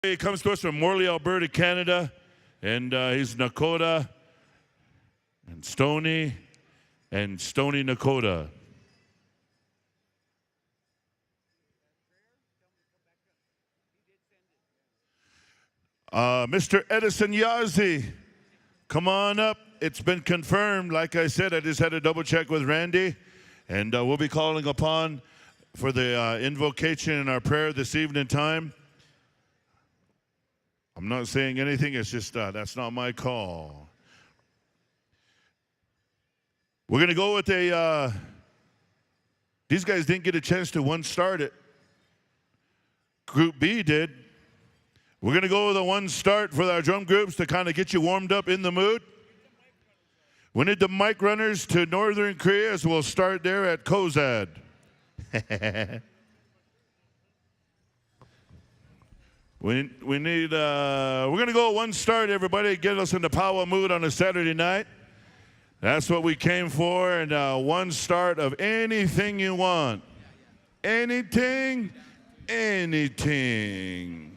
He comes to us from Morley, Alberta, Canada, and he's Nakota and Stony Nakota. Mr. Edison Yazzie, come on up. It's been confirmed. Like I said, I just had a double check with Randy, and we'll be calling upon for the invocation in our prayer this evening time. I'm not saying anything. It's just that's not my call. We're going to go with a, these guys didn't get a chance to one start it. Group B did. We're going to go with a one start for our drum groups to kind of get you warmed up in the mood. We need the mic runners to Northern Korea, so we'll start there at Kozad. we need, we're going to go one start, everybody, get us in the powwow mood on a Saturday night. That's what we came for, and one start of anything you want. Anything, anything.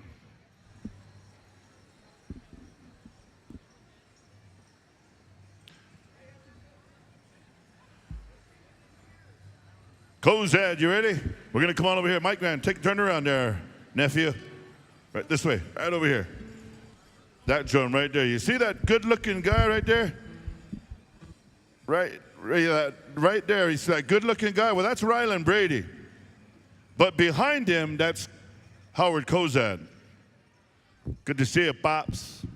Kozad, you ready? We're going to come on over here. Mike, man, turn around there, nephew. Right this way, right over here. That drum right there. You see that good-looking guy right there? Right there. He's that good-looking guy. Well, that's Ryland Brady. But behind him, that's Howard Kozad. Good to see you, Pops.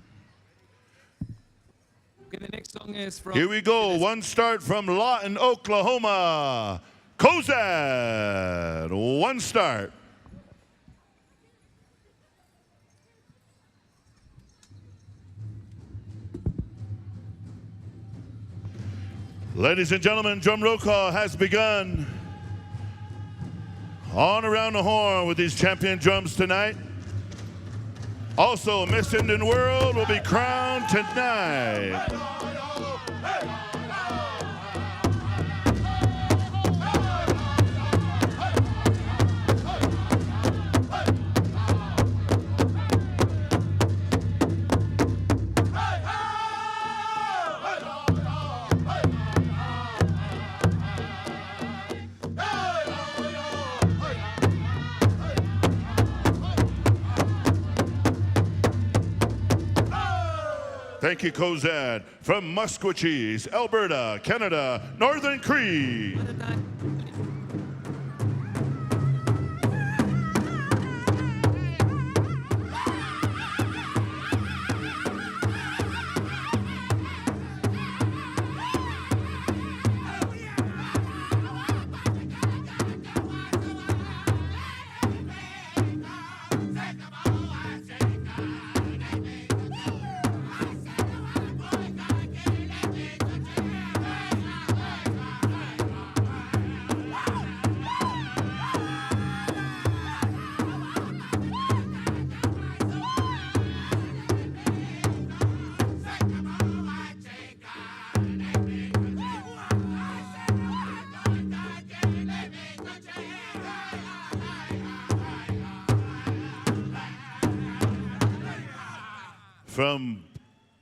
Okay, the next song is from... Here we go. One start from Lawton, Oklahoma. Kozad, one start. Ladies and gentlemen, drum roll call has begun. On around the horn with these champion drums tonight. Also, Miss Indian World will be crowned tonight. Thank you, Kozad. From Musquecheese, Alberta, Canada, Northern Cree.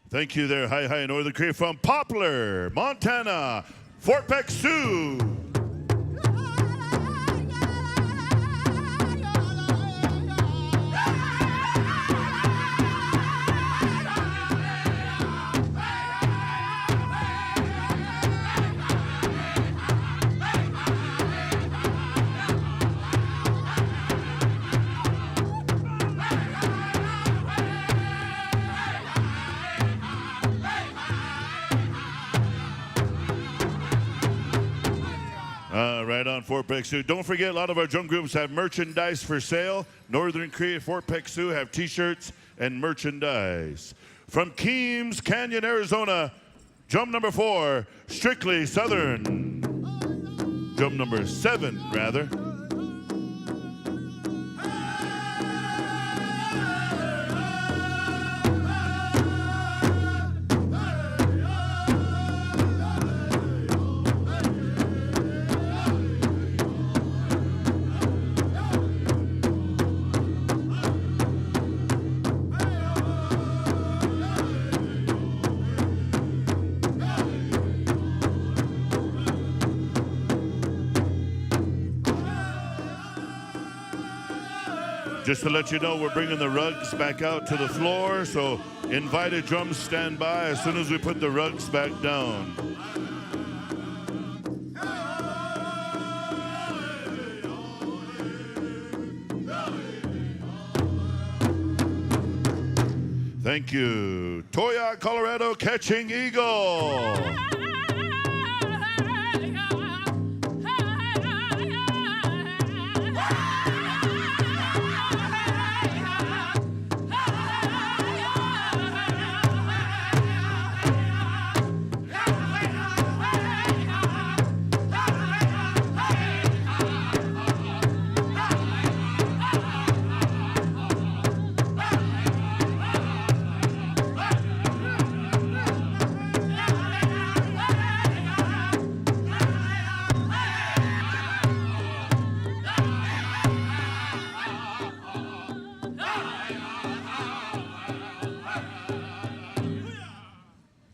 Thank you there, hi, Northern Korea. From Poplar, Montana, Fort Peck Sioux. Right on Fort Peck Sioux. Don't forget, a lot of our drum groups have merchandise for sale. Northern Korea, Fort Peck Sioux have t-shirts and merchandise. From Keams Canyon, Arizona, drum number 4, Strictly Southern. Drum number 7, rather. Just to let you know, we're bringing the rugs back out to the floor, so invited drums stand by as soon as we put the rugs back down. Thank you. Toya, Colorado, Catching Eagle.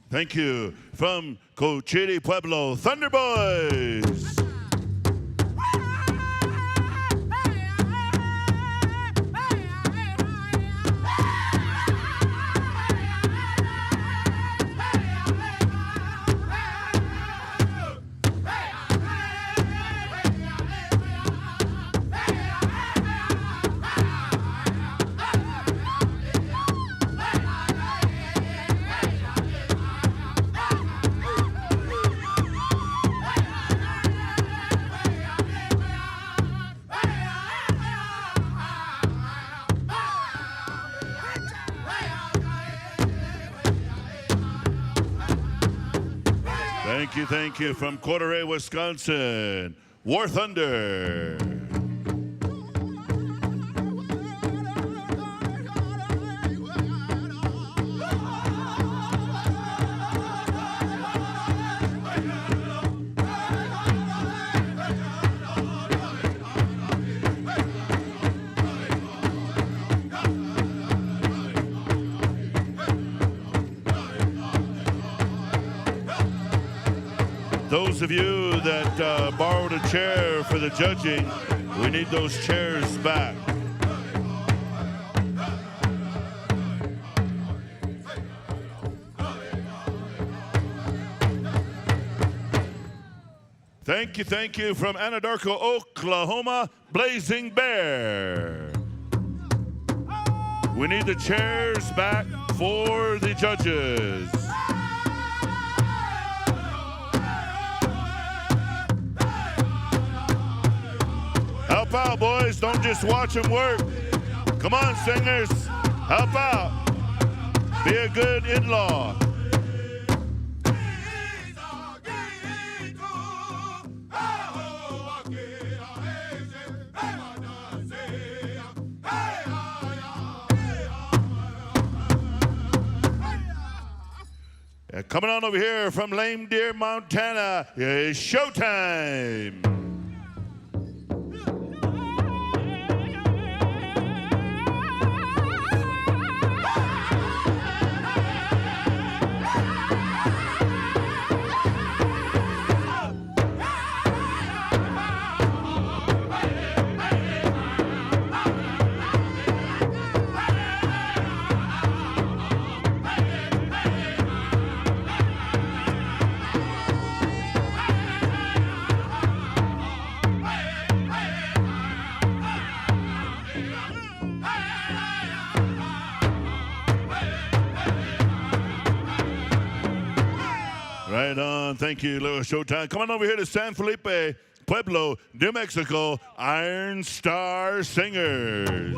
Thank you. From Cochiti Pueblo, Thunder Boys. Thank you. From Courterae, Wisconsin, War Thunder. Those of you that borrowed a chair for the judging, we need those chairs back. Thank you from Anadarko, Oklahoma, Blazing Bear. We need the chairs back for the judges. Help out, boys. Don't just watch them work. Come on, singers. Help out. Be a good in-law. Coming on over here from Lame Deer, Montana, it's showtime. Right on. Thank you, little showtime. Come on over here to San Felipe, Pueblo, New Mexico, Iron Star Singers.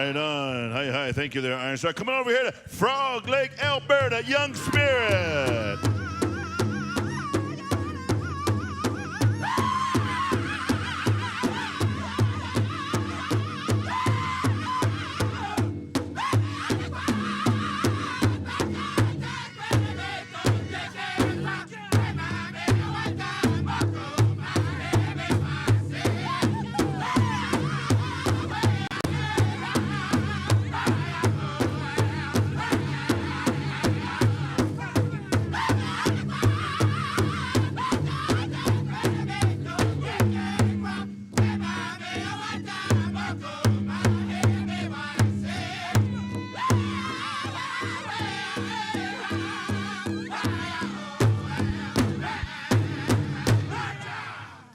Right on. Hi, hi. Thank you there, Iron Star. Coming over here to Frog Lake, Alberta, Young Spirit.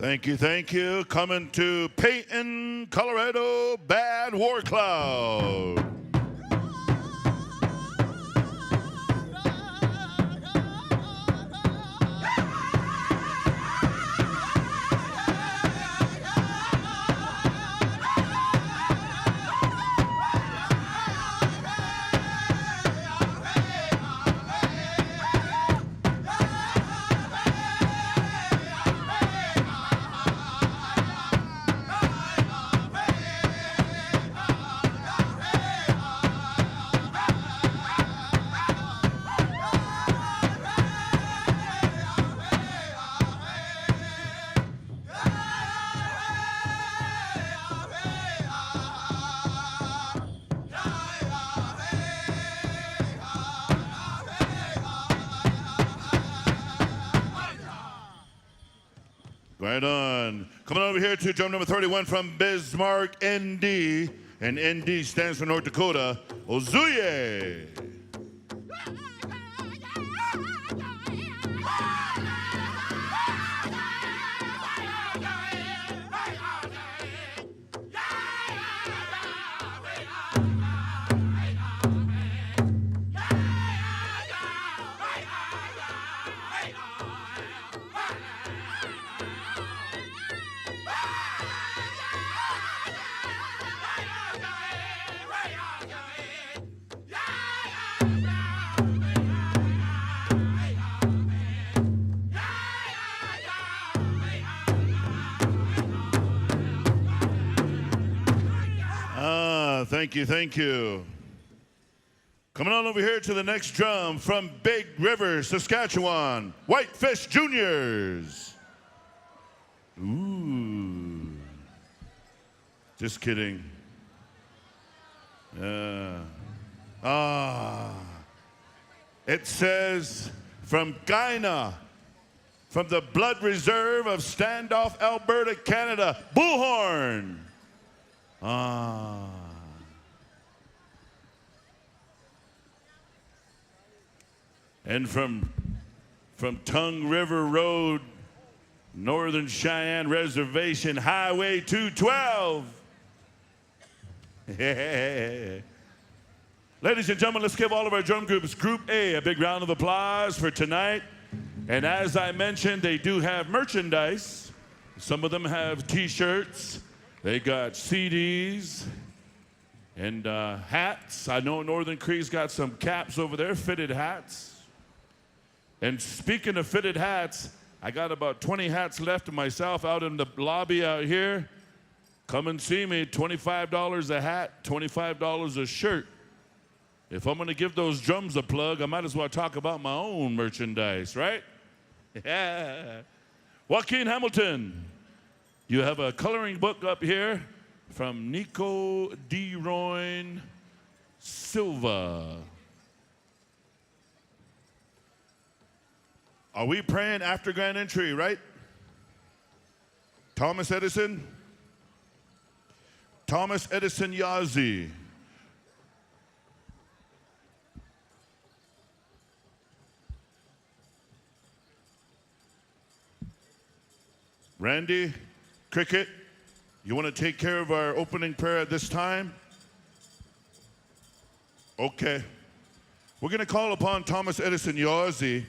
Thank you, thank you. Coming to Peyton, Colorado, Bad War Cloud. Right on. Coming over here to drum number 31 from Bismarck, ND. And ND stands for North Dakota. Ozuye. Thank you, thank you. Coming on over here to the next drum from Big River, Saskatchewan, Whitefish Juniors. Ooh. Just kidding. It says from Guyana, from the Blood Reserve of Standoff, Alberta, Canada, Bullhorn. And from Tongue River Road, Northern Cheyenne Reservation, Highway 212. Ladies and gentlemen, let's give all of our drum groups, Group A, a big round of applause for tonight. And as I mentioned, they do have merchandise. Some of them have T-shirts. They got CDs and hats. I know Northern Creek's got some caps over there, fitted hats. And speaking of fitted hats, I got about 20 hats left of myself out in the lobby out here. Come and see me, $25 a hat, $25 a shirt. If I'm gonna give those drums a plug, I might as well talk about my own merchandise, right? Yeah. Joaquin Hamilton, you have a coloring book up here from Nico D. Royne Silva. Are we praying after grand entry, right? Thomas Edison? Thomas Edison Yazzie. Randy, Cricket, you want to take care of our opening prayer at this time? Okay. We're going to call upon Thomas Edison Yazzie.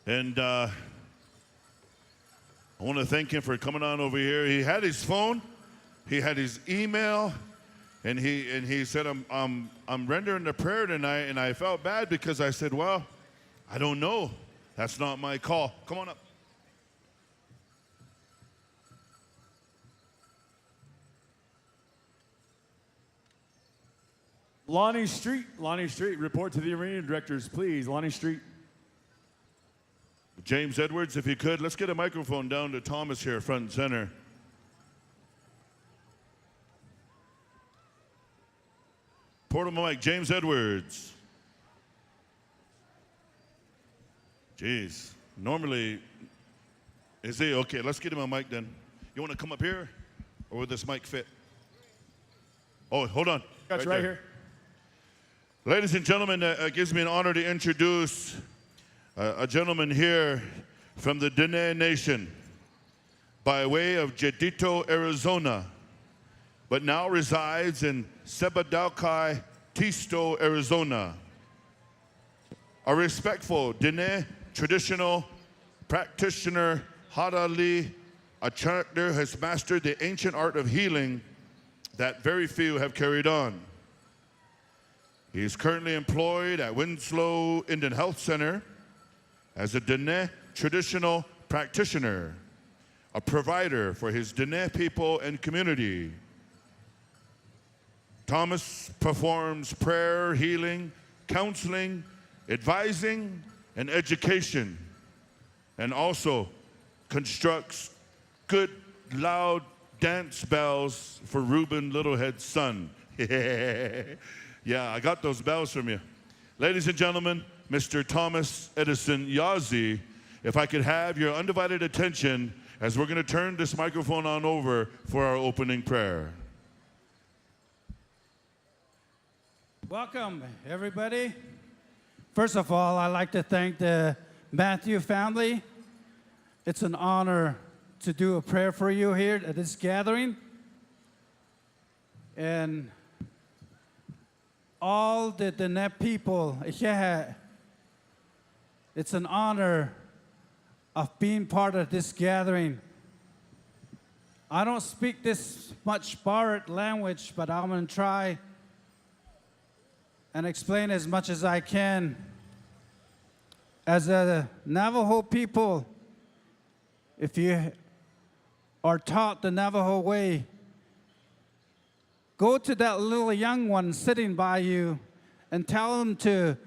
And I want to thank him for coming on over here. He had his phone, he had his email, And he said, I'm rendering the prayer tonight, and I felt bad because I said, well, I don't know. That's not my call. Come on up. Lonnie Street, report to the arena directors, please. Lonnie Street. James Edwards, if you could, let's get a microphone down to Thomas here, front and center. Portable mic, James Edwards. Jeez, normally, is he? Okay, let's get him a mic then. You want to come up here, or will this mic fit? Oh, hold on. Got you right here. Ladies and gentlemen, it gives me an honor to introduce a gentleman here from the Diné Nation by way of Jedito, Arizona, but now resides in Sebadaukai, Tisto, Arizona. A respectful Diné traditional practitioner, Hadali, a character has mastered the ancient art of healing that very few have carried on. He is currently employed at Winslow Indian Health Center as a Diné traditional practitioner, a provider for his Diné people and community. Thomas performs prayer, healing, counseling, advising, and education, and also constructs good, loud dance bells for Reuben Littlehead's son. Yeah, I got those bells from you. Ladies and gentlemen, Mr. Thomas Edison Yazzie, if I could have your undivided attention as we're going to turn this microphone on over for our opening prayer. Welcome, everybody. First of all, I'd like to thank the Matthew family. It's an honor to do a prayer for you here at this gathering. And all the Diné people, it's an honor of being part of this gathering. I don't speak this much borrowed language, but I'm going to try and explain as much as I can. As a Navajo people, if you are taught the Navajo way, go to that little young one sitting by you and tell them to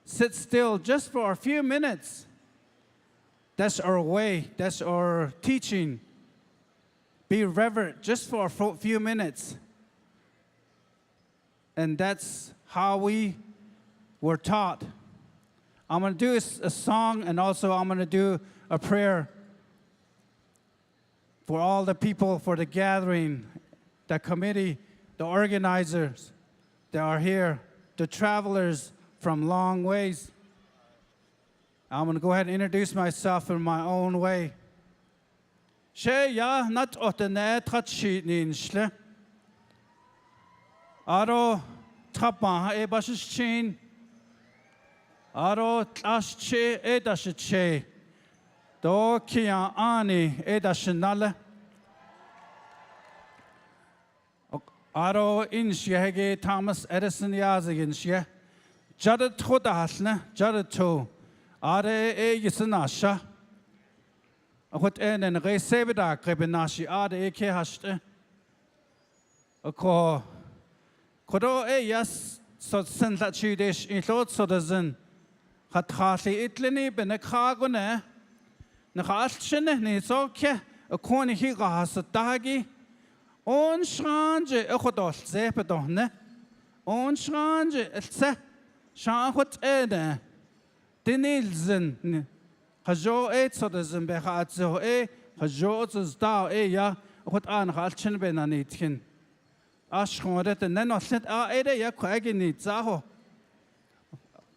sit still just for a few minutes. That's our way, that's our teaching. Be reverent just for a few minutes. And that's how we were taught. I'm going to do a song, and also I'm going to do a prayer for all the people, for the gathering, the committee, the organizers that are here, the travelers from long ways. I'm going to go ahead and introduce myself in my own way. Sheya nat otene tachi ninshle. Aro tapa e bashin. Aro tlasche e dashe. Do kia ani e dashnale. Aro inshege Thomas Edison Yazzie Jadet Hodasne, Jadet to Are e Yisanasha. What en and Resebeda Krebenashi Ade Eke Hashte. A ko Kodo e yes, so send that you dish in thought so doesn't hat hardly Itlini benekagone. Nakashene, it's okay. A corny higa has a dagi. On Shrange, a hodol, Zepedone. On Shrange, a se, Shanhot Ede. Dinilzen, Hajo eight so doesn't be hard so Hajo's dow ya, what an Halchen benanitkin. Ashkodet and then not sent our Ede ya quagin Zaho.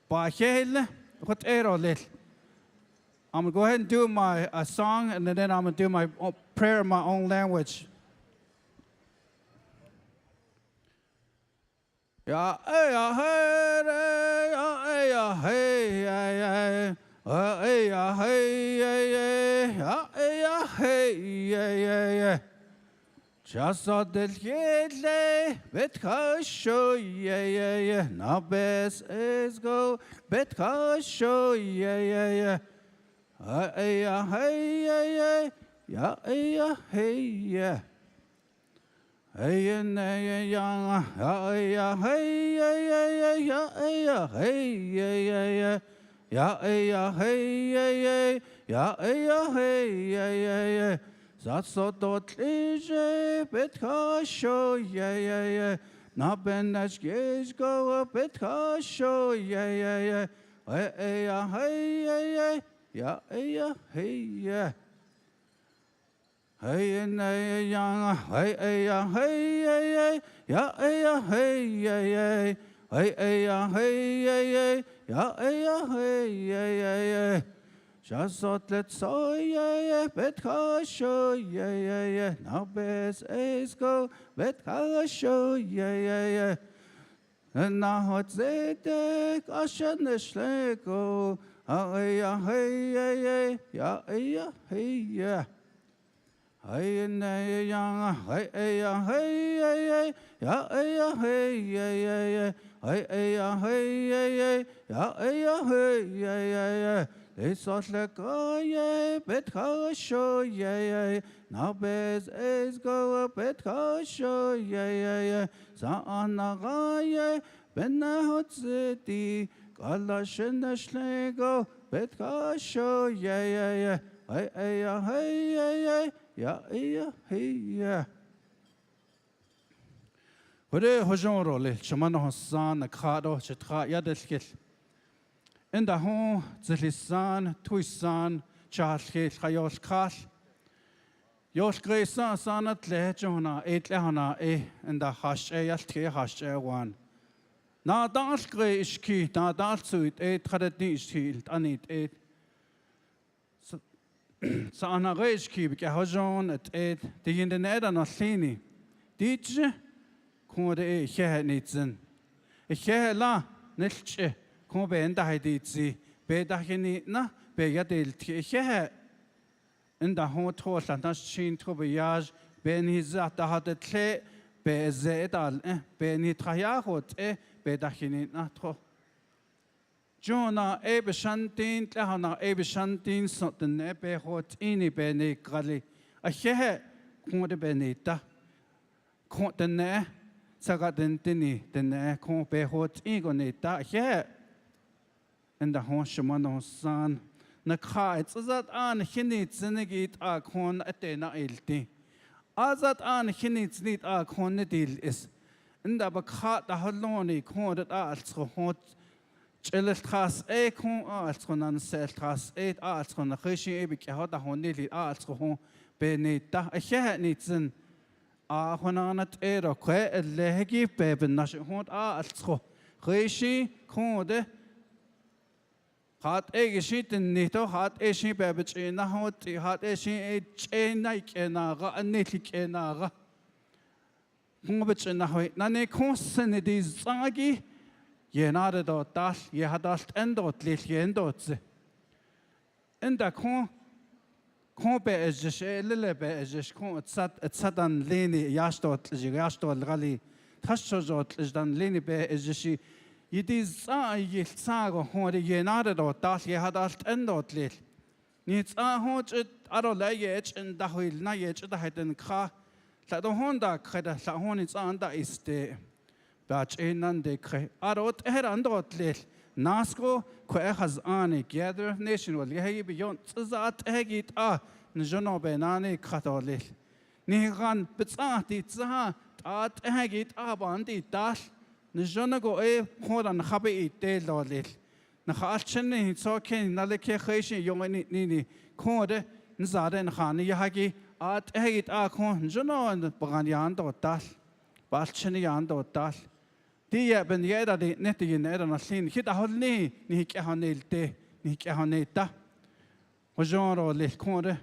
By Hale, what aero lit. I'm going to go ahead and do my song, and then I'm going to do my prayer in my own language. Ya ya hey ya hey ya ya hey ya hey ya hey ya Shasa del Yedle, Betkasho, yeah. Now best is go, Betkasho, yeah. Hey, yeah, hey. Hey, and hey, young, hey, hey. That's so totally, Betkasho, yeah. Now Benash Gage go up, Betkasho, yeah. Hey, yeah. Hey, and hey, young, hey, yeah. Just thought let's so, yeah, Betkasho, yeah. Now best is go, Betkasho, yeah. And now what's it, I shouldn't go, yeah. Hey, and hey, young, hey, yeah. They thought like, oh, yeah, Betkasho, yeah. Now best is go, Betkasho, yeah. Sa'ana, yeah, Benahot City, Galashin, Schlego, Betkasho, yeah. Yeah. Hore hojon le chamano hosan khado chitra yadelkil. Inda ho zlisan tuisan charlkil khayol khal. Yol gresa sanat lejona etlehana inda hash yaltke hash wan. Na dal gre iski na dal suit tradini iski anit Sa ana reis kib ke hojon et de in de neder na lini. Dije kon de he nitsen. He la nilche kon be enda heditsi be da hini na be yadel he in da ho tro landa shin tro be yaj ben hizat da hat tle be zedal be ni traya hot be da hini na tro Jonah Ebeshantin, Lahana Ebeshantin, Sotten Ebe Hot ini Bene Grali. A he Conde Benita. Contene, Sagadentini, the Ne Combe Hot Igoneta, he and the Honshamano son. Naka, it's that an Hinit Zenegit a con Atena ilti. As that an Hinits need a conedil is. In the Bakat the Holoni conded arts hot. Elstras kon alskonan seltras alskon khishi ebik hada honili alskon benita a nitsen a honanat kwe lehgi beben nash hot alsko khishi konde hat egishiten nito hat eshi bebich na hot hat eshi chenai kenaga anetli kenaga ngobich na hoy nane konsen di zagi Yenade dort das, je hat das endot lil dort. In der kon be es lille be es kon tsat an leni yastot rali tashot is dan leni be es yediz yil sago hore yenade dort das je hat das endot lil. Nits hot arole yech in da hil na yech da heten kha la do honda khada la honits anda iste Batch enan de kre. Arot andot lil. Nasko ko has ani gather nation will ye beyond zat egit njono benani khatolil. Nigan bitsati tsa at egit bandi das njono go horan khabe itel lil. Na khalchne hitsoken naleke kheshi yongani nini kode nzaren khani yahagi at egit kon njono bagan dot das. Balchne dot das. Dia ben yeda de netti neda na sin hita holni ni hanelte ni haneta hojon le konde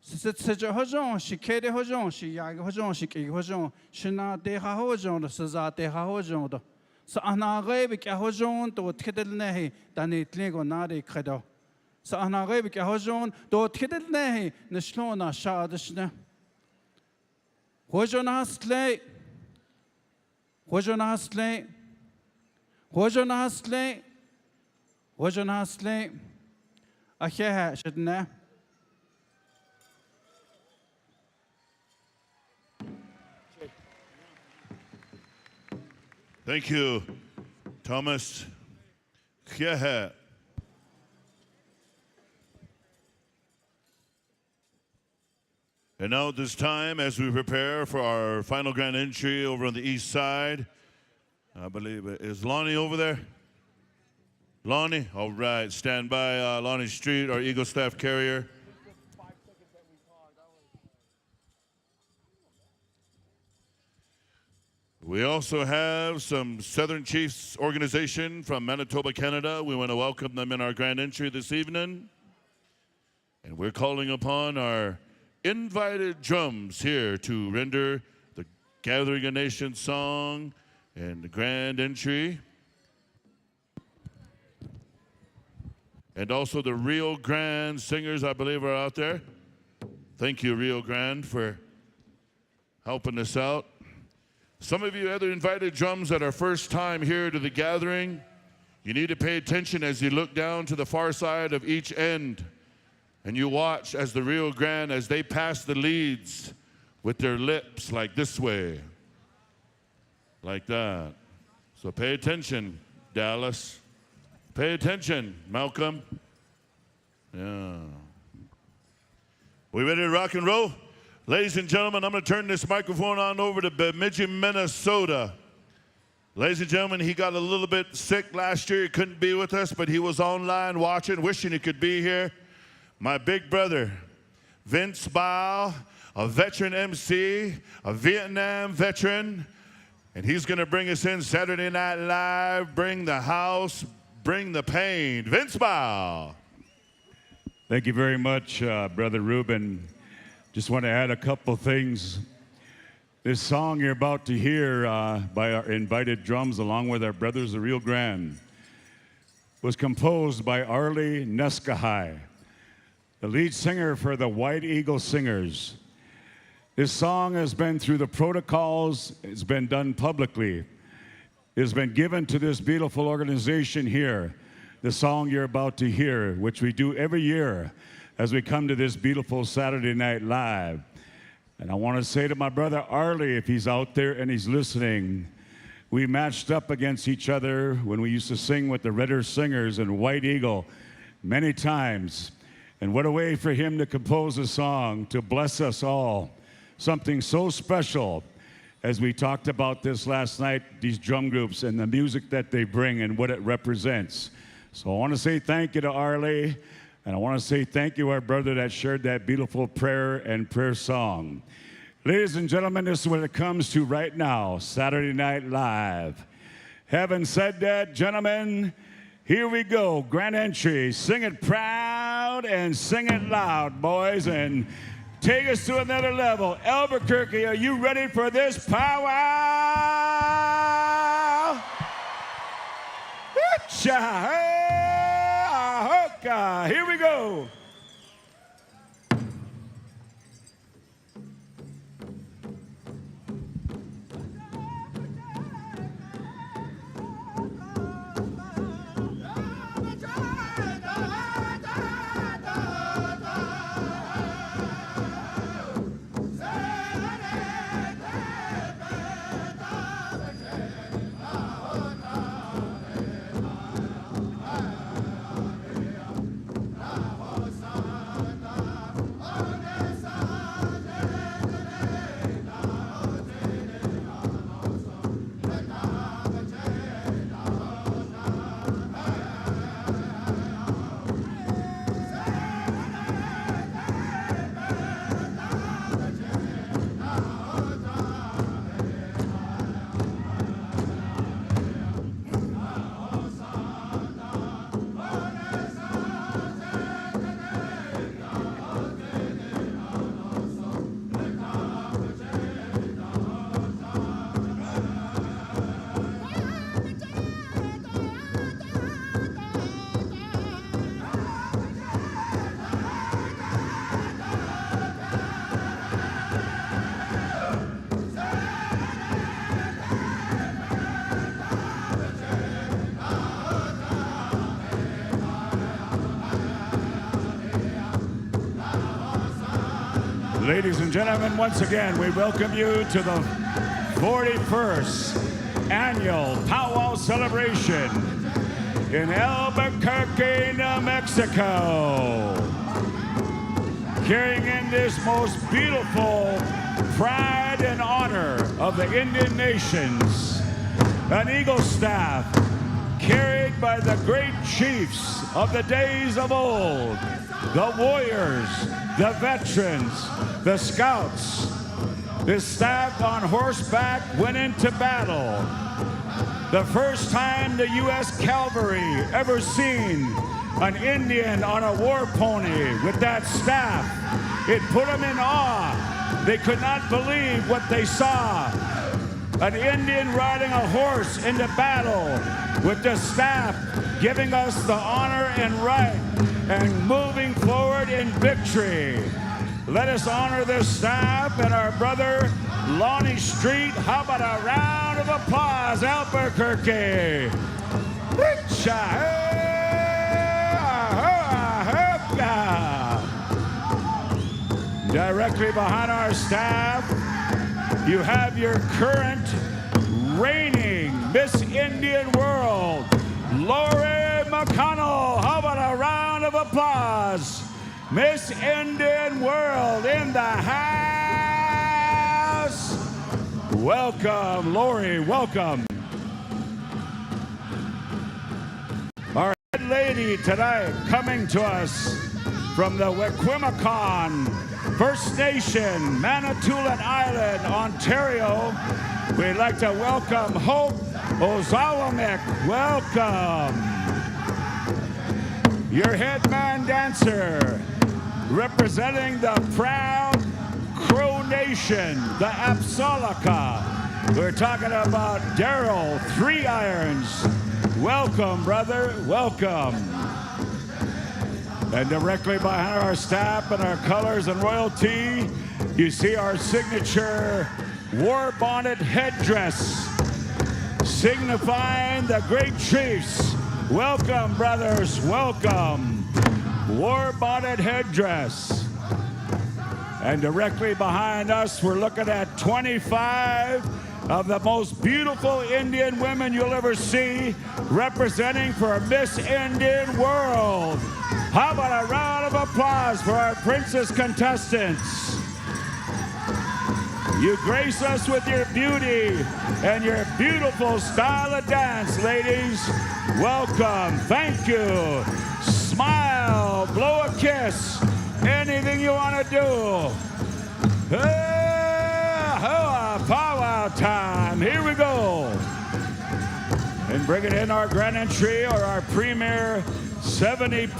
c'est hojon shikede hojon shi yag hojon shiki hojon shina de hojon sa de hojon do sa ana gebe ke hojon to tkedel nehi danitli go nari kredo sa ana gebe ke hojon to tkedel nehi nishlona shadishne Hojonahastle. Hojonahastle. Hojonahastle. Hojonahastle. Aheha shidna. Thank you, Thomas. Yeah. And now at this time, as we prepare for our final grand entry over on the east side, I believe, is Lonnie over there? Lonnie? All right, stand by Lonnie Street, our Eagle Staff carrier. We also have some Southern Chiefs organization from Manitoba, Canada. We want to welcome them in our grand entry this evening. And we're calling upon our invited drums here to render the Gathering a Nation song and the grand entry. And also the Rio Grande singers, I believe, are out there. Thank you, Rio Grande, for helping us out. Some of you other invited drums that are first time here to the gathering, you need to pay attention as you look down to the far side of each end and you watch as the Rio Grande, as they pass the leads with their lips like this way, like that. So pay attention, Dallas. Pay attention, Malcolm. Yeah. We ready to rock and roll? Ladies and gentlemen, I'm going to turn this microphone on over to Bemidji, Minnesota. Ladies and gentlemen, he got a little bit sick last year. He couldn't be with us, but he was online watching, wishing he could be here. My big brother, Vince Bao, a veteran MC, a Vietnam veteran, and he's going to bring us in Saturday Night Live, bring the house, bring the pain. Vince Bao. Thank you very much, Brother Ruben. Just want to add a couple things. This song you're about to hear by our invited drums along with our brothers the Rio Grande was composed by Arlie Neskahai, the lead singer for the White Eagle Singers. This song has been through the protocols, it's been done publicly. It's been given to this beautiful organization here, the song you're about to hear, which we do every year as we come to this beautiful Saturday Night Live. And I want to say to my brother Arlie, if he's out there and he's listening, we matched up against each other when we used to sing with the Redder Singers and White Eagle many times. And what a way for him to compose a song to bless us all. Something so special, as we talked about this last night, these drum groups and the music that they bring and what it represents. So I want to say thank you to Arlie. And I want to say thank you, our brother that shared that beautiful prayer and prayer song. Ladies and gentlemen, this is what it comes to right now, Saturday Night Live. Having said that, gentlemen, here we go. Grand entry. Sing it proud and sing it loud, boys, and take us to another level. Albuquerque, are you ready for this powwow? Here we go. Ladies and gentlemen, once again, we welcome you to the 41st annual Powwow celebration in Albuquerque, New Mexico. Carrying in this most beautiful pride and honor of the Indian nations, an eagle staff carried by the great chiefs of the days of old, the warriors, the veterans, the scouts. This staff on horseback went into battle. The first time the U.S. cavalry ever seen an Indian on a war pony with that staff. It put them in awe. They could not believe what they saw. An Indian riding a horse into battle with the staff, giving us the honor and right and moving forward in victory. Let us honor this staff and our brother Lonnie Street. How about a round of applause, Albuquerque? Directly behind our staff, you have your current reigning Miss Indian World, Lori McConnell. How about a round of applause? Miss Indian World in the house. Welcome, Lori, welcome. Our head lady tonight coming to us from the Wikwemicon First Nation, Manitoulin Island, Ontario. We'd like to welcome Hope Ozawamik. Welcome. Your headman dancer, representing the proud Crow Nation, the Apsalaka. We're talking about Daryl 3 Irons. Welcome, brother, welcome. And directly behind our staff and our colors and royalty, you see our signature war bonnet headdress, signifying the great chiefs. Welcome, brothers, welcome. War bonnet headdress. And directly behind us, we're looking at 25 of the most beautiful Indian women you'll ever see, representing for Miss Indian World. How about a round of applause for our princess contestants? You grace us with your beauty and your beautiful style of dance, ladies. Welcome, thank you. Smile, blow a kiss, anything you want to do. Powwow time, here we go. And bringing in our grand entry or our premier 70+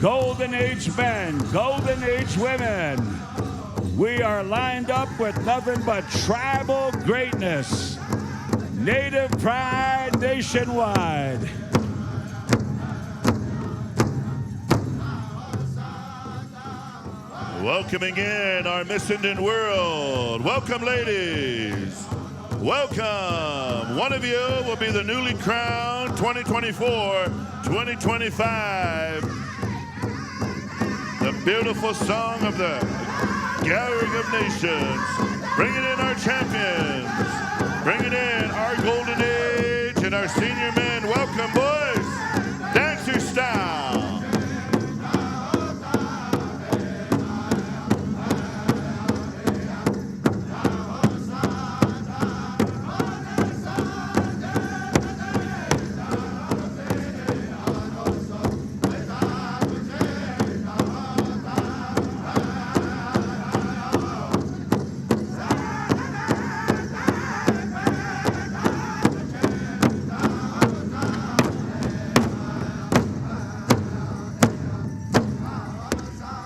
Golden Age men, Golden Age women. We are lined up with nothing but tribal greatness, native pride nationwide. Welcoming in our Miss Indian World. Welcome, ladies. Welcome. One of you will be the newly crowned 2024-2025. The beautiful song of the Gathering of Nations. Bringing in our champions. Bringing in our Golden Age and our senior men. Welcome, boys. Dance your style.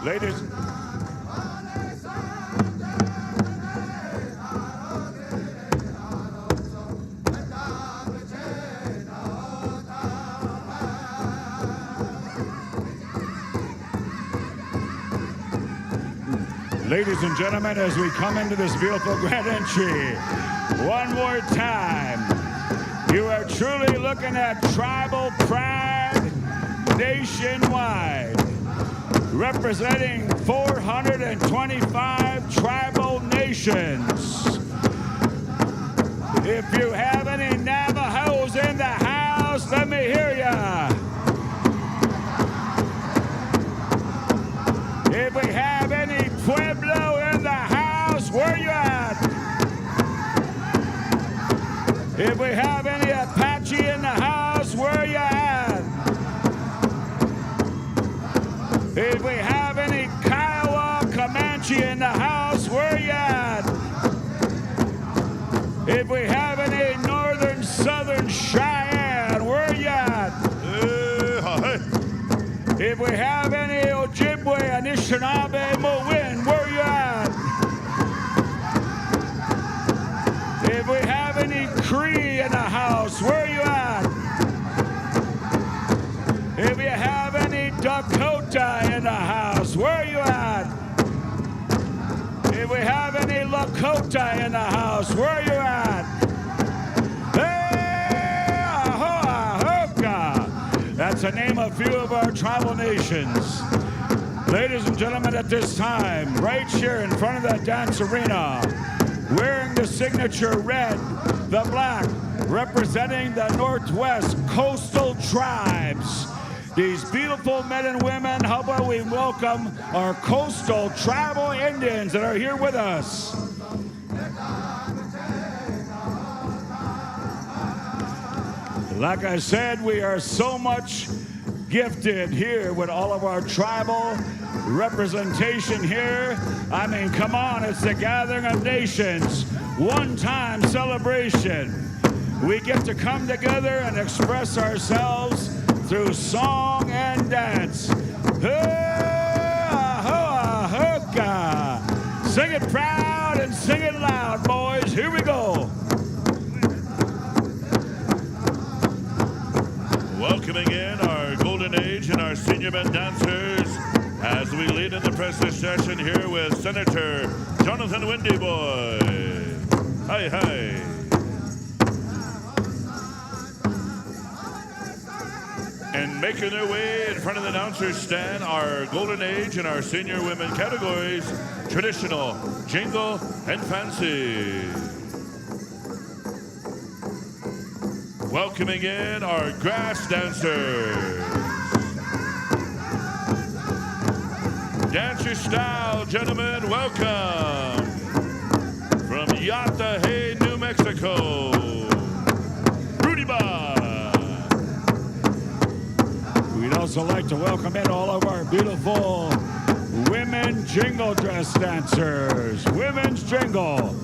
Ladies. Ladies and gentlemen, as we come into this beautiful grand entry, one more time, you are truly looking at tribal pride nationwide, representing 425 tribal nations. If you have any Navajos in the house, let me hear ya. If we have any Pueblo in the house, where you at? If we have any Apache in the house, where you at? If we have any Kiowa Comanche in the house, where you at? If we have any Northern Southern Cheyenne, where you at? If we have any Ojibwe, Anishinaabe, Mowin, where you at? If we have any Cree in the house, where you at? If you have any Dakota in the house, where you at? If we have any Lakota in the house, where you at? Hey, Ahoka! That's the name of a few of our tribal nations. Ladies and gentlemen, at this time, right here in front of the dance arena, wearing the signature red, the black, representing the Northwest coastal tribes. These beautiful men and women, how about we welcome our coastal tribal Indians that are here with us. Like I said, we are so much gifted here with all of our tribal representation here. I mean, come on, it's the Gathering of Nations, one-time celebration. We get to come together and express ourselves through song and dance. Sing it proud and sing it loud, boys. Here we go. Welcoming in our golden age and our senior men dancers as we lead in the press session here with Senator Jonathan Windy Boy. Hi, hi. And making their way in front of the announcer's stand, our golden age and our senior women categories, traditional, jingle, and fancy. Welcoming in our grass dancers. Dance your style, gentlemen, welcome. From Yatahey, New Mexico, Rudy Ba. We'd also like to welcome in all of our beautiful women jingle dress dancers. Women's jingle.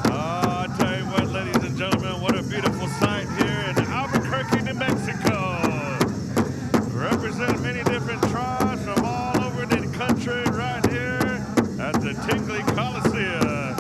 I tell you what, ladies and gentlemen, what a beautiful sight here in Albuquerque, New Mexico. Represent many different tribes from all over the country right here at the Tingley Coliseum.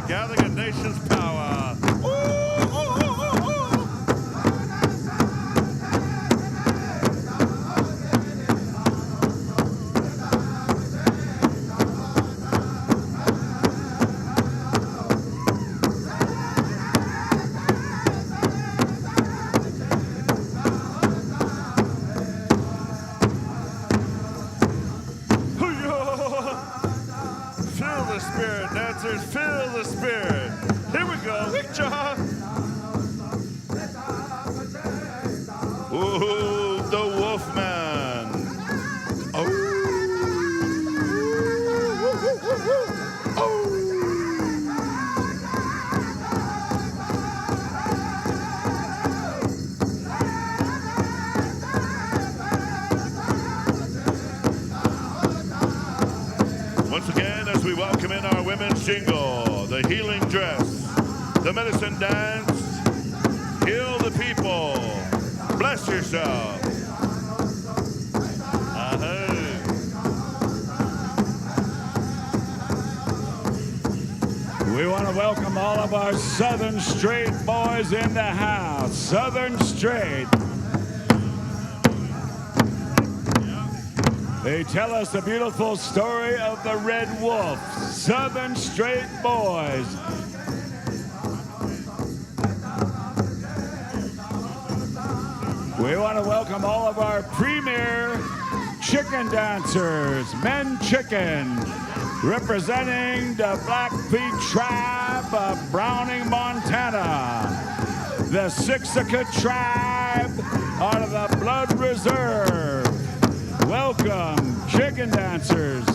Gathering of Nations Powwow. Feel the spirit, dancers, feel the spirit. Here we go, Wickjaw. Ooh, the Wolfman. Oh. Once again, as we welcome in our women's jingle, the healing dress, the medicine dance, heal the people, bless yourself. to welcome all of our Southern Straight boys in the house. Southern Straight. They tell us the beautiful story of the Red Wolf. Southern Straight boys. We want to welcome all of our premier chicken dancers, Men Chicken, representing the Blackfeet tribe of Browning, Montana. The Siksika tribe out of the Blood Reserve. Welcome, chicken dancers.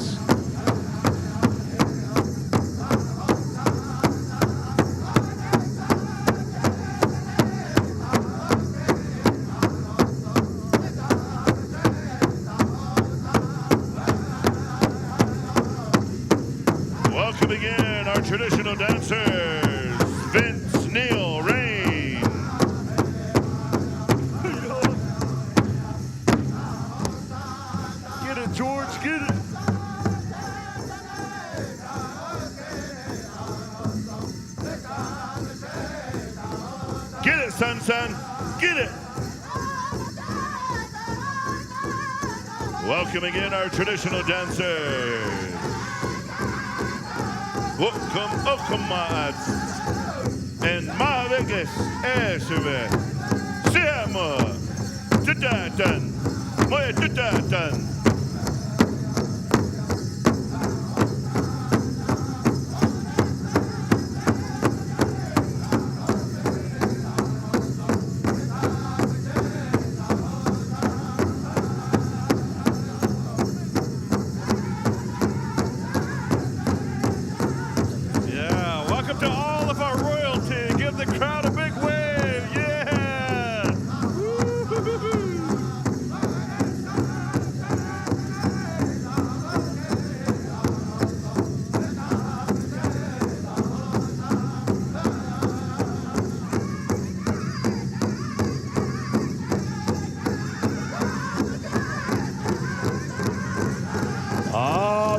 Welcoming in our traditional dancers, Vince, Neil, Rain. Get it, George, get it. Get it, son, get it. Welcoming in our traditional dancers. Welcome, en Mavegas, Esube, Siamo, Tutatan, Moya Tutatan.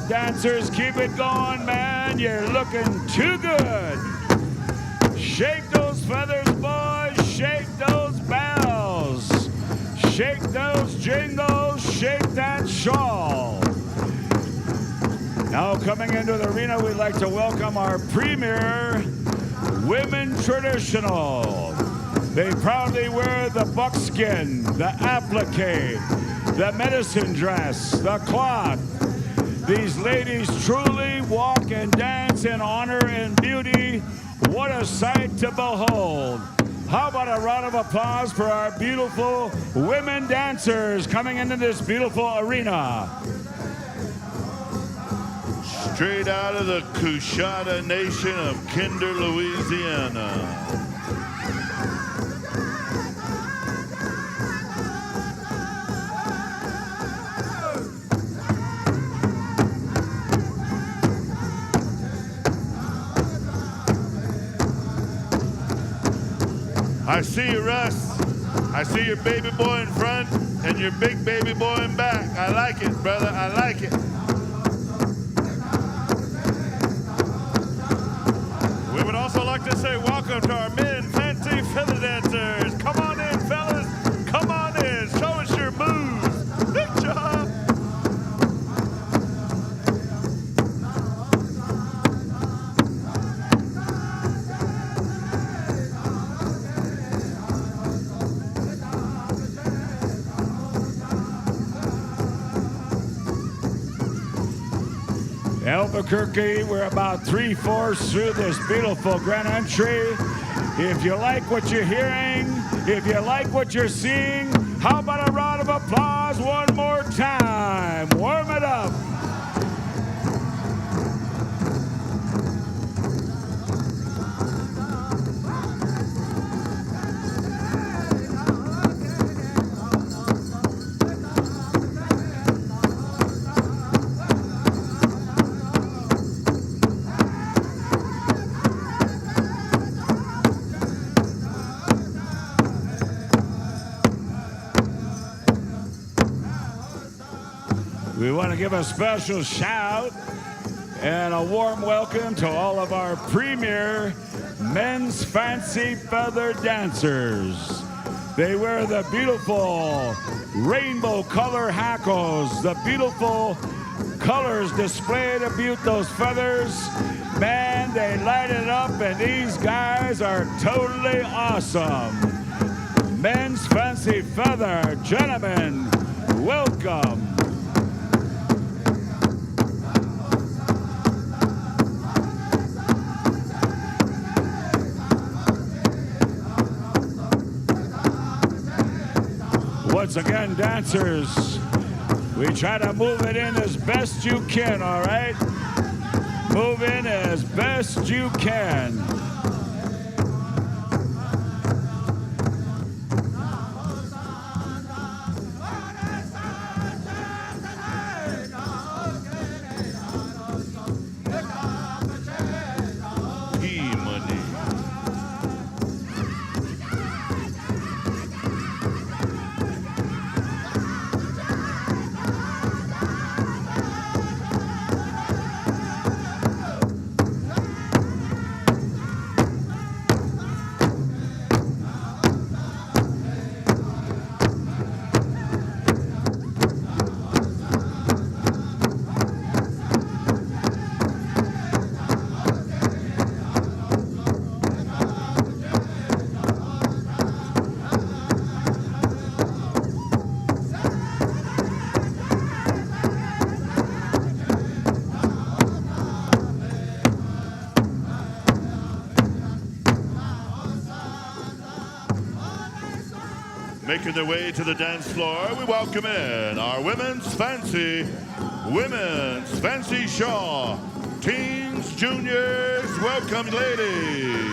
Dancers, keep it going, man. You're looking too good. Shake those feathers, boys. Shake those bells. Shake those jingles. Shake that shawl. Now coming into the arena, we'd like to welcome our premier women traditional. They proudly wear the buckskin, the applique, the medicine dress, the cloth. These ladies truly walk and dance in honor and beauty. What a sight to behold. How about a round of applause for our beautiful women dancers coming into this beautiful arena. Straight out of the Coushatta Nation of Kinder, Louisiana. I see you, Russ. I see your baby boy in front and your big baby boy in back. I like it, brother. I like it. We would also like to say welcome to our men fancy feather dancers. Come on in, fellas. Come on in. Show us your moves. Good job. Albuquerque, we're about 3/4 through this beautiful grand entry. If you like what you're hearing, if you like what you're seeing, how about a round of applause one more time? Warm it up. We want to give a special shout And a warm welcome to all of our premier men's fancy feather dancers. They wear the beautiful rainbow color hackles, the beautiful colors displayed about those feathers. Man, they light it up, and these guys are totally awesome. Men's fancy feather, gentlemen, welcome. Once again, dancers, we try to move it in as best you can, all right? Move in as best you can. Making their way to the dance floor, we welcome in our women's fancy show. Teens, juniors, welcome, ladies.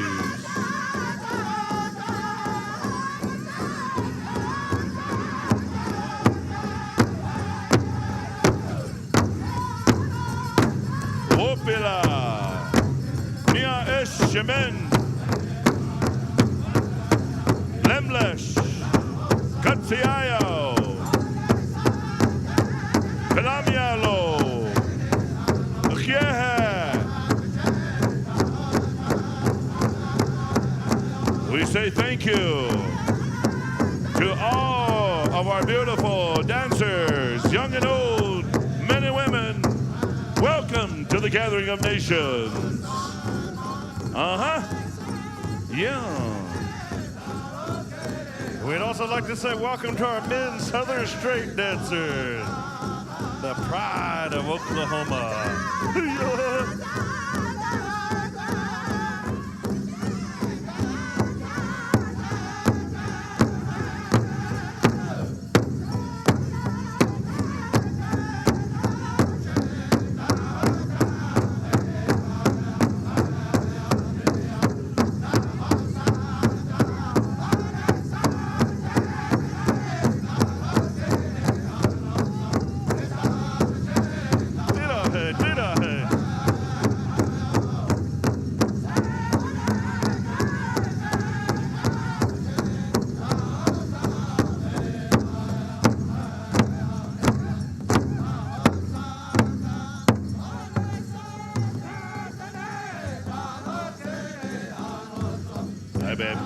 Opila, Mia Eshemen, Lemlesh, Katsiayo, Kalamialo, Ukyehe. We say thank you to all of our beautiful dancers, young and old, men and women. Welcome to the Gathering of Nations. Yeah. We'd also like to say welcome to our men's Southern Straight dancers, the pride of Oklahoma. Hi, babe.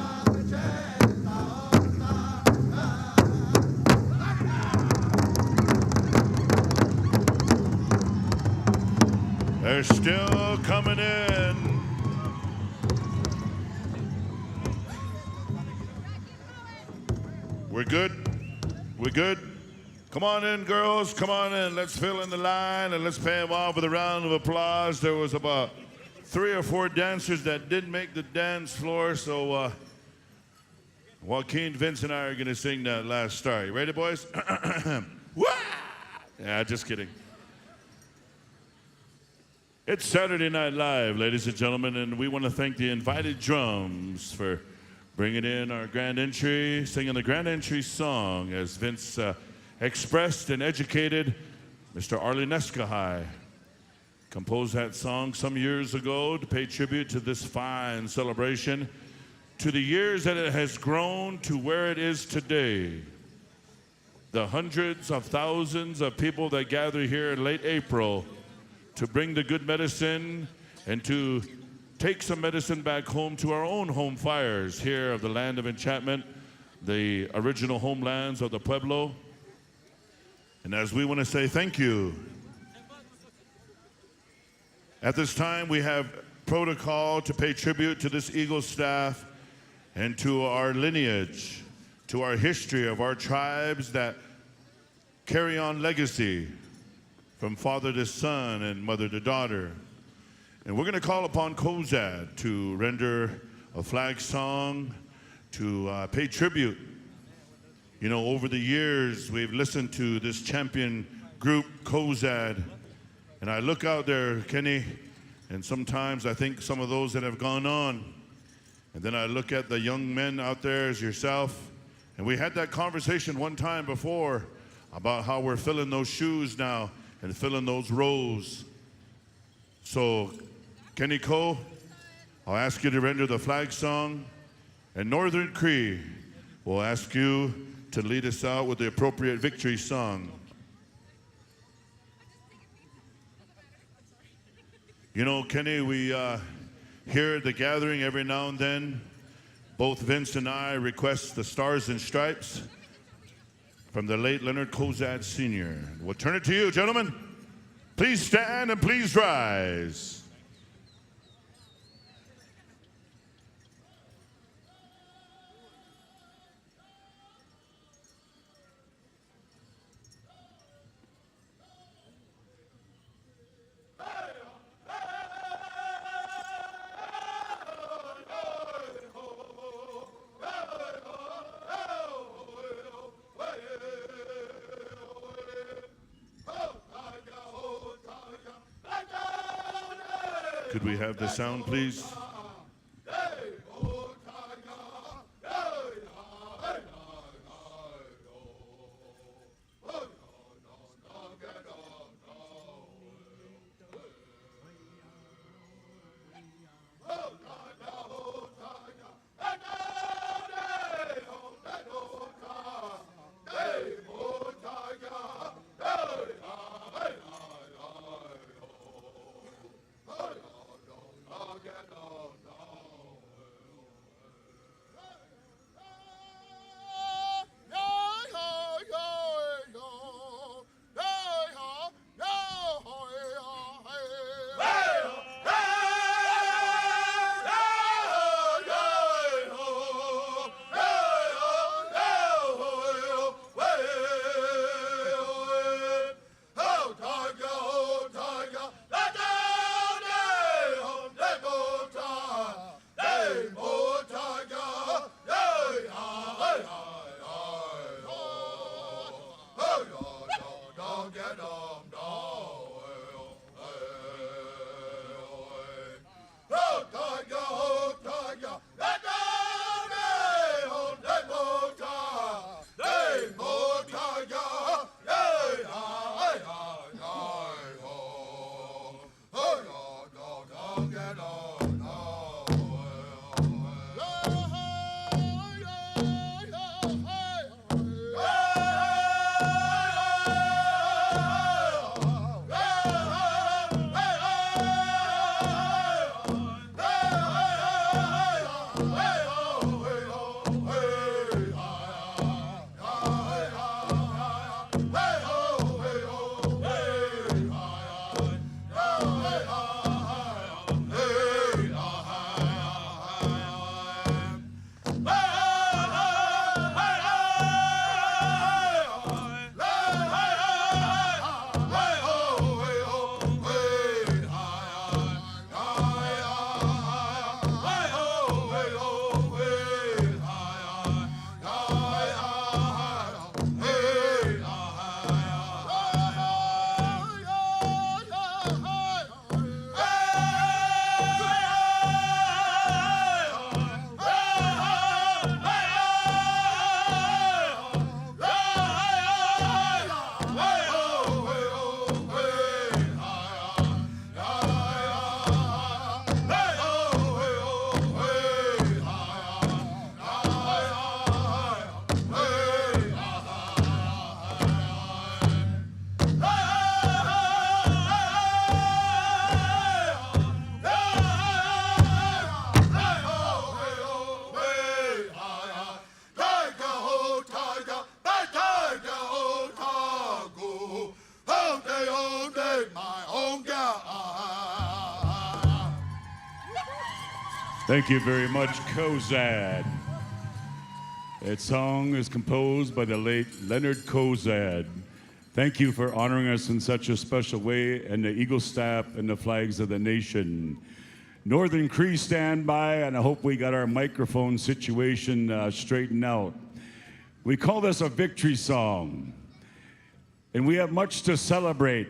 They're still coming in. We're good. We're good. Come on in, girls. Come on in. Let's fill in the line and let's pay them off with a round of applause. There was about 3 or 4 dancers that didn't make the dance floor, so Joaquin, Vince, and I are going to sing that last star. You ready, boys? Yeah, just kidding. It's Saturday Night Live, ladies and gentlemen, and we want to thank the Invited Drums for bringing in our grand entry, singing the grand entry song as Vince expressed and educated Mr. Arlen Eskahai. Composed that song some years ago to pay tribute to this fine celebration, to the years that it has grown to where it is today. The hundreds of thousands of people that gather here in late April to bring the good medicine and to take some medicine back home to our own home fires here of the land of enchantment, the original homelands of the Pueblo. And as we want to say thank you, at this time we have protocol to pay tribute to this Eagle staff and to our lineage, to our history of our tribes that carry on legacy from father to son and mother to daughter. And we're going to call upon Kozad to render a flag song to pay tribute. You know, over the years, we've listened to this champion group, Kozad, and I look out there, Kenny, and sometimes I think some of those that have gone on, and then I look at the young men out there as yourself, and we had that conversation one time before about how we're filling those shoes now and filling those roles. So, Kenny Cole, I'll ask you to render the flag song, and Northern Cree will ask you to lead us out with the appropriate victory song. You know, Kenny, we here at the gathering every now and then, both Vince and I request the Stars and Stripes from the late Leonard Kozad Sr. We'll turn it to you, gentlemen. Please stand and please rise. Could we have the sound, please? Thank you very much, Kozad. That song is composed by the late Leonard Kozad. Thank you for honoring us in such a special way, and the Eagle staff and the flags of the nation. Northern Cree, stand by, and I hope we got our microphone situation straightened out. We call this a victory song, and we have much to celebrate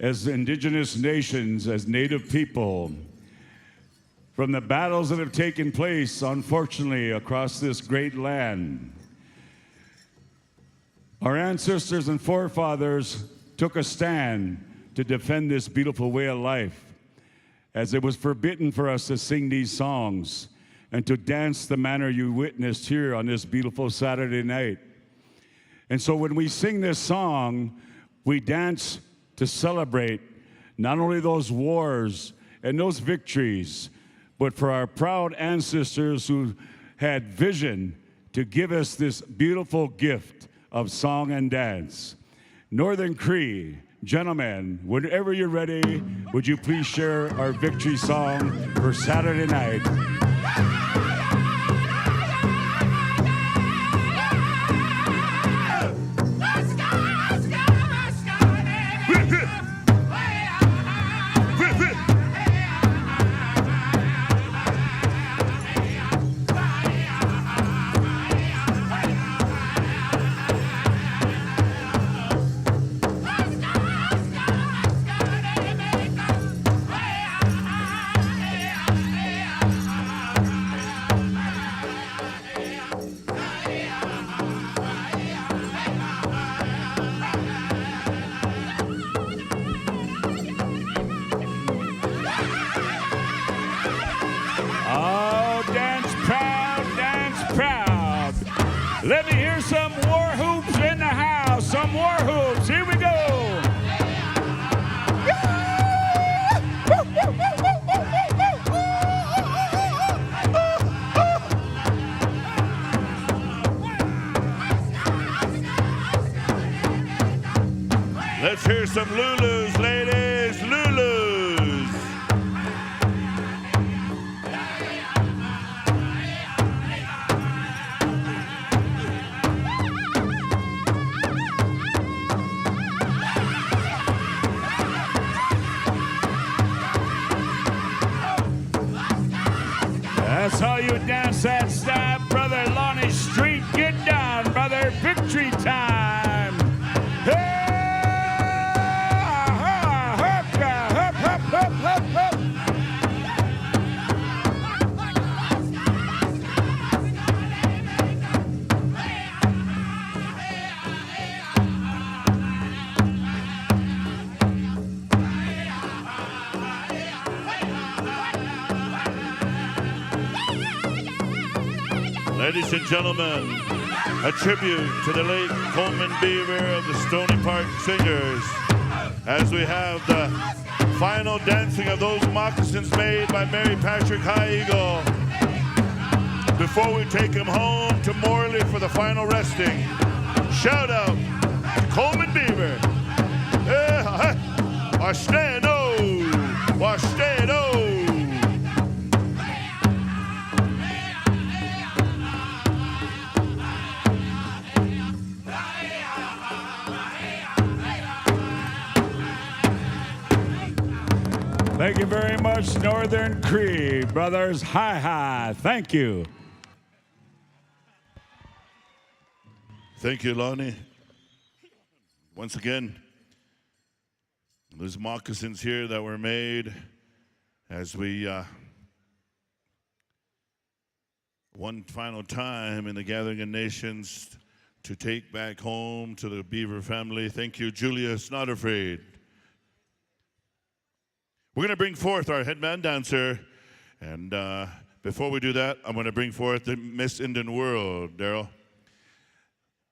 as indigenous nations, as Native people, from the battles that have taken place, unfortunately, across this great land. Our ancestors and forefathers took a stand to defend this beautiful way of life, as it was forbidden for us to sing these songs and to dance the manner you witnessed here on this beautiful Saturday night. And so when we sing this song, we dance to celebrate not only those wars and those victories, but for our proud ancestors who had vision to give us this beautiful gift of song and dance. Northern Cree, gentlemen, whenever you're ready, would you please share our victory song for Saturday night? Let me hear some war hoops in the house. Some war hoops. Here we go. Let's hear some Lulus, ladies. Lulus. That's how you dance that step, brother. Lonnie Street, get down, brother. Victory time. Hey! Hup, hup, hup, hup, hup. Ladies and gentlemen, a tribute to the late Coleman Beaver of the Stony Park Singers, as we have the final dancing of those moccasins made by Mary Patrick High Eagle before we take him home to Morley for the final resting. Shout out to Coleman Beaver. Washtano, washtano. Thank you very much, Northern Cree brothers. Hi, hi. Thank you. Thank you, Lonnie. Once again, those moccasins here that were made as we one final time in the Gathering of Nations to take back home to the Beaver family. Thank you, Julius Not Afraid. We're going to bring forth our headman dancer, and before we do that, I'm going to bring forth the Miss Indian World, Daryl.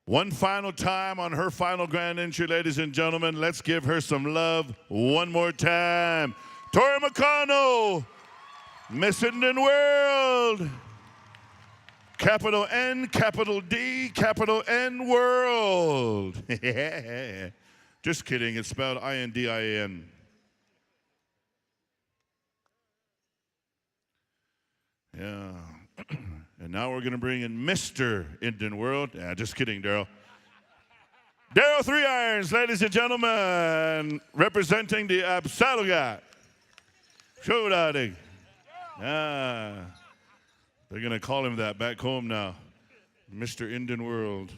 One final time on her final grand entry, ladies and gentlemen. Let's give her some love one more time. Tori McConnell, Miss Indian World. Capital N, capital D, capital N World. Just kidding, it's spelled I-N-D-I-A-N. Yeah. And now we're going to bring in Mr. Indian World. Yeah, just kidding, Daryl. Daryl Three Irons, ladies and gentlemen, representing the Absalga. Showdading. Ah. They're going to call him that back home now. Mr. Indian World.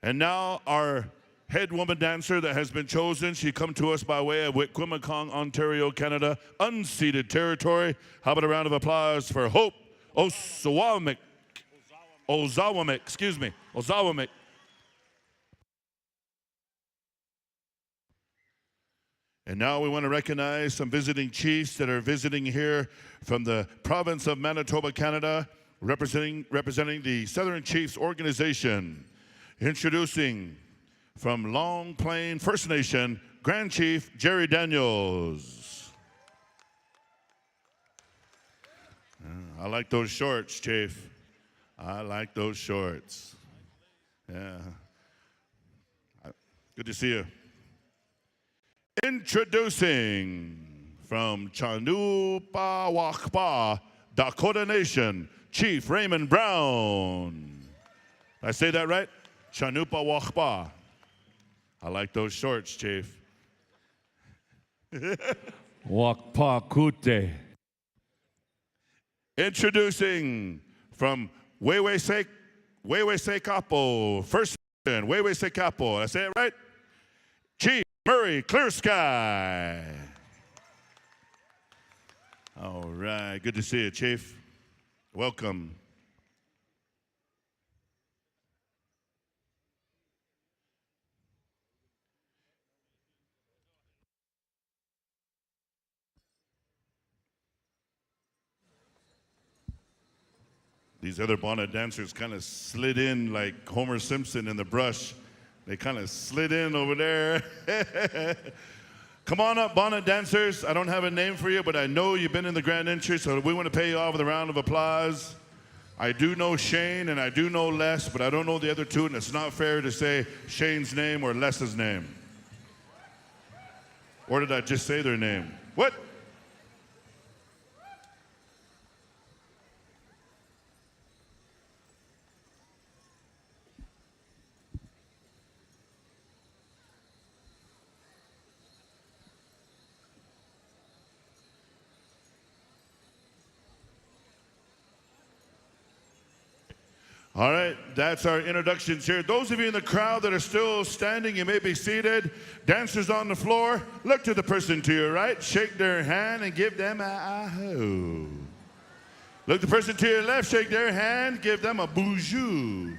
And now our head woman dancer that has been chosen. She come to us by way of Wikwemacong, Ontario, Canada, unceded territory. How about a round of applause for Hope Ozawamick. Ozawamick. And now we want to recognize some visiting chiefs that are visiting here from the province of Manitoba, Canada, representing the Southern Chiefs Organization. Introducing from Long Plain First Nation, Grand Chief Jerry Daniels. I like those shorts, Chief. I like those shorts. Yeah. Good to see you. Introducing from Chanupawakpa, Dakota Nation, Chief Raymond Brown. Did I say that right? Chanupawakpa. I like those shorts, Chief. Wakpa Kute. Introducing from Wewesekapo, First Nation, Wewesekapo. Did I say it right? Chief Murray Clear Sky. All right, good to see you, Chief. Welcome. These other bonnet dancers kind of slid in like Homer Simpson in the brush. They kind of slid in over there. Come on up, bonnet dancers. I don't have a name for you, but I know you've been in the grand entry, so we want to pay you off with a round of applause. I do know Shane and I do know Les, but I don't know the other two, and it's not fair to say Shane's name or Les's name. Or did I just say their name? What? All right, that's our introductions here. Those of you in the crowd that are still standing, you may be seated. Dancers on the floor, look to the person to your right, shake their hand and give them a aho. Look to the person to your left, shake their hand, give them a bonjour.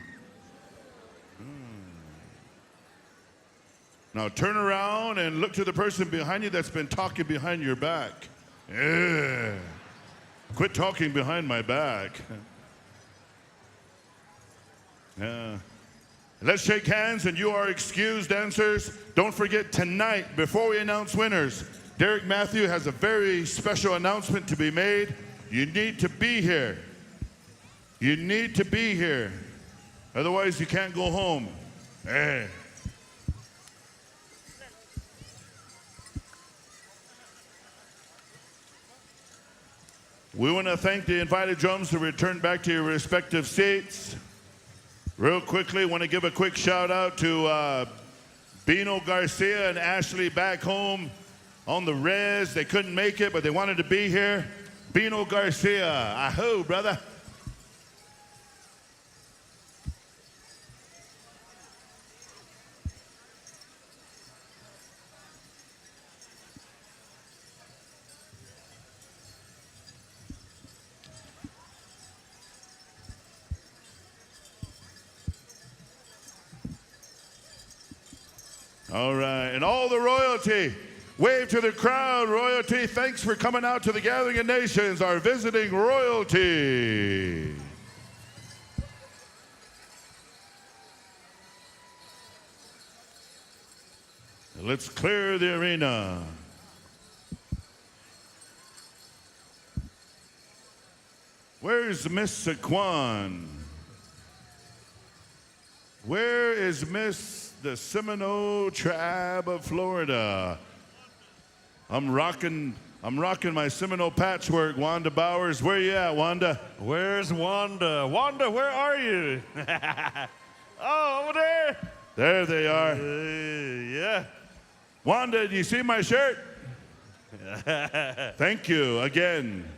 Now turn around and look to the person behind you that's been talking behind your back. Yeah. Quit talking behind my back. Yeah. Let's shake hands and you are excused, dancers. Don't forget tonight, before we announce winners, Derek Matthew has a very special announcement to be made. You need to be here. You need to be here. Otherwise, you can't go home. Hey. We want to thank the invited drums to return back to your respective seats. Real quickly, want to give a quick shout out to Bino Garcia and Ashley back home on the res. They couldn't make it, but they wanted to be here. Bino Garcia, aho, brother. All right, and all the royalty, wave to the crowd, royalty. Thanks for coming out to the Gathering of Nations, our visiting royalty. Let's clear the arena. Where's Miss Saquon? Where is Miss the Seminole tribe of Florida? I'm rocking I'm rocking my Seminole patchwork. Wanda Bowers, where you at, Wanda? Where's Wanda? Wanda, where are you? Oh, over there. There they are. Yeah. Wanda, do you see my shirt? Thank you again.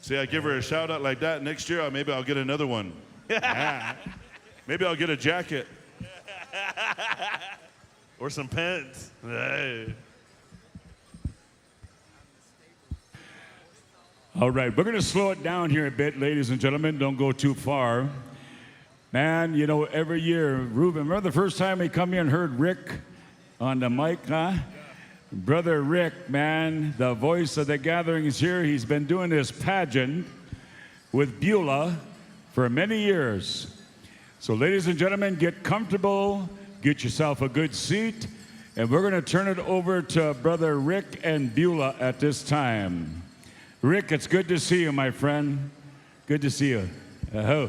See, I give her a shout out like that. Next year, maybe I'll get another one. Maybe I'll get a jacket. Or some pants. Hey. All right, we're going to slow it down here a bit, ladies and gentlemen. Don't go too far. Man, you know, every year, Ruben, remember the first time we come here and heard Rick on the mic, huh? Brother Rick, man, the voice of the gathering is here. He's been doing this pageant with Beulah for many years. So, ladies and gentlemen, get comfortable, get yourself a good seat, and we're going to turn it over to Brother Rick and Beulah at this time. Rick, it's good to see you, my friend. Good to see you. Uh-huh.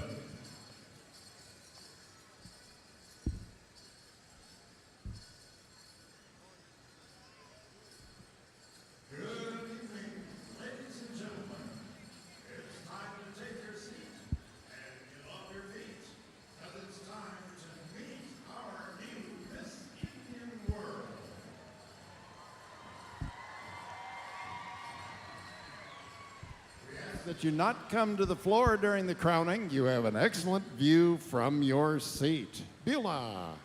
That you not come to the floor during the crowning. You have an excellent view from your seat. Beulah.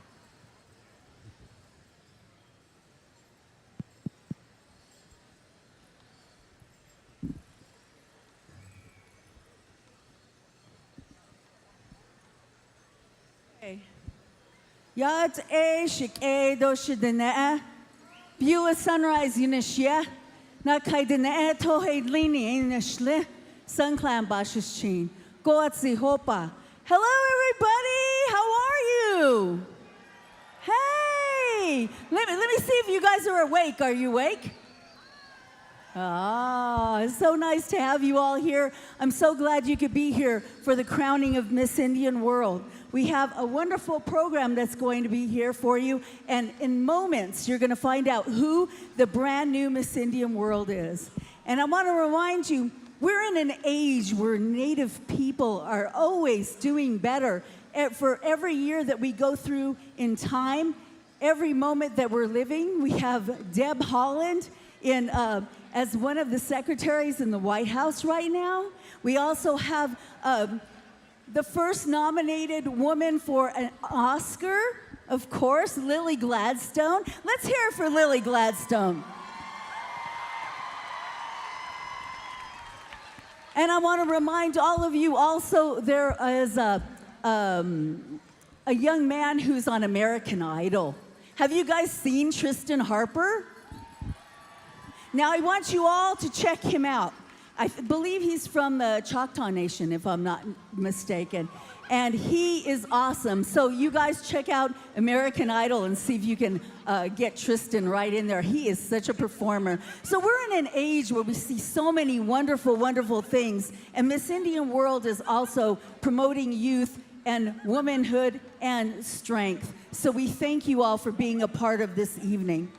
Yad e shik e do shidene Beulah sunrise unishia na kaidene tohe lini inishle sun clan bashishchin goatzi hopa. Hello everybody, how are you? Hey, let me see if you guys are awake. Are you awake? Ah, it's so nice to have you all here. I'm so glad you could be here for the crowning of Miss Indian World. We have a wonderful program that's going to be here for you, and in moments you're going to find out who the brand new Miss Indian World is. And I want to remind you, we're in an age where Native people are always doing better. For every year that we go through in time, every moment that we're living, we have Deb Haaland as one of the secretaries in the White House right now. We also have the first nominated woman for an Oscar, of course, Lily Gladstone. Let's hear it for Lily Gladstone. And I want to remind all of you also, there is a young man who's on American Idol. Have you guys seen Tristan Harper? Now, I want you all to check him out. I believe he's from the Choctaw Nation, if I'm not mistaken. And he is awesome. So you guys check out American Idol and see if you can get Tristan right in there. He is such a performer. So we're in an age where we see so many wonderful, wonderful things. And Miss Indian World is also promoting youth and womanhood and strength. So we thank you all for being a part of this evening.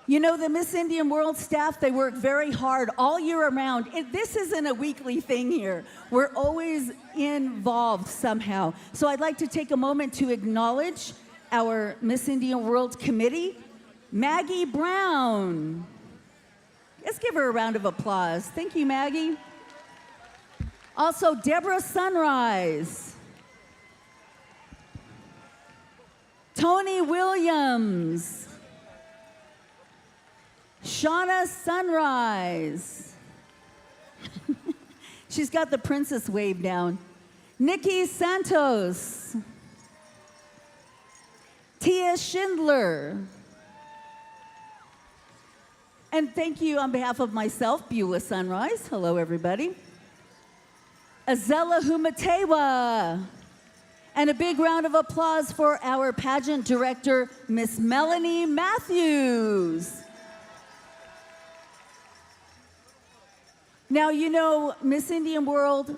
You know, the Miss Indian World staff, they work very hard all year around. This isn't a weekly thing here. We're always involved somehow. So I'd like to take a moment to acknowledge our Miss Indian World Committee, Maggie Brown. Let's give her a round of applause. Thank you, Maggie. Also, Deborah Sunrise. Tony Williams. Shauna Sunrise. She's got the princess wave down. Nikki Santos. Tia Schindler. And thank you on behalf of myself, Beulah Sunrise. Hello, everybody. Azela Humatewa. And a big round of applause for our pageant director, Miss Melanie Matthews. Now, you know, Miss Indian World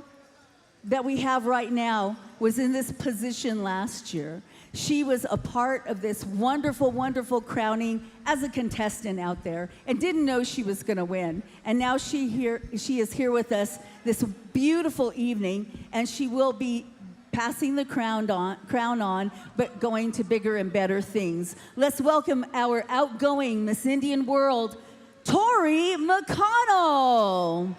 that we have right now was in this position last year. She was a part of this wonderful, wonderful crowning as a contestant out there and didn't know she was going to win. And now she is here with us this beautiful evening, and she will be passing the crown on, but going to bigger and better things. Let's welcome our outgoing Miss Indian World, Tori McConnell.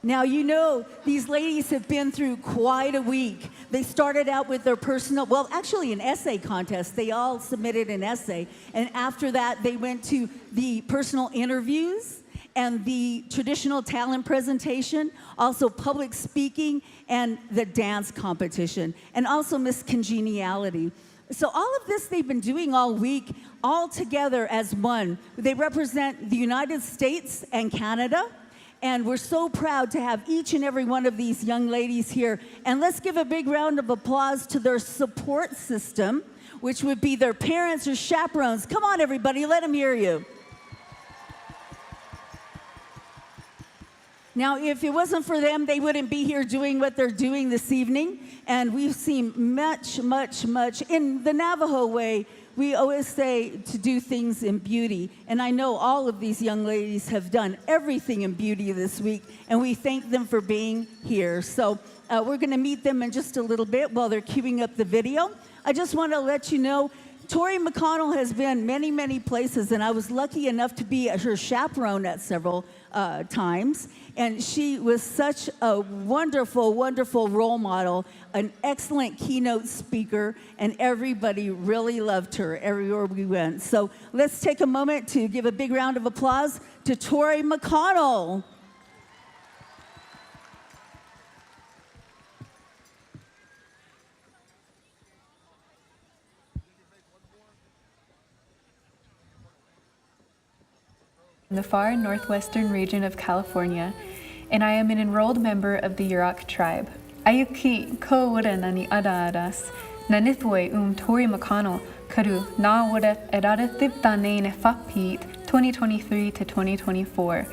Now, you know, these ladies have been through quite a week. They started out with their personal, well, actually an essay contest. They all submitted an essay. And after that, they went to the personal interviews and the traditional talent presentation, also public speaking, and the dance competition, and also Miss Congeniality. So all of this they've been doing all week, all together as one. They represent the United States and Canada. And we're so proud to have each and every one of these young ladies here. And let's give a big round of applause to their support system, which would be their parents or chaperones. Come on, everybody, let them hear you. Now, if it wasn't for them, they wouldn't be here doing what they're doing this evening. And we've seen much, much, much. In the Navajo way, we always say to do things in beauty. And I know all of these young ladies have done everything in beauty this week, and we thank them for being here. So we're going to meet them in just a little bit while they're queuing up the video. I just want to let you know, Tori McConnell has been many, many places, and I was lucky enough to be her chaperone at several times. And she was such a wonderful, wonderful role model, an excellent keynote speaker, and everybody really loved her everywhere we went. So let's take a moment to give a big round of applause to Tori McConnell. In the far northwestern region of California, and I am an enrolled member of the Yurok tribe. Ayuki ko wada nani adadas, nanithwe Tori McConnell, karu na wada edada thiptane ne fapit 2023 to 2024.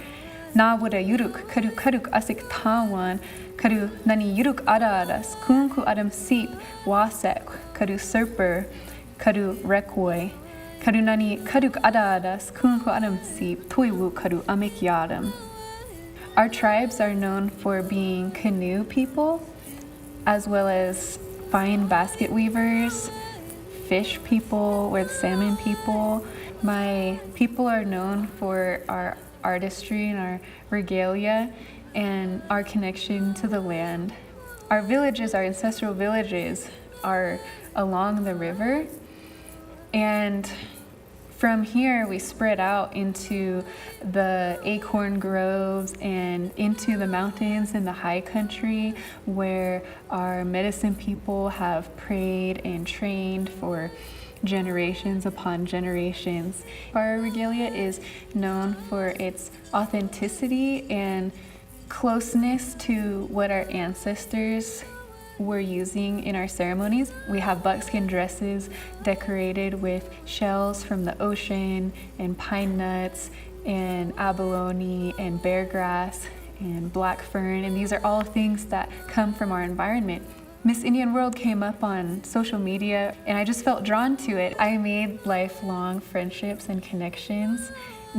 Na wada yuruk karu asik tawan, karu nani yuruk adadas, kunku adam sip wasek, karu serper, karu rekwe. Karunani kaduk adadas kunko adam sip tuiwu karu amik yadam. Our tribes are known for being canoe people, as well as fine basket weavers, fish people, or the salmon people. My people are known for our artistry and our regalia and our connection to the land. Our villages, our ancestral villages, are along the river, and from here, we spread out into the acorn groves and into the mountains in the high country where our medicine people have prayed and trained for generations upon generations. Our regalia is known for its authenticity and closeness to what our ancestors were using in our ceremonies. We have buckskin dresses decorated with shells from the ocean and pine nuts and abalone and bear grass and black fern, and these are all things that come from our environment. Miss Indian World came up on social media and I just felt drawn to it. I made lifelong friendships and connections.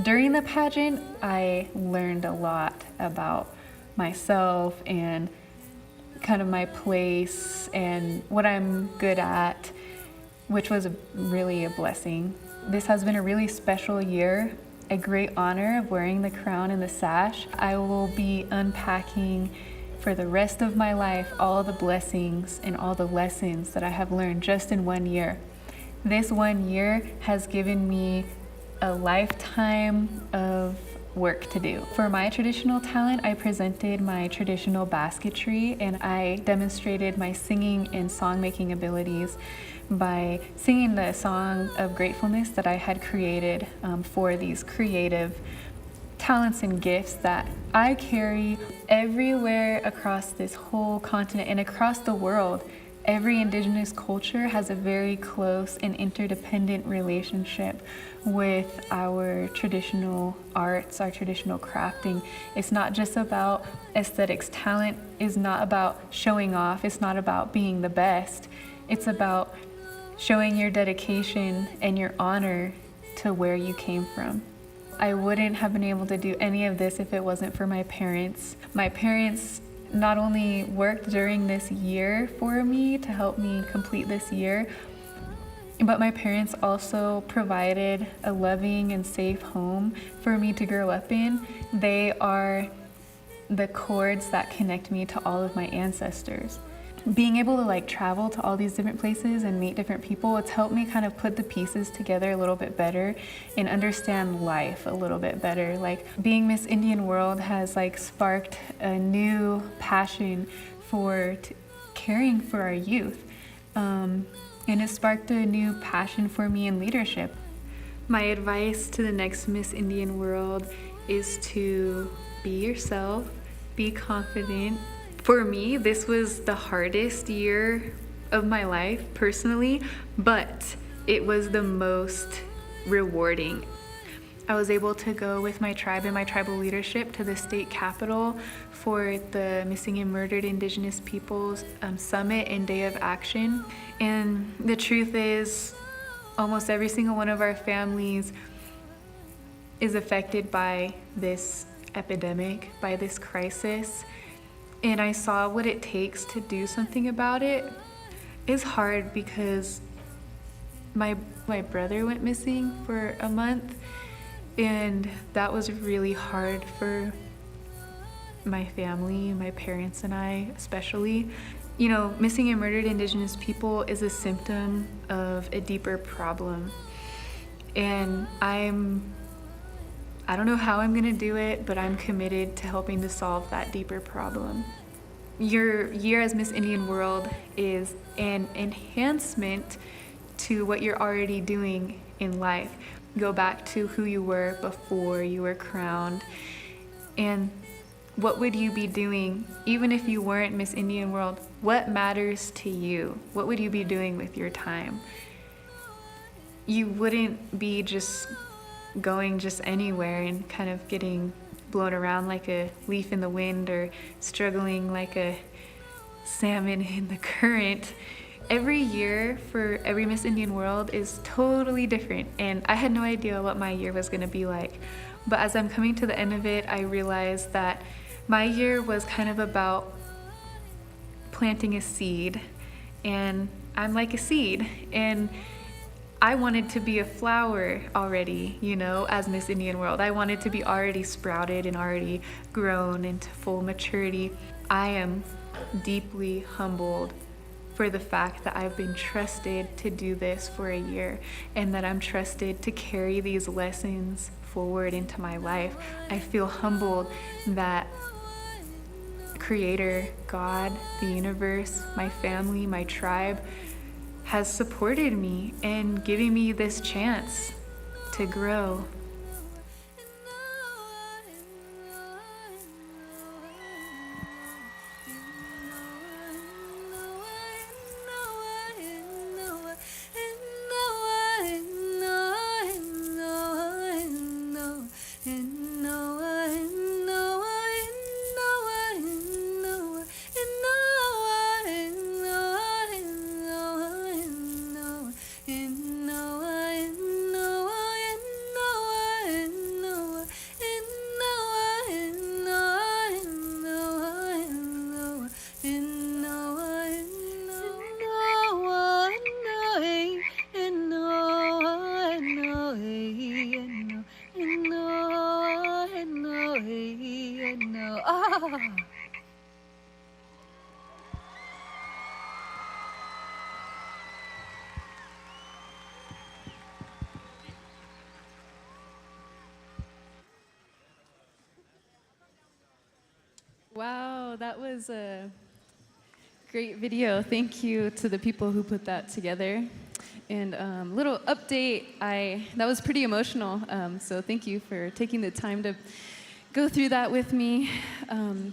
During the pageant, I learned a lot about myself and kind of my place and what I'm good at, which was really a blessing. This has been a really special year, a great honor of wearing the crown and the sash. I will be unpacking for the rest of my life all the blessings and all the lessons that I have learned just in 1 year. This 1 year has given me a lifetime of work to do. For my traditional talent, I presented my traditional basketry and I demonstrated my singing and song-making abilities by singing the song of gratefulness that I had created for these creative talents and gifts that I carry everywhere across this whole continent and across the world. Every indigenous culture has a very close and interdependent relationship with our traditional arts, our traditional crafting. It's not just about aesthetics. Talent is not about showing off. It's not about being the best. It's about showing your dedication and your honor to where you came from. I wouldn't have been able to do any of this if it wasn't for my parents. My parents not only worked during this year for me to help me complete this year, but my parents also provided a loving and safe home for me to grow up in. They are the cords that connect me to all of my ancestors. Being able to travel to all these different places and meet different people, it's helped me kind of put the pieces together a little bit better and understand life a little bit better. Being Miss Indian World has sparked a new passion for caring for our youth. And it sparked a new passion for me in leadership. My advice to the next Miss Indian World is to be yourself, be confident. For me, this was the hardest year of my life personally, but it was the most rewarding. I was able to go with my tribe and my tribal leadership to the state capitol for the Missing and Murdered Indigenous Peoples Summit and Day of Action. And the truth is, almost every single one of our families is affected by this epidemic, by this crisis. And I saw what it takes to do something about it. It's hard because my brother went missing for a month, and that was really hard for my family, my parents and I especially. Missing and murdered Indigenous people is a symptom of a deeper problem. And I don't know how I'm gonna do it, but I'm committed to helping to solve that deeper problem. Your year as Miss Indian World is an enhancement to what you're already doing in life. Go back to who you were before you were crowned. And what would you be doing even if you weren't Miss Indian World? What matters to you? What would you be doing with your time? You wouldn't be just going just anywhere and kind of getting blown around like a leaf in the wind or struggling like a salmon in the current. Every year for every Miss Indian World is totally different, and I had no idea what my year was going to be like. But as I'm coming to the end of it, I realized that my year was kind of about planting a seed, and I'm like a seed, and I wanted to be a flower already, as Miss Indian World. I wanted to be already sprouted and already grown into full maturity. I am deeply humbled for the fact that I've been trusted to do this for a year and that I'm trusted to carry these lessons forward into my life. I feel humbled that Creator, God, the universe, my family, my tribe has supported me and giving me this chance to grow. that was a great video. Thank you to the people who put that together. And little update, that was pretty emotional, so thank you for taking the time to go through that with me.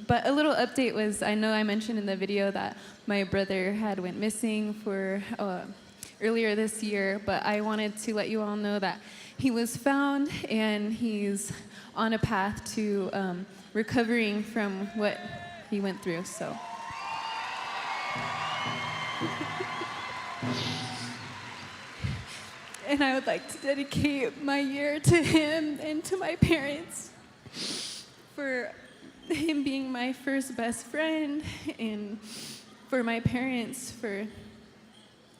But a little update was, I know I mentioned in the video that my brother had went missing for earlier this year, but I wanted to let you all know that he was found and he's on a path to recovering from what he went through, so. And I would like to dedicate my year to him and to my parents for him being my first best friend, and for my parents for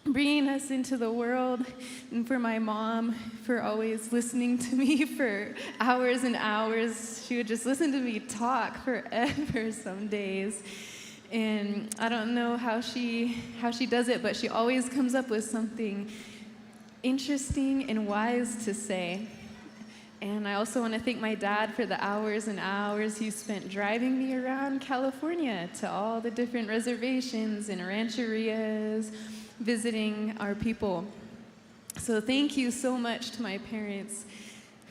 bringing us into the world, and for my mom for always listening to me for hours and hours. She would just listen to me talk forever some days. And I don't know how she does it, but she always comes up with something interesting and wise to say. And I also want to thank my dad for the hours and hours he spent driving me around California to all the different reservations and rancherias, visiting our people. So thank you so much to my parents.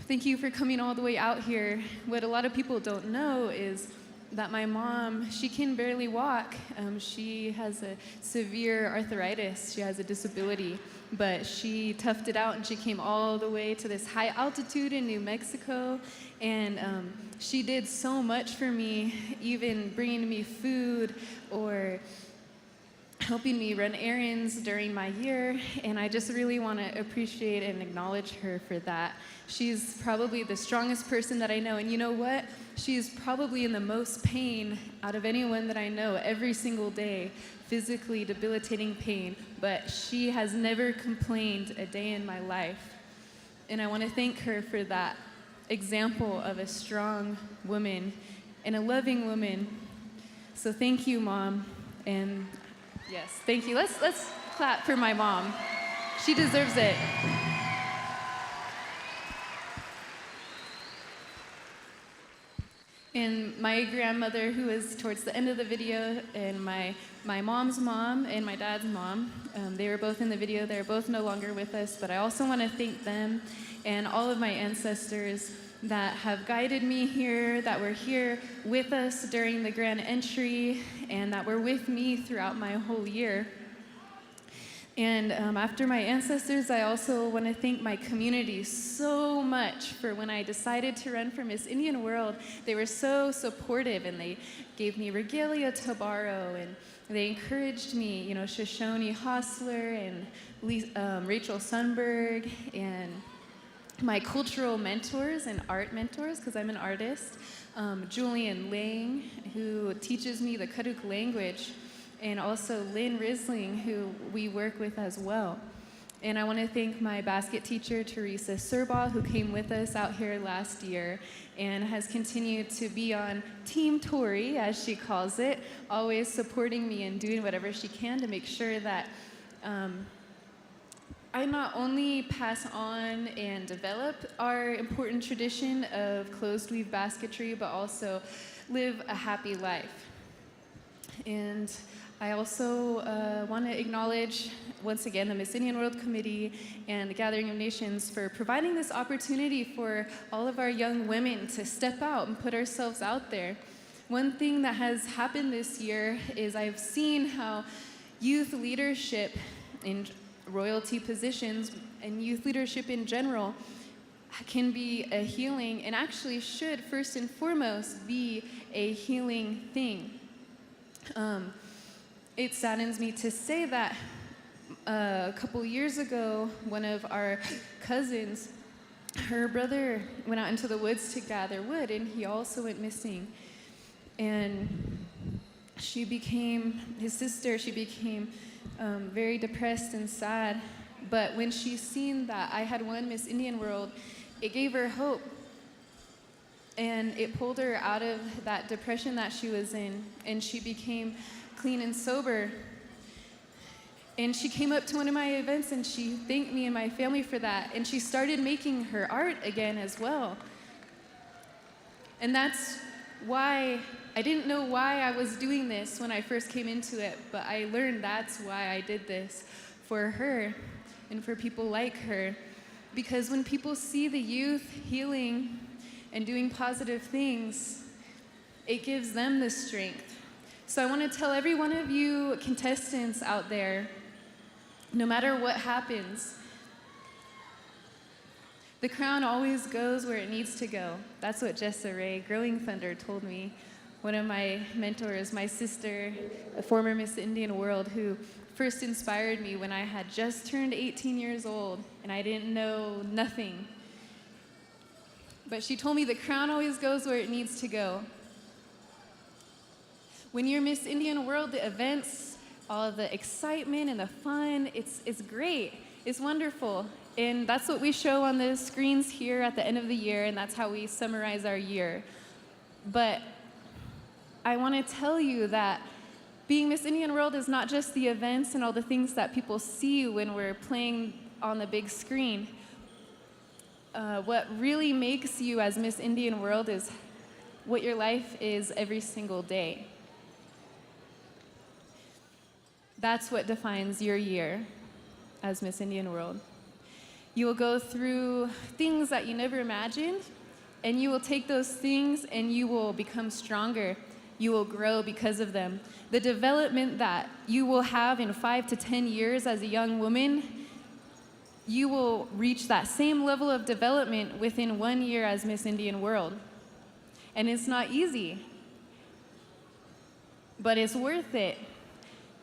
Thank you for coming all the way out here. What a lot of people don't know is that my mom, she can barely walk. She has a severe arthritis. She has a disability, but she toughed it out and she came all the way to this high altitude in New Mexico. And she did so much for me, even bringing me food or helping me run errands during my year, and I just really want to appreciate and acknowledge her for that. She's probably the strongest person that I know, and you know what? She's probably in the most pain out of anyone that I know every single day, physically debilitating pain, but she has never complained a day in my life. And I want to thank her for that example of a strong woman and a loving woman. So thank you, Mom, and yes, thank you. Let's clap for my mom. She deserves it. And my grandmother, who is towards the end of the video, and my mom's mom and my dad's mom, they were both in the video. They're both no longer with us, but I also want to thank them and all of my ancestors that have guided me here, that were here with us during the grand entry, and that were with me throughout my whole year. And after my ancestors, I also want to thank my community so much for when I decided to run for Miss Indian World. They were so supportive, and they gave me regalia to borrow, and they encouraged me, you know, Shoshone Hostler and Rachel Sunberg, and my cultural mentors and art mentors, because I'm an artist, Julian Lang, who teaches me the Kaduk language, and also Lynn Risling, who we work with as well. And I want to thank my basket teacher, Teresa Serbaugh, who came with us out here last year and has continued to be on Team Tori, as she calls it, always supporting me and doing whatever she can to make sure that I not only pass on and develop our important tradition of closed weave basketry, but also live a happy life. And I also want to acknowledge, once again, the Miss Indian World Committee and the Gathering of Nations for providing this opportunity for all of our young women to step out and put ourselves out there. One thing that has happened this year is I've seen how youth leadership in royalty positions and youth leadership in general can be a healing, and actually should first and foremost be a healing thing. It saddens me to say that a couple years ago, one of our cousins, her brother went out into the woods to gather wood, and he also went missing. And she became very depressed and sad. But when she seen that I had won Miss Indian World, it gave her hope. And it pulled her out of that depression that she was in, and she became clean and sober. And she came up to one of my events and she thanked me and my family for that. And she started making her art again as well. And that's why I didn't know why I was doing this when I first came into it, but I learned that's why I did this, for her and for people like her. Because when people see the youth healing and doing positive things, it gives them the strength. So I want to tell every one of you contestants out there, no matter what happens, the crown always goes where it needs to go. That's what Jessa Ray, Growing Thunder, told me. One of my mentors, my sister, a former Miss Indian World, who first inspired me when I had just turned 18 years old and I didn't know nothing. But she told me the crown always goes where it needs to go. When you're Miss Indian World, the events, all of the excitement and the fun, it's great. It's wonderful. And that's what we show on the screens here at the end of the year, and that's how we summarize our year. But I want to tell you that being Miss Indian World is not just the events and all the things that people see when we're playing on the big screen. What really makes you as Miss Indian World is what your life is every single day. That's what defines your year as Miss Indian World. You will go through things that you never imagined, and you will take those things and you will become stronger. You will grow because of them. The development that you will have in 5 to 10 years as a young woman, you will reach that same level of development within 1 year as Miss Indian World. And it's not easy, but it's worth it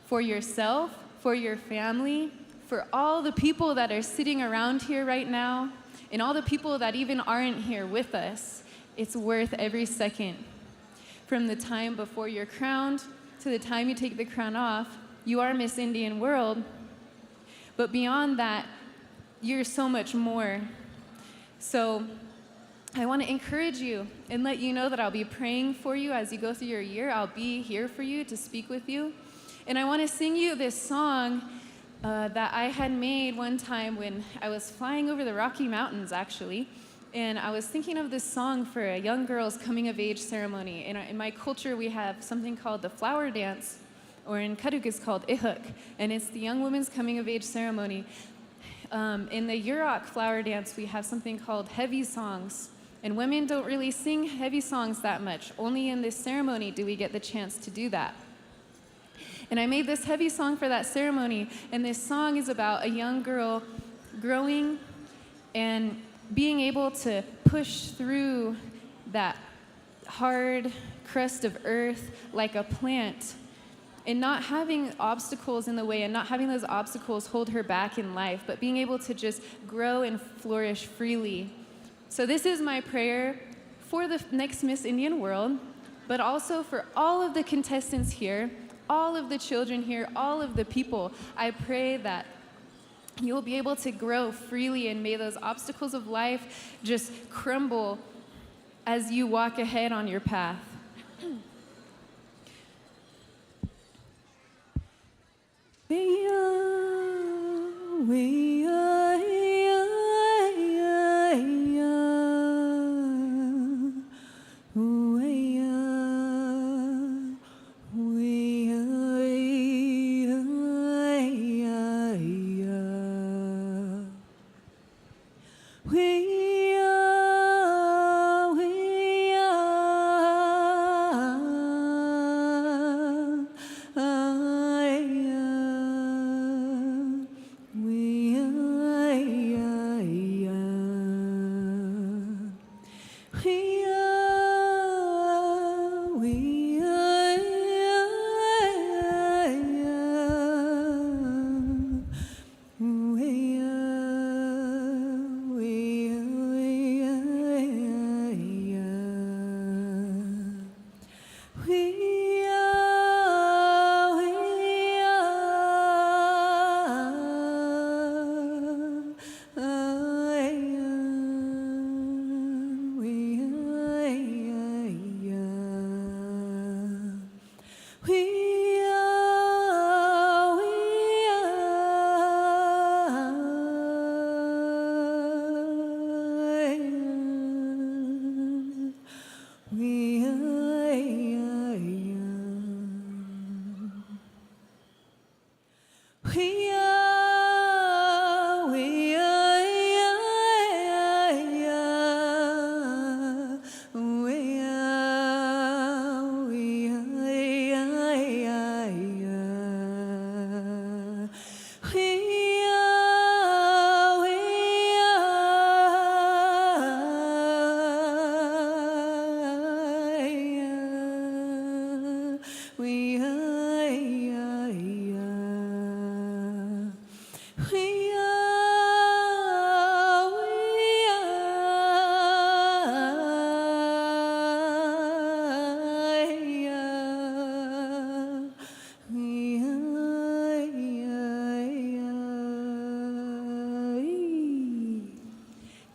for yourself, for your family, for all the people that are sitting around here right now, and all the people that even aren't here with us. It's worth every second. From the time before you're crowned to the time you take the crown off, you are Miss Indian World. But beyond that, you're so much more. So I want to encourage you and let you know that I'll be praying for you as you go through your year. I'll be here for you to speak with you. And I want to sing you this song that I had made one time when I was flying over the Rocky Mountains, actually. And I was thinking of this song for a young girl's coming of age ceremony. In my culture, we have something called the flower dance, or in Karuk it's called ihuk, and it's the young woman's coming of age ceremony. In the Yurok flower dance, we have something called heavy songs. And women don't really sing heavy songs that much. Only in this ceremony do we get the chance to do that. And I made this heavy song for that ceremony, and this song is about a young girl growing and being able to push through that hard crust of earth like a plant, and not having obstacles in the way and not having those obstacles hold her back in life, but being able to just grow and flourish freely. So this is my prayer for the next Miss Indian World, but also for all of the contestants here, all of the children here, all of the people. I pray that you will be able to grow freely, and may those obstacles of life just crumble as you walk ahead on your path.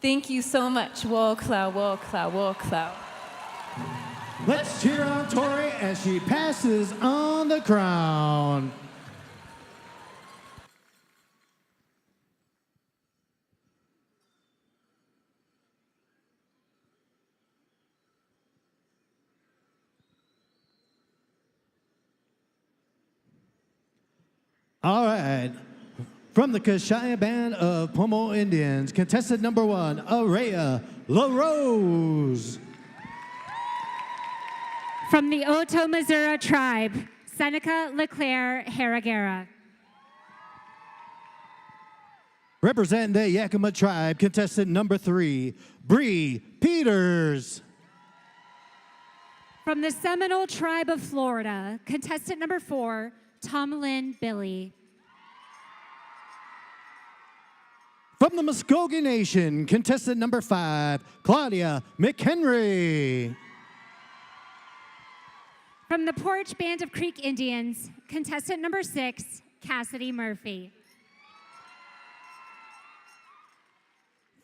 Thank you so much. Wokla, wokla, wokla. Let's cheer on Tori as she passes on the crown. All right. From the Kashaya Band of Pomo Indians, contestant number 1, Araya LaRose. From the Oto Missouri tribe, Seneca Leclerc Haragera. Representing the Yakima tribe, contestant number 3, Bree Peters. From the Seminole tribe of Florida, contestant number 4, Tomlin Billy. From the Muskogee Nation, contestant number 5, Claudia McHenry. From the Porch Band of Creek Indians, contestant number 6, Cassidy Murphy.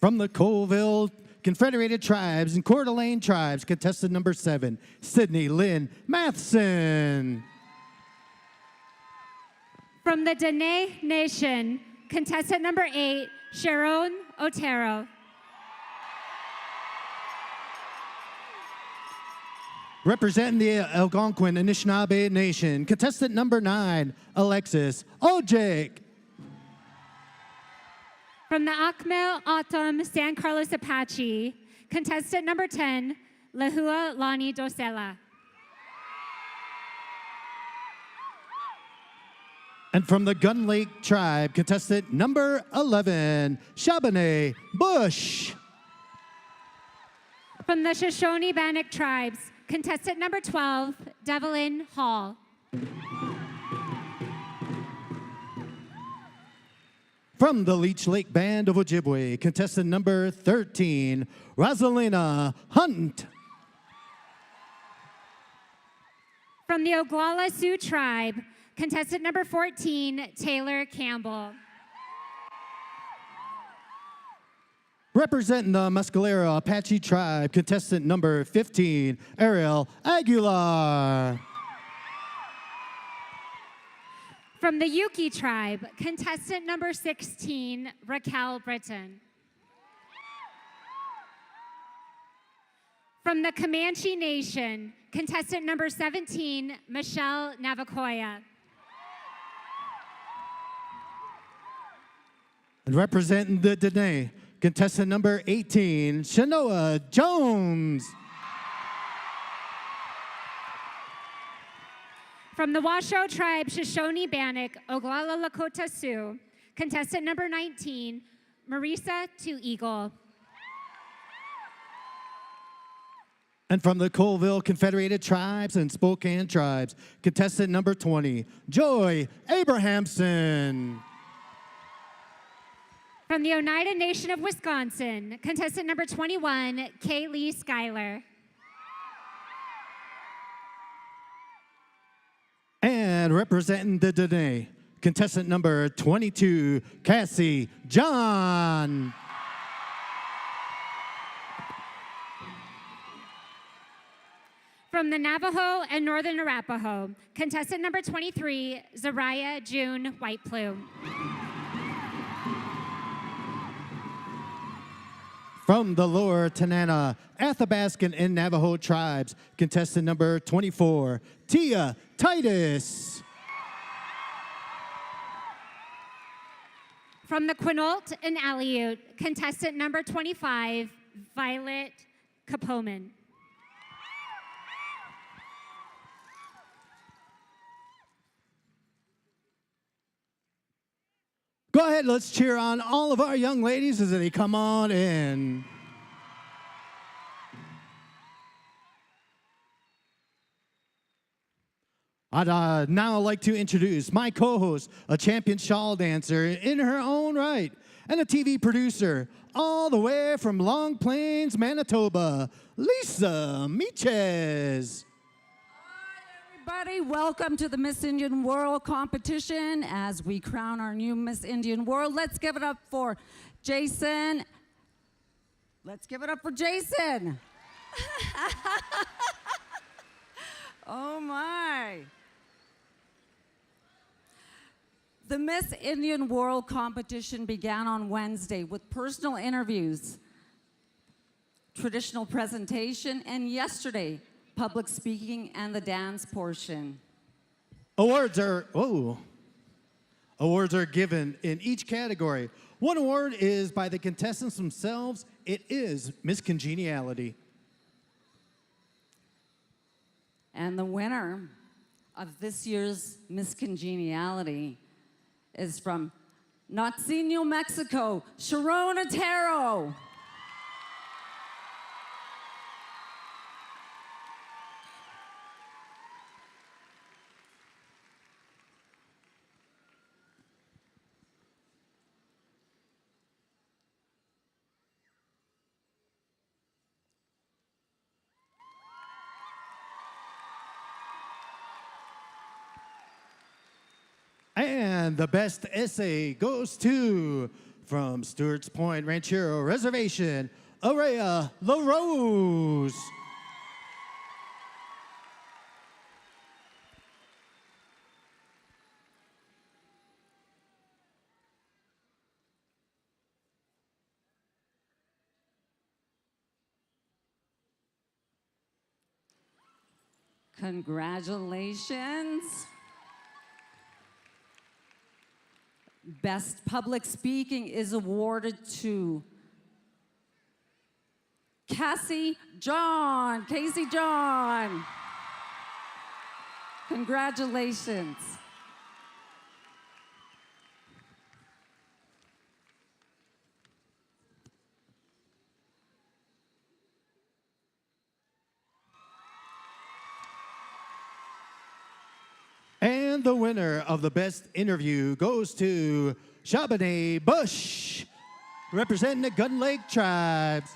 From the Colville Confederated Tribes and Coeur d'Alene Tribes, contestant number 7, Sydney Lynn Matheson. From the Dene Nation, contestant number 8, Sharon Otero. Representing the Algonquin Anishinaabe Nation, contestant number 9, Alexis Ojik. From the Acmel Autumn San Carlos Apache, contestant number 10, Lahua Lani Dosela. And from the Gun Lake tribe, contestant number 11, Shabane Bush. From the Shoshone Bannock tribes, contestant number 12, Devlin Hall. From the Leech Lake Band of Ojibwe, contestant number 13, Rosalina Hunt. From the Oglala Sioux tribe, contestant number 14, Taylor Campbell. Representing the Mescalero Apache tribe, contestant number 15, Ariel Aguilar. From the Yuki tribe, contestant number 16, Raquel Britton. From the Comanche Nation, contestant number 17, Michelle Navacoya. And representing the Dene, contestant number 18, Shanoa Jones. From the Washoe tribe, Shoshone Bannock, Oglala Lakota Sioux, contestant number 19, Marisa Two Eagle. And from the Colville Confederated Tribes and Spokane Tribes, contestant number 20, Joy Abrahamson. From the Oneida Nation of Wisconsin, contestant number 21, Kaylee Schuyler. And representing the Dene, contestant number 22, Cassie John. From the Navajo and Northern Arapaho, contestant number 23, Zariah June White Plume. From the Lower Tanana, Athabascan, and Navajo tribes, contestant number 24, Tia Titus. From the Quinault and Aleut, contestant number 25, Violet Kapoman. Go ahead, let's cheer on all of our young ladies as they come on in. I'd now like to introduce my co-host, a champion shawl dancer in her own right, and a TV producer all the way from Long Plains, Manitoba, Lisa Meeches. Everybody, welcome to the Miss Indian World competition as we crown our new Miss Indian World. Let's give it up for Jason Let's give it up for Jason. Oh my. The Miss Indian World Competition began on Wednesday with personal interviews, traditional presentation, and yesterday, public speaking and the dance portion. Awards are given in each category. One award is by the contestants themselves. It is Miss Congeniality. And the winner of this year's Miss Congeniality is from Notzinho, Mexico, Sharon Otero. And the best essay goes to, from Stewart's Point Ranchero Reservation, Araya LaRose. Congratulations. Best public speaking is awarded to Casey John. Congratulations. And the winner of the best interview goes to Shabane Bush, representing the Gun Lake Tribes.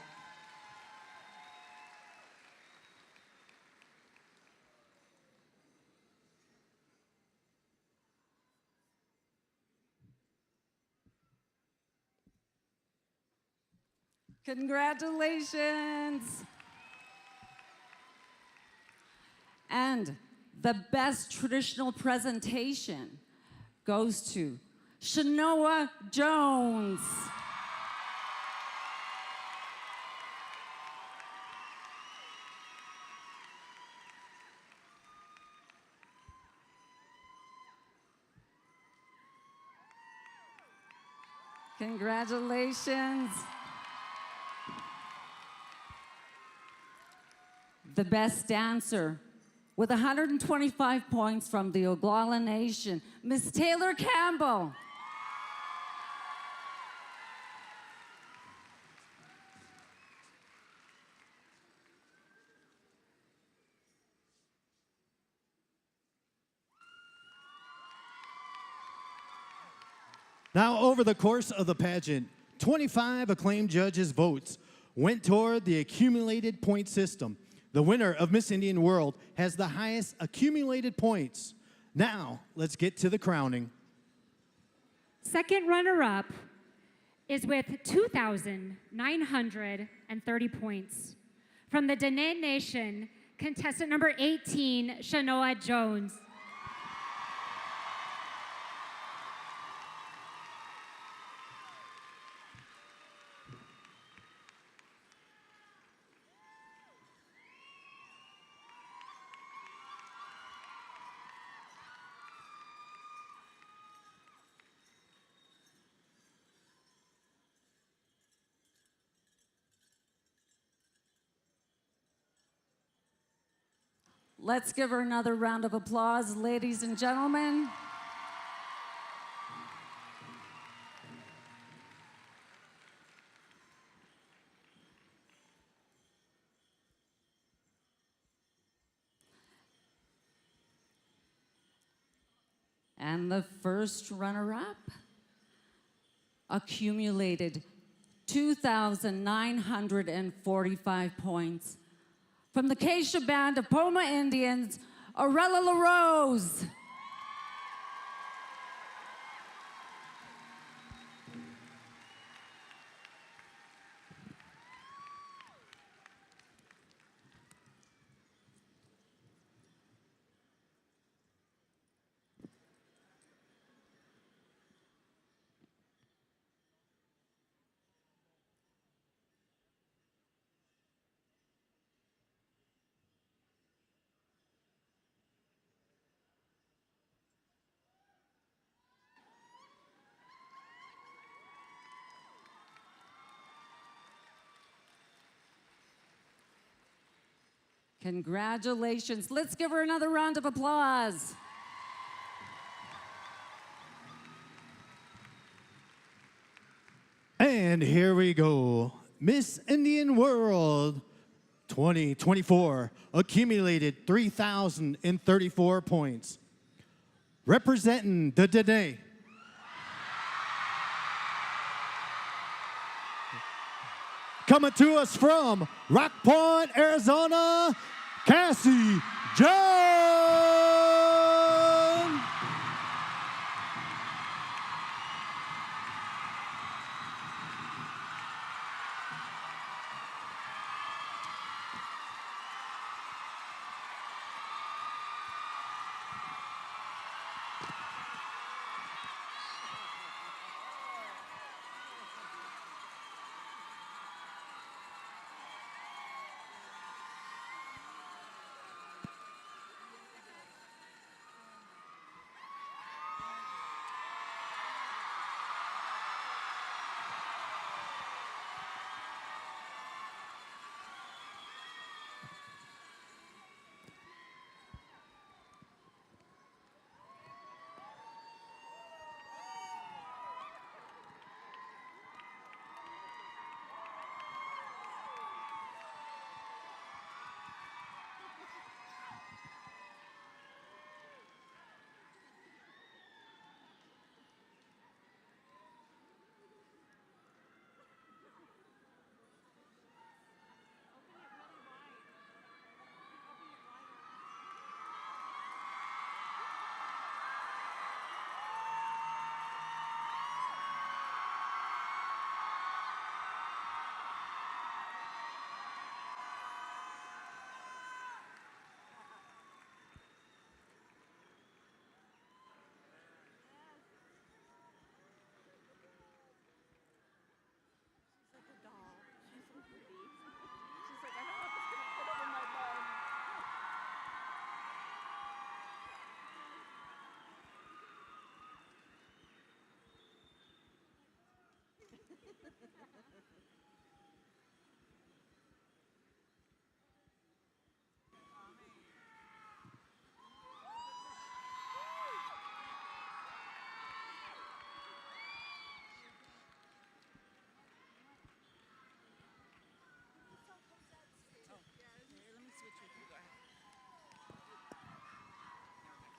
Congratulations. And the best traditional presentation goes to Shanoa Jones. Congratulations. The best dancer with 125 points from the Oglala Nation, Miss Taylor Campbell. Now, over the course of the pageant, 25 acclaimed judges' votes went toward the accumulated point system. The winner of Miss Indian World has the highest accumulated points. Now, let's get to the crowning. Second runner-up is with 2,930 points. From the Dene Nation, contestant number 18, Shanoa Jones. Let's give her another round of applause, ladies and gentlemen. And the first runner-up accumulated 2,945 points. From the Acacia Band of Poma Indians, Arella LaRose. Congratulations. Let's give her another round of applause. And here we go. Miss Indian World 2024 accumulated 3,034 points. Representing the Dene. Coming to us from Rock Point, Arizona, Cassie John.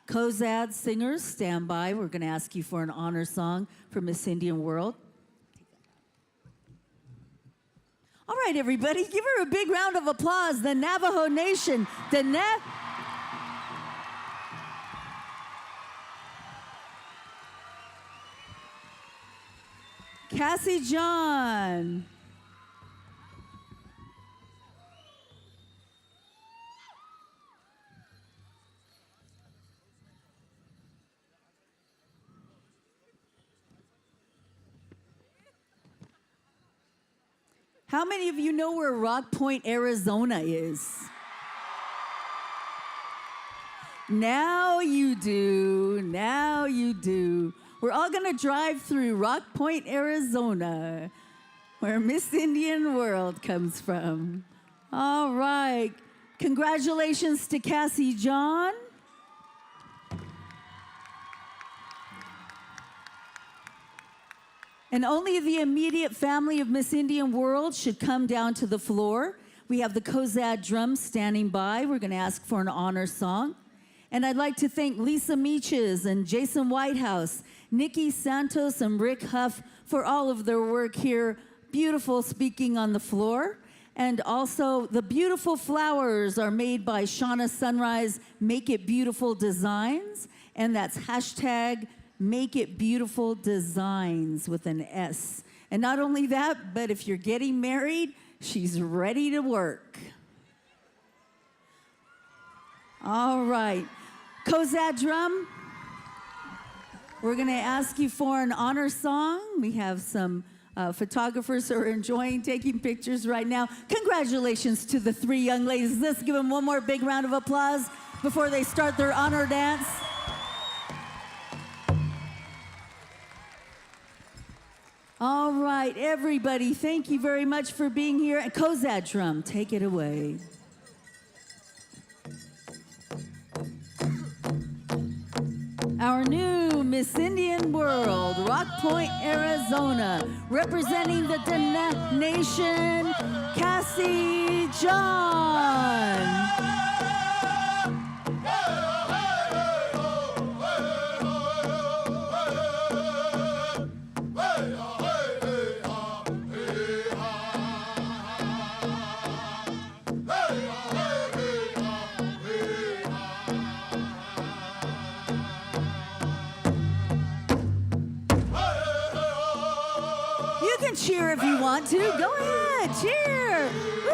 Cozad singers, stand by. We're going to ask you for an honor song for Miss Indian World. All right, everybody, give her a big round of applause. The Navajo Nation, Cassie John. How many of you know where Rock Point, Arizona is? Now you do. Now you do. We're all going to drive through Rock Point, Arizona, where Miss Indian World comes from. All right. Congratulations to Cassie John. And only the immediate family of Miss Indian World should come down to the floor. We have the Cozad drums standing by. We're going to ask for an honor song. And I'd like to thank Lisa Meaches and Jason Whitehouse, Nikki Santos and Rick Huff for all of their work here. Beautiful speaking on the floor. And also the beautiful flowers are made by Shauna Sunrise Make It Beautiful Designs. And that's hashtag Make It Beautiful Designs with an S. And not only that, but if you're getting married, she's ready to work. All right. Cozad drum, we're going to ask you for an honor song. We have some photographers who are enjoying taking pictures right now. Congratulations to the three young ladies. Let's give them one more big round of applause before they start their honor dance. All right, everybody, thank you very much for being here. And Cozad drum, take it away. our new Miss Indian World, Rock Point, Arizona, representing the Nation, Cassie John. You can cheer if you want to. Go ahead, cheer. Woo!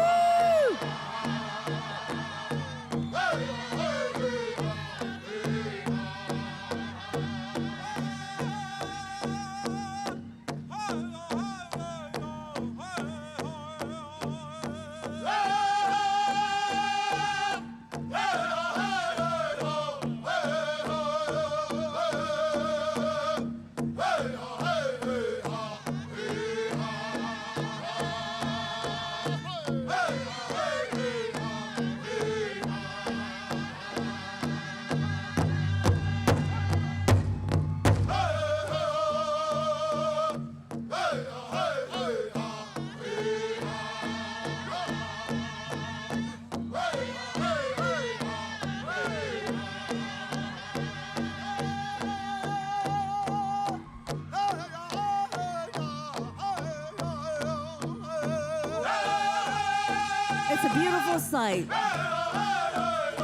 It's a beautiful sight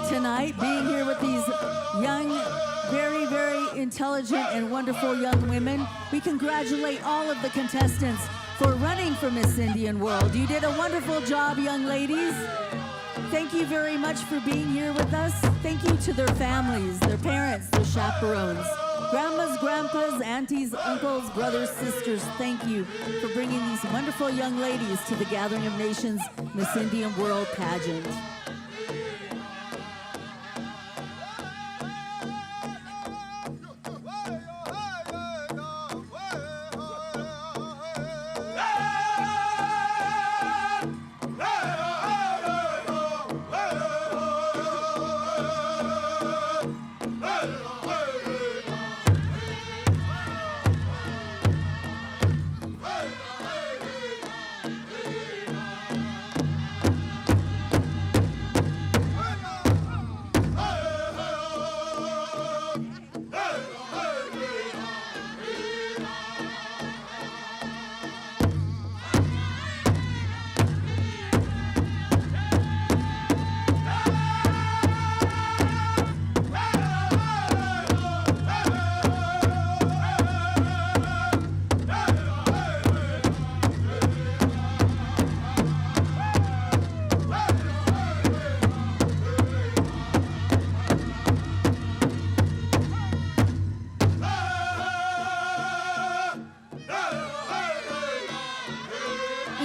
tonight, being here with these young, very, very intelligent and wonderful young women. We congratulate all of the contestants for running for Miss Indian World. You did a wonderful job, young ladies. Thank you very much for being here with us. Thank you to their families, their parents, their chaperones, grandmas, grandpas, aunties, uncles, brothers, sisters. Thank you for bringing these wonderful young ladies to the Gathering of Nations Miss Indian World pageant.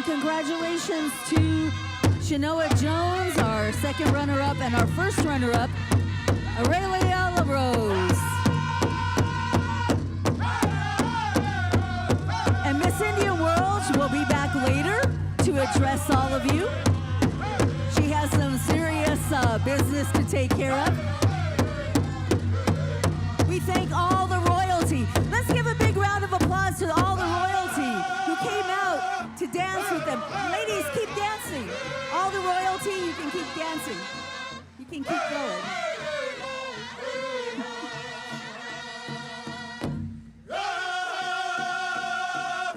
Congratulations to Shanoa Jones, our second runner-up, and our first runner-up, Aurelia LaRose. And Miss Indian World will be back later to address all of you. She has some serious business to take care of. We thank all the royalty. Let's give a big round of applause to all the royalty who came out to dance with them. Ladies, keep dancing. All the royalty, you can keep dancing. You can keep going.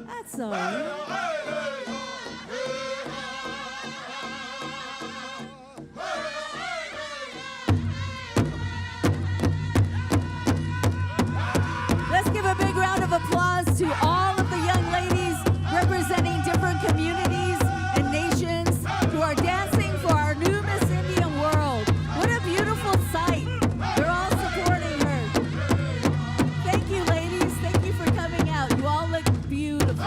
That's all right. Let's give a big round of applause to all of the young ladies representing different communities and nations who are dancing for our new Miss Indian World. What a beautiful sight. They're all supporting her. Thank you, ladies. Thank you for coming out. You all look beautiful.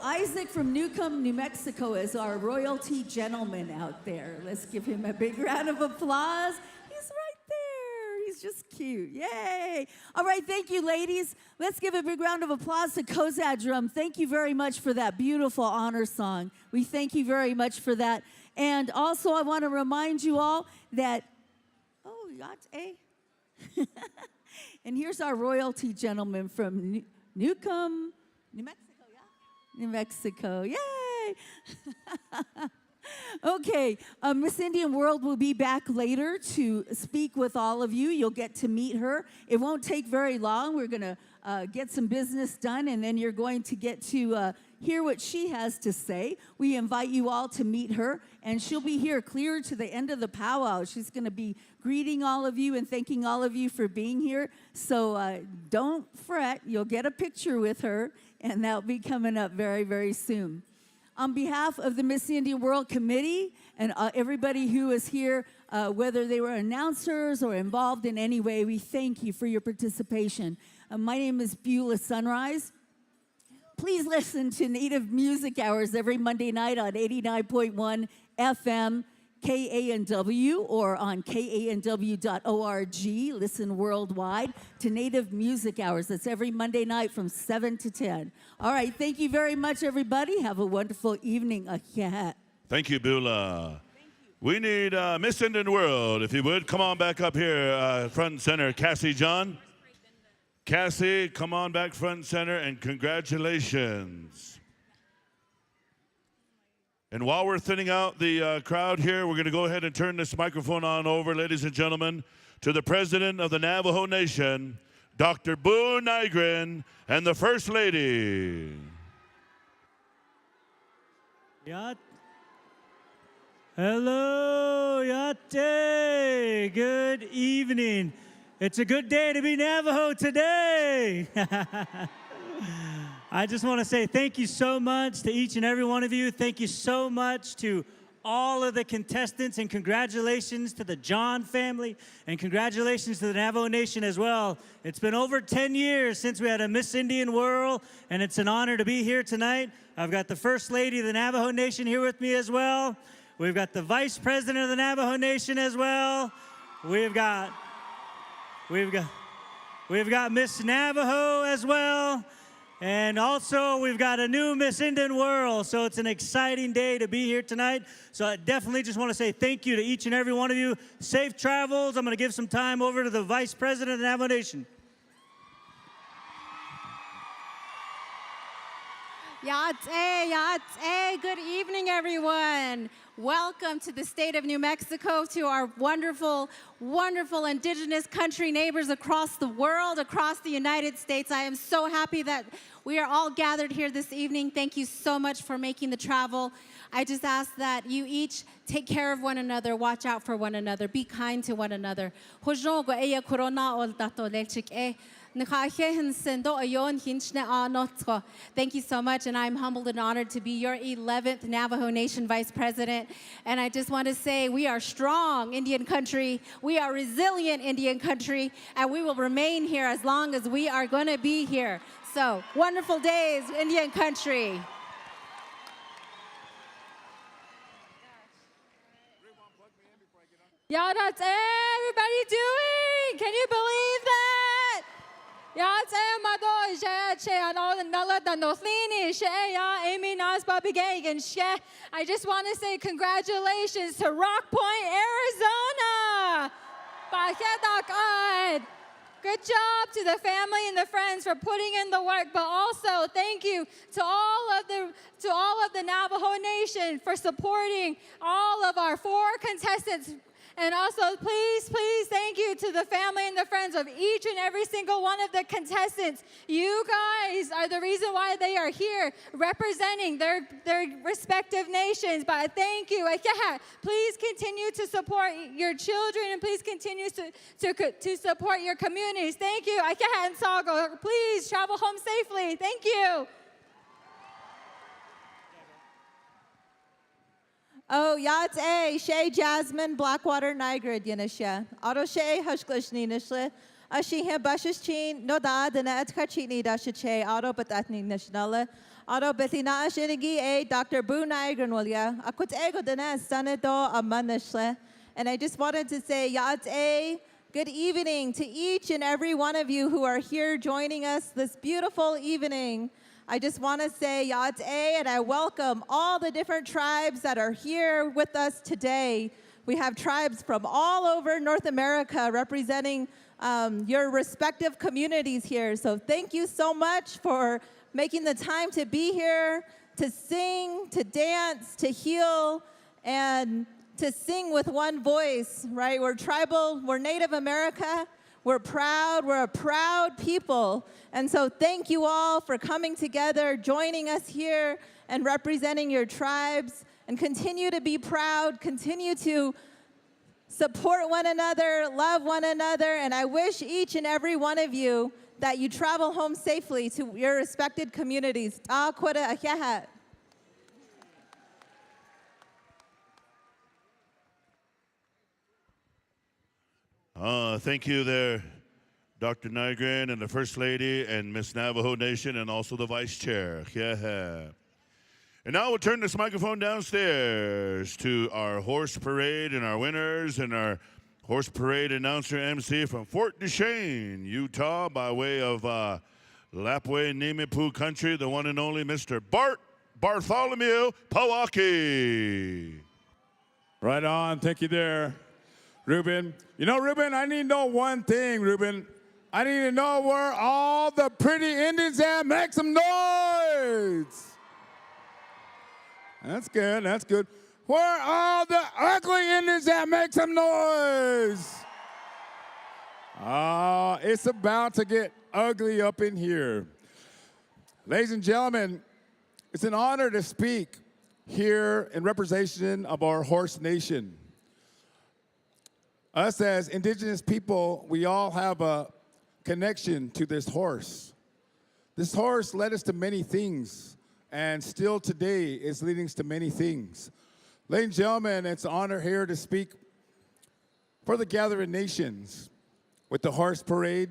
Isaac from Newcomb, New Mexico is our royalty gentleman out there. Let's give him a big round of applause. He's right there. He's just cute. Yay. All right, thank you, ladies. Let's give a big round of applause to Kozad Drum. Thank you very much for that beautiful honor song. We thank you very much for that. And also, I want to remind you all that, and here's our royalty gentleman from Newcomb, New Mexico, yeah? New Mexico, yay! Okay, Miss Indian World will be back later to speak with all of you. You'll get to meet her. It won't take very long. We're going to get some business done, and then you're going to get to hear what she has to say. We invite you all to meet her, and she'll be here clear to the end of the powwow. She's going to be greeting all of you and thanking all of you for being here. So don't fret. You'll get a picture with her, and that'll be coming up very, very soon. On behalf of the Miss Indian World Committee and everybody who is here, whether they were announcers or involved in any way, we thank you for your participation. My name is Beulah Sunrise. Please listen to Native Music Hours every Monday night on 89.1 FM KANW or on kanw.org. Listen worldwide to Native Music Hours. That's every Monday night from 7 to 10. All right, thank you very much, everybody. Have a wonderful evening ahead. Thank you, Beulah. We need Miss Indian World, if you would. Come on back up here, front and center. Cassie John. Cassie, come on back front and center, and congratulations. And while we're thinning out the crowd here, we're going to go ahead and turn this microphone on over, ladies and gentlemen, to the President of the Navajo Nation, Dr. Boo Nygren, and the First Lady. Yat. Hello, Yate. Good evening. It's a good day to be Navajo today. I just want to say thank you so much to each and every one of you. Thank you so much to all of the contestants, and congratulations to the John family, and congratulations to the Navajo Nation as well. It's been over 10 years since we had a Miss Indian World, and it's an honor to be here tonight. I've got the First Lady of the Navajo Nation here with me as well. We've got the Vice President of the Navajo Nation as well. We've got Miss Navajo as well. And also, we've got a new Miss Indian World, so it's an exciting day to be here tonight. So I definitely just want to say thank you to each and every one of you. Safe travels. I'm going to give some time over to the Vice President of the Navajo Nation. Yatse. Good evening, everyone. Welcome to the state of New Mexico, to our wonderful, wonderful indigenous country neighbors across the world, across the United States. I am so happy that we are all gathered here this evening. Thank you so much for making the travel. I just ask that you each take care of one another, watch out for one another, be kind to one another. Thank you so much, and I'm humbled and honored to be your 11th Navajo Nation Vice President. And I just want to say we are strong Indian country, we are resilient Indian country, and we will remain here as long as we are going to be here. So, wonderful days, Indian country. Yeah, that's everybody doing. Can you believe that? I just want to say congratulations to Rock Point, Arizona. Good job to the family and the friends for putting in the work, but also thank you to all of the Navajo Nation for supporting all of our 4 contestants. And also, please, please thank you to the family and the friends of each and every single one of the contestants. You guys are the reason why they are here, representing their respective nations. But thank you. Please continue to support your children, and please continue to support your communities. Thank you. Please travel home safely. Thank you. Oh, Yatse, Shay Jasmine, Blackwater, Niagara, Yanasha. Auto Shay, Hushklish, Ninashle. Ashiha Bashish Chin, no da, the Nat Kachini, Dashache, Auto Batatni Nationala. Auto Bethina Shinigi, Dr. Boo Niagran, Willia. Akut Ego, the Nas, Sanedo, Amanashle. And I just wanted to say, Yatse, Good evening to each and every one of you who are here joining us this beautiful evening. I just want to say Ya'at'e, and I welcome all the different tribes that are here with us today. We have tribes from all over North America representing your respective communities here. So thank you so much for making the time to be here, to sing, to dance, to heal, and to sing with one voice, right? We're tribal, we're Native America, we're proud, we're a proud people. And so thank you all for coming together, joining us here, and representing your tribes. And continue to be proud, continue to support one another, love one another, and I wish each and every one of you that you travel home safely to your respected communities. Ta kwada ahyaha. Thank you there, Dr. Nygren and the First Lady and Miss Navajo Nation and also the Vice Chair. Yeah. And now we'll turn this microphone downstairs to our horse parade and our winners and our horse parade announcer MC from Fort Duchesne, Utah, by way of Lapwai Nimipu country, the one and only Mr. Bartholomew Pawaki. Right on. Thank you there, Ruben. You know, Ruben, I need to know one thing, Ruben. I need to know where all the pretty Indians at. Make some noise. That's good. That's good. Where all the ugly Indians at? Make some noise. It's about to get ugly up in here. Ladies and gentlemen, it's an honor to speak here in representation of our horse nation. Us as indigenous people, we all have a connection to this horse. This horse led us to many things, and still today is leading us to many things. Ladies and gentlemen, it's an honor here to speak for the gathering nations. With the horse parade,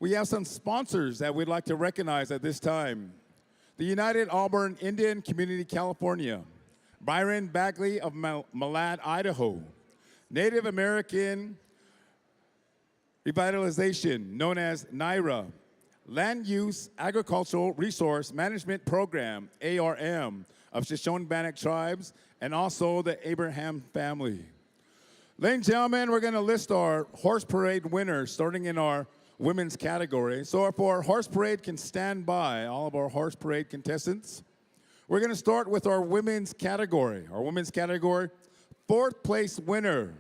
we have some sponsors that we'd like to recognize at this time. The United Auburn Indian Community, California. Byron Bagley of Malad, Idaho. Native American Revitalization, known as NIRA. Land Use Agricultural Resource Management Program, ARM, of Shoshone-Bannock tribes, and also the Abraham family. Ladies and gentlemen, we're going to list our horse parade winners, starting in our women's category. So if our horse parade can stand by, all of our horse parade contestants, we're going to start with our women's category. Our women's category, fourth place winner.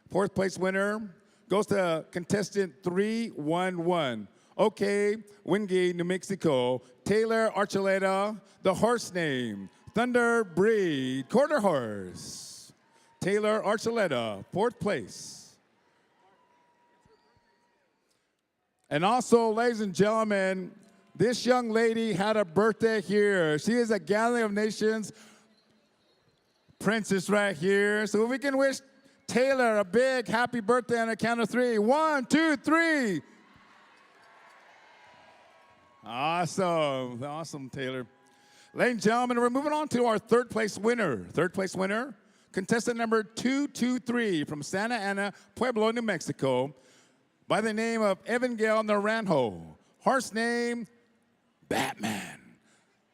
Fourth place winner goes to contestant 311. Okay, Wingate, New Mexico. Taylor Archuleta, the horse name. Thunder Breed, quarter horse. Taylor Archuleta, fourth place. And also, ladies and gentlemen, this young lady had a birthday here. She is a Gathering of Nations princess right here. So if we can wish Taylor a big happy birthday on a count of three. 1, 2, 3. Awesome. Awesome, Taylor. Ladies and gentlemen, we're moving on to our third place winner. Third place winner, contestant number 223 from Santa Ana, Pueblo, New Mexico, by the name of Evangel Naranjo. Horse name, Batman.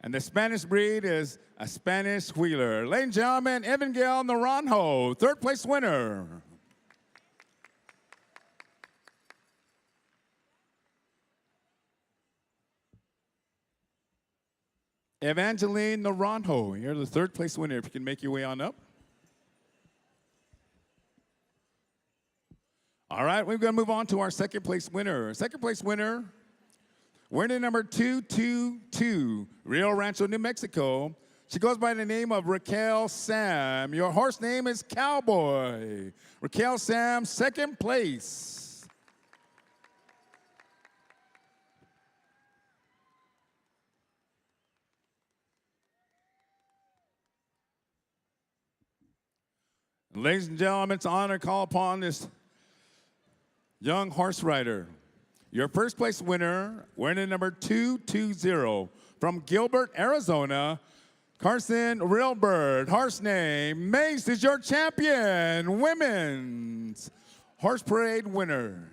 And the Spanish breed is a Spanish wheeler. Ladies and gentlemen, Evangel Naranjo, third place winner. Evangeline Naranjo, you're the third place winner. If you can make your way on up. All right, we're going to move on to our second place winner. Second place winner, winner number 222, Rio Rancho, New Mexico. She goes by the name of Raquel Sam. Your horse name is Cowboy. Raquel Sam, second place. Ladies and gentlemen, it's an honor to call upon this young horse rider. Your first place winner, winner number 220 from Gilbert, Arizona, Carson Railbird. Horse name, Mace is your champion. Women's Horse Parade winner,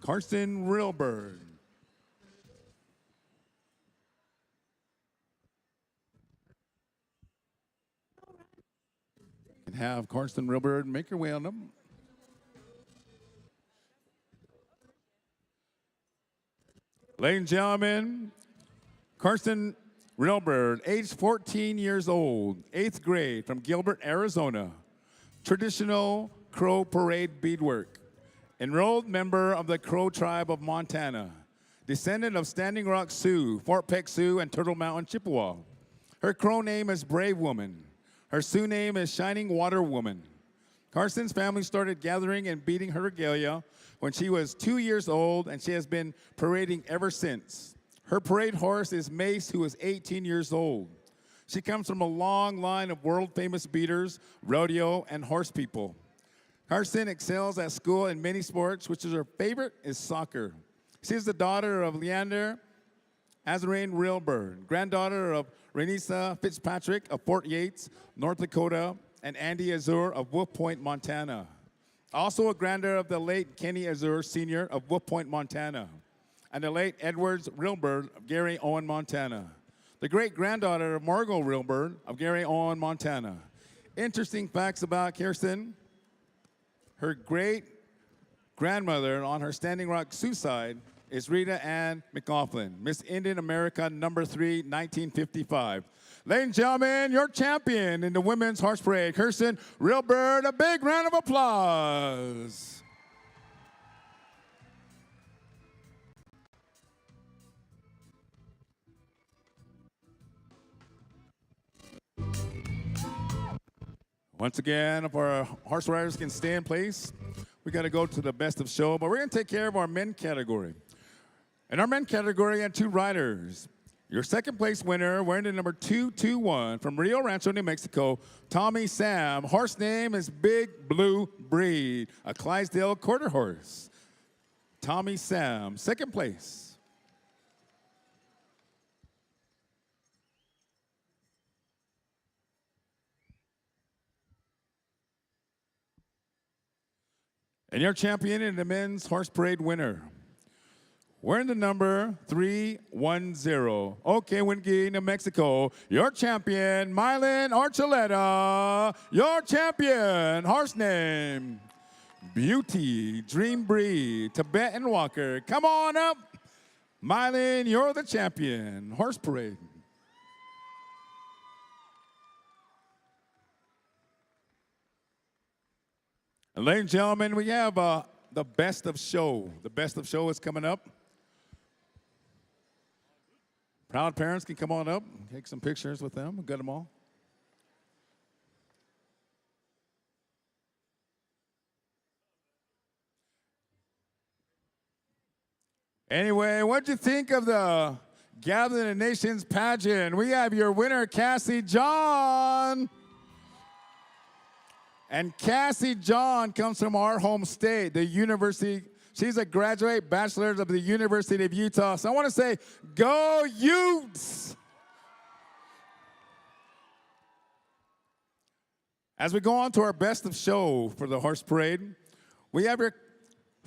Karsten Rilberg. And have Karsten Rilberg make your way on them. Ladies and gentlemen, Karsten Rilberg, age 14 years old, 8th grade from Gilbert, Arizona. Traditional Crow Parade beadwork. Enrolled member of the Crow Tribe of Montana. Descendant of Standing Rock Sioux, Fort Peck Sioux, and Turtle Mountain Chippewa. Her Crow name is Brave Woman. Her Sioux name is Shining Water Woman. Karsten's family started gathering and beating her regalia when she was 2 years old, and she has been parading ever since. Her parade horse is Mace, who is 18 years old. She comes from a long line of world-famous beaters, rodeo, and horse people. Karsten excels at school in many sports, which is her favorite is soccer. She is the daughter of Leander Azarine Rilberg, granddaughter of Renisa Fitzpatrick of Fort Yates, North Dakota, and Andy Azur of Wolf Point, Montana. Also a granddaughter of the late Kenny Azur Sr. of Wolf Point, Montana, and the late Edwards Rilberg of Gary Owen, Montana. The great-granddaughter of Margot Rilberg of Gary Owen, Montana. Interesting facts about Kirsten. Her great-grandmother on her Standing Rock Sioux side is Rita Ann McLaughlin, Miss Indian America number 3, 1955. Ladies and gentlemen, your champion in the women's horse parade, Karsten Rilberg. A big round of applause. Once again, if our horse riders can stay in place, we got to go to the best of show, but we're going to take care of our men category. In our men category, we had 2 riders. Your second place winner, wearing the number 221 from Rio Rancho, New Mexico, Tommy Sam. Horse name is Big Blue Breed, a Clydesdale quarter horse. Tommy Sam, second place. And your champion in the men's horse parade winner, wearing the number 310. Okay, Wingy, New Mexico. Your champion, Mylan Archuleta. Your champion, horse name, Beauty, Dream Breed, Tibetan Walker. Come on up. Mylan, you're the champion, horse parade. And ladies and gentlemen, we have the best of show. The best of show is coming up. Proud parents can come on up, take some pictures with them, get them all. Anyway, what'd you think of the Gathering of Nations pageant? We have your winner, Cassie John. And Cassie John comes from our home state, the University. She's a graduate bachelor of the University of Utah. So I want to say, go Utes! As we go on to our best of show for the horse parade, we have your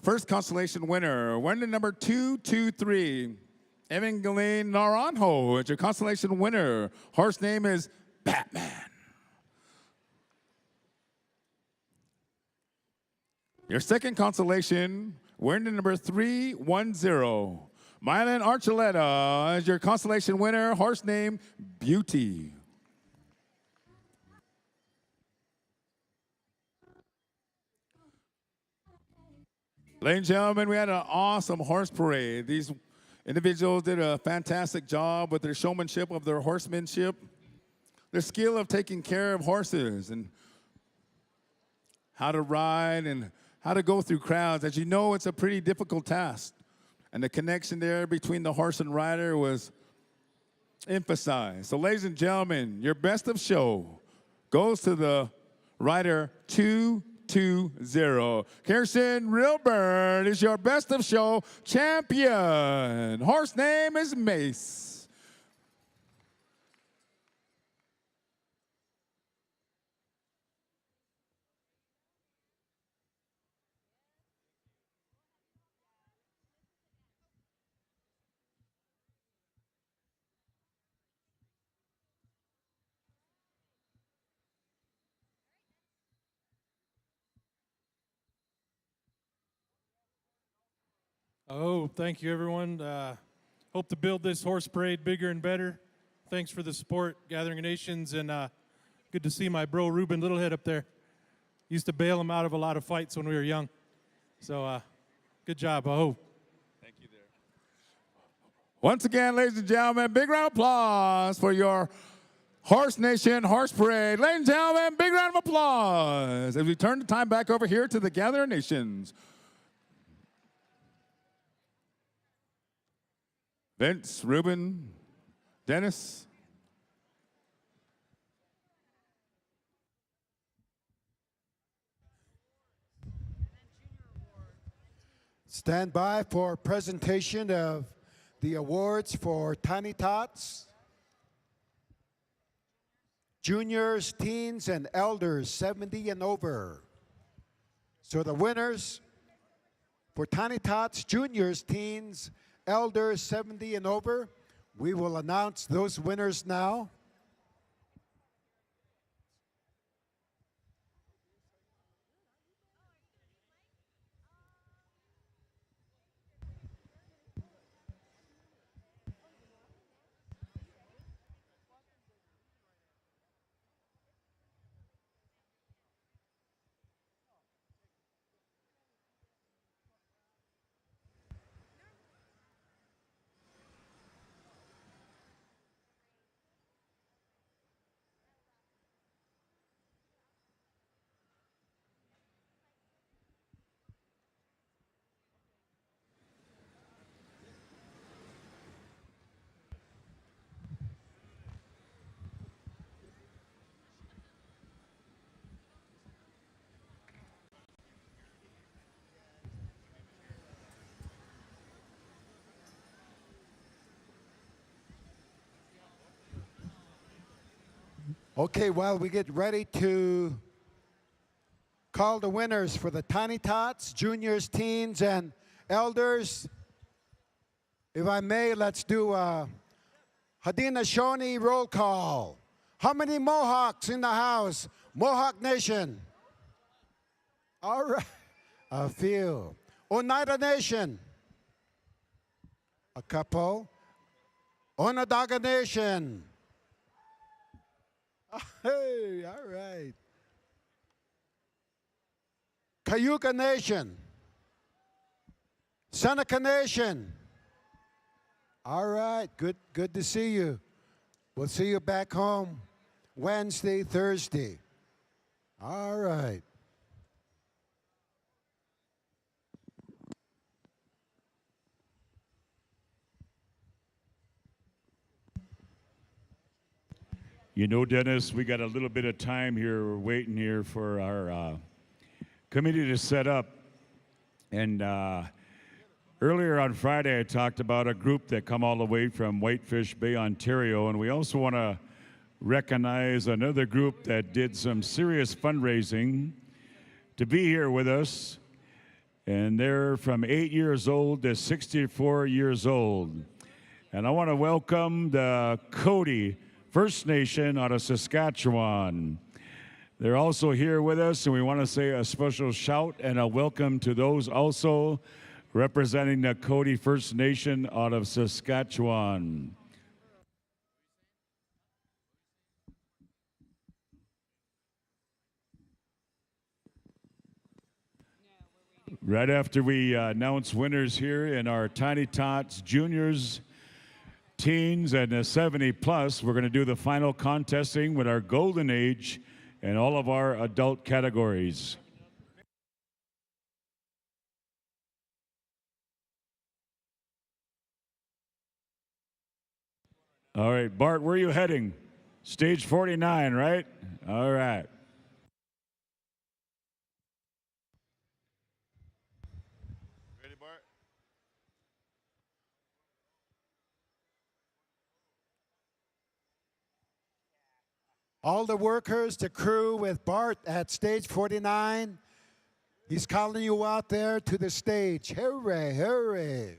first constellation winner, winner number 223, Evangeline Naranjo. It's your constellation winner. Horse name is Batman. Your second constellation, wearing the number 310. Mylan Archuleta is your constellation winner, horse name Beauty. Ladies and gentlemen, we had an awesome horse parade. These individuals did a fantastic job with their showmanship, of their horsemanship, their skill of taking care of horses, and how to ride and how to go through crowds. As you know, it's a pretty difficult task. And the connection there between the horse and rider was emphasized. So ladies and gentlemen, your best of show goes to the rider 220. Karsten Rilberg is your best of show champion. Horse name is Mace. Oh, thank you, everyone. Hope to build this horse parade bigger and better. Thanks for the support, Gathering of Nations, and good to see my bro Ruben Littlehead up there. Used to bail him out of a lot of fights when we were young. So good job, I hope. Thank you there. Once again, ladies and gentlemen, big round of applause for your Horse Nation Horse Parade. Ladies and gentlemen, big round of applause as we turn the time back over here to the Gathering Nations. Vince, Ruben, Dennis. Stand by for presentation of the awards for Tiny Tots, juniors, teens, and elders 70 and over. So the winners for Tiny Tots, juniors, teens, elders 70 and over, we will announce those winners now. Okay, while we get ready to call the winners for the Tiny Tots, juniors, teens, and elders, if I may, let's do a Haudenosaunee roll call. How many Mohawks in the house? Mohawk Nation. All right, a few. Oneida Nation. A couple. Onondaga Nation. Hey, all right. Cayuga Nation. Seneca Nation. All right, good to see you. We'll see you back home Wednesday, Thursday. All right. You know, Dennis, we got a little bit of time here. We're waiting here for our committee to set up. And earlier on Friday, I talked about a group that come all the way from Whitefish Bay, Ontario. And we also want to recognize another group that did some serious fundraising to be here with us. And they're from 8 years old to 64 years old. And I want to welcome the Cody First Nation out of Saskatchewan. They're also here with us, and we want to say a special shout and a welcome to those also representing the Cody First Nation out of Saskatchewan. Right after we announce winners here in our Tiny Tots juniors, teens, and the 70 plus, we're going to do the final contesting with our golden age and all of our adult categories. All right, Bart, where are you heading? Stage 49, right? All right. Ready, Bart? All the workers, the crew with Bart at stage 49. He's calling you out there to the stage. Hooray, hooray.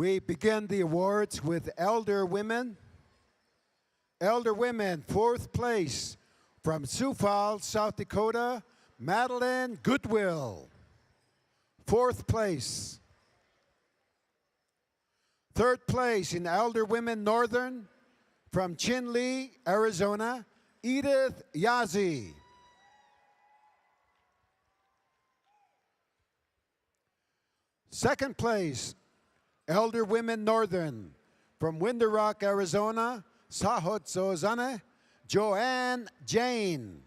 We begin the awards with elder women. Elder women, 4th place from Sioux Falls, South Dakota, Madeline Goodwill. 4th place. 3rd place in Elder Women Northern from Tingley, Arizona, Edith Yazzie. 2nd place, Elder Women Northern from Winter Rock, Arizona, Sahot Zozane, Joanne Jane.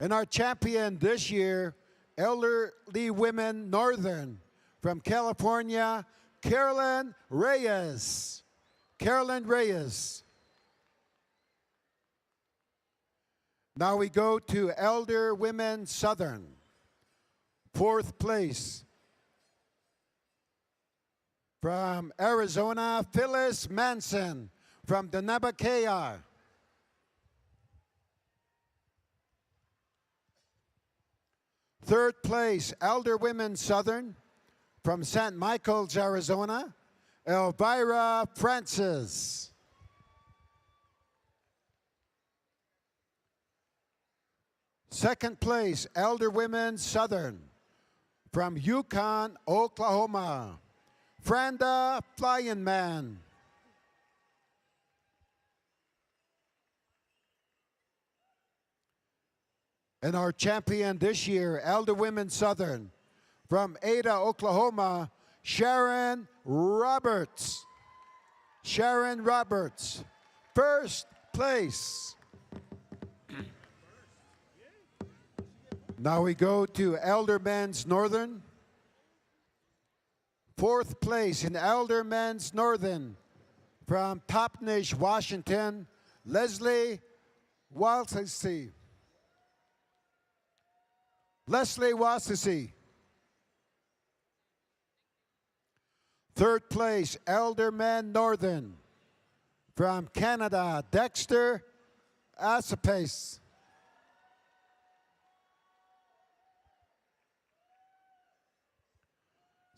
And our champion this year, Elderly Women Northern from California, Carolyn Reyes. Carolyn Reyes. Now we go to Elder Women Southern. 4th place. From Arizona, Phyllis Manson from Denabakea. 3rd place, Elder Women Southern from St. Michael's, Arizona, Elvira Francis. 2nd place, Elder Women Southern from Yukon, Oklahoma, Franda Flying Man. And our champion this year, Elder Women Southern from Ada, Oklahoma, Sharon Roberts. Sharon Roberts, 1st place. Now we go to Elder Men's Northern. 4th place in Elder Men's Northern from Toppenish, Washington, Leslie Walsey. Leslie Wassisi. 3rd place, Elder Men Northern from Canada, Dexter Asapace.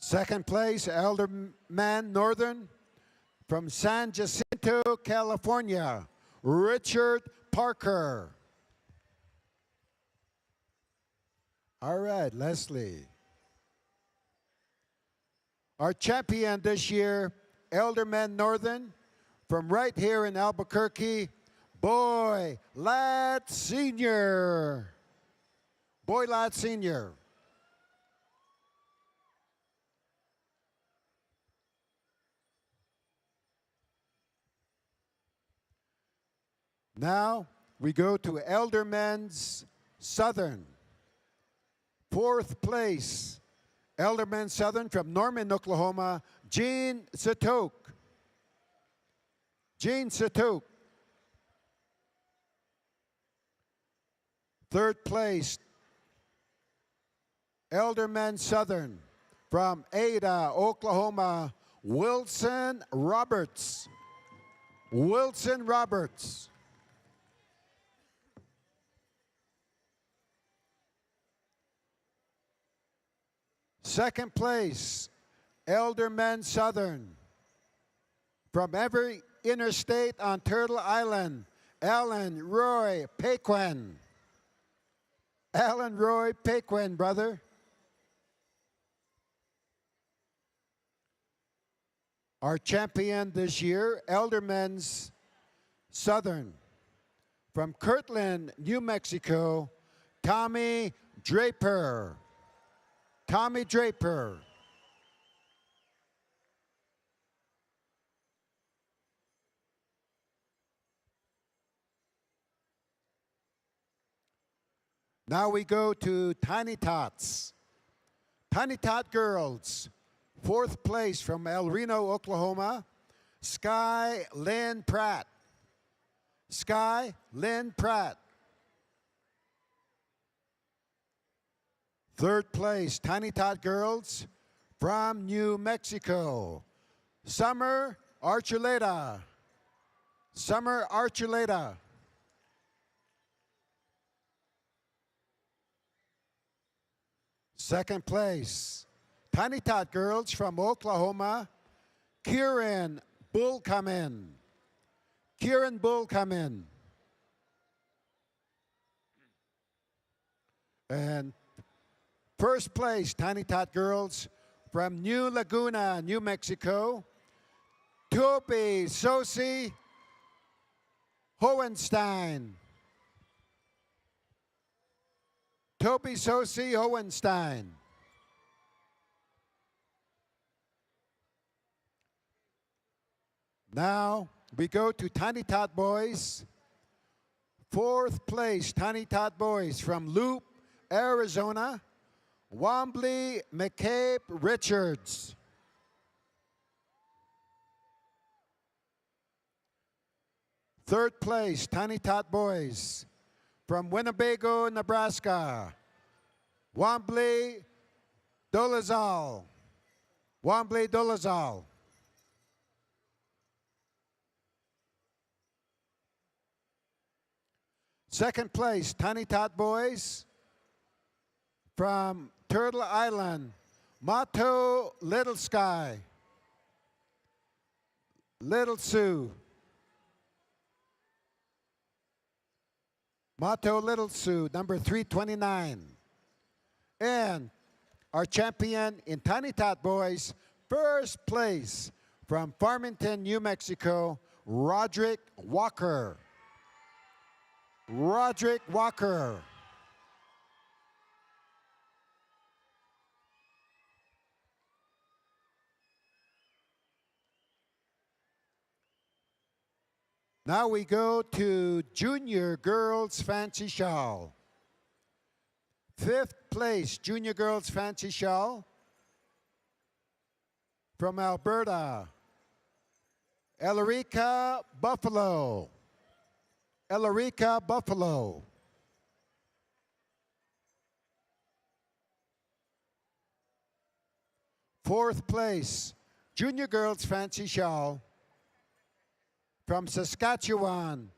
2nd place, Elder Man Northern from San Jacinto, California, Richard Parker. All right, Leslie. Our champion this year, Elder Men Northern from right here in Albuquerque, Boy Lad Sr. Boy Lad Sr. Now we go to Elder Men's Southern. 4th place, Elder Men Southern from Norman, Oklahoma, Jean Satok. Jean Satok. 3rd place, Elder Men Southern from Ada, Oklahoma, Wilson Roberts. Wilson Roberts. Second place, Elder Men Southern from every interstate on Turtle Island, Alan Roy Paquin. Alan Roy Paquin, brother. Our champion this year, Elder Men's Southern from Kirtland, New Mexico, Tommy Draper. Tommy Draper. Now we go to Tiny Tots. Tiny Tot Girls, 4th place from El Reno, Oklahoma, Sky Lynn Pratt. Sky Lynn Pratt. 3rd place, Tiny Tot Girls from New Mexico, Summer Archuleta. Summer Archuleta. 2nd place, Tiny Tot girls from Oklahoma, Kieran Bull come in. Kieran Bull come in. And first place, Tiny Tot girls from New Laguna, New Mexico, Toby Sosi Hohenstein. Toby Sosi Hohenstein. Now we go to Tiny Tot boys. Fourth place, Tiny Tot boys from Loop, Arizona, Wombley McCabe Richards. Third place, Tiny Tot boys from Winnebago, Nebraska, Wombley Dolezal. Wombley Dolezal. Second place, Tiny Tot boys from Turtle Island, Mato Little Sky, Little Sioux. Mato Little Sioux, number 329. And our champion in Tiny Tot boys, first place from Farmington, New Mexico, Roderick Walker. Roderick Walker. Now we go to Junior Girls Fancy Shawl. Fifth place, Junior Girls Fancy Shawl from Alberta, Elarica Buffalo. Elarica Buffalo. Fourth place, Junior Girls Fancy Shawl from Saskatchewan,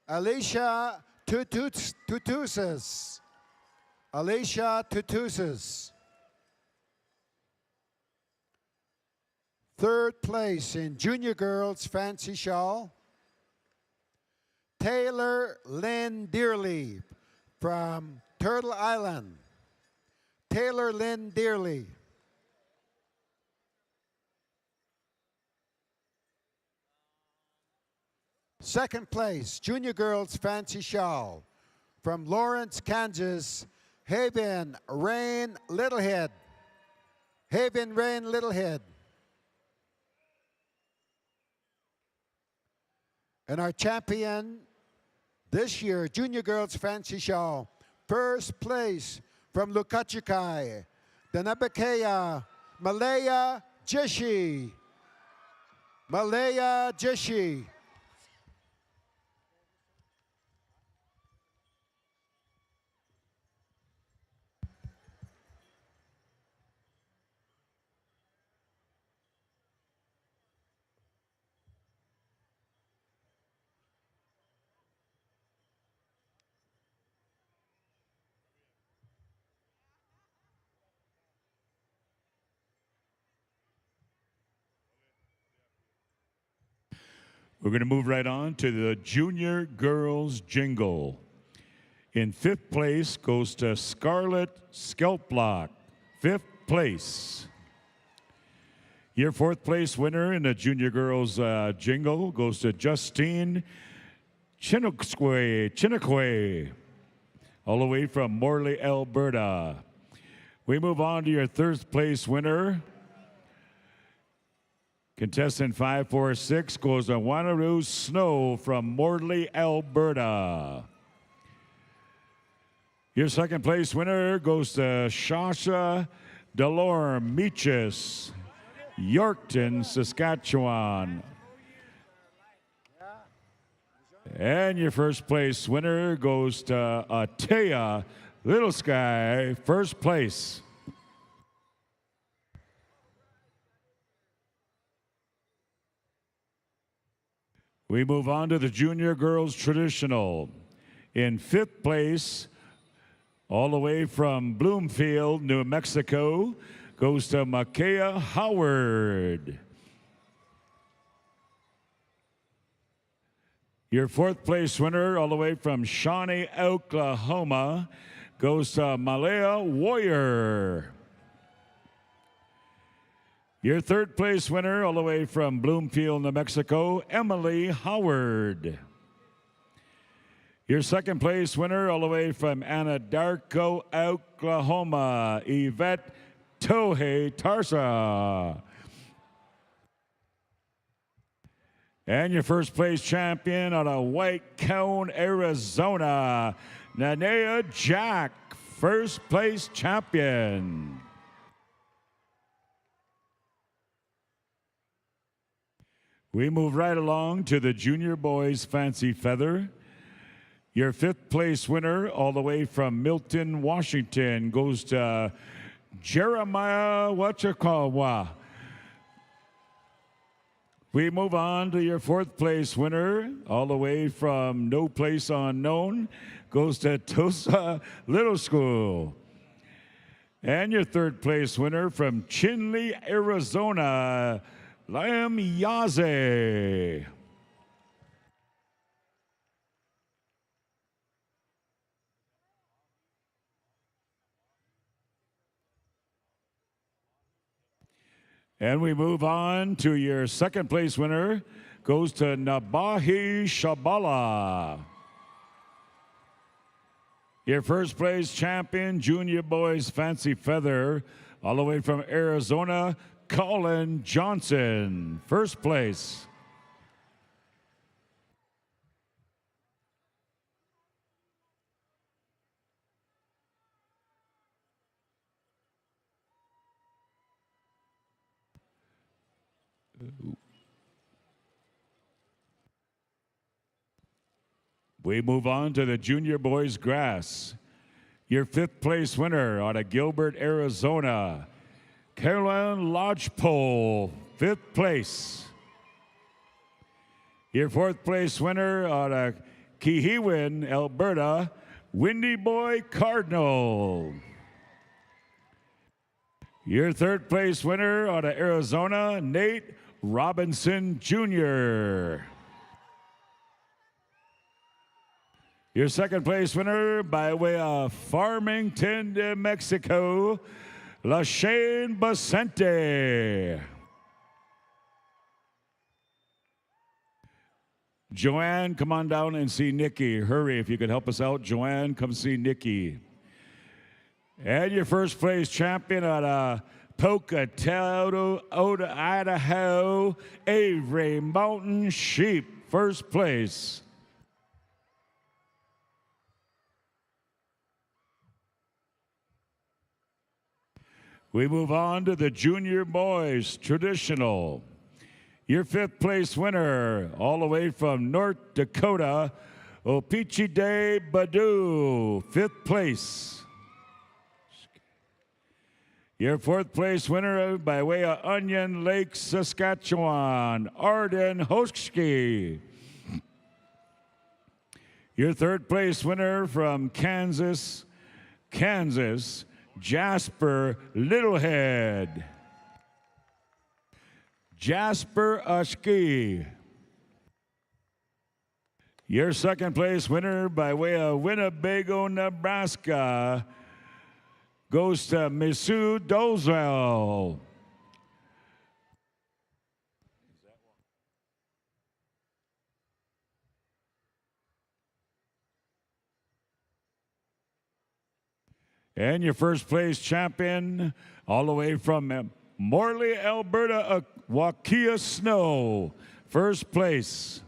Alicia Tutusas. Alicia Tutusas. Third place in Junior Girls Fancy Shawl, Taylor Lynn Dearly from Turtle Island. Taylor Lynn Dearly. Second place, Junior Girls Fancy Shawl from Lawrence, Kansas, Haven Rain Littlehead. Haven Rain Littlehead. And our champion this year, Junior Girls Fancy Shawl, first place from Lukachikai, Danabakea, Malaya Jishi. Malaya Jishi. We're going to move right on to the Junior Girls Jingle. In fifth place goes to Scarlett Skelplock. Fifth place. Your fourth place winner in the Junior Girls Jingle goes to Justine Chinookwe, all the way from Morley, Alberta. We move on to your third place winner. Contestant 546 goes to Wanneroo Snow from Morley, Alberta. Your second place winner goes to Shasha Delorme Meaches, Yorkton, Saskatchewan. And your first place winner goes to Atea Little Sky, first place. We move on to the Junior Girls Traditional. In fifth place, all the way from Bloomfield, New Mexico, goes to Makaya Howard. Your fourth place winner, all the way from Shawnee, Oklahoma, goes to Malaya Warrior. Your third place winner, all the way from Bloomfield, New Mexico, Emily Howard. Your second place winner, all the way from Anadarko, Oklahoma, Yvette Tohei Tarsa. And your first place champion out of White Cone, Arizona, Nanea Jack, first place champion. We move right along to the junior boys Fancy Feather. Your fifth place winner, all the way from Milton, Washington, goes to Jeremiah Wachakawa. We move on to your fourth place winner, all the way from No Place Unknown, goes to Tosa Little School. And your third place winner from Tingley, Arizona, Liam Yaze. And we move on to your second place winner, goes to Nabahi Shabala. Your first place champion, junior boys Fancy Feather, all the way from Arizona, Colin Johnson, first place. We move on to the junior boys grass. Your fifth place winner out of Gilbert, Arizona, Caroline Lodgepole, fifth place. Your fourth place winner out of Kihiwin, Alberta, Windy Boy Cardinal. Your third place winner out of Arizona, Nate Robinson Jr. Your second place winner by way of Farmington, New Mexico, LaShane Basente. Joanne, come on down and see Nikki. Hurry, if you could help us out. Joanne, come see Nikki. And your first place champion out of Pocatello, Idaho, Avery Mountain Sheep, first place. We move on to the junior boys traditional. Your fifth place winner, all the way from North Dakota, Opichide Badu, fifth place. Your fourth place winner by way of Onion Lake, Saskatchewan, Arden Hoski. Your third place winner from Kansas, Jasper Littlehead. Jasper Ushki. Your second place winner by way of Winnebago, Nebraska, goes to Misu Dozell. And your first place champion, all the way from Morley, Alberta, Wakia Snow, first place.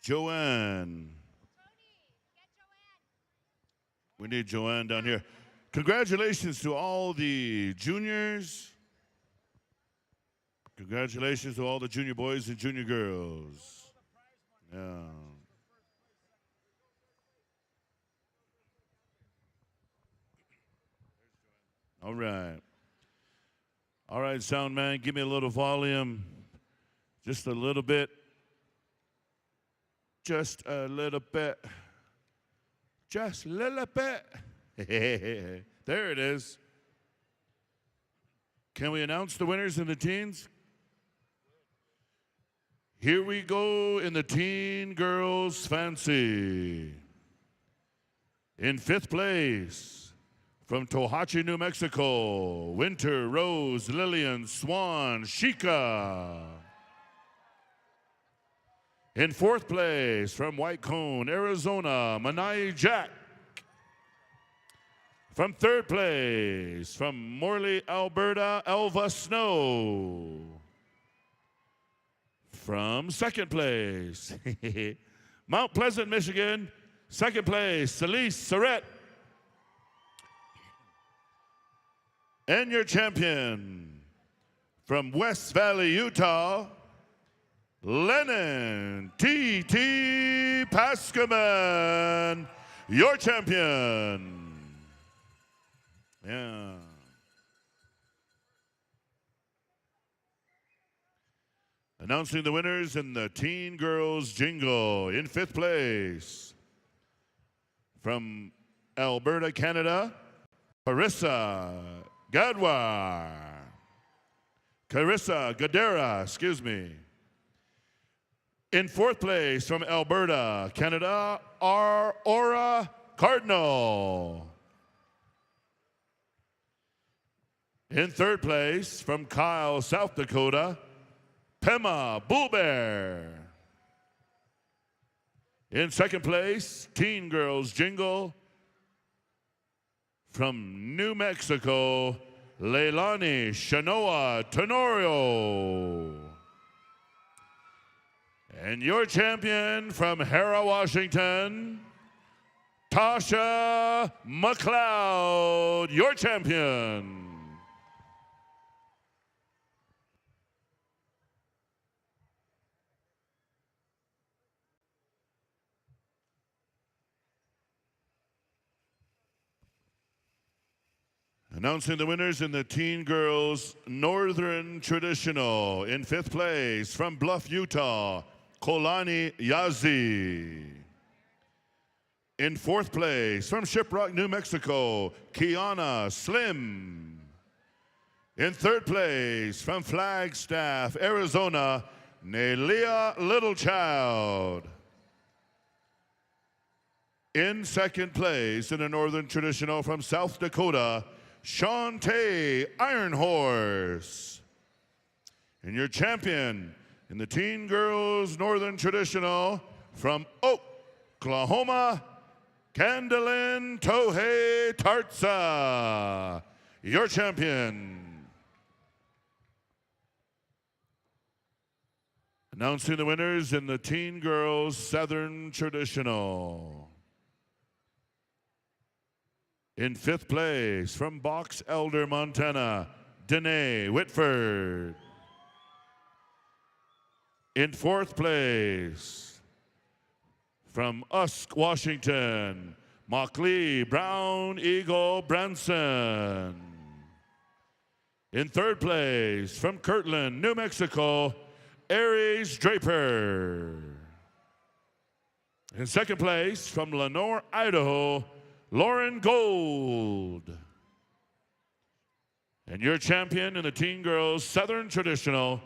Joanne. We need Joanne down here. Congratulations to all the juniors. Congratulations to all the junior boys and junior girls. Yeah. All right. All right, sound man, give me a little volume. Just a little bit. Just a little bit. Just a little bit. There it is. Can we announce the winners in the teens? Here we go in the teen girls fancy. In 5th place, from Tohatchi, New Mexico, Winter, Rose, Lillian, Swan, Shika. In 4th place, from White Cone, Arizona, Manai Jack. From 3rd place, from Morley, Alberta, Elva Snow. From 2nd place, Mount Pleasant, Michigan, 2nd place, Celise Surrett. And your champion, from West Valley, Utah, Lennon T.T. Paskaman, your champion. Yeah. Announcing the winners in the Teen Girls Jingle. In 5th place, from Alberta, Canada, Carissa Gadera, excuse me. In 4th place, from Alberta, Canada, Aura Cardinal. In 3rd place, from Kyle, South Dakota, Pema Bullbear. In 2nd place, Teen Girls Jingle, from New Mexico, Leilani Shanoa Tenorio. And your champion from Hera, Washington, Tasha McLeod, your champion. Announcing the winners in the Teen Girls Northern Traditional. In 5th place, from Bluff, Utah, Kolani Yazi. In 4th place, from Shiprock, New Mexico, Kiana Slim. In 3rd place, from Flagstaff, Arizona, Nelia Littlechild. In 2nd place, in the Northern Traditional, from South Dakota, Shantae Iron Horse. And your champion in the Teen Girls Northern Traditional, from Oklahoma, Candalin Tohei Tartsa, your champion. Announcing the winners in the Teen Girls Southern Traditional. In 5th place, from Box Elder, Montana, Danae Whitford. In 4th place, from Usk, Washington, Mockley Brown Eagle Branson. In 3rd place, from Kirtland, New Mexico, Aries Draper. In 2nd place, from Lenore, Idaho, Lauren Gold. And your champion in the Teen Girls Southern Traditional,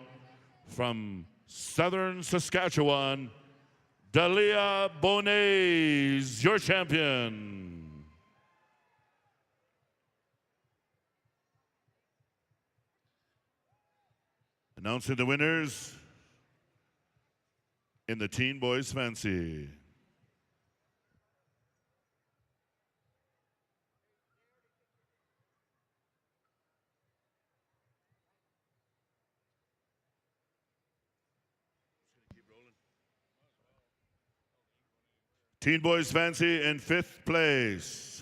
from Southern Saskatchewan, Dalia Bonays, your champion. Announcing the winners in the Teen Boys Fancy. Teen Boys Fancy in 5th place.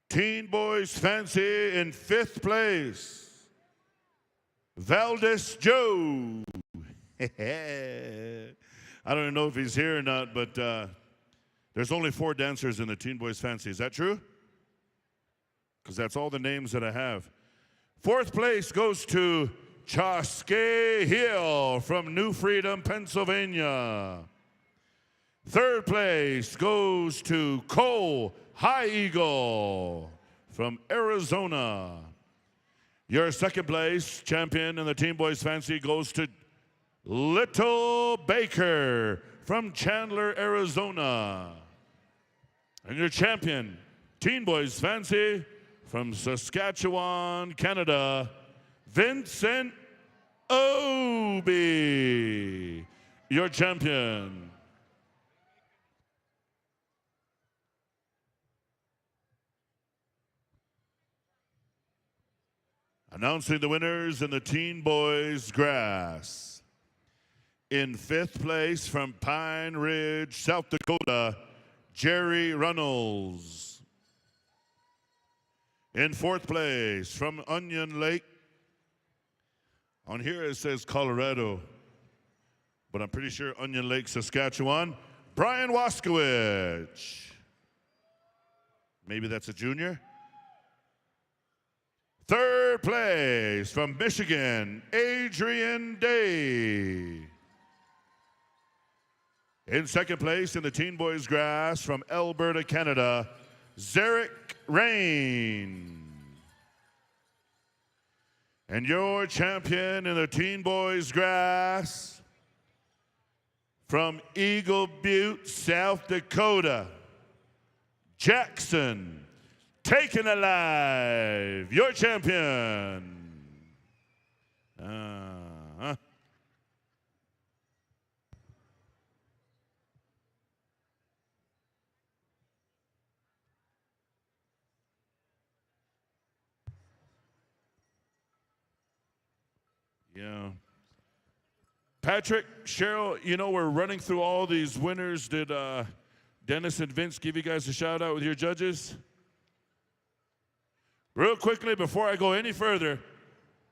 Teen Boys Fancy in 5th place. Valdez Joe. I don't even know if he's here or not, but there's only 4 dancers in the Teen Boys Fancy. Is that true? Because that's all the names that I have. 4th place goes to Chosky Hill from New Freedom, Pennsylvania. 3rd place goes to Cole High Eagle from Arizona. Your 2nd place champion in the Teen Boys Fancy goes to Little Baker from Chandler, Arizona. And your champion, Teen Boys Fancy from Saskatchewan, Canada, Vincent Obi, your champion. Announcing the winners in the Teen Boys Grass. In 5th place from Pine Ridge, South Dakota, Jerry Runnels. In 4th place from Onion Lake, on here it says Colorado, but I'm pretty sure Onion Lake, Saskatchewan, Brian Waskowicz. Maybe that's a junior. 3rd place from Michigan, Adrian Day. In 2nd place in the Teen Boys Grass from Alberta, Canada, Zarek Rain. And your champion in the Teen Boys Grass from Eagle Butte, South Dakota, Jackson Taken Alive, your champion. Yeah. Patrick, Cheryl, you know, we're running through all these winners. Did Dennis and Vince give you guys a shout out with your judges? Real quickly, before I go any further,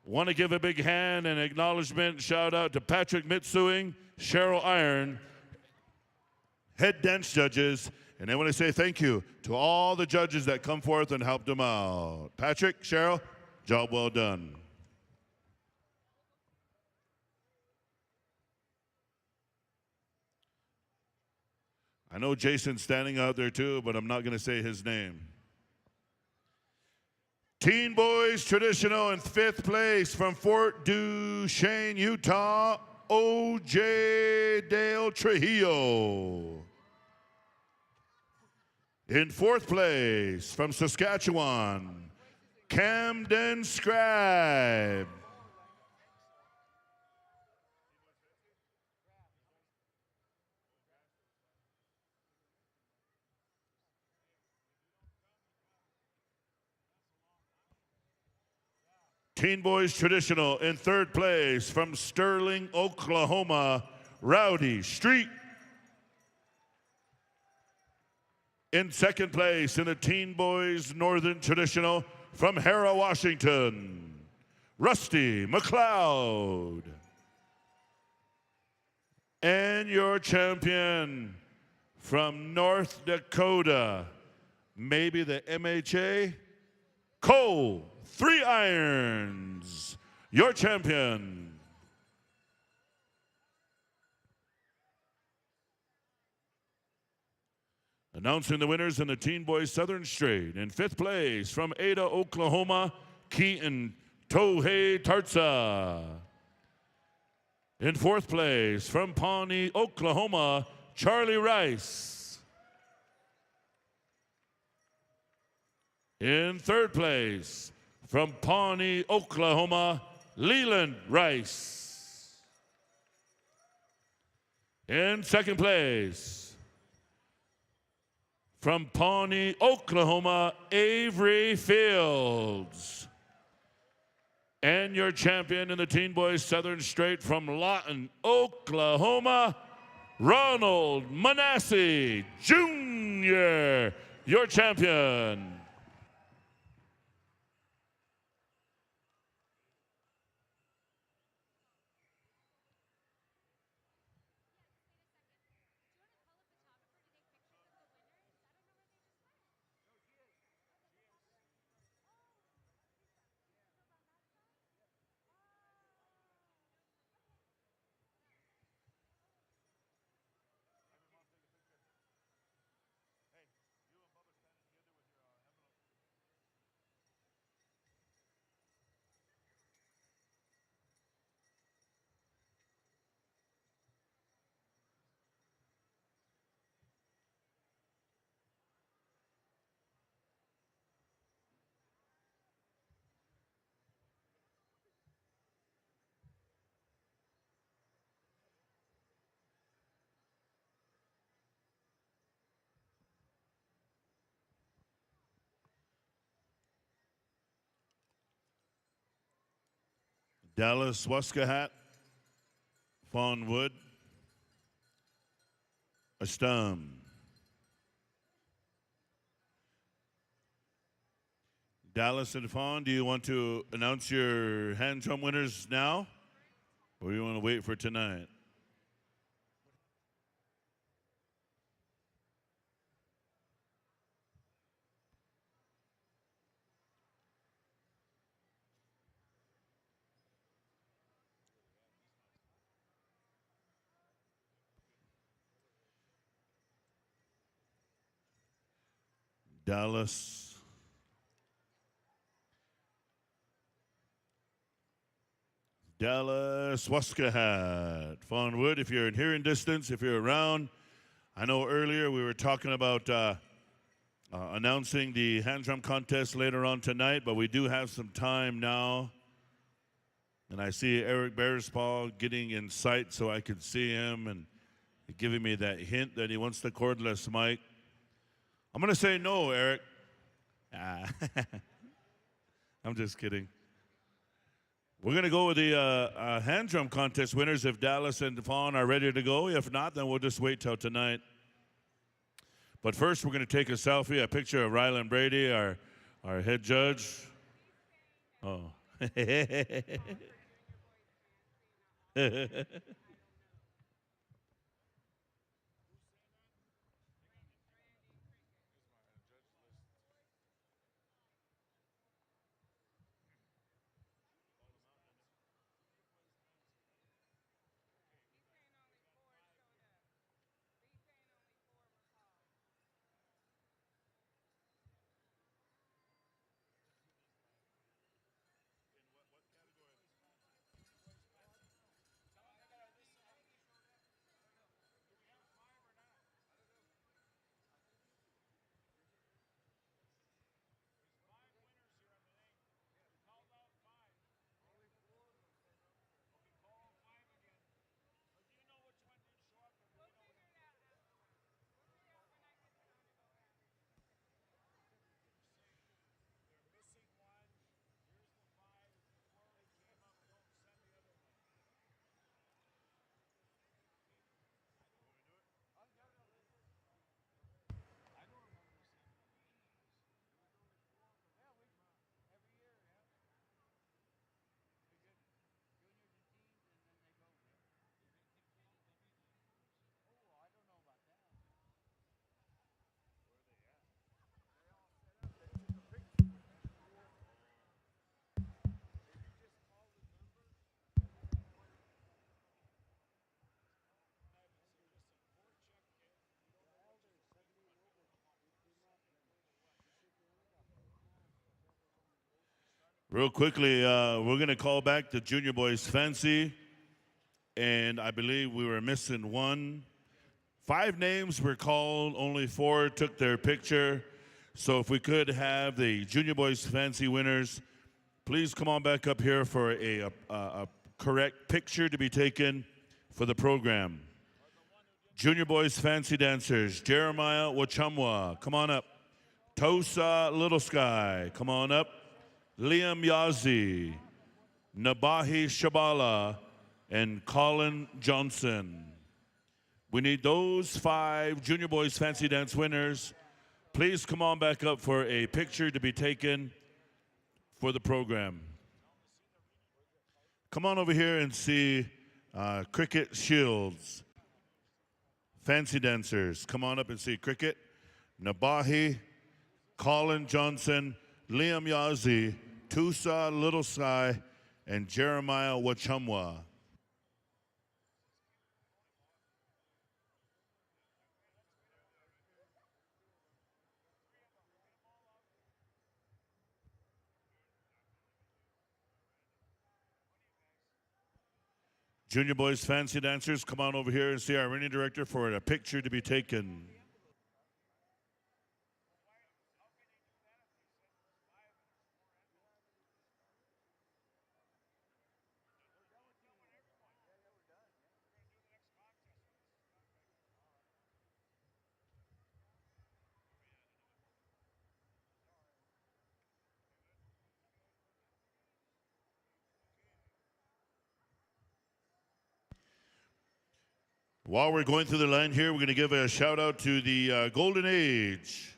want to give a big hand and acknowledgement, shout out to Patrick Mitsuing, Cheryl Iron, head dance judges, and I want to say thank you to all the judges that come forth and helped them out. Patrick, Cheryl, job well done. I know Jason's standing out there too, but I'm not going to say his name. Teen Boys Traditional in 5th place from Fort Duchesne, Utah, O.J. Dale Trujillo. In 4th place from Saskatchewan, Camden Scribe. Teen Boys Traditional in 3rd place from Sterling, Oklahoma, Rowdy Street. In 2nd place in the Teen Boys Northern Traditional from Harrah, Washington, Rusty McLeod. And your champion from North Dakota, maybe the MHA, Cole 3 Irons, your champion. Announcing the winners in the Teen Boys Southern Straight. In 5th place from Ada, Oklahoma, Keaton Tohei Tarza. In 4th place from Pawnee, Oklahoma, Charlie Rice. In 3rd place from Pawnee, Oklahoma, Leland Rice. In 2nd place from Pawnee, Oklahoma, Avery Fields. And your champion in the Teen Boys Southern Straight from Lawton, Oklahoma, Ronald Manasseh Jr., your champion. Dallas Waskahat, Fawn Wood, Astam. Dallas and Fawn, do you want to announce your hand drum winners now? Or do you want to wait for tonight? Dallas. Dallas Waskahat. Fawn Wood, if you're in hearing distance, if you're around. I know earlier we were talking about announcing the hand drum contest later on tonight, but we do have some time now. And I see Eric Bearspaw getting in sight so I can see him and giving me that hint that he wants the cordless mic. I'm going to say no, Eric. I'm just kidding. We're going to go with the hand drum contest winners if Dallas and Fawn are ready to go. If not, then we'll just wait till tonight. But first, we're going to take a selfie, a picture of Rylan Brady, our head judge. Oh. Real quickly, we're going to call back the Junior Boys Fancy, and I believe we were missing one. 5 names were called, only 4 took their picture. So if we could have the Junior Boys Fancy winners, please come on back up here for a correct picture to be taken for the program. Junior Boys Fancy Dancers, Jeremiah Wachamwa, come on up. Tosa Little Sky, come on up. Liam Yazi, Nabahi Shabala, and Colin Johnson. We need those 5 Junior Boys Fancy Dance winners. Please come on back up for a picture to be taken for the program. Come on over here and see Cricket Shields. Fancy dancers, come on up and see Cricket, Nabahi, Colin Johnson, Liam Yazi, Tusa Little Sky, and Jeremiah Wachamwa. Junior Boys Fancy Dancers, come on over here and see our ringing director for a picture to be taken. While we're going through the line here, we're going to give a shout out to the Golden Age.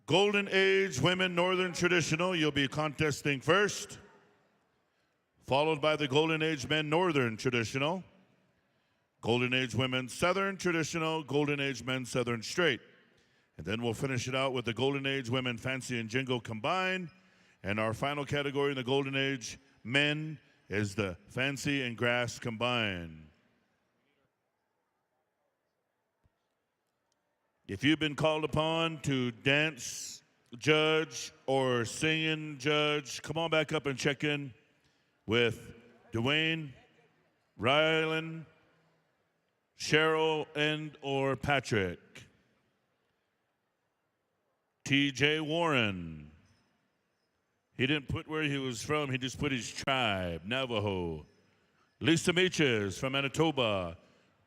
Golden Age Women Northern Traditional, you'll be contesting first, followed by the Golden Age Men Northern Traditional, Golden Age Women Southern Traditional, Golden Age Men Southern Straight. And then we'll finish it out with the Golden Age Women Fancy and Jingle combined. And our final category in the Golden Age Men is the Fancy and Grass combined. If you've been called upon to dance judge or singing judge, come on back up and check in with Dwayne, Rylan, Cheryl, and or Patrick. TJ Warren. He didn't put where he was from, he just put his tribe, Navajo. Lisa Meaches from Manitoba.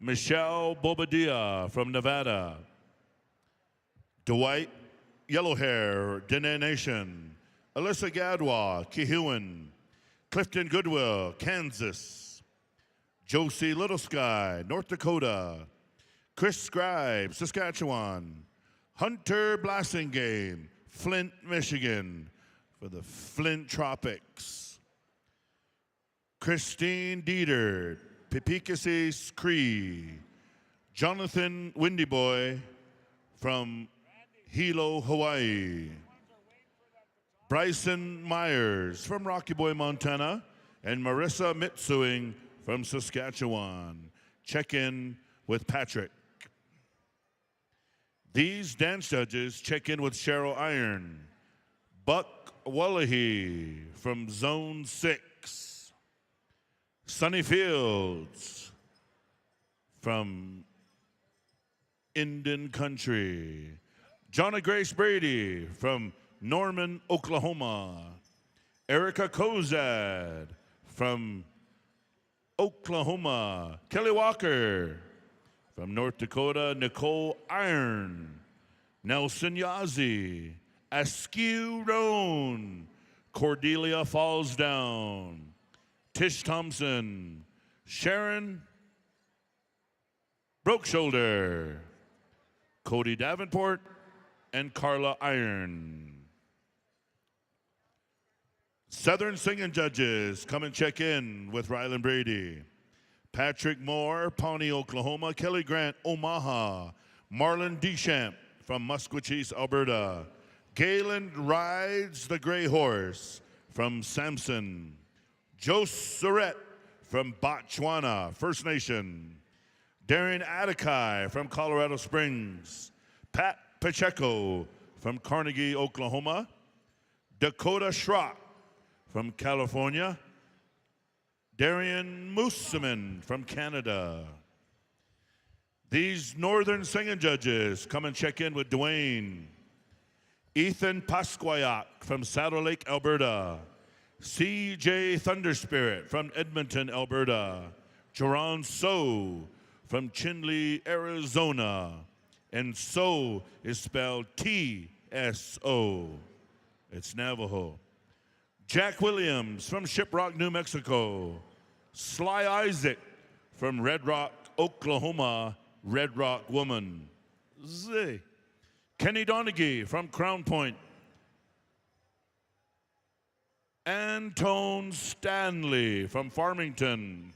Michelle Bobadilla from Nevada. Dwight Yellowhair, Dene Nation. Alyssa Gadwa, Kihuan. Clifton Goodwill, Kansas. Josie Little Sky, North Dakota. Chris Scribe, Saskatchewan. Hunter Blasingame, Flint, Michigan, for the Flint Tropics. Christine Dieter, Pipikasi Cree. Jonathan Windy Boy from Hilo, Hawaii. Bryson Myers from Rocky Boy, Montana. And Marissa Mitsuing from Saskatchewan. Check in with Patrick. These dance judges check in with Cheryl Iron. Buck Wallahy from Zone 6. Sunny Fields from Indian Country. Jonna Grace Brady from Norman, Oklahoma. Erica Kozad from Oklahoma. Kelly Walker from North Dakota. Nicole Iron. Nelson Yazzie. Askew Roan. Cordelia Falls Down. Tish Thompson. Sharon Broke Shoulder. Cody Davenport and Carla Iron. Southern singing judges, come and check in with Rylan Brady. Patrick Moore, Pawnee, Oklahoma. Kelly Grant, Omaha. Marlon Deschamps from Musqueam, Alberta. Galen Rides the Gray Horse from Samson. Joe Surrett from Botswana, First Nation. Darian Atakai from Colorado Springs. Pat Pacheco from Carnegie, Oklahoma. Dakota Schrock from California. Darian Mooseman from Canada. These northern singing judges come and check in with Dwayne. Ethan Pasquayak from Saddle Lake, Alberta. CJ Thunderspirit from Edmonton, Alberta. Jerron So from Tingley, Arizona. And So is spelled T-S-O. It's Navajo. Jack Williams from Shiprock, New Mexico. Sly Isaac from Red Rock, Oklahoma. Red Rock Woman. Z. Kenny Donaghy from Crown Point. Antone Stanley from Farmington.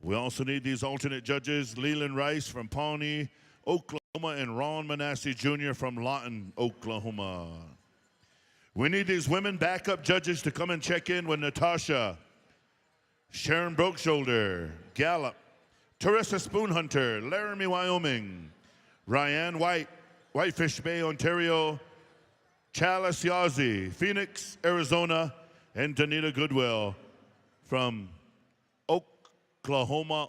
We also need these alternate judges, Leland Rice from Pawnee, Oklahoma, and Ron Manasseh Jr. from Lawton, Oklahoma. We need these women backup judges to come and check in with Natasha, Sharon Brokeshoulder, Gallup, Teresa Spoonhunter, Laramie, Wyoming, Ryan White, Whitefish Bay, Ontario, Chalice Yazzie, Phoenix, Arizona, and Danita Goodwill from Oklahoma,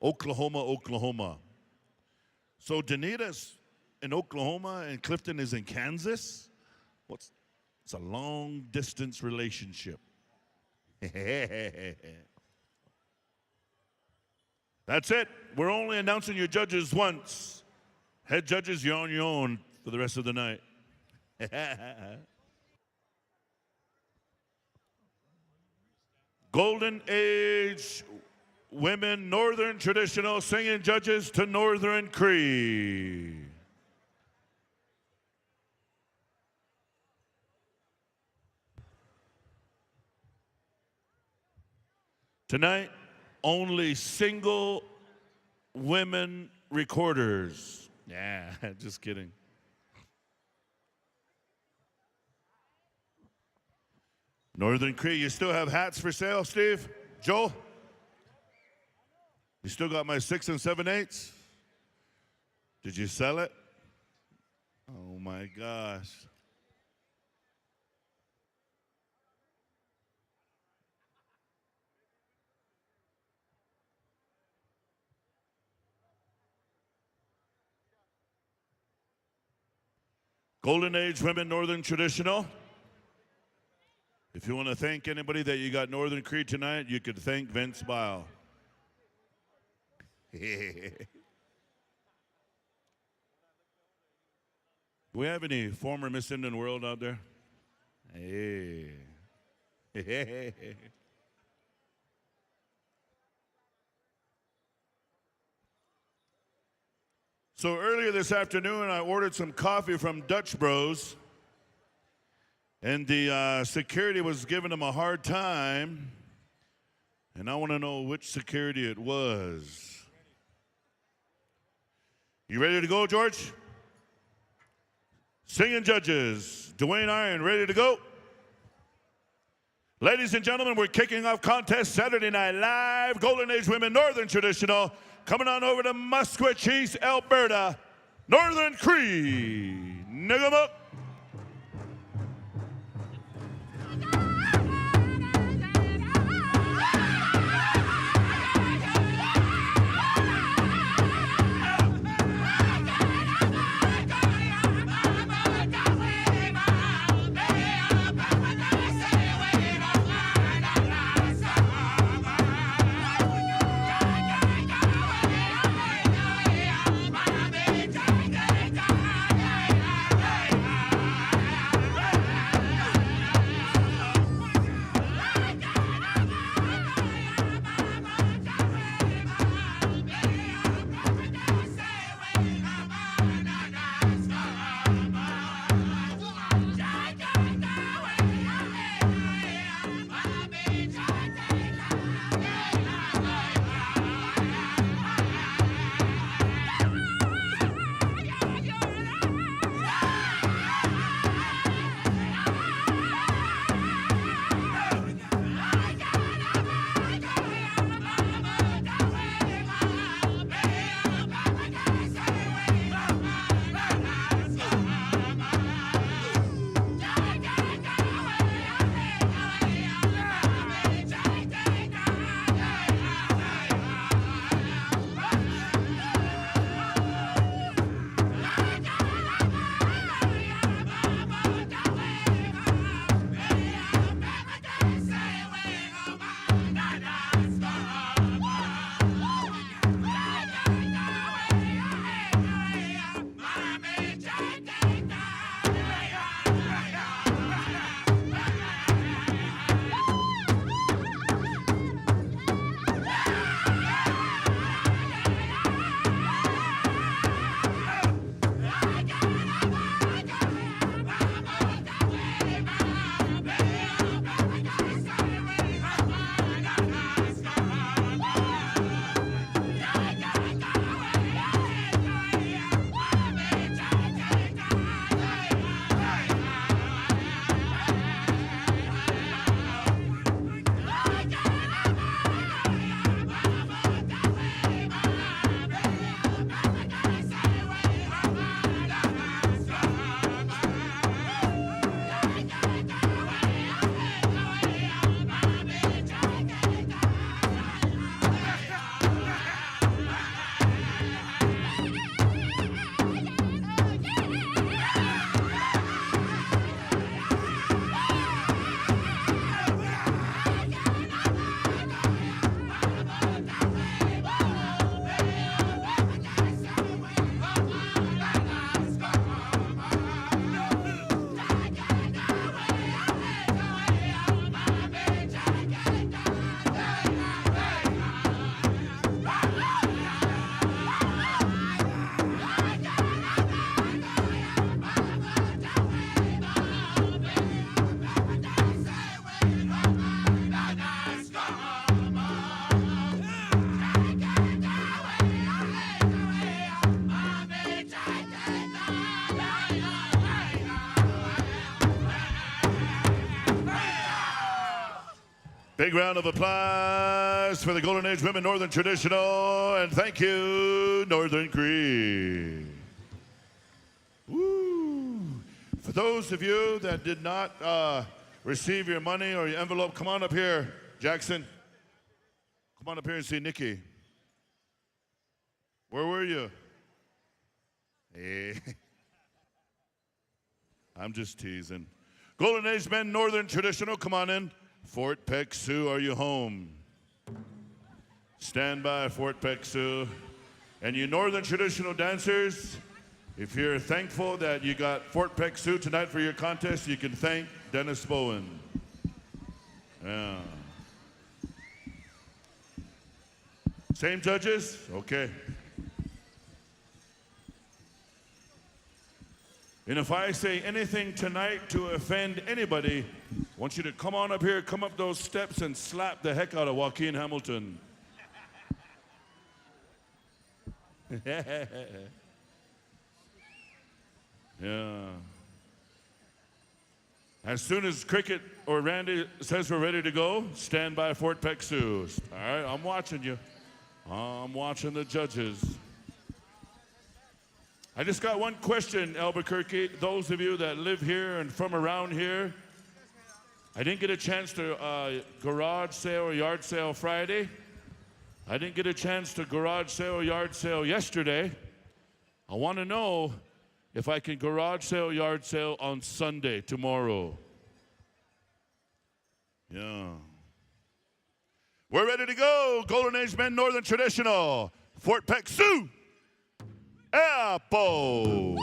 Oklahoma. So Danita's in Oklahoma and Clifton is in Kansas? It's a long distance relationship. That's it. We're only announcing your judges once. Head judges, you're on your own for the rest of the night. Golden Age Women Northern Traditional Singing Judges to Northern Cree. Tonight, only single women recorders. Yeah, just kidding. Northern Cree, you still have hats for sale, Steve? Joel? You still got my 6 7/8? Did you sell it? Oh my gosh. Golden Age Women Northern Traditional. If you want to thank anybody that you got Northern Cree tonight, you could thank Vince Bile. Do we have any former Miss Indian World out there? Hey. So earlier this afternoon, I ordered some coffee from Dutch Bros, and the security was giving them a hard time, and I want to know which security it was. You ready to go, George? Singing judges, Dwayne Iron, ready to go? Ladies and gentlemen, we're kicking off Contest Saturday Night Live, Golden Age Women Northern Traditional, coming on over to Musqueam, Alberta, Northern Cree. Nigga 'em up. Big round of applause for the Golden Age Women Northern Traditional, and thank you, Northern Cree. Woo! For those of you that did not receive your money or your envelope, come on up here, Jackson. Come on up here and see Nikki. Where were you? Hey. I'm just teasing. Golden Age Men Northern Traditional, come on in. Fort Peck Sioux, are you home? Stand by, Fort Peck Sioux. And you Northern Traditional dancers, if you're thankful that you got Fort Peck Sioux tonight for your contest, you can thank Dennis Bowen. Yeah. Same judges? Okay. And if I say anything tonight to offend anybody, I want you to come on up here, come up those steps, and slap the heck out of Joaquin Hamilton. Yeah. As soon as Cricket or Randy says we're ready to go, stand by Fort Peck Sioux. All right, I'm watching you. I'm watching the judges. I just got one question, Albuquerque. Those of you that live here and from around here, I didn't get a chance to garage sale or yard sale Friday. I didn't get a chance to garage sale or yard sale yesterday. I want to know if I can garage sale, yard sale on Sunday, tomorrow. Yeah. We're ready to go. Golden Age Men Northern Traditional. Fort Peck Sioux. Expo.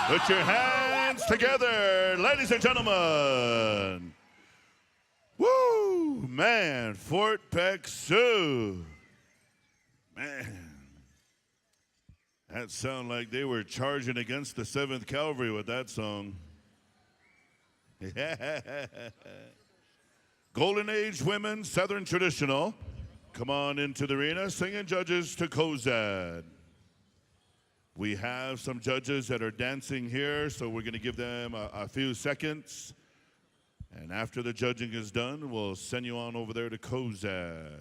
Put your hands together, ladies and gentlemen. Woo, man, Fort Peck Sioux. Man, that sounded like they were charging against the 7th Cavalry with that song. Golden Age Women, Southern Traditional. Come on into the arena, singing judges to Cozad. We have some judges that are dancing here, so we're going to give them a few seconds. And after the judging is done, we'll send you on over there to Cozad.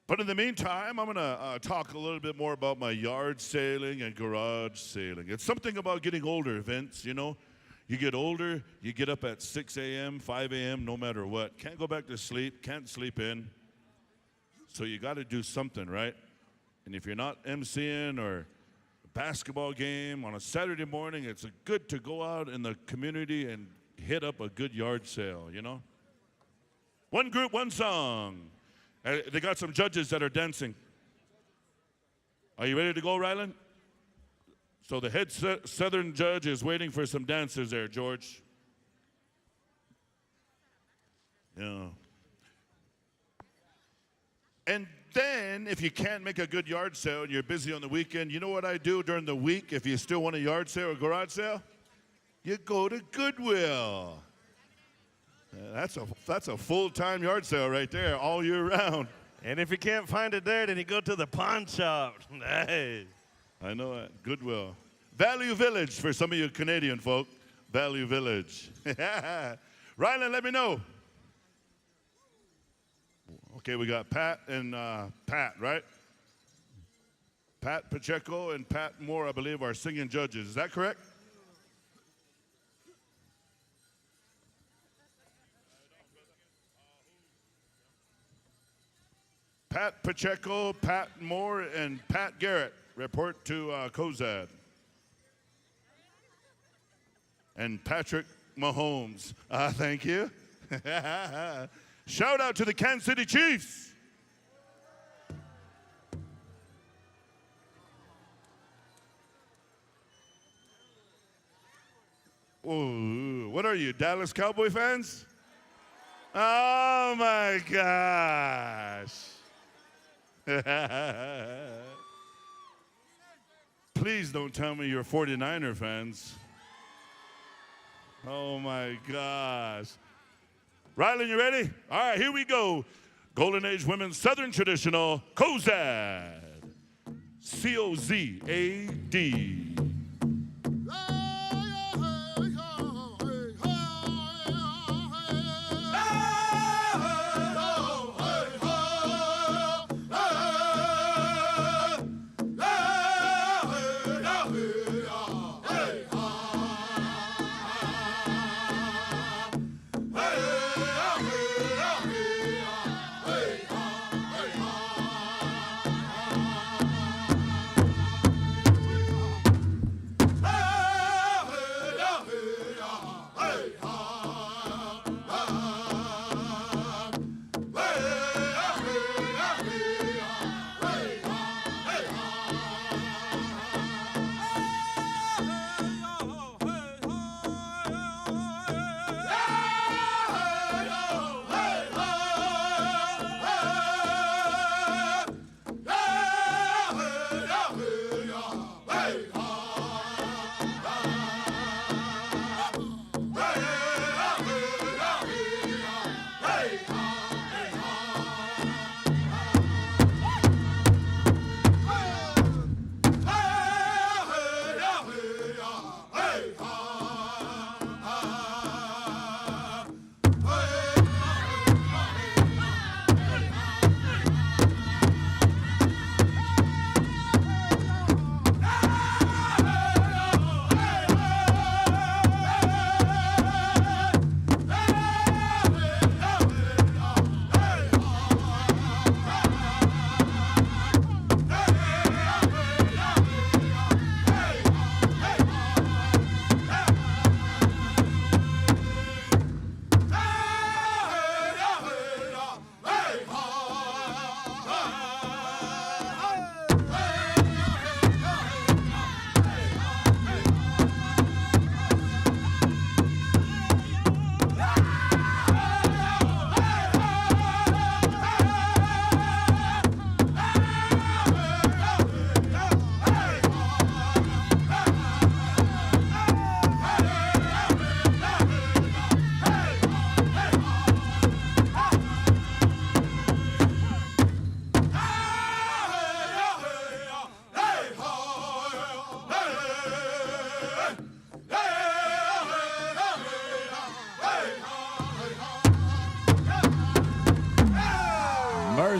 But in the meantime, I'm going to talk a little bit more about my yard sailing and garage sailing. It's something about getting older, Vince, you know. You get older, you get up at 6 a.m., 5 a.m., no matter what. Can't go back to sleep, can't sleep in. So you got to do something, right? And if you're not emceeing or a basketball game on a Saturday morning, it's good to go out in the community and hit up a good yard sale, you know? One group, one song. They got some judges that are dancing. Are you ready to go, Rylan? So the head Southern judge is waiting for some dancers there, George. Yeah. And then, if you can't make a good yard sale and you're busy on the weekend, you know what I do during the week if you still want a yard sale or garage sale? You go to Goodwill. That's a full-time yard sale right there, all year round. And if you can't find it there, then you go to the pawn shop. Hey. I know that. Goodwill. Value Village for some of you Canadian folk. Value Village. Rylan, let me know. Okay, we got Pat and Pat, right? Pat Pacheco and Pat Moore, I believe, are singing judges. Is that correct? Pat Pacheco, Pat Moore, and Pat Garrett report to Cozad. And Patrick Mahomes. Thank you. Shout out to the Kansas City Chiefs. Ooh, what are you, Dallas Cowboy fans? Oh my gosh. Please don't tell me you're 49er fans. Oh my gosh. Rylan, you ready? All right, here we go. Golden Age Women's Southern Traditional, Cozad. C-O-Z-A-D.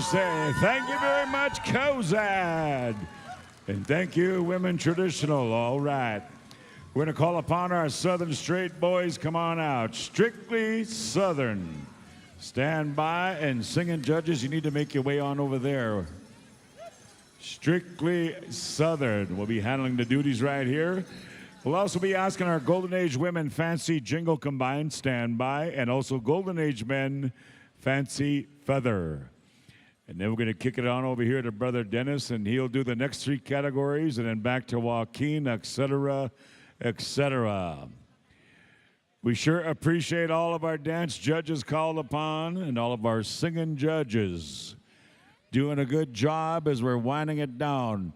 say thank you very much, Kozad. And thank you, Women Traditional. All right. We're going to call upon our Southern Straight boys. Come on out. Strictly Southern. Stand by, and singing judges, you need to make your way on over there. Strictly Southern will be handling the duties right here. We'll also be asking our Golden Age women Fancy Jingle Combined, stand by, and also Golden Age men Fancy Feather. And then we're going to kick it on over here to Brother Dennis, and he'll do the next three categories, and then back to Joaquin, etc., etc. We sure appreciate all of our dance judges called upon and all of our singing judges doing a good job as we're winding it down.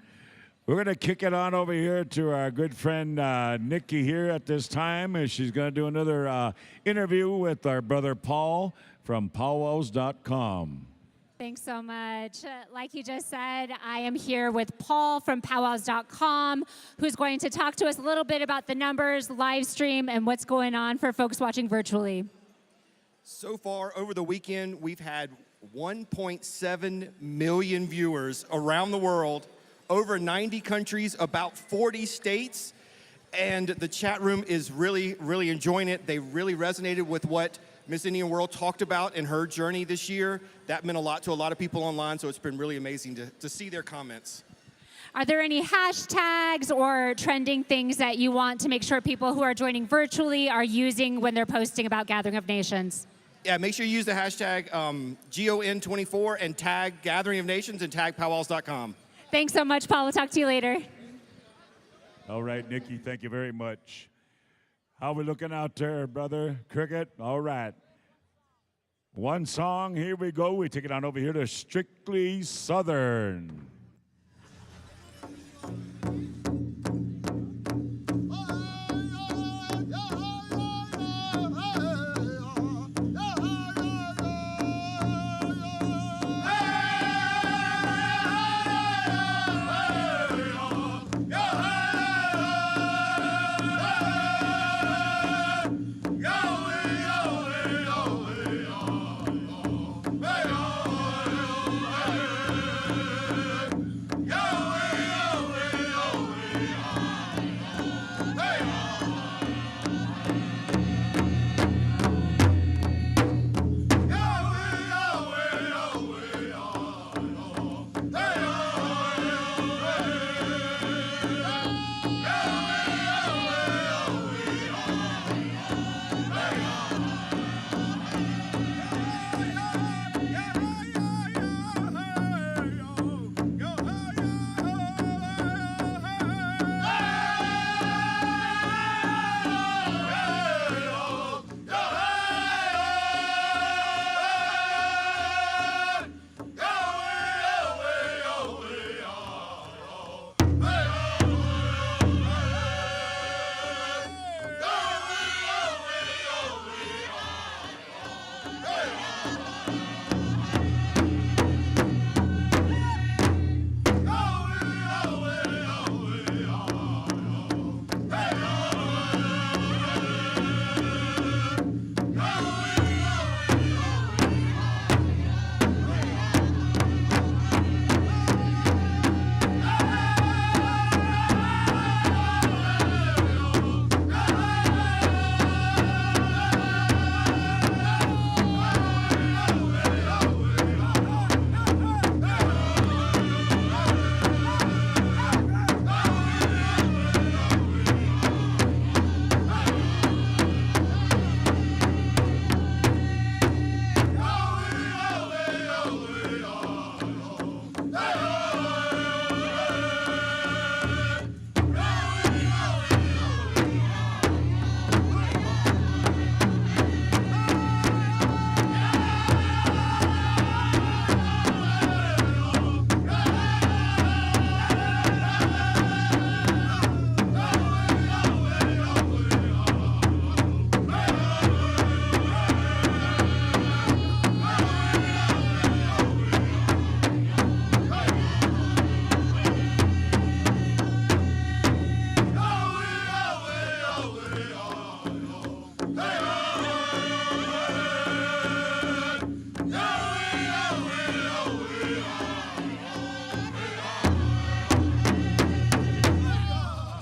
We're going to kick it on over here to our good friend Nikki here at this time, as she's going to do another interview with our brother Paul from PowWows.com. Thanks so much. Like you just said, I am here with Paul from PowWows.com, who's going to talk to us a little bit about the numbers, live stream, and what's going on for folks watching virtually. So far, over the weekend, we've had 1.7 million viewers around the world, over 90 countries, about 40 states, and the chat room is really, really enjoying it. They really resonated with what Miss Indian World talked about in her journey this year. That meant a lot to a lot of people online, so it's been really amazing to see their comments. Are there any hashtags or trending things that you want to make sure people who are joining virtually are using when they're posting about Gathering of Nations? Yeah, make sure you use the hashtag GON24 and tag Gathering of Nations and tag PowWows.com. Thanks so much, Paul. We'll talk to you later. All right, Nikki, thank you very much. How we looking out there, brother? Cricket? All right. One song, here we go. We take it on over here to Strictly Southern.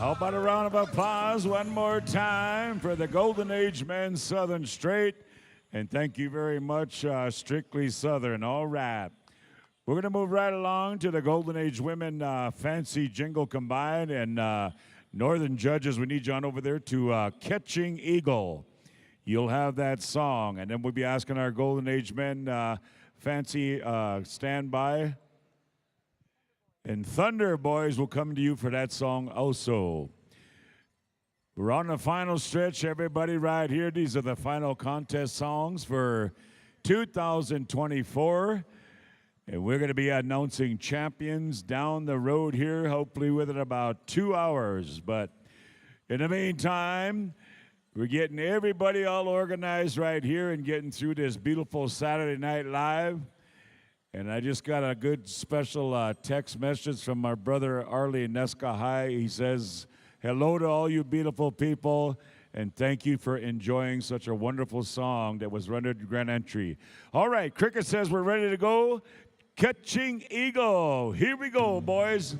How about a round of applause one more time for the Golden Age Men Southern Straight? And thank you very much, Strictly Southern. All right. We're going to move right along to the Golden Age Women Fancy Jingle Combined. And Northern judges, we need you on over there to Catching Eagle. You'll have that song. And then we'll be asking our Golden Age Men Fancy standby. And Thunder Boys will come to you for that song also. We're on the final stretch, everybody, right here. These are the final contest songs for 2024. And we're going to be announcing champions down the road here, hopefully within about 2 hours. But in the meantime, we're getting everybody all organized right here and getting through this beautiful Saturday Night Live. And I just got a good special text message from our brother Arlie Nesca High. He says, hello to all you beautiful people, and thank you for enjoying such a wonderful song that was rendered grand entry. All right, Cricket says we're ready to go. Catching Eagle. Here we go, boys.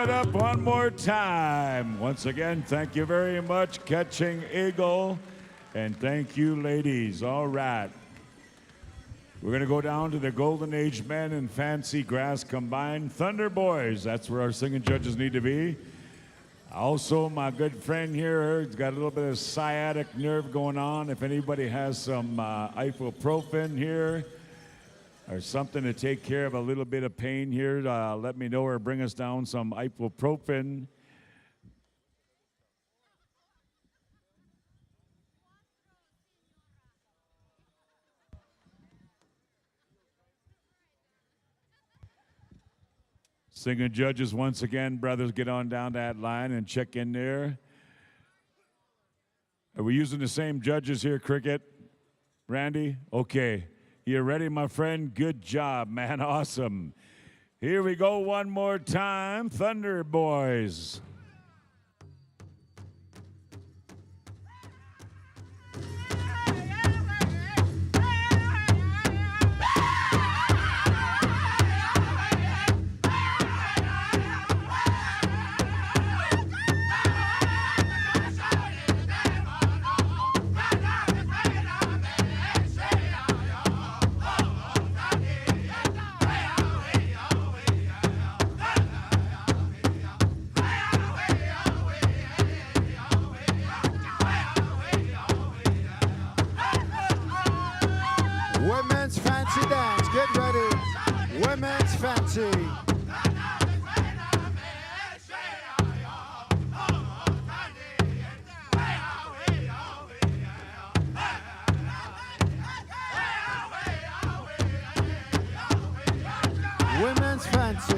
Up one more time. Once again, thank you very much, Catching Eagle, and thank you, ladies. All right. We're going to go down to the Golden Age Men and Fancy Grass Combined Thunder Boys. That's where our singing judges need to be. Also, my good friend here has got a little bit of sciatic nerve going on. If anybody has some ibuprofen here, or something to take care of a little bit of pain here, let me know or bring us down some ibuprofen. Singing judges, once again, brothers, get on down that line and check in there. Are we using the same judges here, Cricket? Randy? Okay. You ready, my friend? Good job, man. Awesome. Here we go one more time. Thunder Boys. fancy. Women's fancy.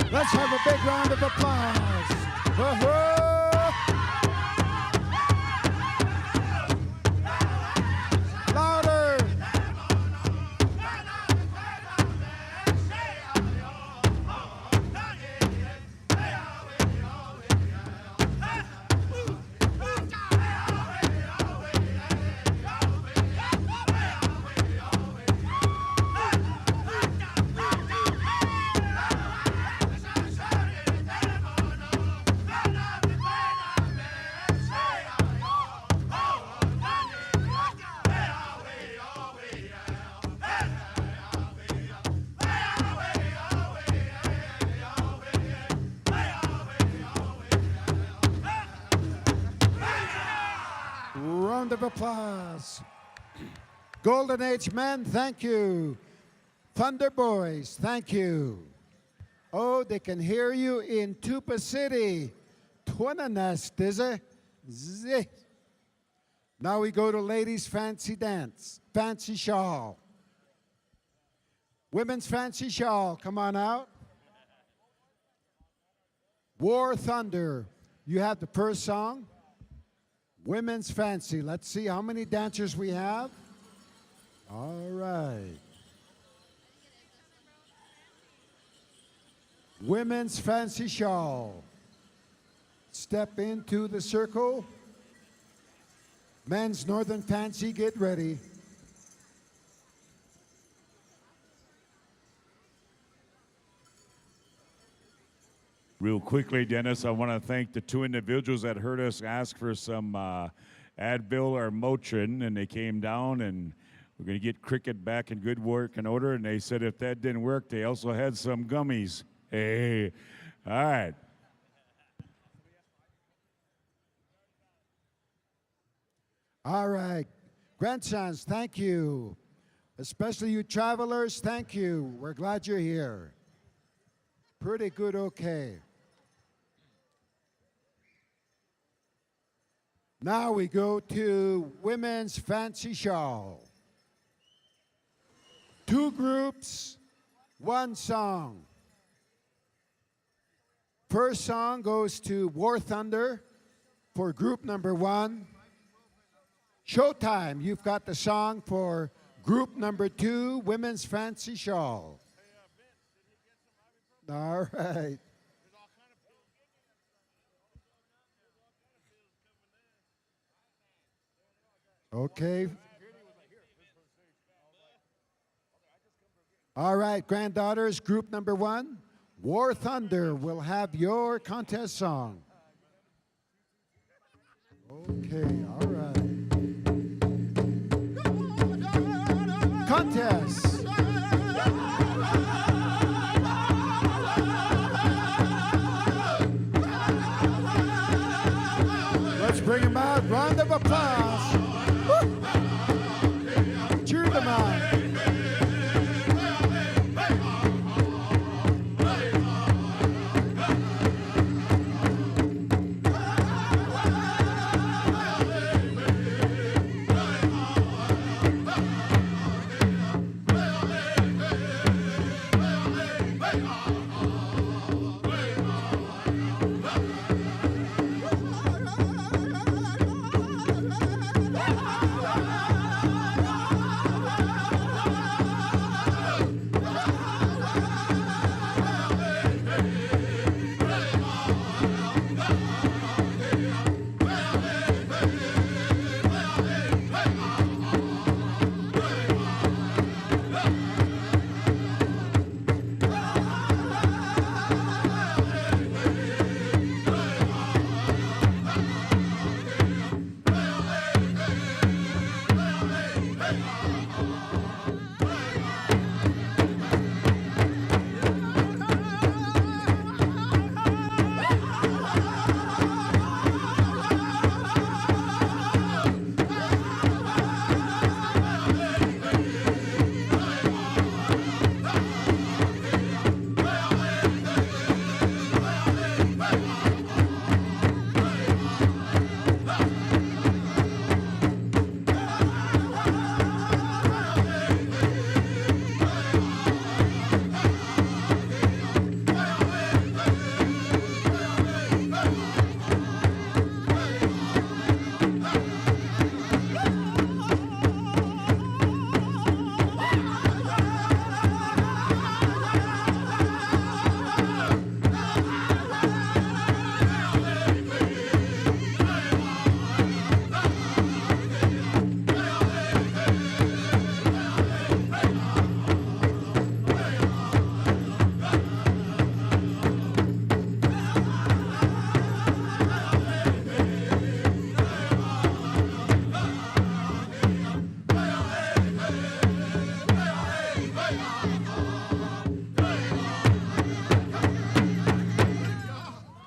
Let's have a big round of applause. Louder. Round of applause. Golden Age men, thank you. Thunder Boys, thank you. Oh, they can hear you in Tupa City. Twananest, is it? Zeh. Now we go to ladies' fancy dance, fancy shawl. Women's fancy shawl, come on out. War Thunder, you have the first song. Women's fancy, let's see how many dancers we have. All right. Women's fancy shawl. Step into the circle. Men's northern fancy, get ready. Real quickly, Dennis, I want to thank the two individuals that heard us ask for some Advil or Motrin, and they came down, and we're going to get Cricket back in good work and order, and they said if that didn't work, they also had some gummies. Hey, all right. All right. Grandsons, thank you. Especially you travelers, thank you. We're glad you're here. Pretty good, okay. Now we go to women's fancy shawl. Two groups, one song. First song goes to War Thunder for group number one. Showtime, you've got the song for group number two, women's fancy shawl. All right. Okay. All right, granddaughters, group number 1, War Thunder will have your contest song. Okay, all right. Contest. Let's bring them out. Round of applause. Woo. Cheer them on.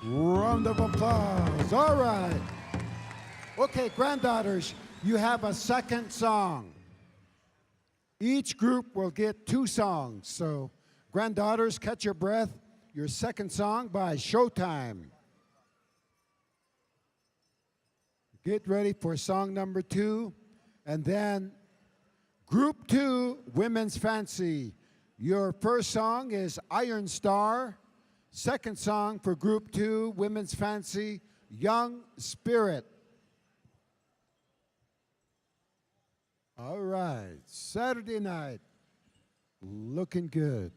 Round of applause. All right. Okay, granddaughters, you have a second song. Each group will get 2 songs. So, granddaughters, catch your breath. Your second song by Showtime. Get ready for song number 2. And then, group 2, Women's Fancy. Your first song is Iron Star. Second song for group 2, Women's Fancy, Young Spirit. All right, Saturday night, looking good.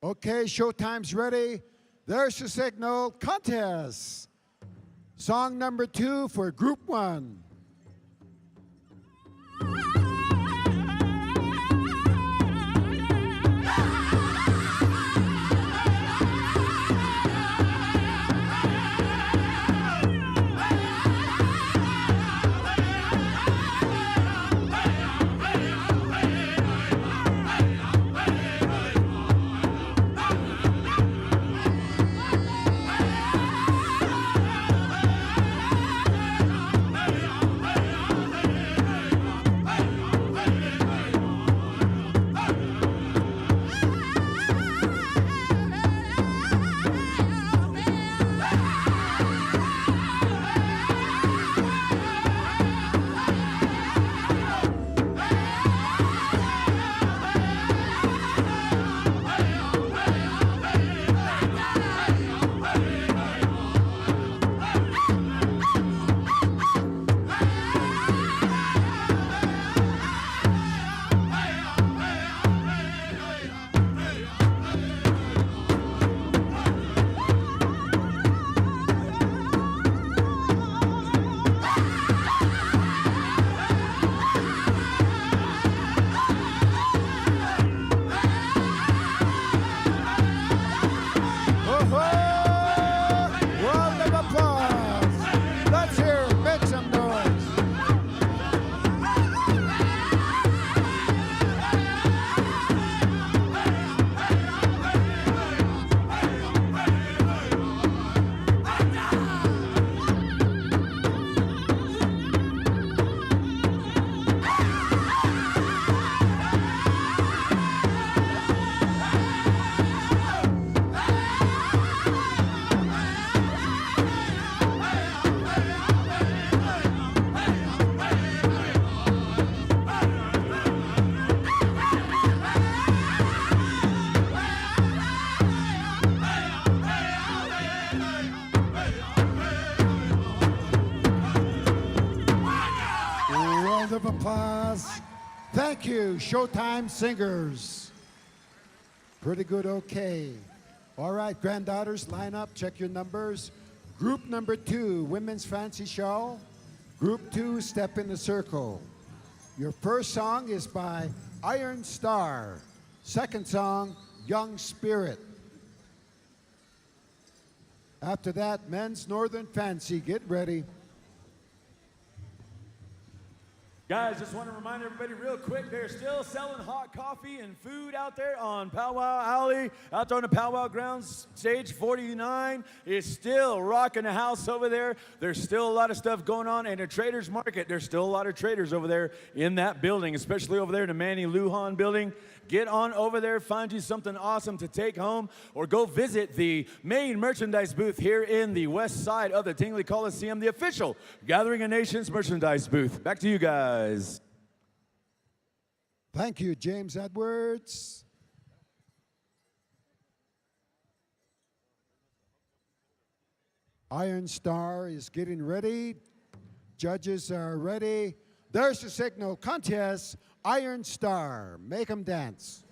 Okay, Showtime's ready. There's the signal. Contest. Song number 2 for group 1. Hey, Thank you, Showtime Singers. Pretty good, okay. All right, granddaughters, line up, check your numbers. Group number 2, Women's Fancy Shawl. Group 2, Step in the Circle. Your first song is by Iron Star. Second song, Young Spirit. After that, Men's Northern Fancy. Get ready. Guys, just want to remind everybody real quick, they're still selling hot coffee and food out there on Powwow Alley, out there on the Powwow grounds. Stage 49 is still rocking the house over there. There's still a lot of stuff going on. And the Traders Market, there's still a lot of traders over there in that building, especially over there in the Manny Lujan building. Get on over there, find you something awesome to take home, or go visit the main merchandise booth here in the west side of the Tingley Coliseum, the official Gathering of Nations merchandise booth. Back to you guys. Thank you, James Edwards. Iron Star is getting ready. Judges are ready. There's the signal. Contest, Iron Star. Make them dance.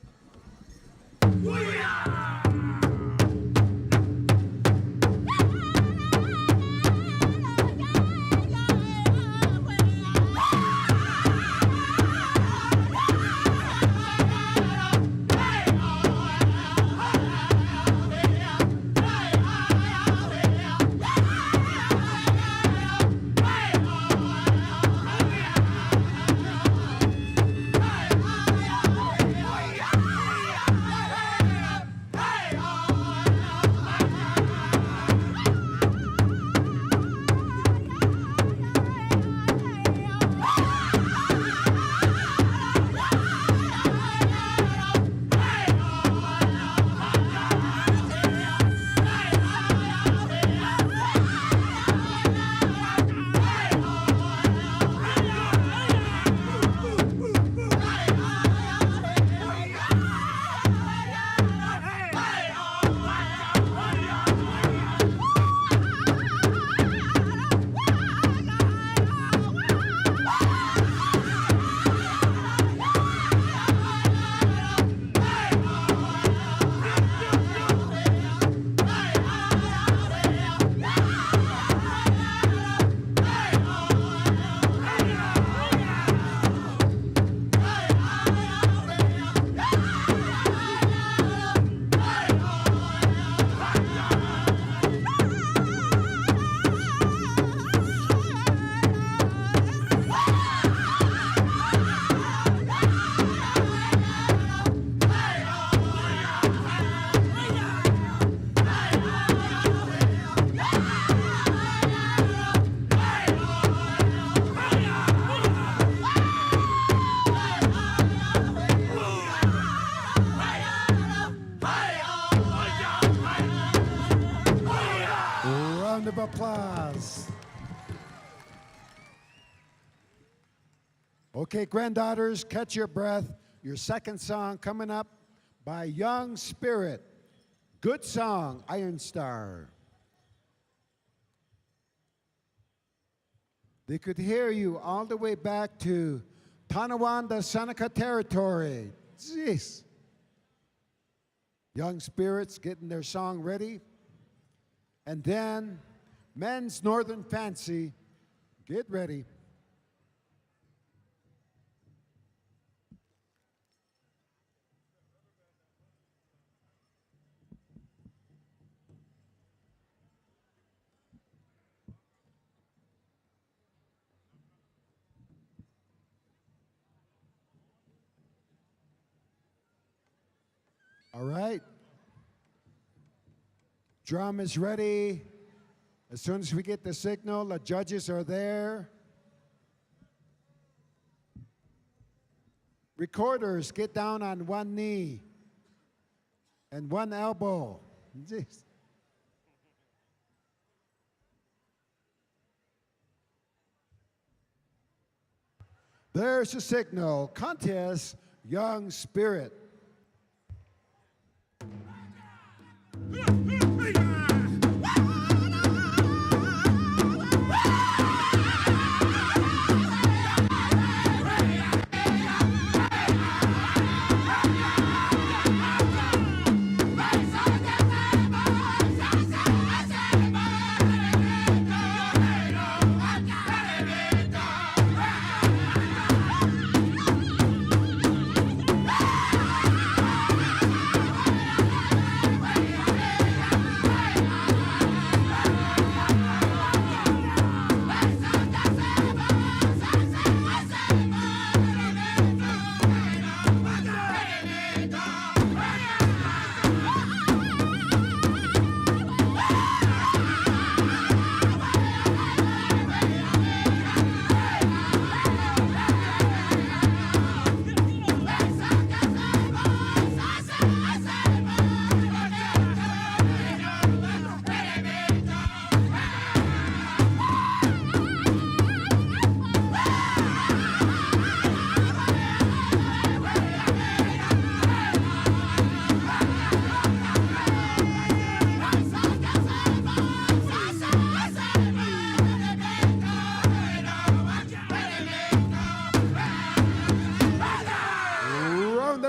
Round of applause. Okay, granddaughters, catch your breath. Your second song coming up by Young Spirit. Good song, Iron Star. They could hear you all the way back to Tonawanda, Seneca territory. Jeez. Young Spirits getting their song ready. And then Men's Northern Fancy, get ready. All right. Drum is ready. As soon as we get the signal, the judges are there. Recorders, get down on one knee and one elbow. Jeez. There's the signal. Contest, Young Spirit.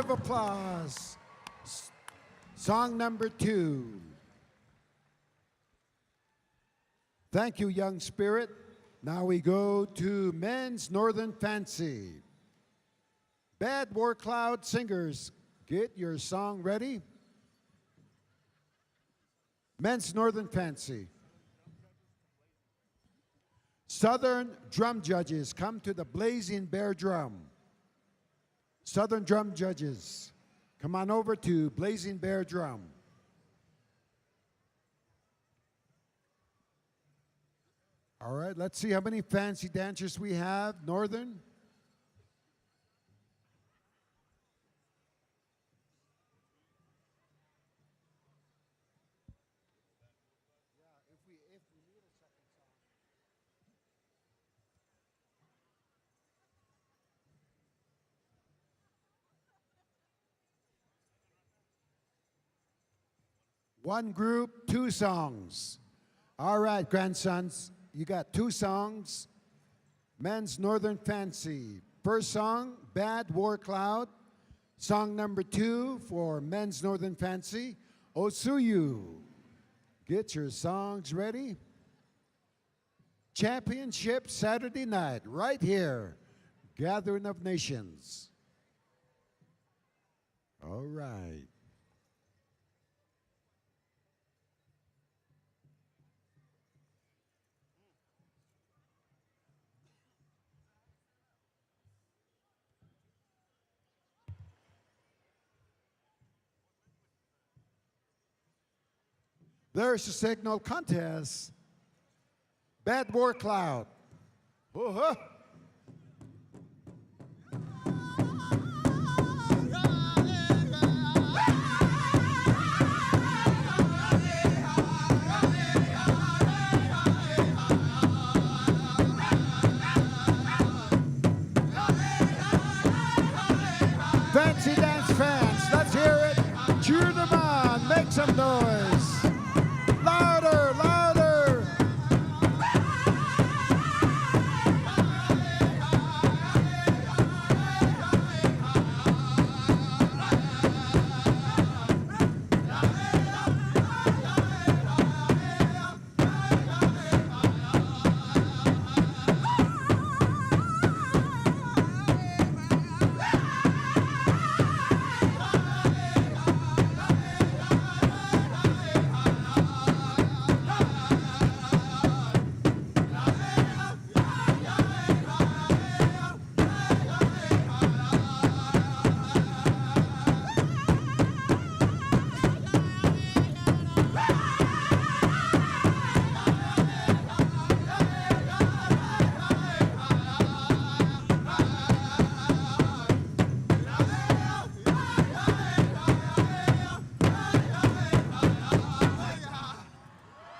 of applause. Song number 2. Thank you, young spirit. Now we go to Men's Northern Fancy. Bad War Cloud singers, get your song ready. Men's Northern Fancy. Southern drum judges, come to the Blazing Bear drum. Southern drum judges, come on over to Blazing Bear drum. All right, let's see how many fancy dancers we have. Northern. One group, 2 songs. All right, grandsons, you got 2 songs. Men's Northern Fancy. First song, Bad War Cloud. Song number 2 for Men's Northern Fancy, Osuyu. Get your songs ready. Championship Saturday night, right here, Gathering of Nations. All right. There's the signal. Contest. Bad War Cloud. Uh-huh. Fancy dance fans, let's hear it. Cheer them on, make some noise. Louder, louder.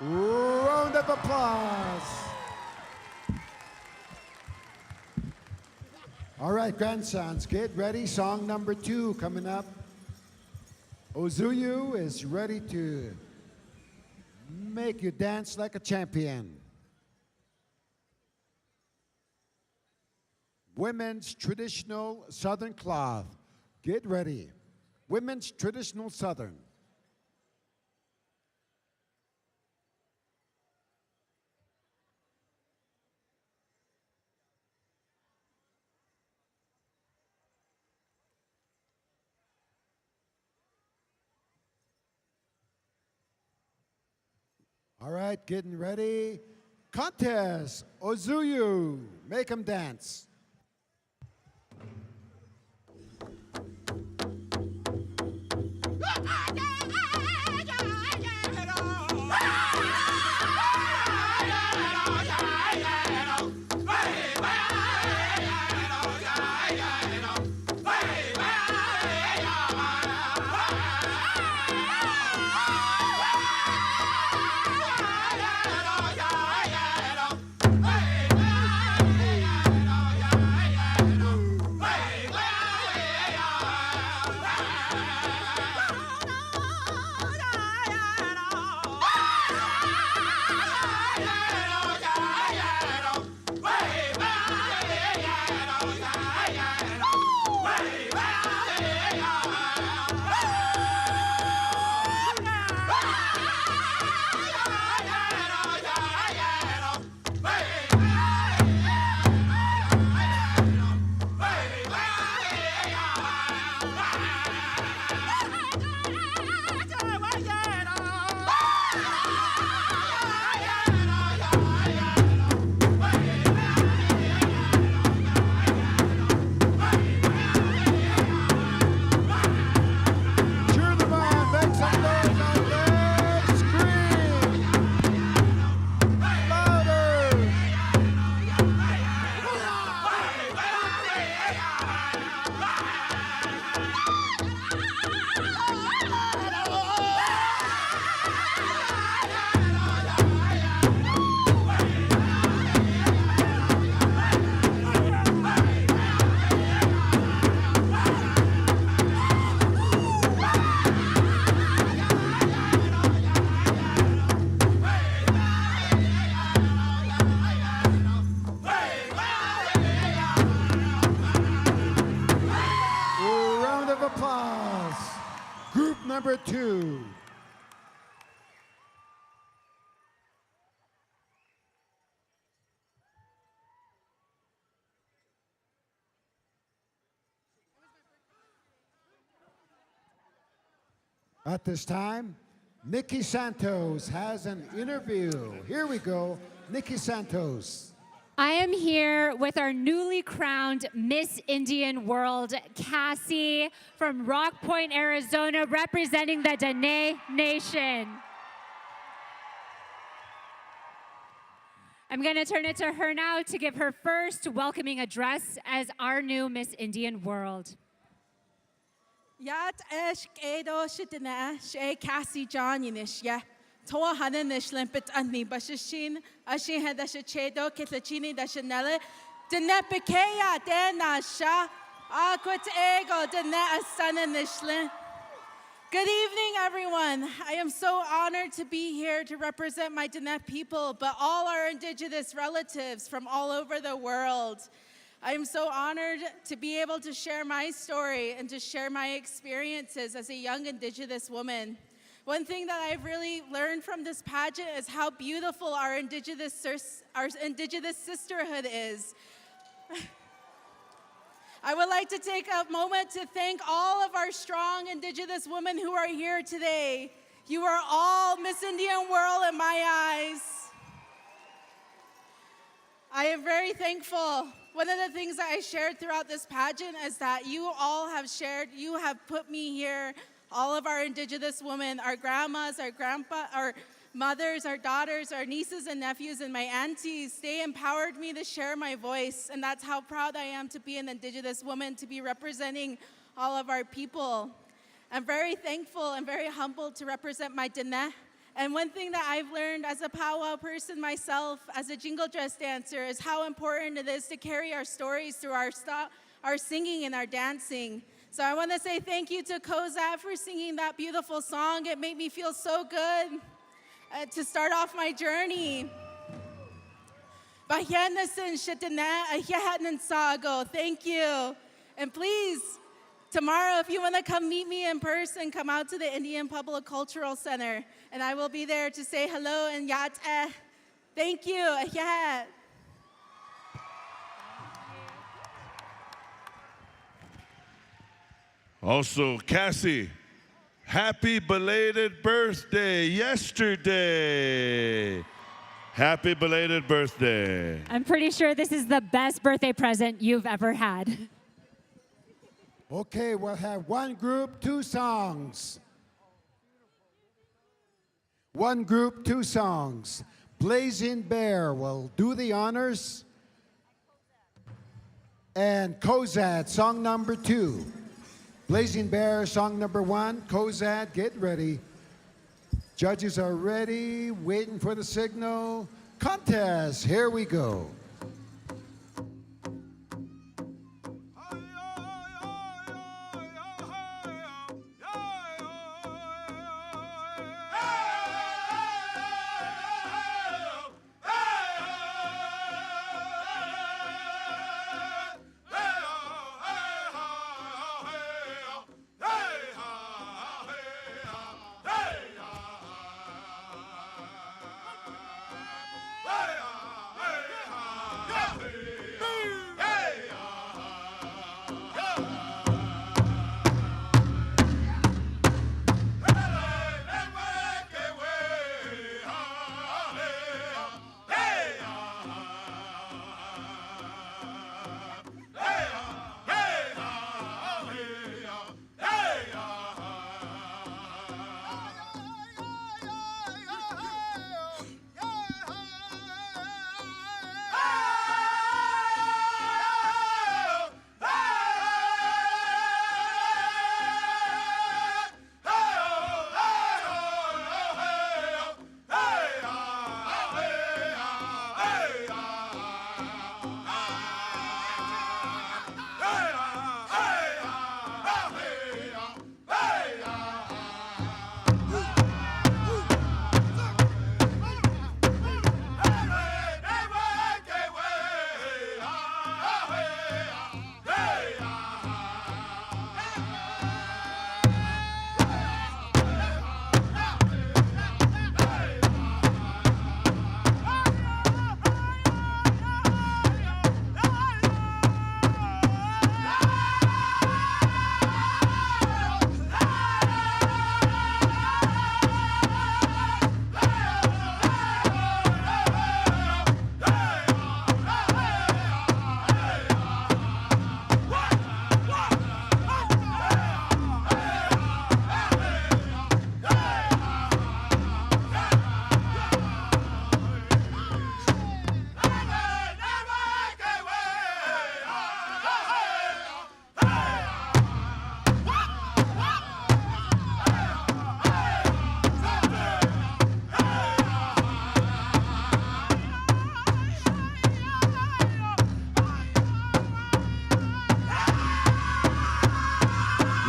Round of applause. All right, grandsons, get ready. Song number 2 coming up. Ozuyu is ready to make you dance like a champion. Women's traditional Southern cloth. Get ready. Women's traditional Southern. All right, getting ready. Contest, Ozuyu, make them dance. of applause. Group number 2. At this time, Nikki Santos has an interview. Here we go, Nikki Santos. I am here with our newly crowned Miss Indian World, Cassie from Rock Point, Arizona, representing the Dene Nation. I'm going to turn it to her now to give her first welcoming address as our new Miss Indian World. Yat esh kedo shitna she Cassie John yinish ya. Toa hananish limpet anni bashishin ashin hadashachedo kitlachini dashanele denepikeya denasha aquat ego dene asananishlen. Good evening, everyone. I am so honored to be here to represent my Diné people, but all our indigenous relatives from all over the world. I am so honored to be able to share my story and to share my experiences as a young indigenous woman. One thing that I've really learned from this pageant is how beautiful our indigenous sisterhood is. I would like to take a moment to thank all of our strong indigenous women who are here today. You are all Miss Indian World in my eyes. I am very thankful. One of the things that I shared throughout this pageant is that you all have shared, you have put me here, all of our indigenous women, our grandmas, our grandpa, our mothers, our daughters, our nieces and nephews, and my aunties. They empowered me to share my voice, and that's how proud I am to be an indigenous woman, to be representing all of our people. I'm very thankful and very humbled to represent my Diné. And one thing that I've learned as a powwow person myself, as a jingle dress dancer, is how important it is to carry our stories through our singing and our dancing. So I want to say thank you to Kozat for singing that beautiful song. It made me feel so good to start off my journey. Thank you. And please, tomorrow, if you want to come meet me in person, come out to the Indian Public Cultural Center, and I will be there to say hello and yat eh. Thank you. Yeah. Also, Cassie, happy belated birthday yesterday. Happy belated birthday. I'm pretty sure this is the best birthday present you've ever had. Okay, we'll have one group, 2 songs. One group, 2 songs. Blazing Bear will do the honors. And Kozat, song number 2. Blazing Bear, song number 1. Kozat, get ready. Judges are ready, waiting for the signal. Contest, here we go.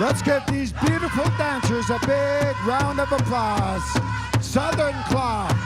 Let's give these beautiful dancers a big round of applause. Southern Cloth.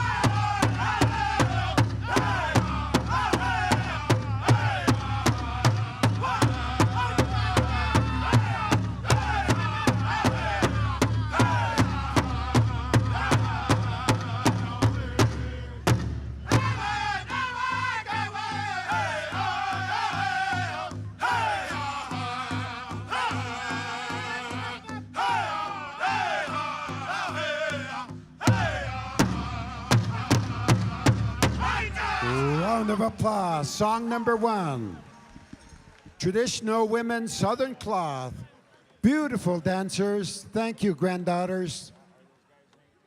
Round of applause. Song number 1. Traditional women, Southern Cloth. Beautiful dancers. Thank you, granddaughters.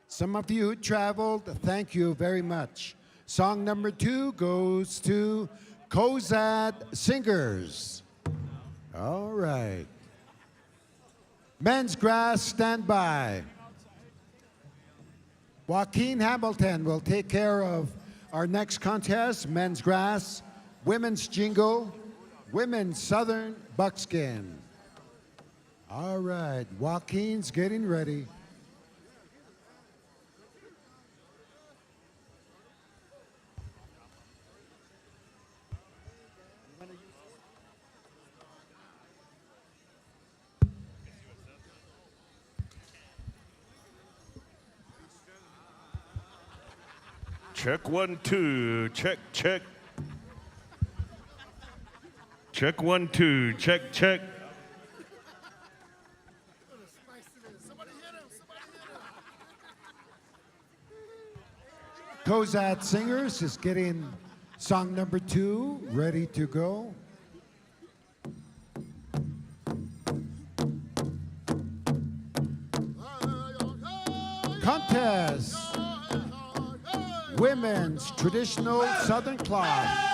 Some of you who traveled, thank you very much. Song number 2 goes to Cozad Singers. All right. Men's Grass, stand by. Joaquin Hamilton will take care of our next contest, Men's Grass, Women's Jingle, Women's Southern Buckskin. All right, Joaquin's getting ready. Check 1, 2. Check, check. Check 1, 2. Check, check. Cozad Singers is getting song number 2 ready to go. Contest. Women's Traditional Southern Cloth.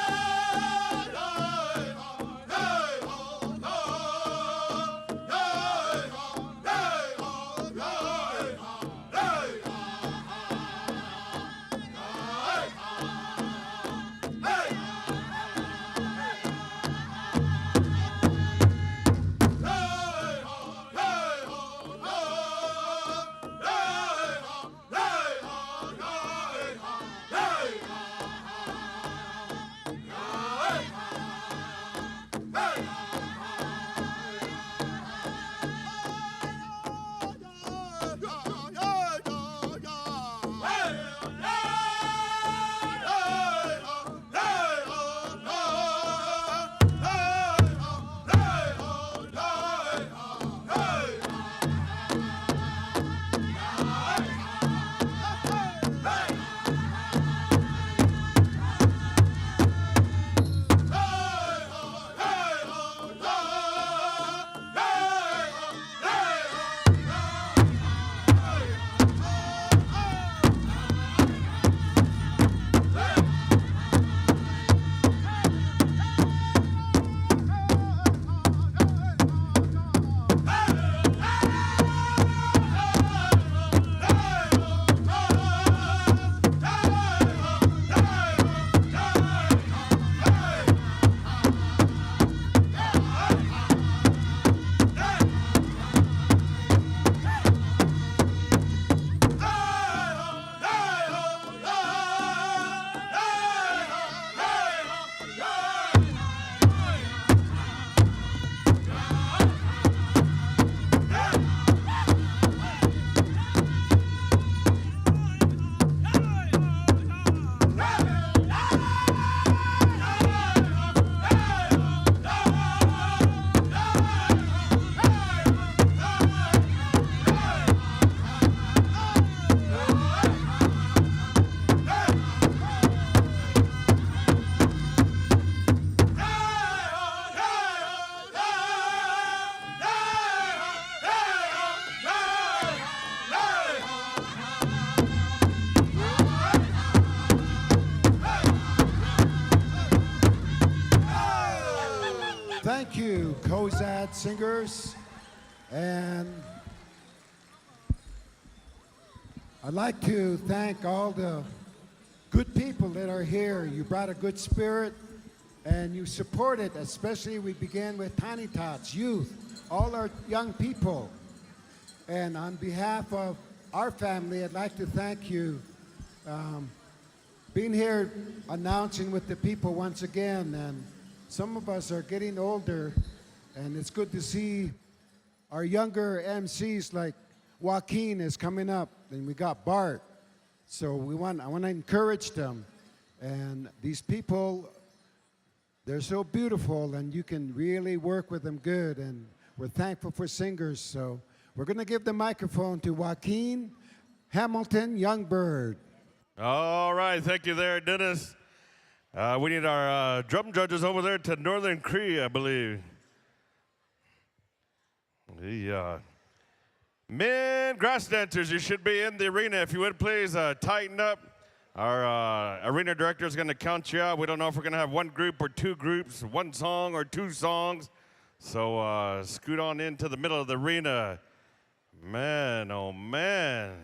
Thank you, Cozad Singers. And I'd like to thank all the good people that are here. You brought a good spirit, and you support it, especially we began with Tiny Tots, youth, all our young people. And on behalf of our family, I'd like to thank you. Being here announcing with the people once again, and some of us are getting older, and it's good to see our younger MCs like Joaquin is coming up, and we got Bart. So I want to encourage them. And these people, they're so beautiful, and you can really work with them good, and we're thankful for singers. So we're going to give the microphone to Joaquin Hamilton Youngbird. All right, thank you there, Dennis. We need our drum judges over there to Northern Cree, I believe. The men grass dancers, you should be in the arena. If you would please tighten up. Our arena director is going to count you out. We don't know if we're going to have one group or two groups, one song or two songs. So scoot on into the middle of the arena. Man, oh man.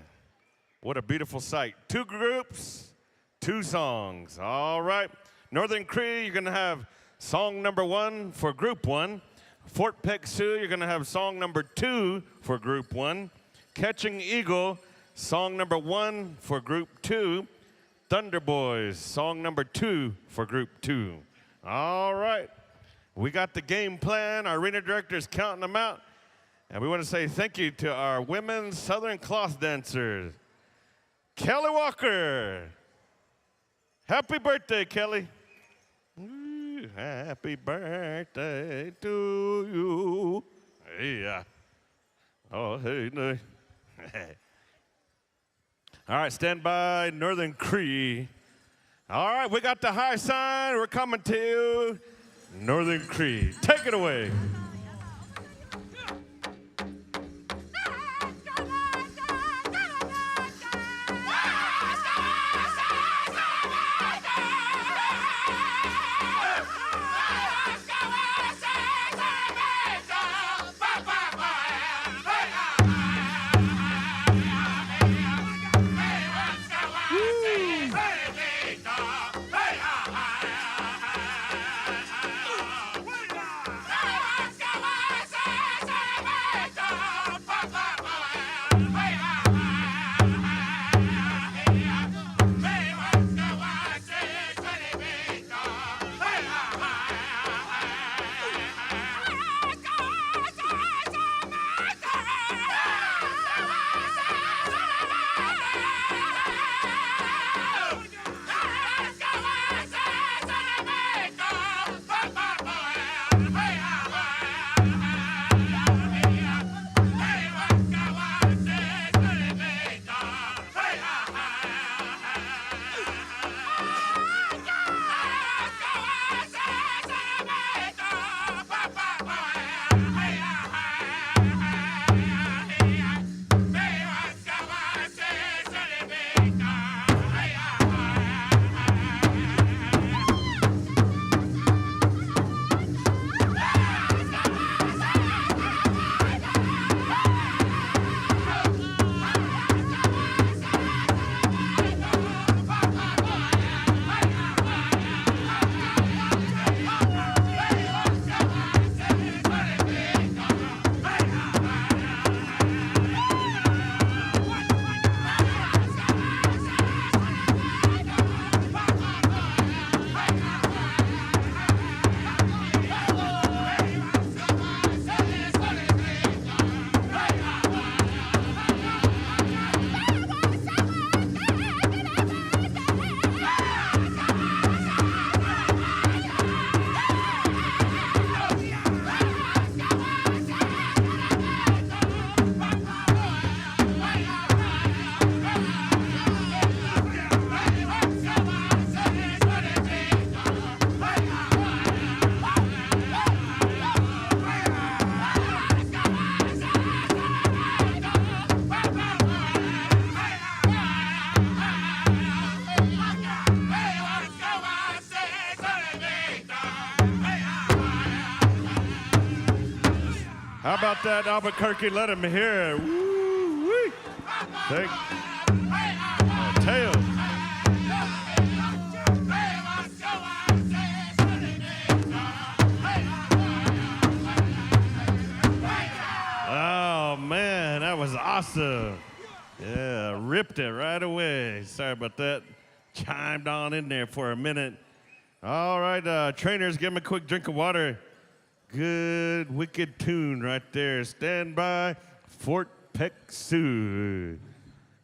What a beautiful sight. Two groups, two songs. All right. Northern Cree, you're going to have song number 1 for group 1. Fort Peck Sioux, you're going to have song number 2 for group 1. Catching Eagle, song number 1 for group 2. Thunder Boys, song number 2 for group 2. All right. We got the game plan. Our arena director is counting them out. And we want to say thank you to our women's Southern cloth dancers. Kelly Walker. Happy birthday, Kelly. Ooh, happy birthday to you. Yeah. Oh, hey, no. All right, stand by, Northern Cree. All right, we got the high sign. We're coming to you. Northern Cree, take it away. How about that, Albuquerque? Let him hear it. Woo-wee. Take tails. Oh, man, that was awesome. Yeah, ripped it right away. Sorry about that. Chimed on in there for a minute. All right, trainers, give him a quick drink of water. Good, wicked tune right there. Stand by, Fort Peck Sioux.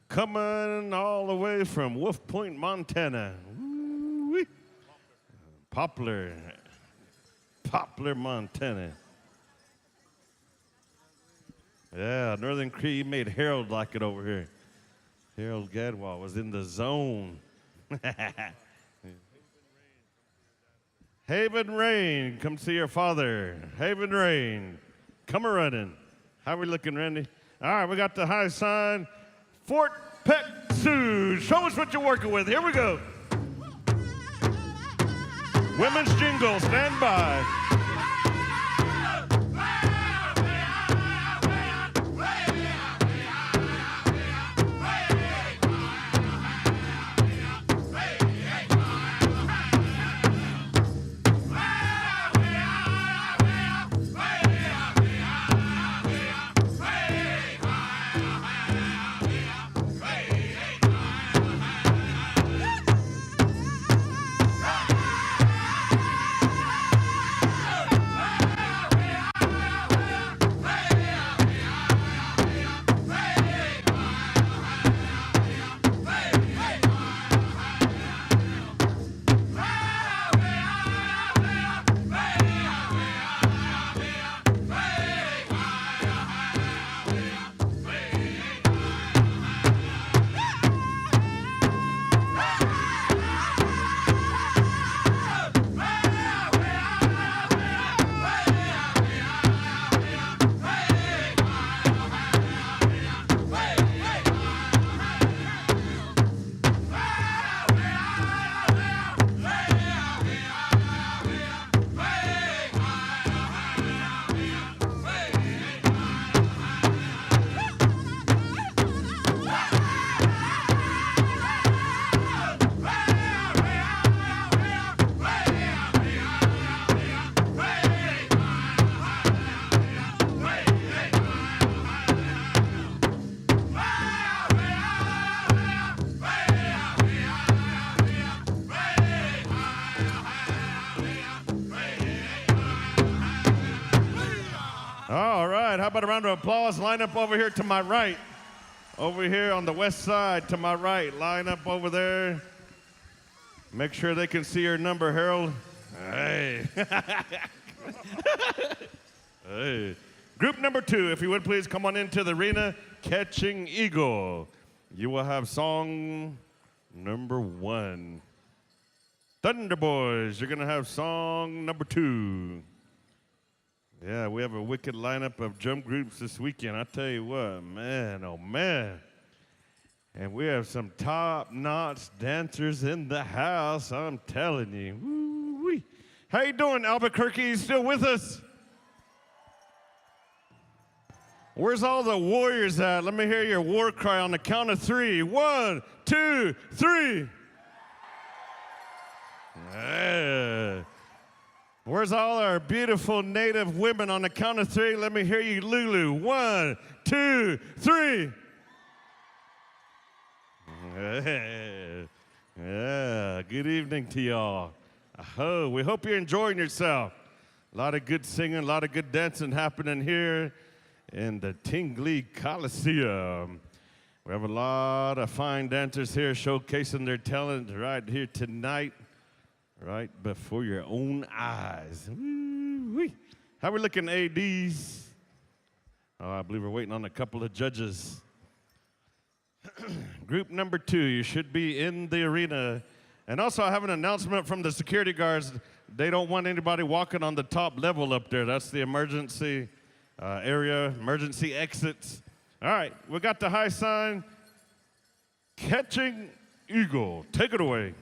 Coming all the way from Wolf Point, Montana. Woo-wee. Poplar, Montana. Yeah, Northern Cree made Harold like it over here. Harold Gadwall was in the zone. Haven Rain, come see your father. Haven Rain, come a running. How we looking, Randy? All right, we got the high sign. Fort Peck Sioux. Show us what you're working with. Here we go. Women's jingle, stand by. All right, how about a round of applause? Line up over here to my right. Over here on the west side to my right. Line up over there. Make sure they can see your number, Harold. Hey. Hey. Group number 2, if you would please come on into the arena, Catching Eagle. You will have song number 1. Thunder Boys, you're going to have song number 2. Yeah, we have a wicked lineup of jump groups this weekend. I tell you what, man, oh man. And we have some top-notch dancers in the house, I'm telling you. Woo-wee. How you doing, Albuquerque? You still with us? Where's all the warriors at? Let me hear your war cry on the count of 3. 1, 2, 3. Yeah. Where's all our beautiful native women on the count of 3? Let me hear you, Lulu. 1, 2, 3. Yeah, good evening to y'all. We hope you're enjoying yourself. A lot of good singing, a lot of good dancing happening here in the Tingley Coliseum. We have a lot of fine dancers here showcasing their talent right here tonight. Right before your own eyes. Woo-wee. How we looking, ADs? Oh, I believe we're waiting on a couple of judges. Group number 2, you should be in the arena. And also, I have an announcement from the security guards. They don't want anybody walking on the top level up there. That's the emergency area, emergency exits. All right, we got the high sign. Catching Eagle. Take it away.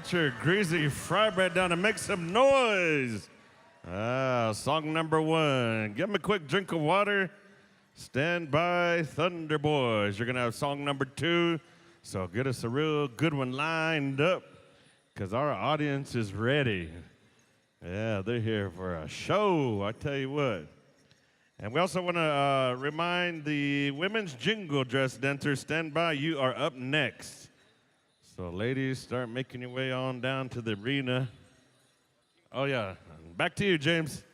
put your greasy fry bread down and make some noise. Song number 1. Give them a quick drink of water. Stand by, Thunder Boys. You're going to have song number 2. So get us a real good one lined up because our audience is ready. Yeah, they're here for a show, I tell you what. And we also want to remind the women's jingle dress dancers, stand by, you are up next. So ladies, start making your way on down to the arena. Oh yeah, back to you, James.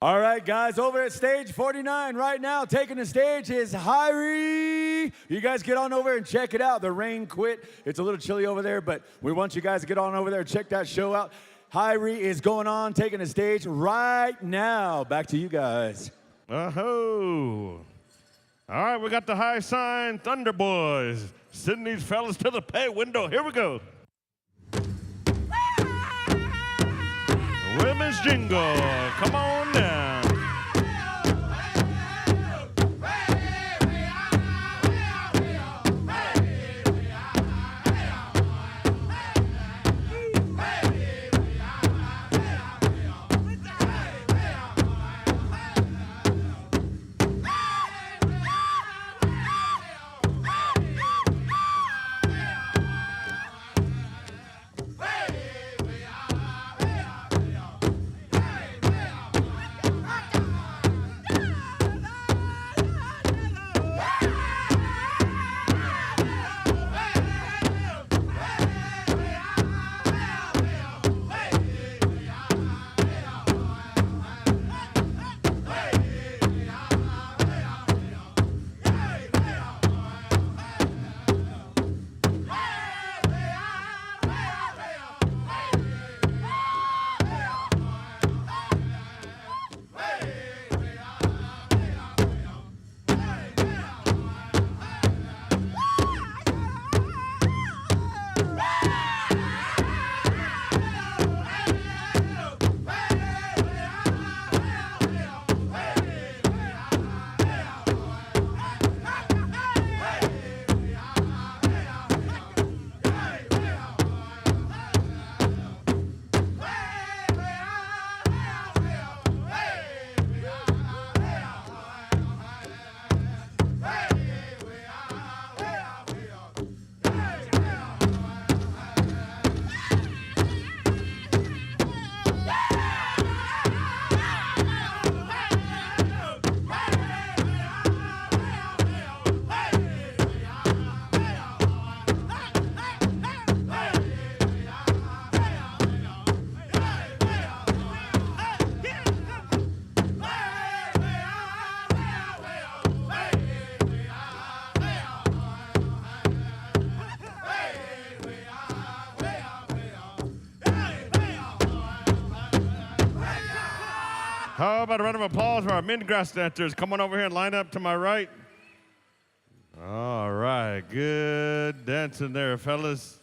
All right, guys, over at stage 49 right now, taking the stage is Hyrie. You guys get on over and check it out. The rain quit. It's a little chilly over there, but we want you guys to get on over there and check that show out. Hyrie is going on, taking the stage right now. Back to you guys. All right, we got the high sign Thunder Boys. Sending these fellas to the pay window. Here we go. Women's jingle. Come on down. How about a round of applause for our men grass dancers? Come on over here and line up to my right. All right, good dancing there, fellas.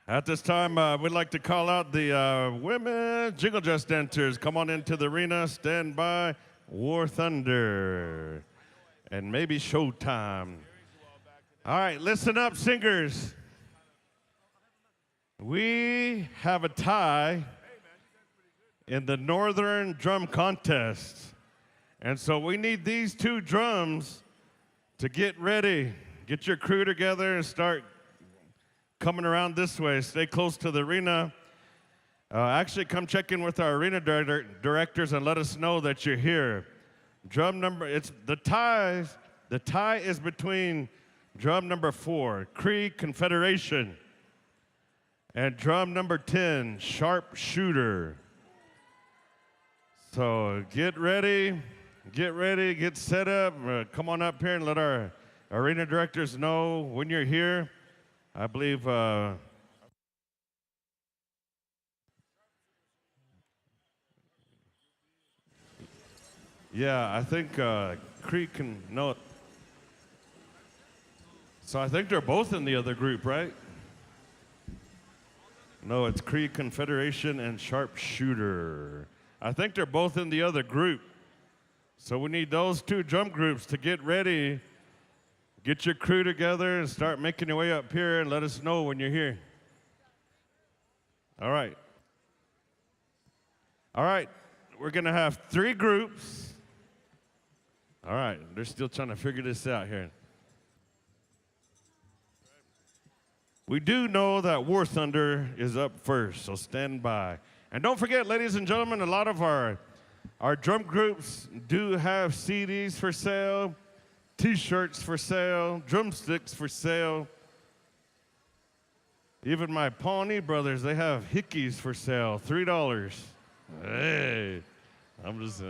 At this time, we'd like to call out the women jingle dress dancers. Come on into the arena, stand by, War Thunder, and maybe Showtime. All right, listen up, singers. We have a tie in the Northern Drum Contest. And so we need these two drums to get ready. Get your crew together and start coming around this way. Stay close to the arena. Actually, come check in with our arena directors and let us know that you're here. Drum number, it's the tie is between drum number 4, Cree Confederation, and drum number 10, Sharp Shooter. So get ready, get set up. Come on up here and let our arena directors know when you're here. I believe yeah, I think Cree can know it. So I think they're both in the other group, right? No, it's Cree Confederation and Sharp Shooter. I think they're both in the other group. So we need those two drum groups to get ready Get your crew together and start making your way up here and let us know when you're here. All right. All right, we're going to have 3 groups. All right, they're still trying to figure this out here. We do know that War Thunder is up first, so stand by. And don't forget, ladies and gentlemen, a lot of our drum groups do have CDs for sale, T-shirts for sale, drumsticks for sale. Even my Pawnee brothers, they have hickeys for sale, $3. Hey, I'm just...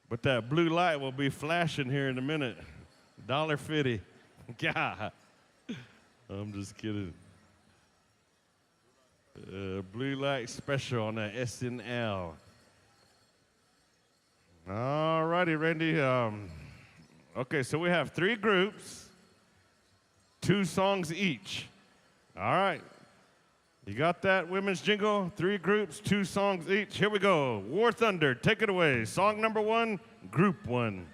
But that blue light will be flashing here in a minute. $1.50. God. I'm just kidding. Blue light special on that SNL. All righty, Randy. Okay, so we have 3 groups, 2 songs each. All right. You got that, women's jingle? 3 groups, 2 songs each. Here we go. War Thunder, take it away. Song number 1, group 1.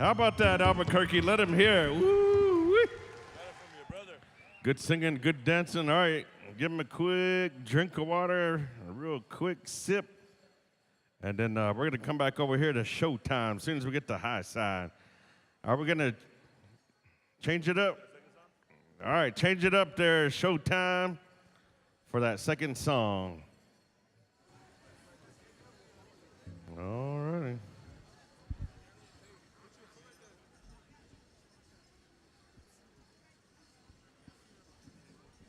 How about that, Albuquerque? Let him hear. Woo-wee. Good singing, good dancing. All right, give him a quick drink of water, a real quick sip. And then we're going to come back over here to showtime as soon as we get the high side. Are we going to change it up? All right, change it up there, showtime, for that second song. All righty.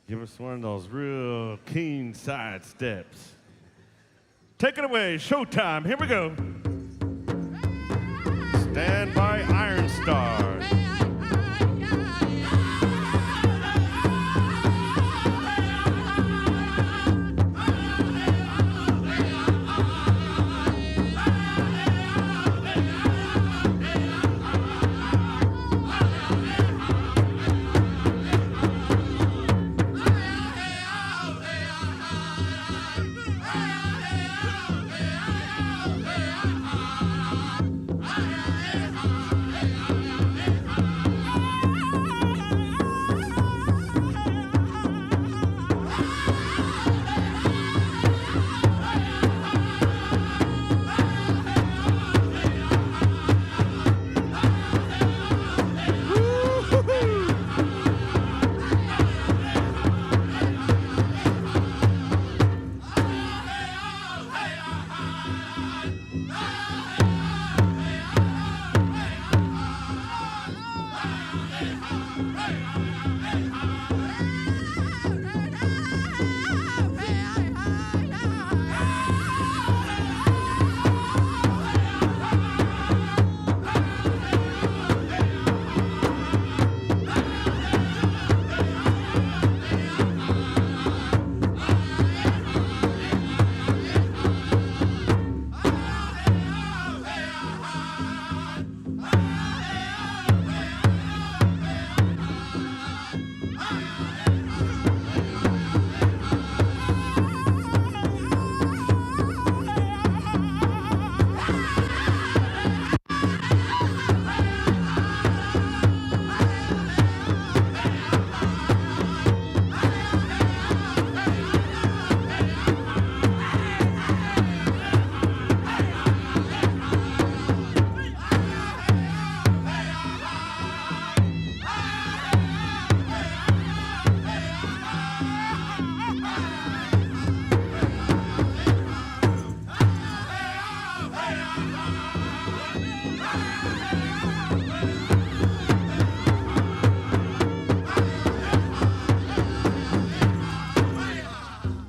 Give us one of those real keen side steps. Take it away, showtime. Here we go. Stand by Iron Star.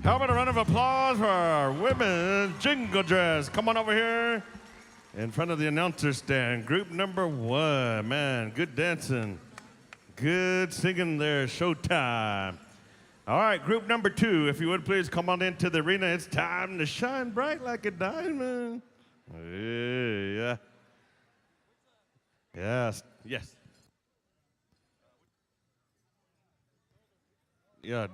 How about a round of applause for our women's jingle dress? Come on over here in front of the announcer stand. Group number 1. Man, good dancing. Good singing there. Showtime. All right, group number 2, if you would please come on into the arena. It's time to shine bright like a diamond. Yeah. Yes. Yes. Yeah.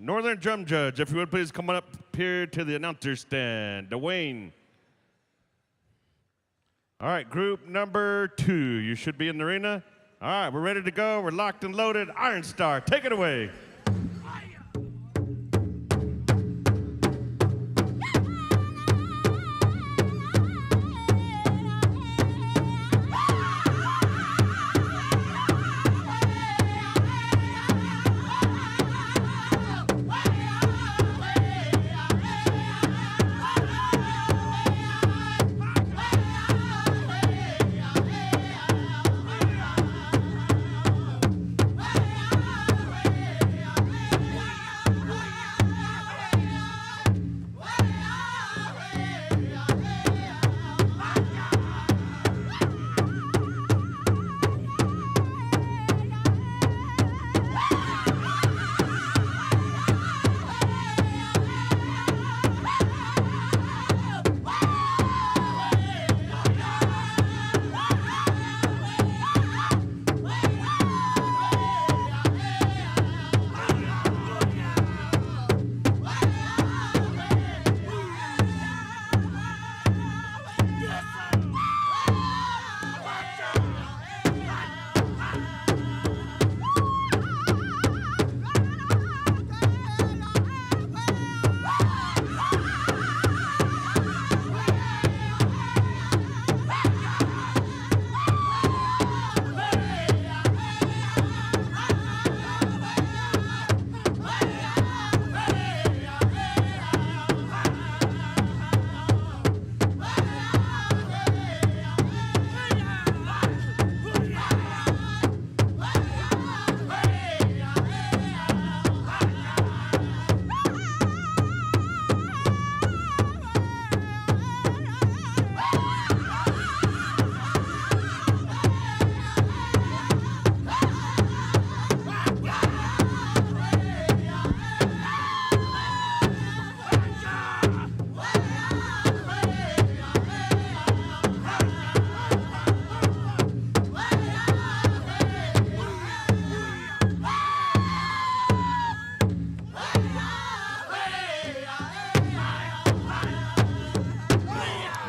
Northern Drum Judge, if you would please come on up here to the announcer stand. Dwayne. All right, group number 2. You should be in the arena. All right, we're ready to go. We're locked and loaded. Iron Star, take it away.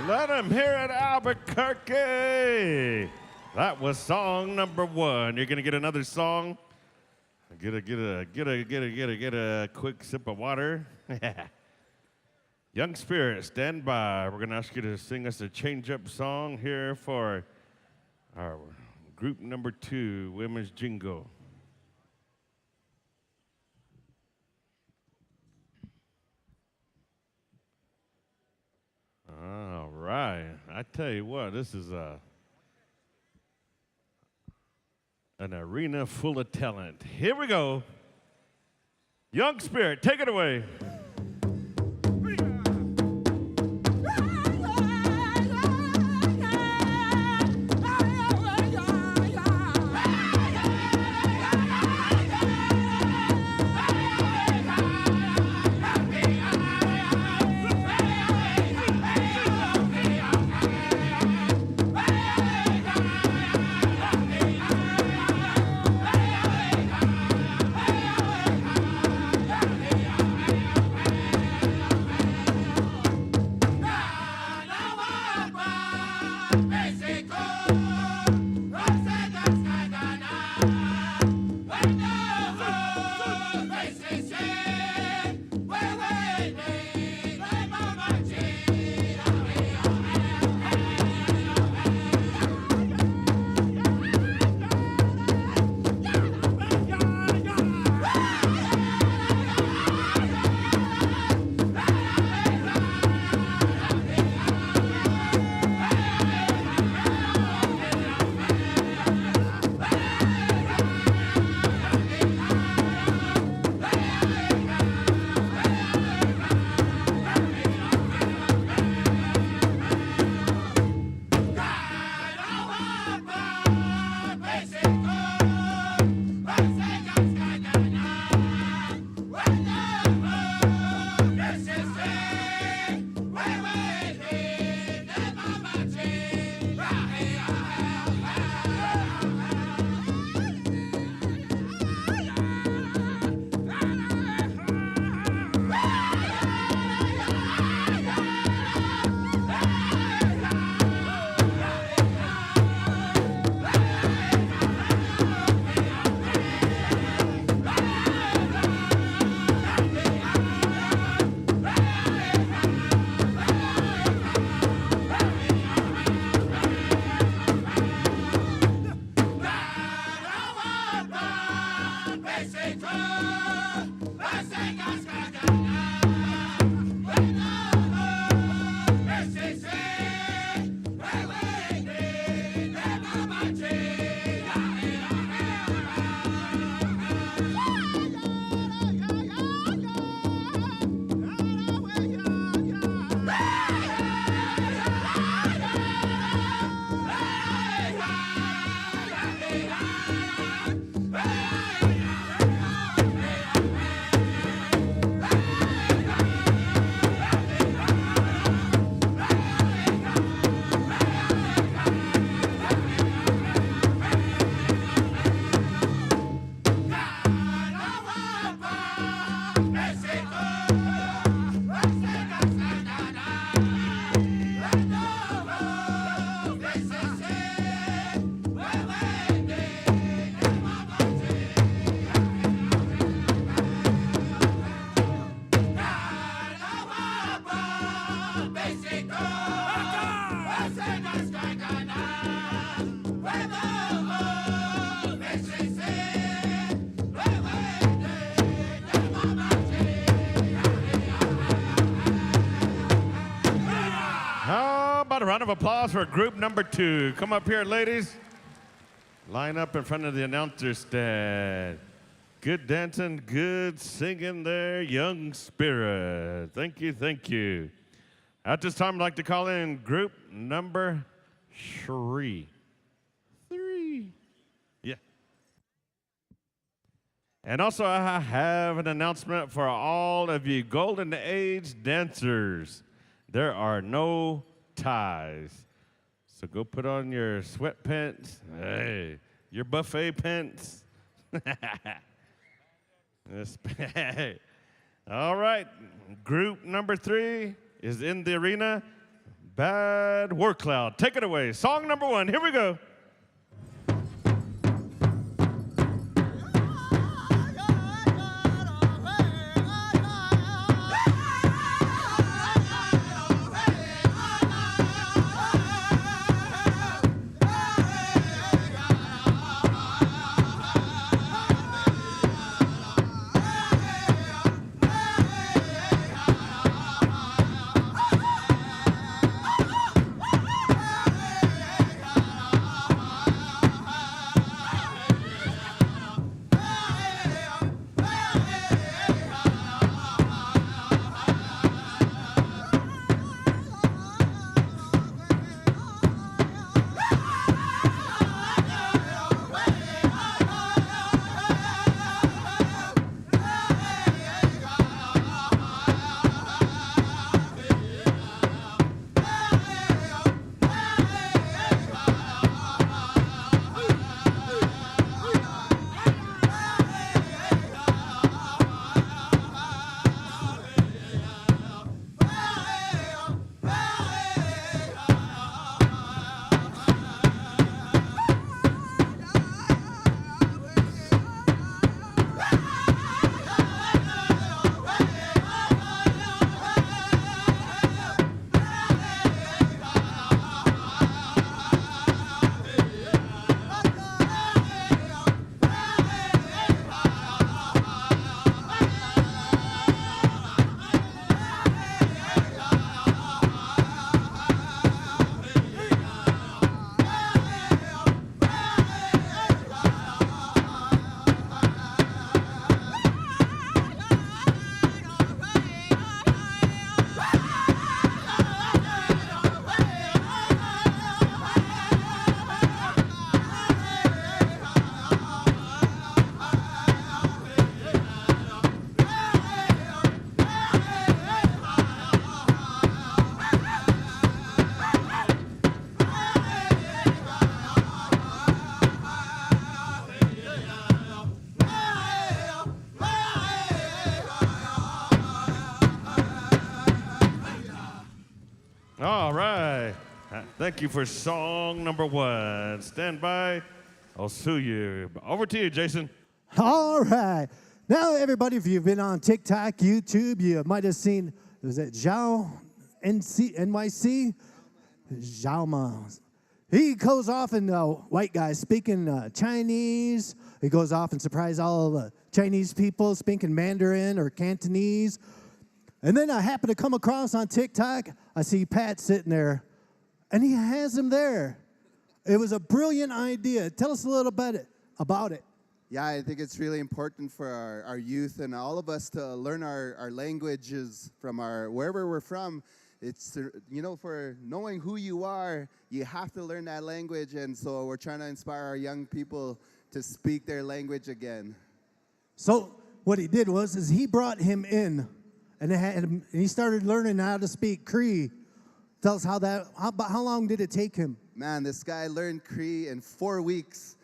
Let them hear it, Albuquerque. That was song number 1. You're gonna get another song. Get a quick sip of water. Young Spirit, stand by. We're gonna ask you to sing us a change-up song here for our group number 2, Women's Jingle. All right. I tell you what, this is an arena full of talent. Here we go. Young Spirit, take it away. A round of applause for group number 2. Come up here, ladies. Line up in front of the announcer stand. Good dancing, good singing there, Young Spirit. Thank you, thank you. At this time, I'd like to call in group number 3. Yeah. And also, I have an announcement for all of you Golden Age dancers. There are no ties. So go put on your sweatpants, hey, your buffet pants. All right, group number 3 is in the arena. Bad Word Cloud. Take it away. Song number 1. Here we go. All right. Thank you for song number 1. Stand by. I'll sue you. Over to you, Jason. All right. Now, everybody, if you've been on TikTok, YouTube, you might have seen, was it Zhao NYC? Zhao. He goes off and white guy speaking Chinese. He goes off and surprises all the Chinese people speaking Mandarin or Cantonese. And then I happen to come across on TikTok, I see Pat sitting there, and he has him there. It was a brilliant idea. Tell us a little bit about it. Yeah, I think it's really important for our youth and all of us to learn our languages from wherever we're from. It's, for knowing who you are, you have to learn that language. And so we're trying to inspire our young people to speak their language again. So what he did was he brought him in, and he started learning how to speak Cree. Tell us how long did it take him? Man, this guy learned Cree in 4 weeks.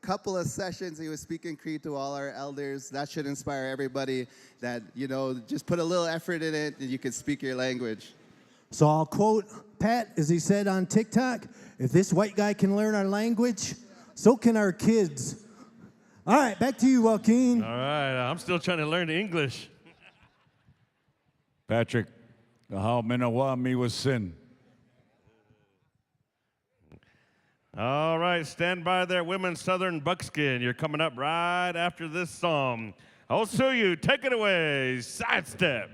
Couple of sessions, he was speaking Cree to all our elders. That should inspire everybody that, just put a little effort in it and you can speak your language. So I'll quote Pat, as he said on TikTok, if this white guy can learn our language, so can our kids. All right, back to you, Joaquin. All right, I'm still trying to learn English. Patrick, how minawa mi was sin. All right, stand by there, women Southern Buckskin. You're coming up right after this song. I'll sue you. Take it away. Sidestep.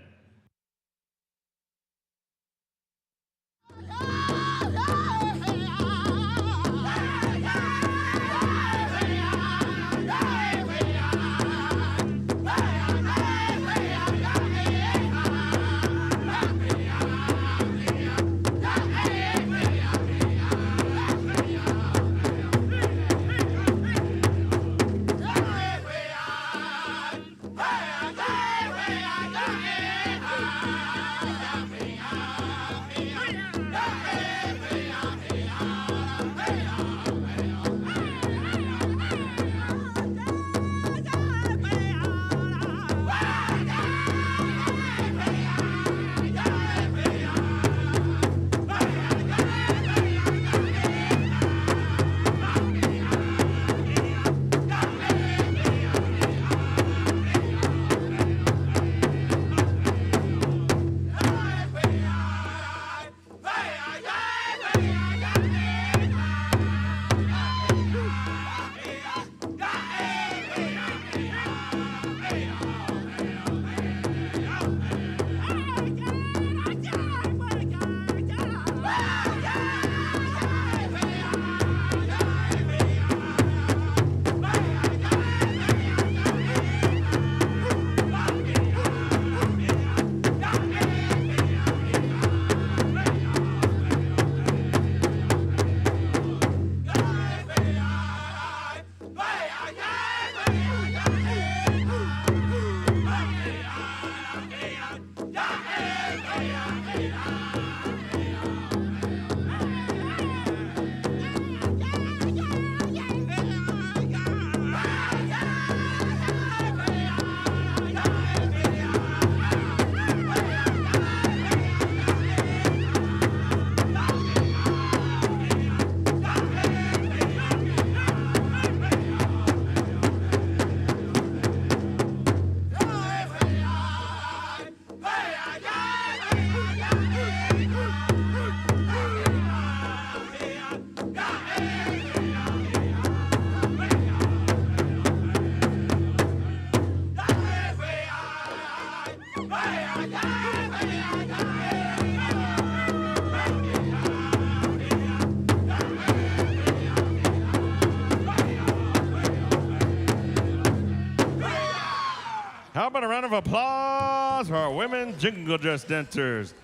of applause for our women jingle dress dancers.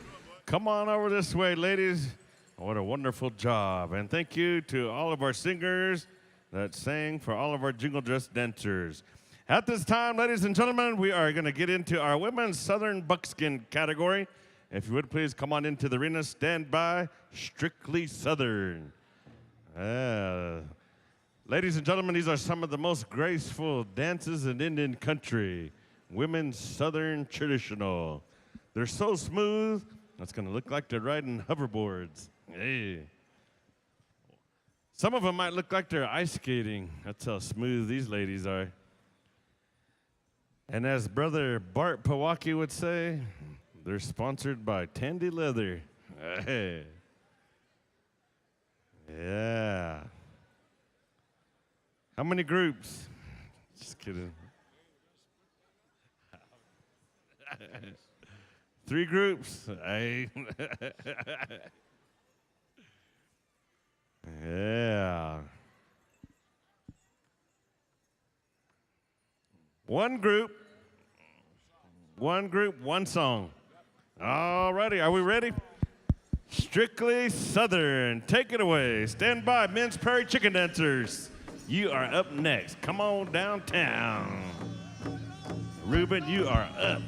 Come on over this way, ladies. What a wonderful job. And thank you to all of our singers that sang for all of our jingle dress dancers. At this time, ladies and gentlemen, we are going to get into our women's Southern Buckskin category. If you would please come on into the arena, stand by, Strictly Southern. Ladies and gentlemen, these are some of the most graceful dances in Indian country. Women's Southern traditional. They're so smooth, it's going to look like they're riding hoverboards. Hey. Some of them might look like they're ice skating. That's how smooth these ladies are. And as Brother Bart Pawaki would say, they're sponsored by Tandy Leather. Hey. Yeah. How many groups? Just kidding. 3 groups. Hey. Yeah. One group, one song. All righty, are we ready? Strictly Southern, take it away. Stand by, Men's Prairie Chicken Dancers. You are up next. Come on downtown. Ruben, you are up.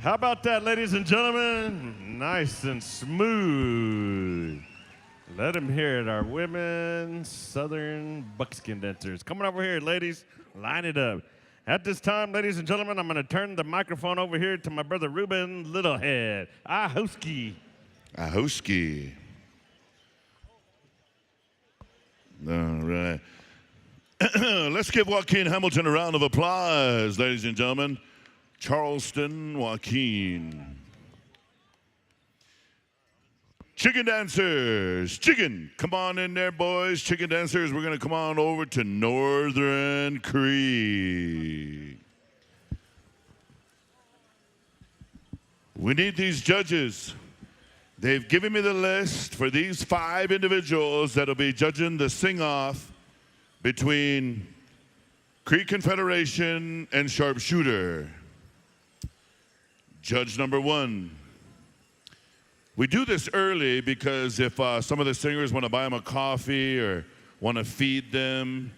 How about that, ladies and gentlemen? Nice and smooth. Let them hear it, our women Southern Buckskin dancers. Coming over here, ladies, line it up. At this time, ladies and gentlemen, I'm going to turn the microphone over here to my brother Ruben Littlehead. Ahoski. Ahoski. All right. Let's give Joaquin Hamilton a round of applause, ladies and gentlemen. Charleston Joaquin. Chicken dancers, chicken, come on in there, boys. Chicken dancers, we're going to come on over to Northern Cree. We need these judges. They've given me the list for these 5 individuals that'll be judging the sing-off between Cree Confederation and Sharpshooter. Judge number 1. We do this early because if some of the singers want to buy them a coffee or want to feed them,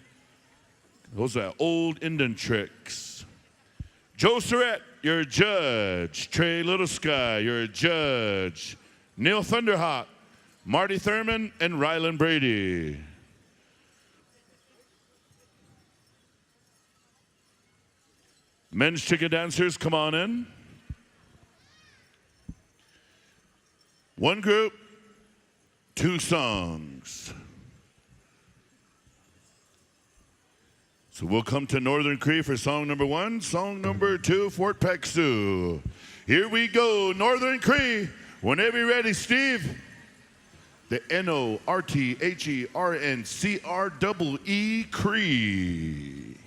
those are old Indian tricks. Joe Surratt, you're a judge. Trey Little Sky, you're a judge. Neil Thunderhawk, Marty Thurman, and Rylan Brady. Men's chicken dancers, come on in. 1 group, 2 songs. So we'll come to Northern Cree for song number 1, song number 2, Fort Peck Sioux. Here we go, Northern Cree. Whenever you're ready, Steve. The NorthernCree Cree.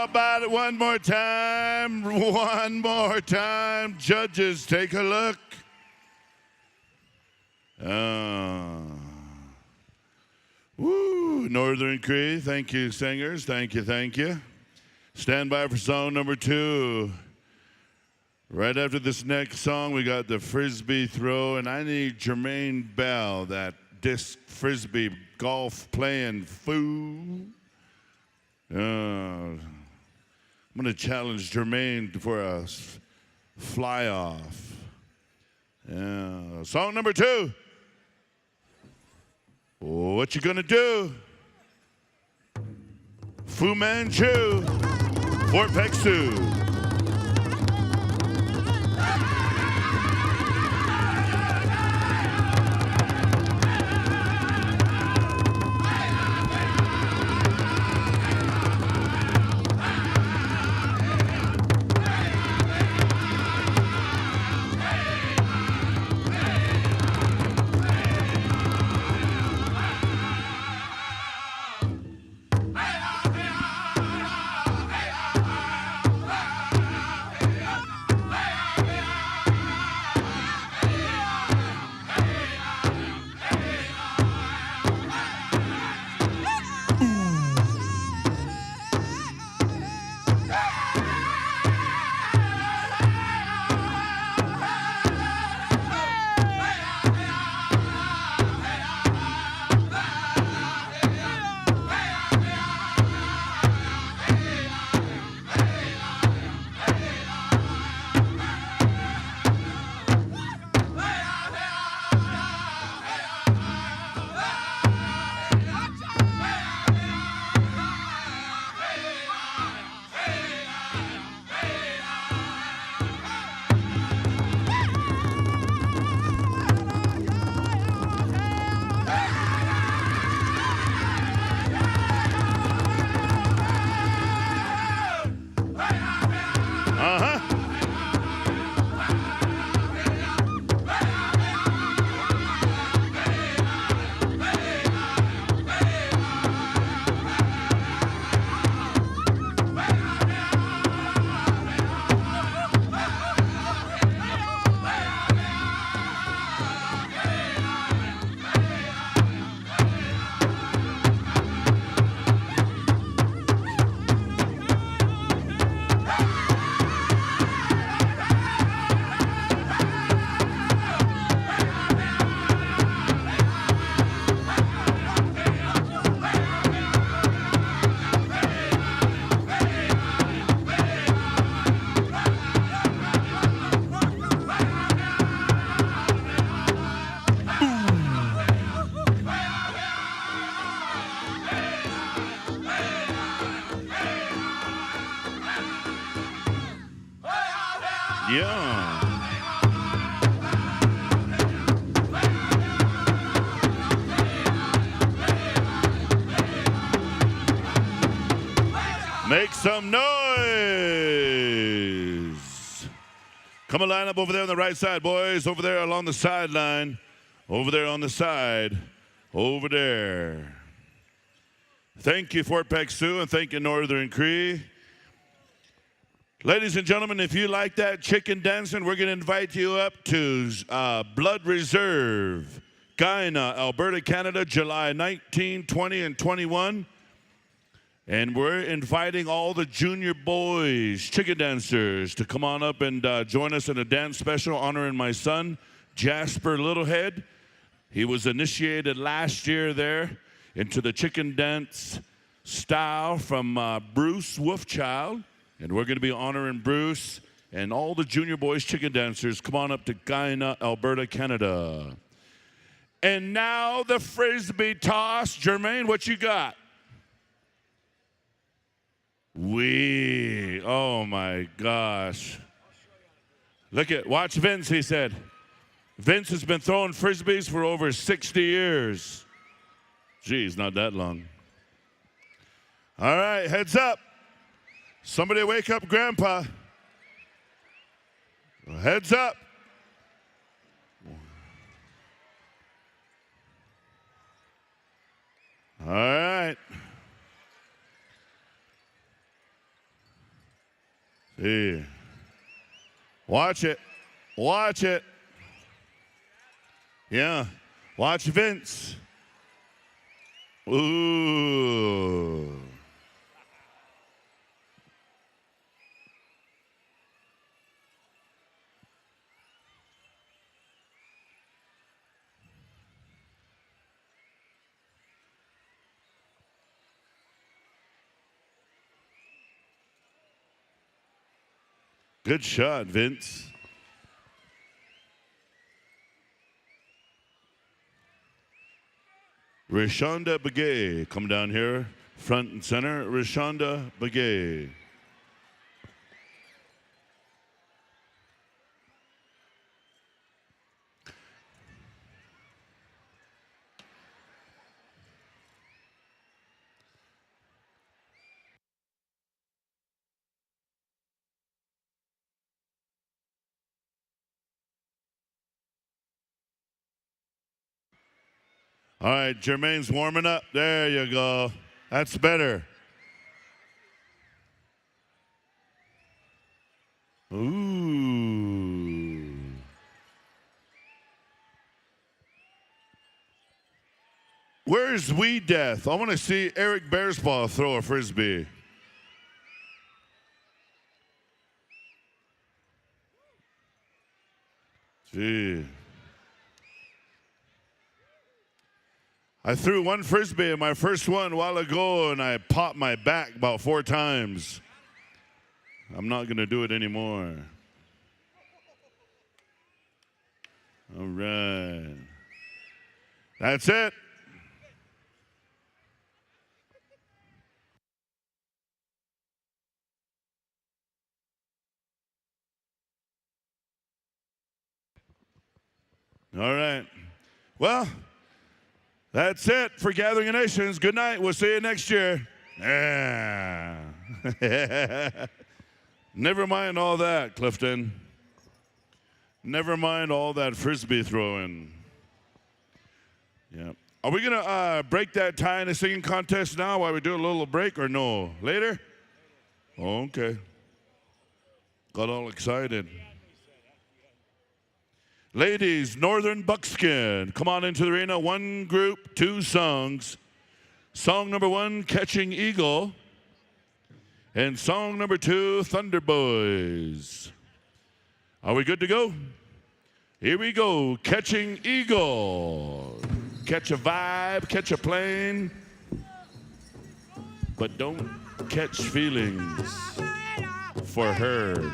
about it one more time? One more time. Judges, take a look. Woo, Northern Cree. Thank you, singers. Thank you, thank you. Stand by for song number 2. Right after this next song, we got the Frisbee throw, and I need Jermaine Bell, that disc Frisbee golf playing fool. I'm going to challenge Jermaine for a fly off. Yeah. Song number 2. What you gonna do? Fu Manchu, Fort Peck Sioux. Yeah. Make some noise. Come and line up over there on the right side, boys. Over there along the sideline. Over there on the side. Over there. Thank you, Fort Peck Sioux, and thank you, Northern Cree. Ladies and gentlemen, if you like that chicken dancing, we're going to invite you up to Blood Reserve, Guyana, Alberta, Canada, July 19, 20, and 21. And we're inviting all the junior boys, chicken dancers, to come on up and join us in a dance special honoring my son, Jasper Littlehead. He was initiated last year there into the chicken dance style from Bruce Wolfchild. And we're going to be honoring Bruce and all the junior boys chicken dancers. Come on up to Guyana, Alberta, Canada. And now the Frisbee toss. Jermaine, what you got? Oh my gosh. Watch Vince, he said. Vince has been throwing Frisbees for over 60 years. Geez, not that long. All right, heads up. Somebody wake up Grandpa. Heads up. All right. See. Watch it. Watch it. Yeah. Watch Vince. Ooh. Good shot, Vince. Rashonda Begay, come down here, front and center. Rashonda Begay. All right, Jermaine's warming up. There you go. That's better. Ooh. Where's Wee Death? I want to see Eric Bearspaw throw a frisbee. Gee. I threw one frisbee in my first one a while ago, and I popped my back about 4 times. I'm not going to do it anymore. All right. That's it. All right. Well, that's it for Gathering of Nations. Good night. We'll see you next year. Yeah. Never mind all that, Clifton. Never mind all that frisbee throwing. Yeah. Are we going to break that tie in the singing contest now while we do a little break, or no? Later? Oh, okay. Got all excited. Ladies, Northern Buckskin, come on into the arena. 1 group, 2 songs. Song number 1, Catching Eagle. And song number 2, Thunder Boys. Are we good to go? Here we go, Catching Eagle. Catch a vibe, catch a plane, but don't catch feelings for her.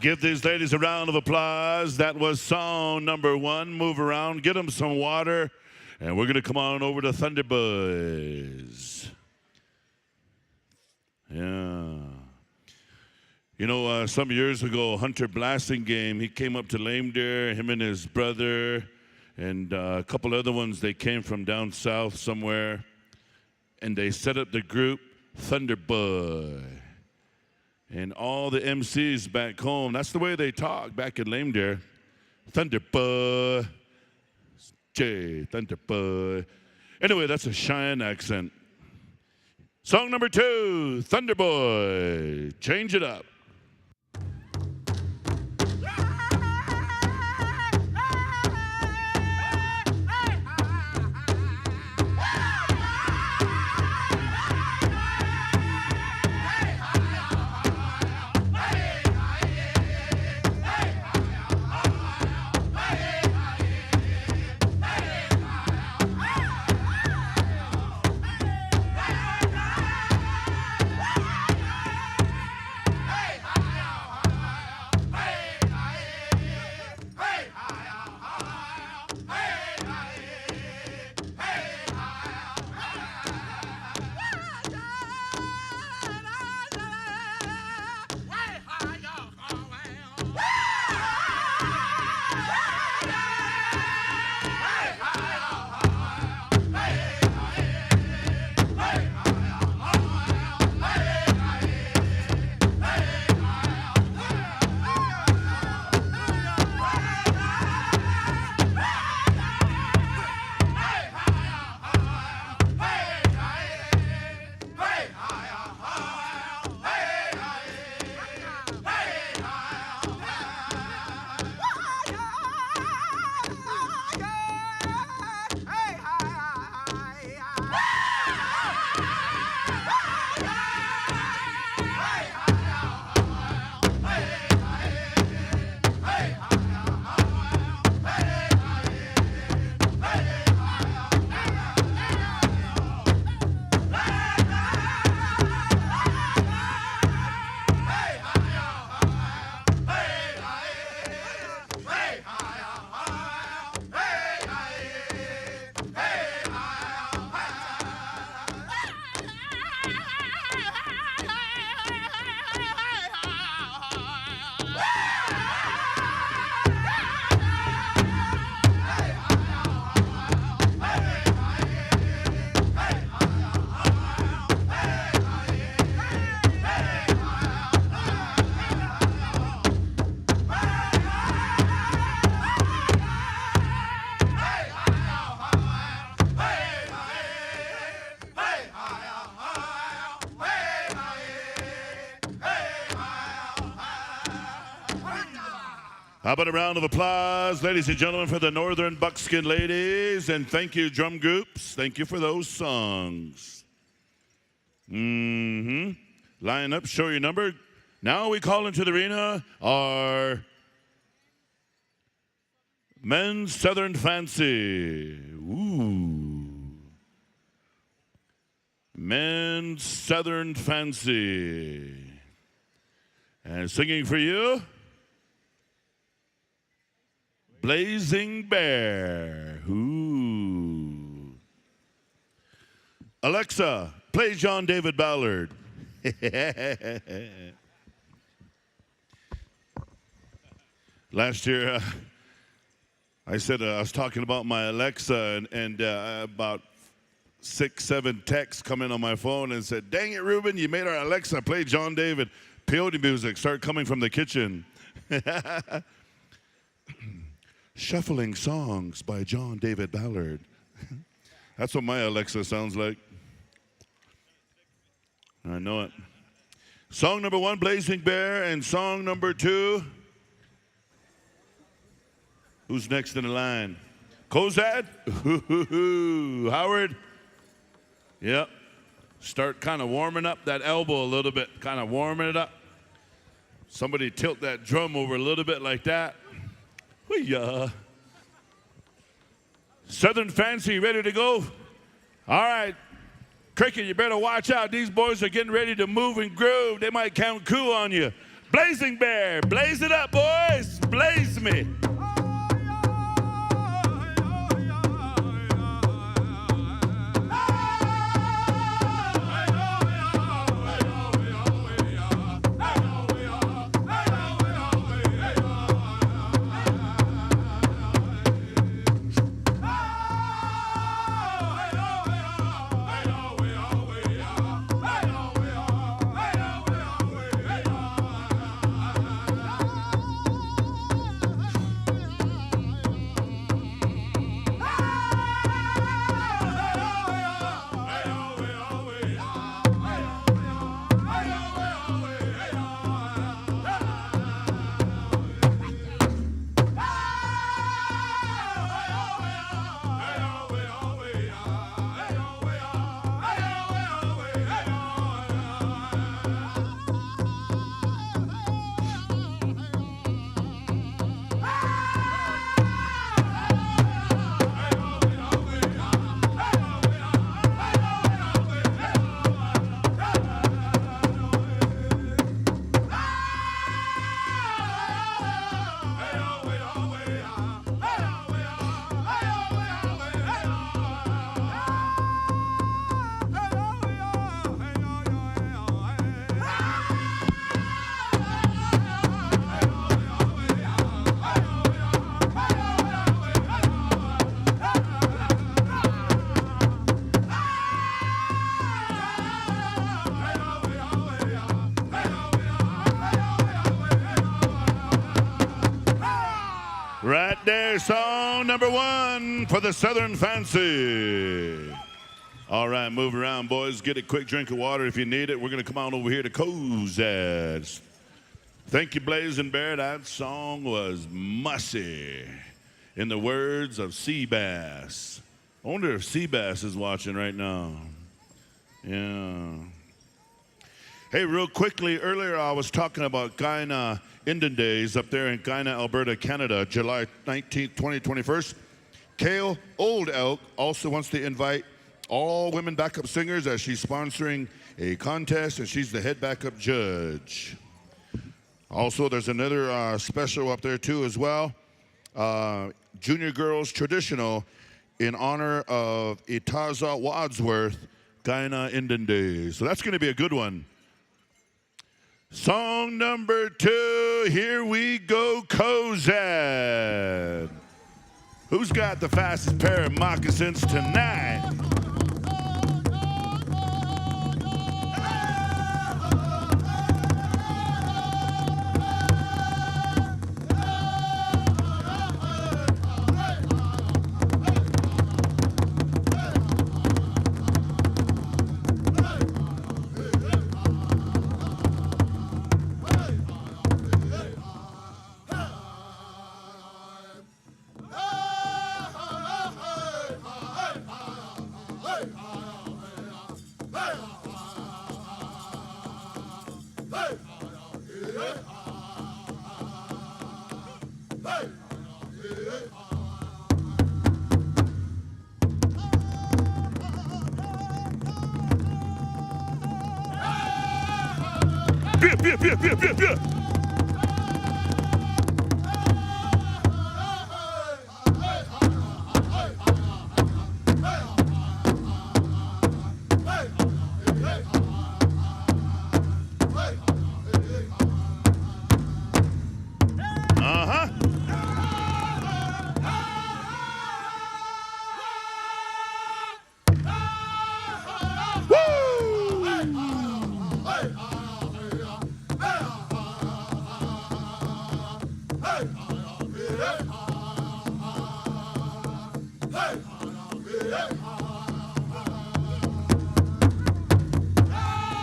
Give these ladies a round of applause. That was song number 1. Move around, get them some water, and we're going to come on over to Thunderboys. Yeah. You know, some years ago, Hunter Blasingame, he came up to Lame Deer, him and his brother, and a couple other ones, they came from down south somewhere, and they set up the group Thunderboy. And all the MCs back home, that's the way they talk back in Lame Deer. Thunderboy, Thunderboy. Anyway, that's a Cheyenne accent. Song number 2, Thunderboy, change it up. How about a round of applause, ladies and gentlemen, for the Northern Buckskin ladies, and thank you, drum groups. Thank you for those songs. Line up, show your number. Now we call into the arena our Men's Southern Fancy. Ooh. Men's Southern Fancy. And singing for you, Blazing Bear. Ooh. Alexa, play John David Ballard. Last year, I said I was talking about my Alexa, and about 6-7 texts come in on my phone and said, "Dang it, Ruben, you made our Alexa play John David." Peyote music started coming from the kitchen. Shuffling songs by John David Ballard. That's what my Alexa sounds like. I know it. Song number 1, Blazing Bear, and song number 2. Who's next in the line? Kozad? Howard? Yep. Start kind of warming up that elbow a little bit, kind of warming it up. Somebody tilt that drum over a little bit like that. Southern Fancy, ready to go? All right. Cricket, you better watch out. These boys are getting ready to move and groove. They might count coup on you. Blazing Bear, blaze it up, boys. Blaze me. Right there, song number 1 for the Southern Fancy. All right, move around, boys. Get a quick drink of water if you need it. We're going to come on over here to Contestant. Thank you, Blazing Bear. That song was mussy, in the words of Seabass. I wonder if Seabass is watching right now. Yeah. Hey, real quickly, earlier I was talking about Guyana Indian Days up there in Guyana, Alberta, Canada, July 19th, 2021. Kale Old Elk also wants to invite all women backup singers as she's sponsoring a contest and she's the head backup judge. Also, there's another special up there too as well. Junior Girls Traditional in honor of Itaza Wadsworth, Guyana Indian Days. So that's going to be a good one. Song number 2, here we go, Kozad. Who's got the fastest pair of moccasins tonight?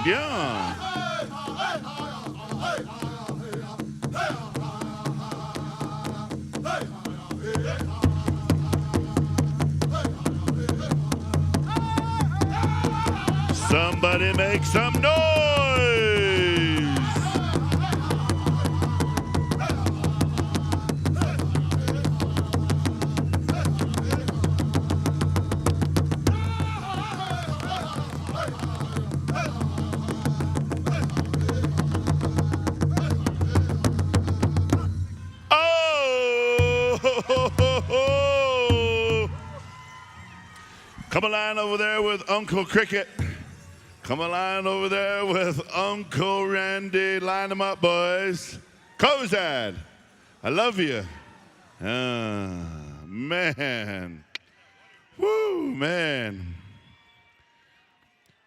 Yeah. Somebody make some noise! Come along over there with Uncle Cricket. Come along over there with Uncle Randy. Line them up, boys. Kozad, I love you. Man. Woo, man.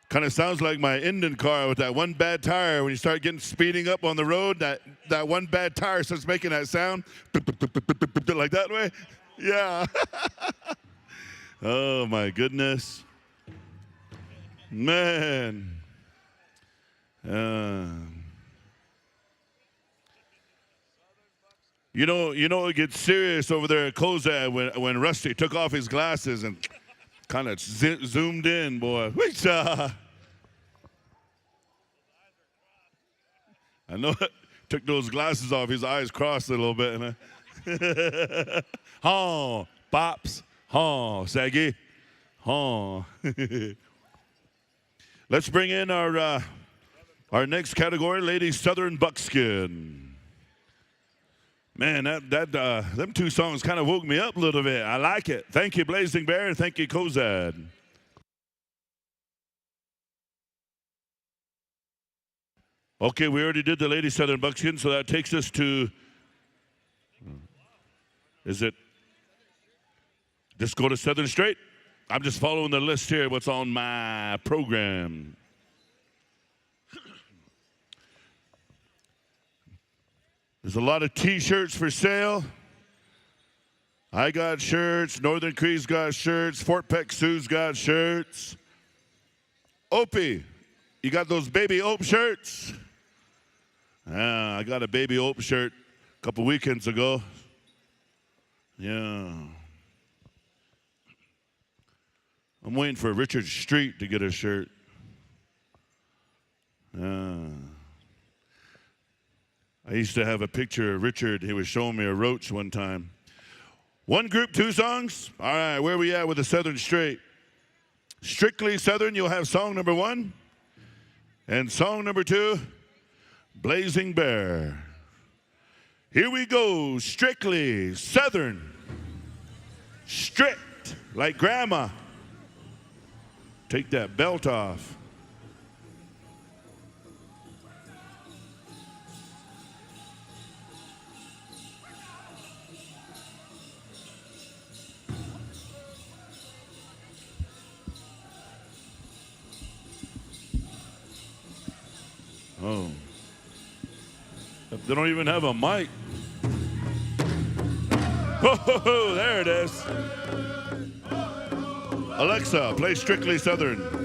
Kind of sounds like my Indian car with that one bad tire. When you start getting speeding up on the road, that one bad tire starts making that sound. Like that way. Yeah. Oh, my goodness. Man. You know, it gets serious over there at Kozad when Rusty took off his glasses and kind of zoomed in, boy. I know it. Took those glasses off, his eyes crossed a little bit. Huh? Pops. Huh? Saggy. Huh? Let's bring in our next category, Ladies Southern Buckskin. Man, them two songs kind of woke me up a little bit. I like it. Thank you, Blazing Bear, and thank you, Kozad. Okay, we already did the Ladies Southern Buckskin, so that takes us to, is it, just go to Southern Straight? I'm just following the list here, what's on my program. There's a lot of T-shirts for sale. I got shirts. Northern Cree's got shirts. Fort Peck Sioux's got shirts. Opie, you got those Baby Ope shirts? I got a Baby Ope shirt a couple weekends ago. Yeah. I'm waiting for Richard Street to get a shirt. I used to have a picture of Richard. He was showing me a roach one time. One group, two songs? All right, where are we at with the Southern Straight? Strictly Southern, you'll have song number 1. And song number 2, Blazing Bear. Here we go, Strictly Southern. Strict, like grandma. Take that belt off. Oh. They don't even have a mic. Oh, there it is. Alexa, play Strictly Southern.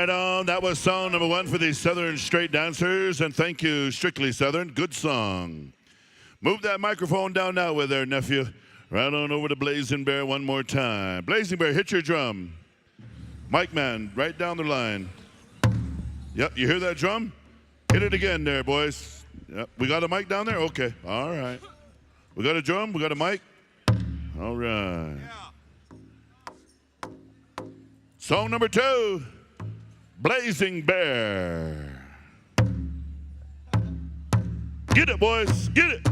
Right on. That was song number 1 for the Southern Straight Dancers. And thank you, Strictly Southern. Good song. Move that microphone down now with there, nephew. Right on over to Blazing Bear one more time. Blazing Bear, hit your drum. Mike man, right down the line. Yep, you hear that drum? Hit it again there, boys. Yep, we got a mic down there? Okay, all right. We got a drum, we got a mic. All right. Song number 2, Blazing Bear. Get it, boys, get it.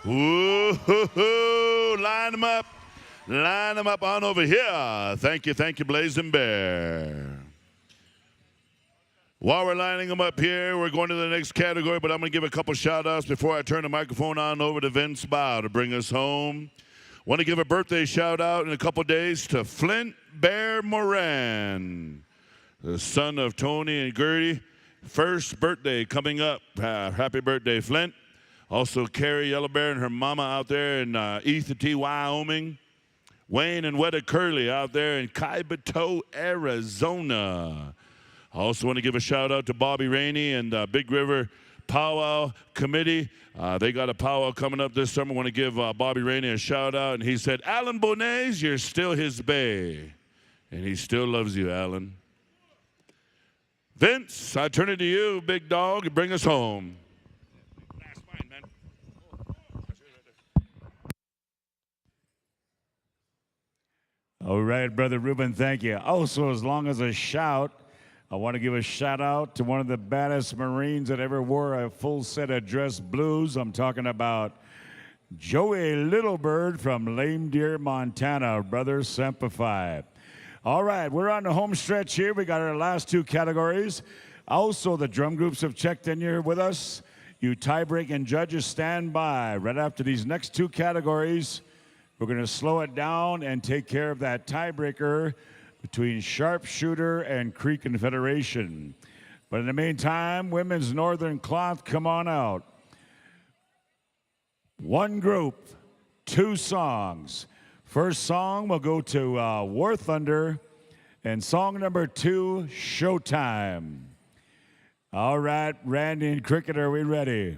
Woo-hoo-hoo. Line them up. Line them up on over here. Thank you, Blazing Bear. While we're lining them up here, we're going to the next category, but I'm going to give a couple shout-outs before I turn the microphone on over to Vince Bow to bring us home. Want to give a birthday shout-out in a couple days to Flint Bear Moran, the son of Tony and Gertie. First birthday coming up. Happy birthday, Flint. Also, Carrie Yellow Bear and her mama out there in Etha, Wyoming. Wayne and Wetta Curley out there in Kaibato, Arizona. I also want to give a shout out to Bobby Rainey and Big River Powwow Committee. They got a powwow coming up this summer. I want to give Bobby Rainey a shout out. And he said, Alan Bonet, you're still his bae. And he still loves you, Alan. Vince, I turn it to you, big dog, and bring us home. All right, Brother Ruben, thank you. Also, as long as a shout, I want to give a shout out to one of the baddest Marines that ever wore a full set of dress blues. I'm talking about Joey Littlebird from Lame Deer, Montana. Brother, Semper. All right, we're on the home stretch here. We got our last two categories. Also, the drum groups have checked in here with us. You tie-breaking judges, stand by. Right after these next two categories, we're going to slow it down and take care of that tiebreaker between Sharpshooter and Creek Confederation. But in the meantime, Women's Northern Cloth, come on out. One group, two songs. First song will go to War Thunder, And song number 2, Showtime. All right, Randy and Cricket, are we ready?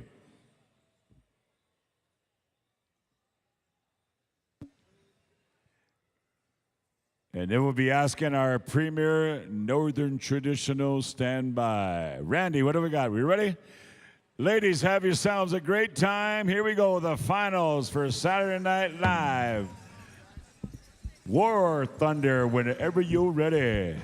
And then we'll be asking our premier Northern Traditional standby. Randy, what do we got? We ready? Ladies, have yourselves a great time. Here we go, the finals for Saturday Night Live. War Thunder, whenever you're ready.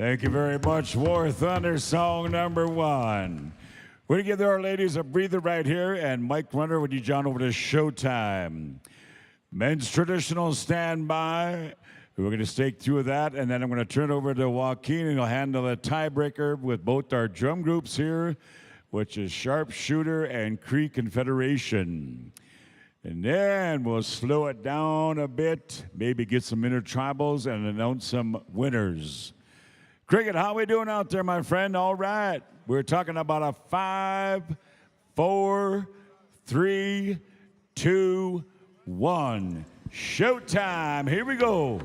Thank you very much. War Thunder, song number 1. We're going to give our ladies a breather right here, and Mike Runner, would you John over to Showtime. Men's traditional standby. We're going to stake through that, and then I'm going to turn it over to Joaquin, and he'll handle the tiebreaker with both our drum groups here, which is Sharpshooter and Cree Confederation. And then we'll slow it down a bit, maybe get some intertribals and announce some winners. Cricket, how we doing out there, my friend? All right. We're talking about a 5, 4, 3, 2, 1. Showtime. Here we go.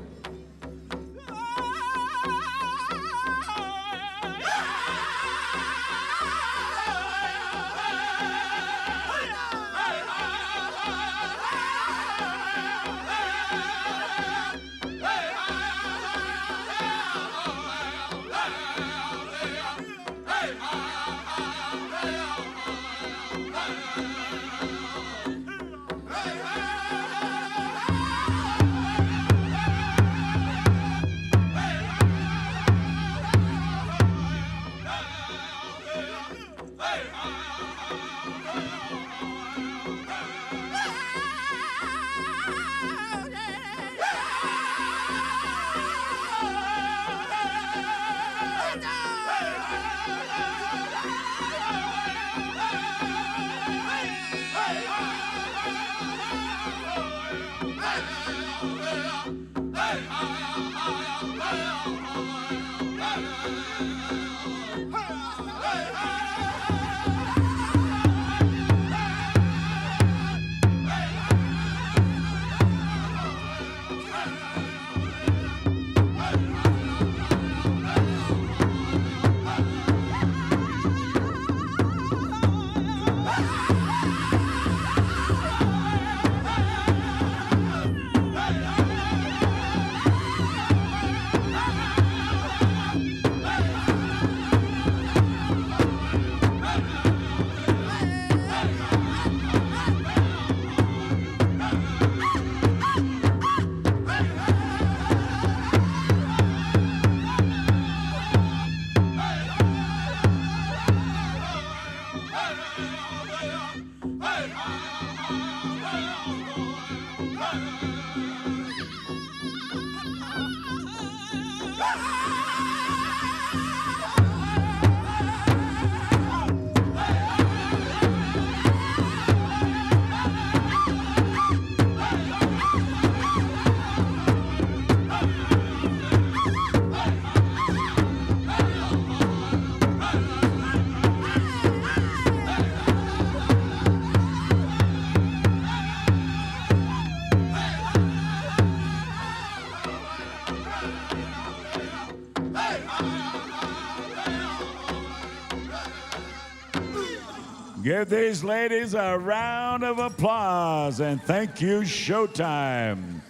Give these ladies a round of applause and thank you, Showtime.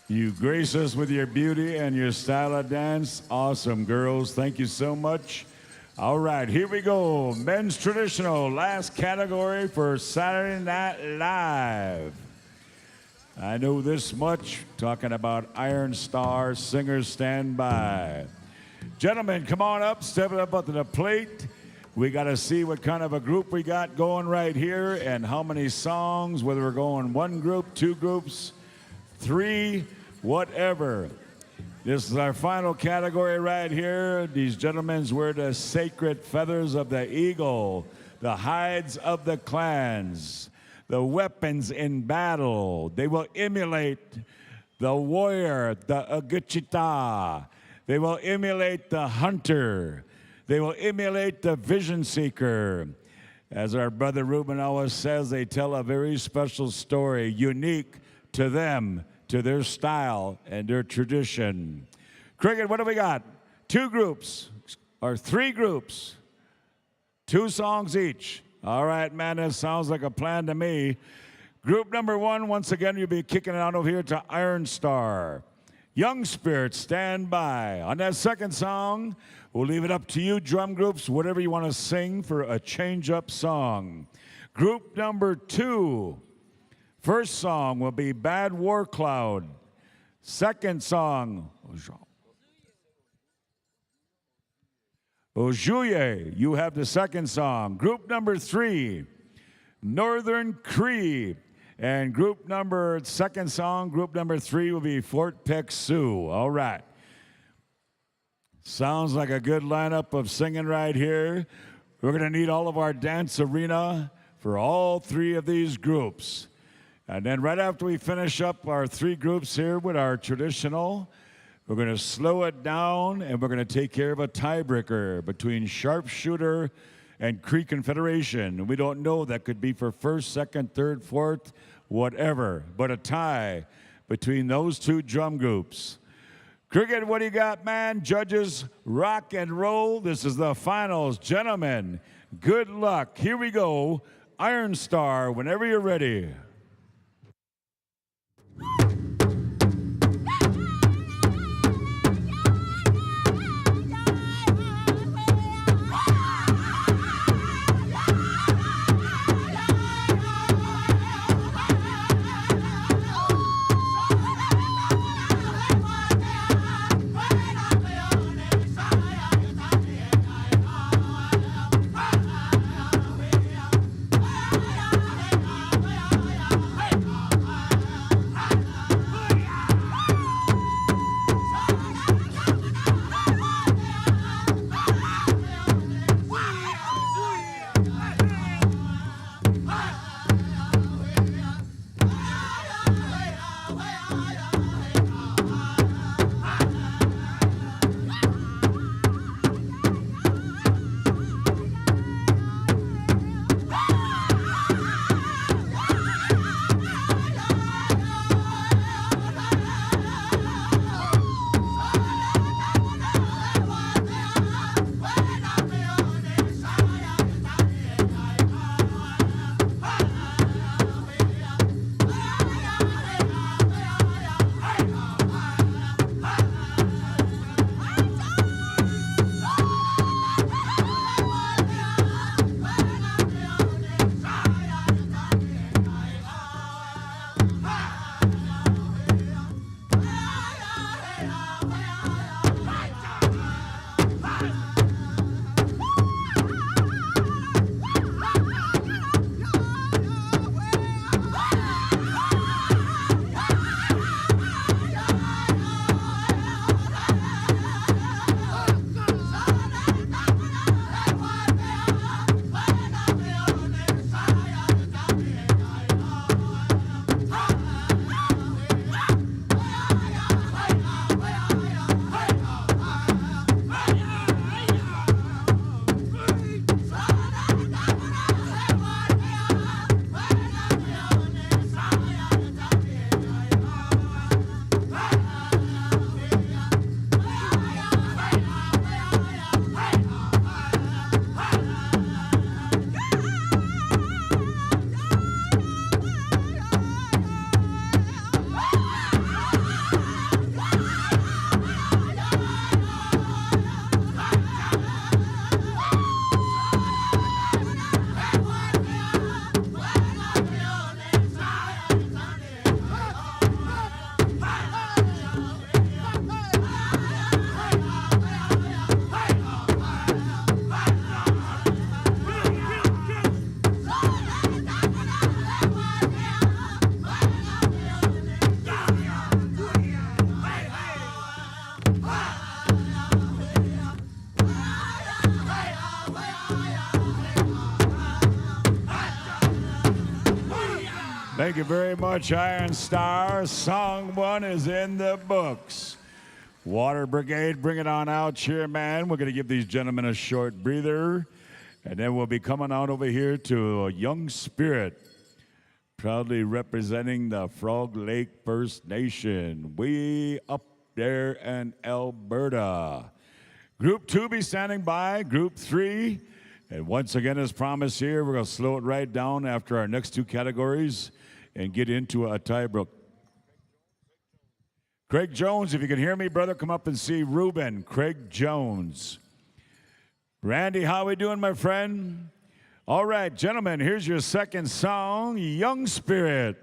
You grace us with your beauty and your style of dance. Awesome, girls. Thank you so much. All right, here we go. Men's traditional, last category for Saturday Night Live. I know this much, talking about Iron Star, singers stand by. Gentlemen, come on up, step it up onto the plate. We got to see what kind of a group we got going right here and how many songs, whether we're going one group, two groups, three, whatever. This is our final category right here. These gentlemen wear the sacred feathers of the eagle, the hides of the clans, the weapons in battle. They will emulate the warrior, the Aguchita. They will emulate the hunter. They will emulate the vision seeker. As our brother Ruben always says, they tell a very special story, unique to them, to their style and their tradition. Cricket, what do we got? Two groups, or three groups, 2 songs each. All right, man, that sounds like a plan to me. Group number 1, once again, you'll be kicking it out over here to Iron Star. Young Spirits, stand by. On that second song, we'll leave it up to you, drum groups, whatever you want to sing for a change-up song. Group number 2, first song will be Bad War Cloud. Second song, Ojuye, you have the second song. Group number 3, Northern Cree. And second song, group number 3 will be Fort Peck Sioux. All right. Sounds like a good lineup of singing right here. We're going to need all of our dance arena for all 3 of these groups. And then right after we finish up our 3 groups here with our traditional, we're going to slow it down and we're going to take care of a tiebreaker between Sharpshooter and Cree Confederation. We don't know, that could be for first, second, third, fourth, whatever, but a tie between those 2 drum groups. Cricket, what do you got, man? Judges, rock and roll. This is the finals. Gentlemen, good luck. Here we go. Iron Star, whenever you're ready. Yeah. you very much, Iron Star. Song 1 is in the books. Water Brigade, bring it on out, Chairman. We're going to give these gentlemen a short breather, and then we'll be coming out over here to a Young Spirit, proudly representing the Frog Lake First Nation, way up there in Alberta. Group 2 be standing by, Group 3. And once again, as promised here, we're going to slow it right down after our next 2 categories and get into a tiebreaker. Craig Jones, if you can hear me, brother, come up and see Ruben. Craig Jones. Randy, how we doing, my friend? All right, gentlemen, here's your second song, Young Spirit.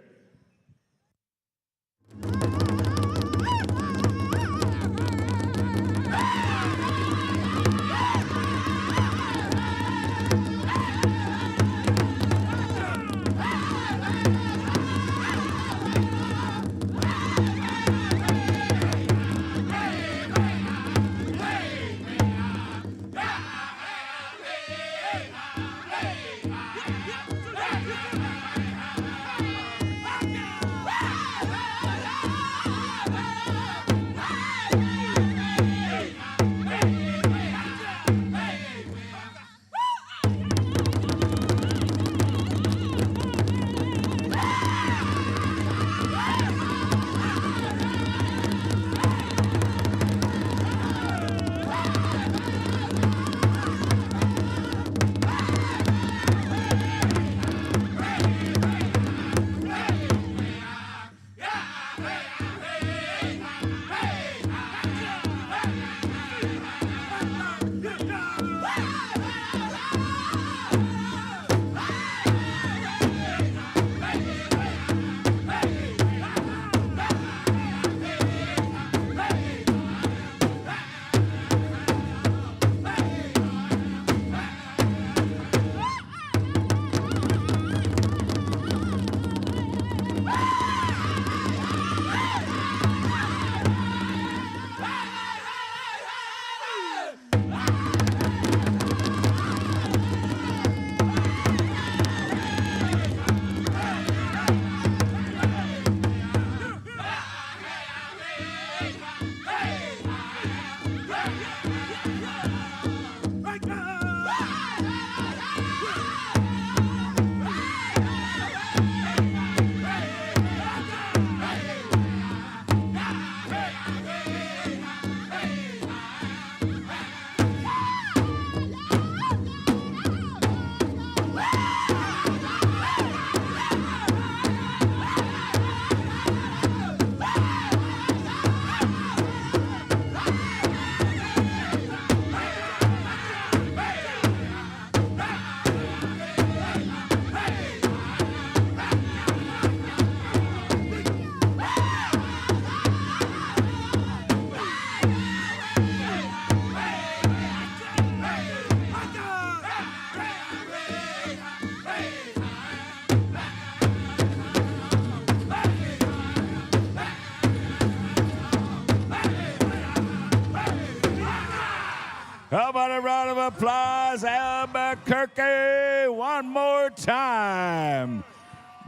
How about a round of applause, Albuquerque, one more time.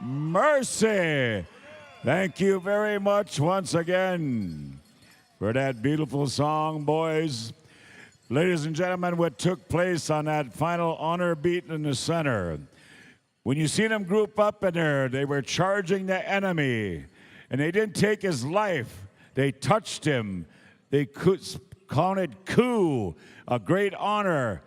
Mercy. Thank you very much once again for that beautiful song, boys. Ladies and gentlemen, what took place on that final honor beat in the center, when you see them group up in there, they were charging the enemy, and they didn't take his life. They touched him. They counted coup, a great honor.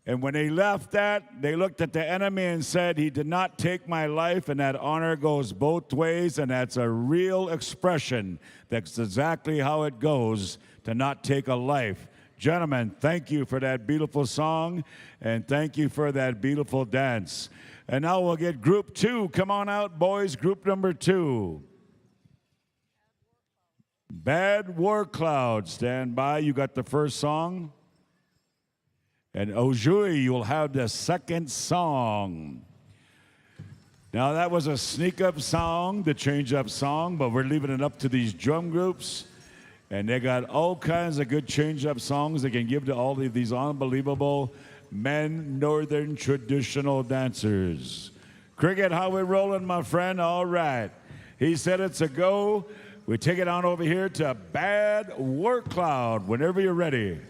And when they left that, they looked at the enemy and said, he did not take my life, and that honor goes both ways, and that's a real expression. That's exactly how it goes, to not take a life. Gentlemen, thank you for that beautiful song, and thank you for that beautiful dance. And now we'll get group 2. Come on out, boys, group number 2. Bad War Cloud, stand by. You got the first song. And Ojui, you'll have the second song. Now that was a sneak-up song, the change-up song, but we're leaving it up to these drum groups. And they got all kinds of good change-up songs they can give to all of these unbelievable men, northern traditional dancers. Cricket, how we rolling, my friend? All right. He said it's a go. We take it on over here to Bad Word Cloud whenever you're ready.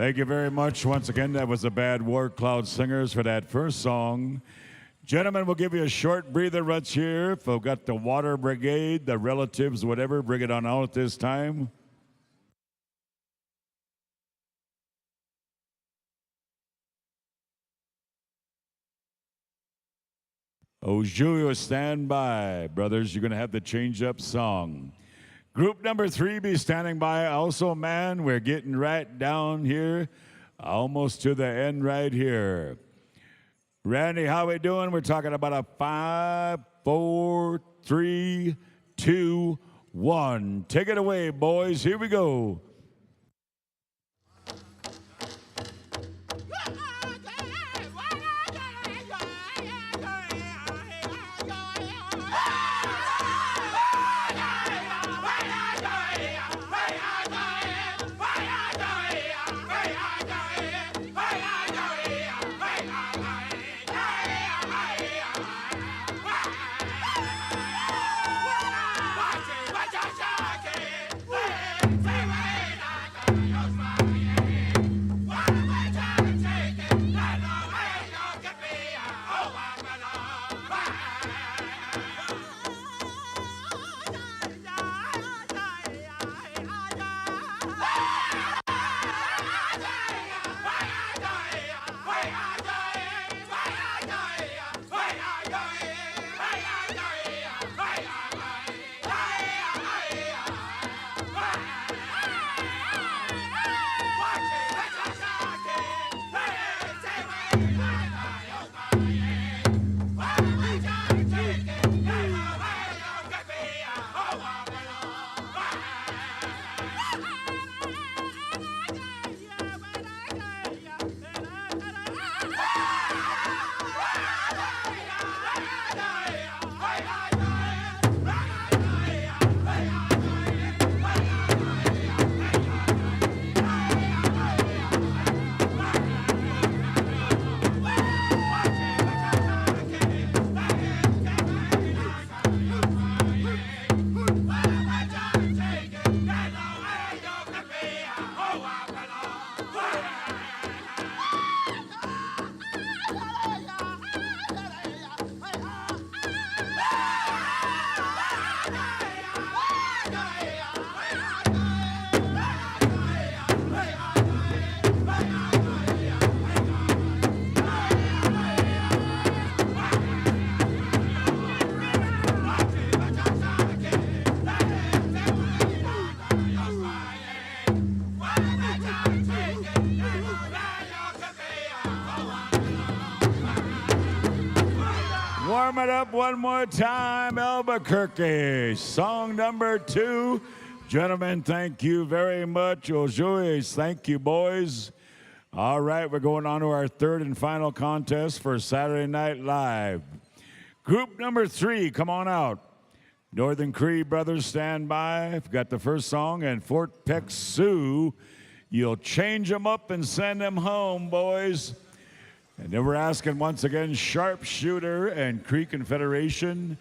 Thank you very much. Once again, that was the Bad Word Cloud Singers for that first song. Gentlemen, we'll give you a short breather right here. If we've got the water brigade, the relatives, whatever, bring it on out at this time. Oh, Julio, stand by. Brothers, you're going to have the change-up song. Group number 3 be standing by. Also, man, we're getting right down here, almost to the end right here. Randy, how we doing? We're talking about a 5, 4, 3, 2, 1. Take it away, boys. Here we go. Say warm it up one more time, Albuquerque. Song number 2. Gentlemen, thank you very much. Ojoyes, thank you, boys. All right, we're going on to our third and final contest for Saturday Night Live. Group number 3, come on out. Northern Cree brothers, stand by. I've got the first song, and Fort Peck Sioux, you'll change them up and send them home, boys. And then we're asking once again, Sharpshooter and Cree Confederation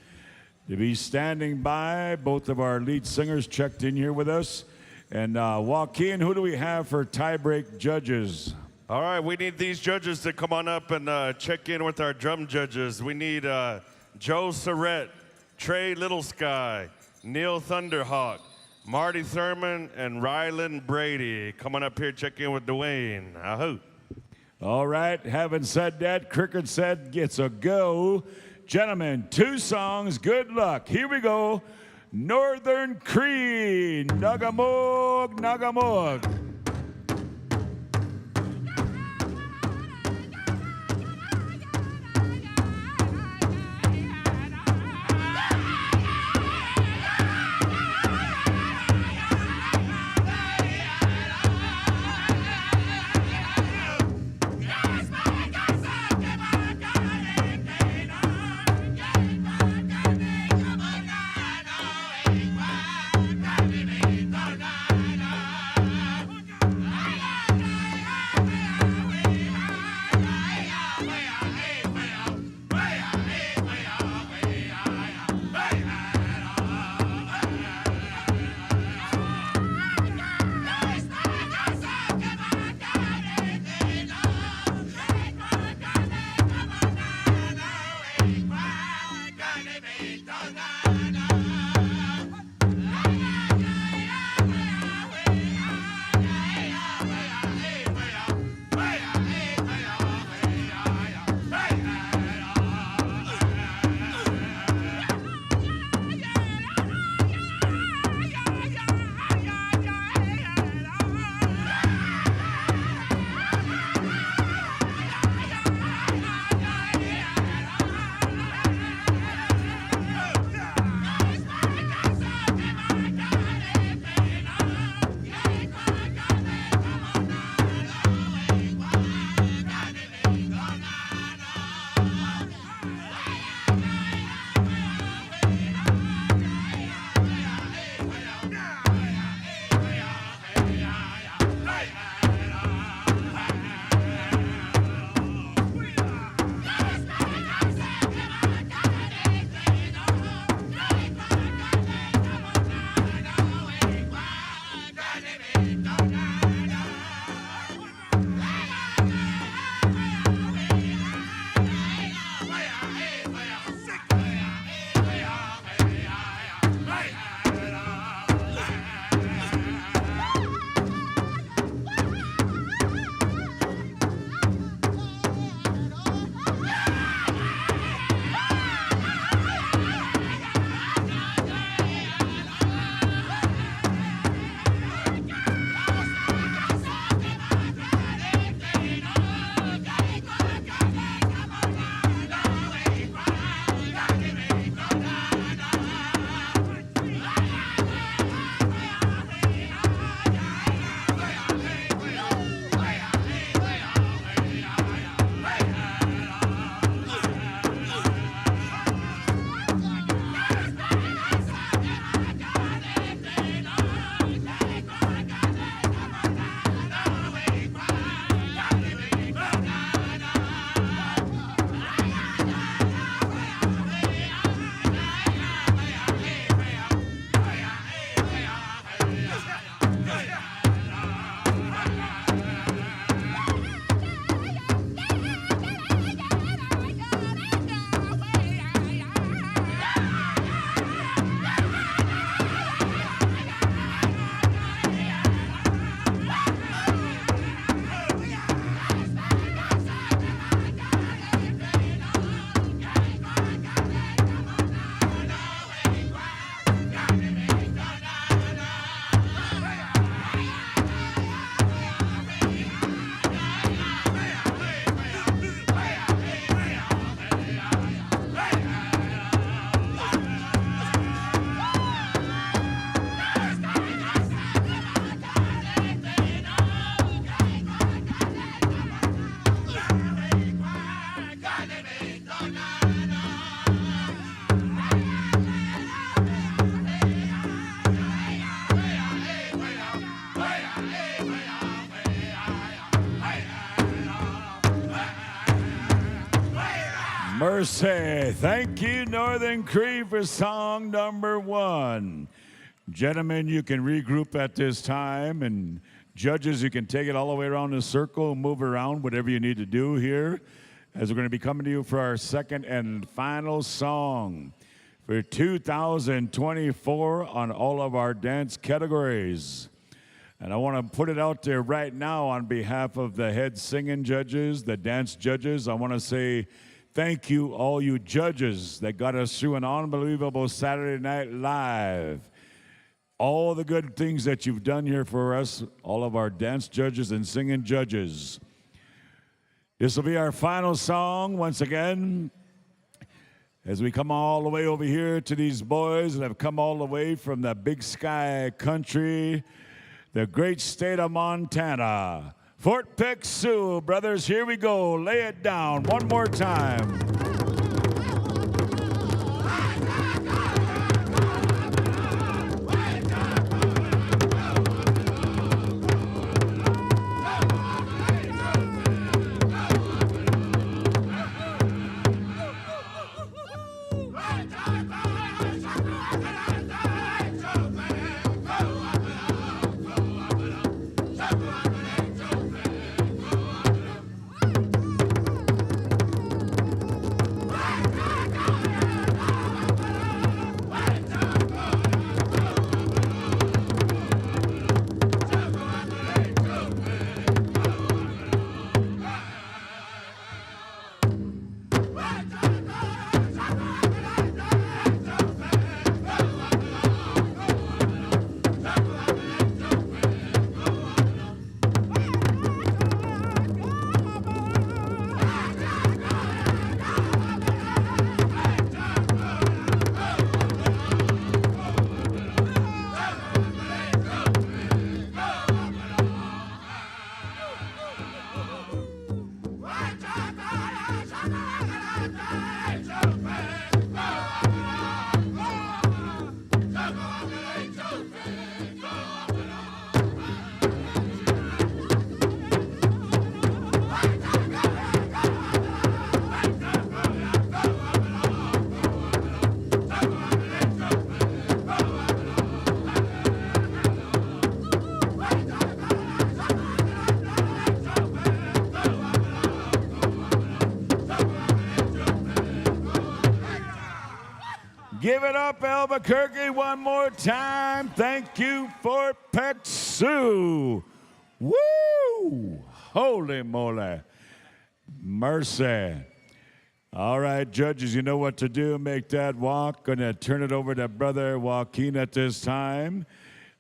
to be standing by. Both of our lead singers checked in here with us. And Joaquin, who do we have for tiebreak judges? All right, we need these judges to come on up and check in with our drum judges. We need Joe Surrett, Trey Little Sky, Neil Thunderhawk, Marty Thurman, and Rylan Brady. Coming up here, check in with Dwayne. Ahoo. All right, having said that, Cricket said it's a go. Gentlemen, 2 songs, good luck. Here we go. Northern Cree, Nagamog, Nagamog. Mercy. Thank you, Northern Cree, for song number 1. Gentlemen, you can regroup at this time, and judges, you can take it all the way around the circle, move around, whatever you need to do here, as we're going to be coming to you for our second and final song for 2024 on all of our dance categories. And I want to put it out there right now on behalf of the head singing judges, the dance judges. I want to say thank you, all you judges that got us through an unbelievable Saturday Night Live. All the good things that you've done here for us, all of our dance judges and singing judges. This will be our final song once again, as we come all the way over here to these boys that have come all the way from the Big Sky country, the great state of Montana. Fort Peck Sioux, brothers, here we go. Lay it down one more time. Give it up, Albuquerque, one more time. Thank you, Fort Peck Sioux. Woo! Holy moly. Mercy. All right, judges, you know what to do. Make that walk. Going to turn it over to Brother Joaquin at this time.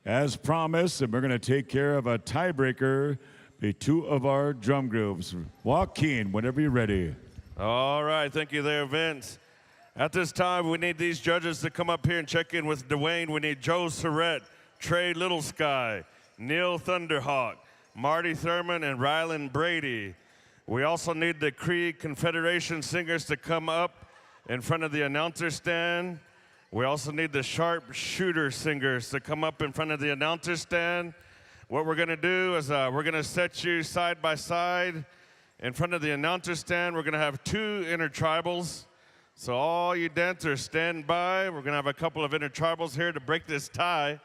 As promised, and we're going to take care of a tiebreaker, the two of our drum groups. Joaquin, whenever you're ready. All right, thank you there, Vince. At this time, we need these judges to come up here and check in with Dwayne. We need Joe Surrett, Trey Little Sky, Neil Thunderhawk, Marty Thurman, and Rylan Brady. We also need the Cree Confederation singers to come up in front of the announcer stand. We also need the sharpshooter singers to come up in front of the announcer stand. What we're going to do is we're going to set you side by side in front of the announcer stand. We're going to have two intertribals. So all you dancers stand by. We're going to have a couple of intertribals here to break this tie.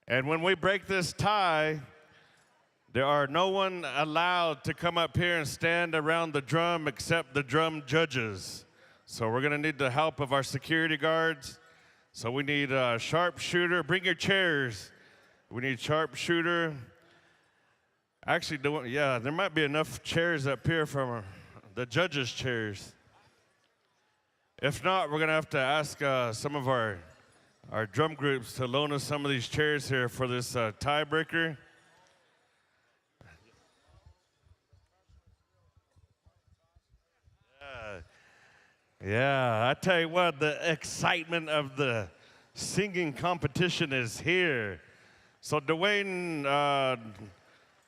And when we break this tie, there are no one allowed to come up here and stand around the drum except the drum judges. So we're going to need the help of our security guards. So we need a sharpshooter. Bring your chairs. We need sharpshooter. Actually, yeah, there might be enough chairs up here from the judges' chairs. If not, we're going to have to ask some of our drum groups to loan us some of these chairs here for this tiebreaker. Yeah, I tell you what, the excitement of the singing competition is here. So Dwayne,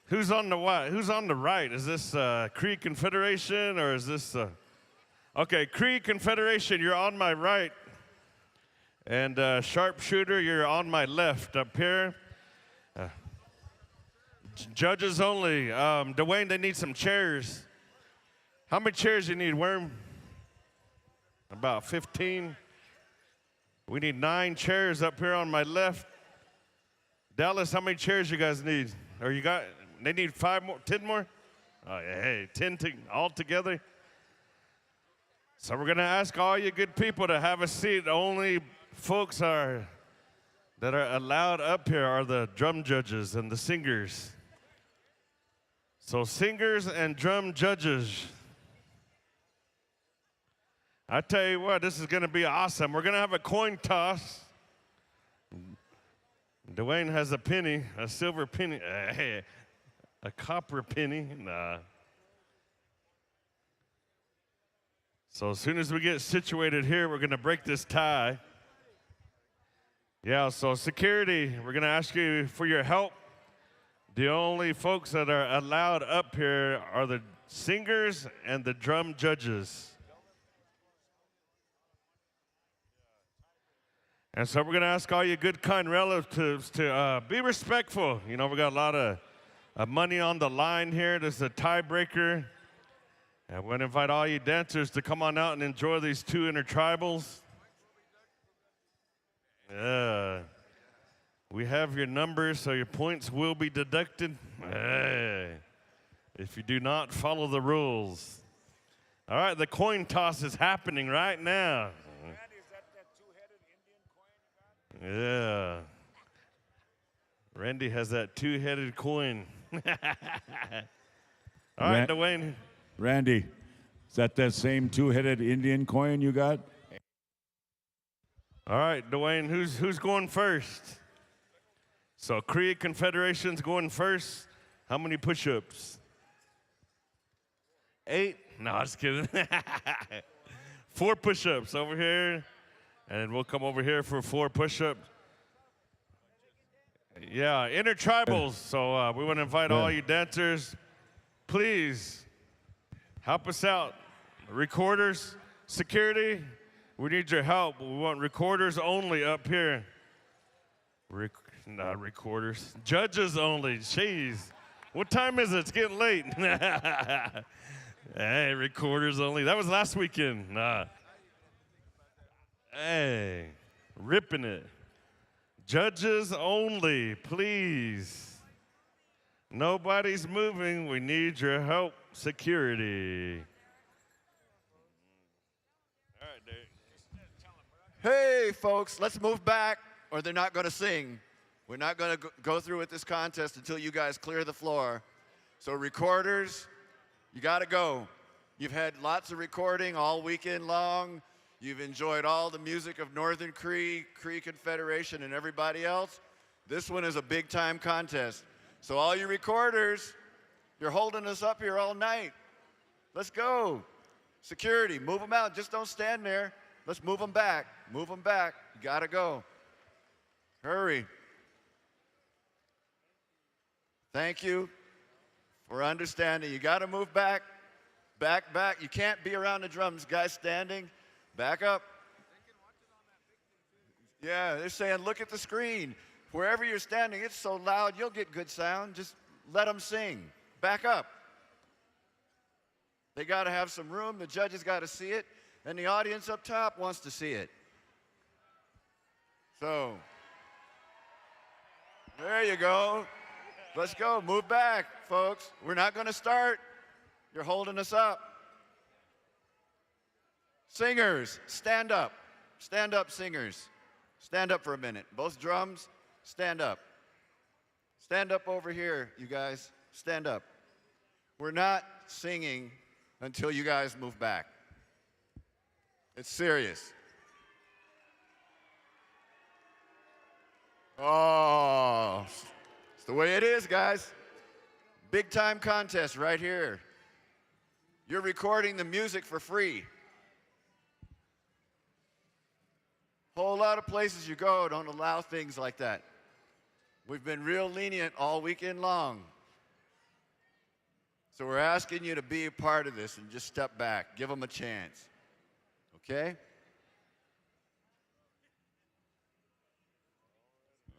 who's on the right? Is this Cree Confederation or is this? Okay, Cree Confederation, you're on my right. And Sharpshooter, you're on my left up here. Judges only. Dwayne, they need some chairs. How many chairs you need, Worm? About 15. We need 9 chairs up here on my left. Dallas, how many chairs you guys need? Or you got, they need 5 more, 10 more? Oh, yeah, hey, 10 all together. So we're gonna ask all you good people to have a seat. Only folks that are allowed up here are the drum judges and the singers. So singers and drum judges. I tell you what, this is gonna be awesome. We're gonna have a coin toss. Dwayne has a penny, a silver penny, a copper penny. Nah. So as soon as we get situated here, we're gonna break this tie. Yeah, so security, we're gonna ask you for your help. The only folks that are allowed up here are the singers and the drum judges. And so we're gonna ask all you good, kind relatives to be respectful. You know, we got a lot of money on the line here. This is a tiebreaker. And we're gonna invite all you dancers to come on out and enjoy these 2 intertribals. Yeah. We have your numbers, so your points will be deducted. Hey. If you do not follow the rules. All right, the coin toss is happening right now. Yeah. Randy has that 2-headed coin. All right, Dwayne. Randy, is that same 2-headed Indian coin you got? All right, Dwayne, who's going first? So Cree Confederation's going first. How many push-ups? 8? No, I'm just kidding. 4 push-ups over here. And we'll come over here for 4 push-ups. Yeah, intertribals. So we want to invite all you dancers. Please help us out. Recorders, security, we need your help. We want recorders only up here. Not recorders. Judges only. Jeez. What time is it? It's getting late. Hey, recorders only. That was last weekend. Hey, ripping it. Judges only, please. Nobody's moving. We need your help. Security. All right, Dave. Hey, folks, let's move back or they're not going to sing. We're not going to go through with this contest until you guys clear the floor. So recorders, you got to go. You've had lots of recording all weekend long. You've enjoyed all the music of Northern Cree, Cree Confederation, and everybody else. This one is a big-time contest. So all you recorders, you're holding us up here all night. Let's go. Security, move them out. Just don't stand there. Let's move them back. Move them back. You got to go. Hurry. Thank you for understanding. You got to move back. Back, back. You can't be around the drums. Guys standing. Back up. Yeah, they're saying, look at the screen. Wherever you're standing, it's so loud, you'll get good sound. Just let them sing. Back up. They got to have some room. The judges got to see it. And the audience up top wants to see it. So, there you go. Let's go. Move back, folks. We're not going to start. You're holding us up. Singers, stand up. Stand up, singers. Stand up for a minute. Both drums, stand up. Stand up over here, you guys. Stand up. We're not singing until you guys move back. It's serious. Oh, it's the way it is, guys. Big time contest right here. You're recording the music for free. Whole lot of places you go don't allow things like that. We've been real lenient all weekend long. So we're asking you to be a part of this and just step back. Give them a chance. Okay?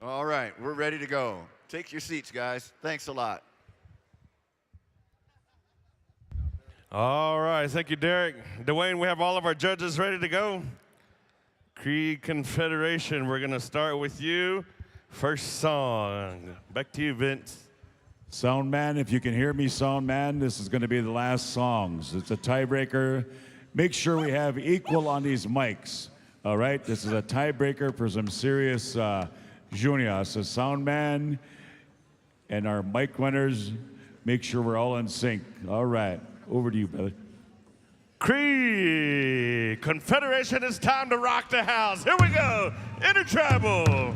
All right, we're ready to go. Take your seats, guys. Thanks a lot. All right, thank you, Derek. Dwayne, we have all of our judges ready to go. Cree Confederation, we're gonna start with you. First song, back to you, Vince. Sound man, if you can hear me, sound man, this is gonna be the last songs. It's a tiebreaker. Make sure we have equal on these mics, all right? This is a tiebreaker for some serious juniors. So sound man and our mic winners, make sure we're all in sync. All right, over to you, brother. Cree Confederation, it's time to rock the house. Here we go, Intertribal.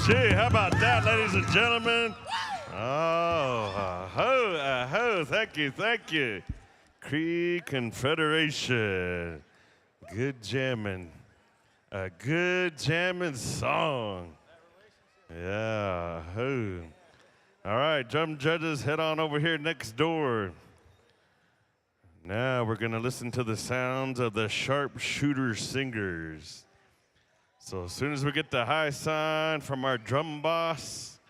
Gee, how about that, ladies and gentlemen? Oh, thank you, thank you. Cree Confederation. Good jamming. A good jamming song. Yeah. Who? All right, drum judges, head on over here next door. Now we're going to listen to the sounds of the sharpshooter singers. So as soon as we get the high sign from our drum boss,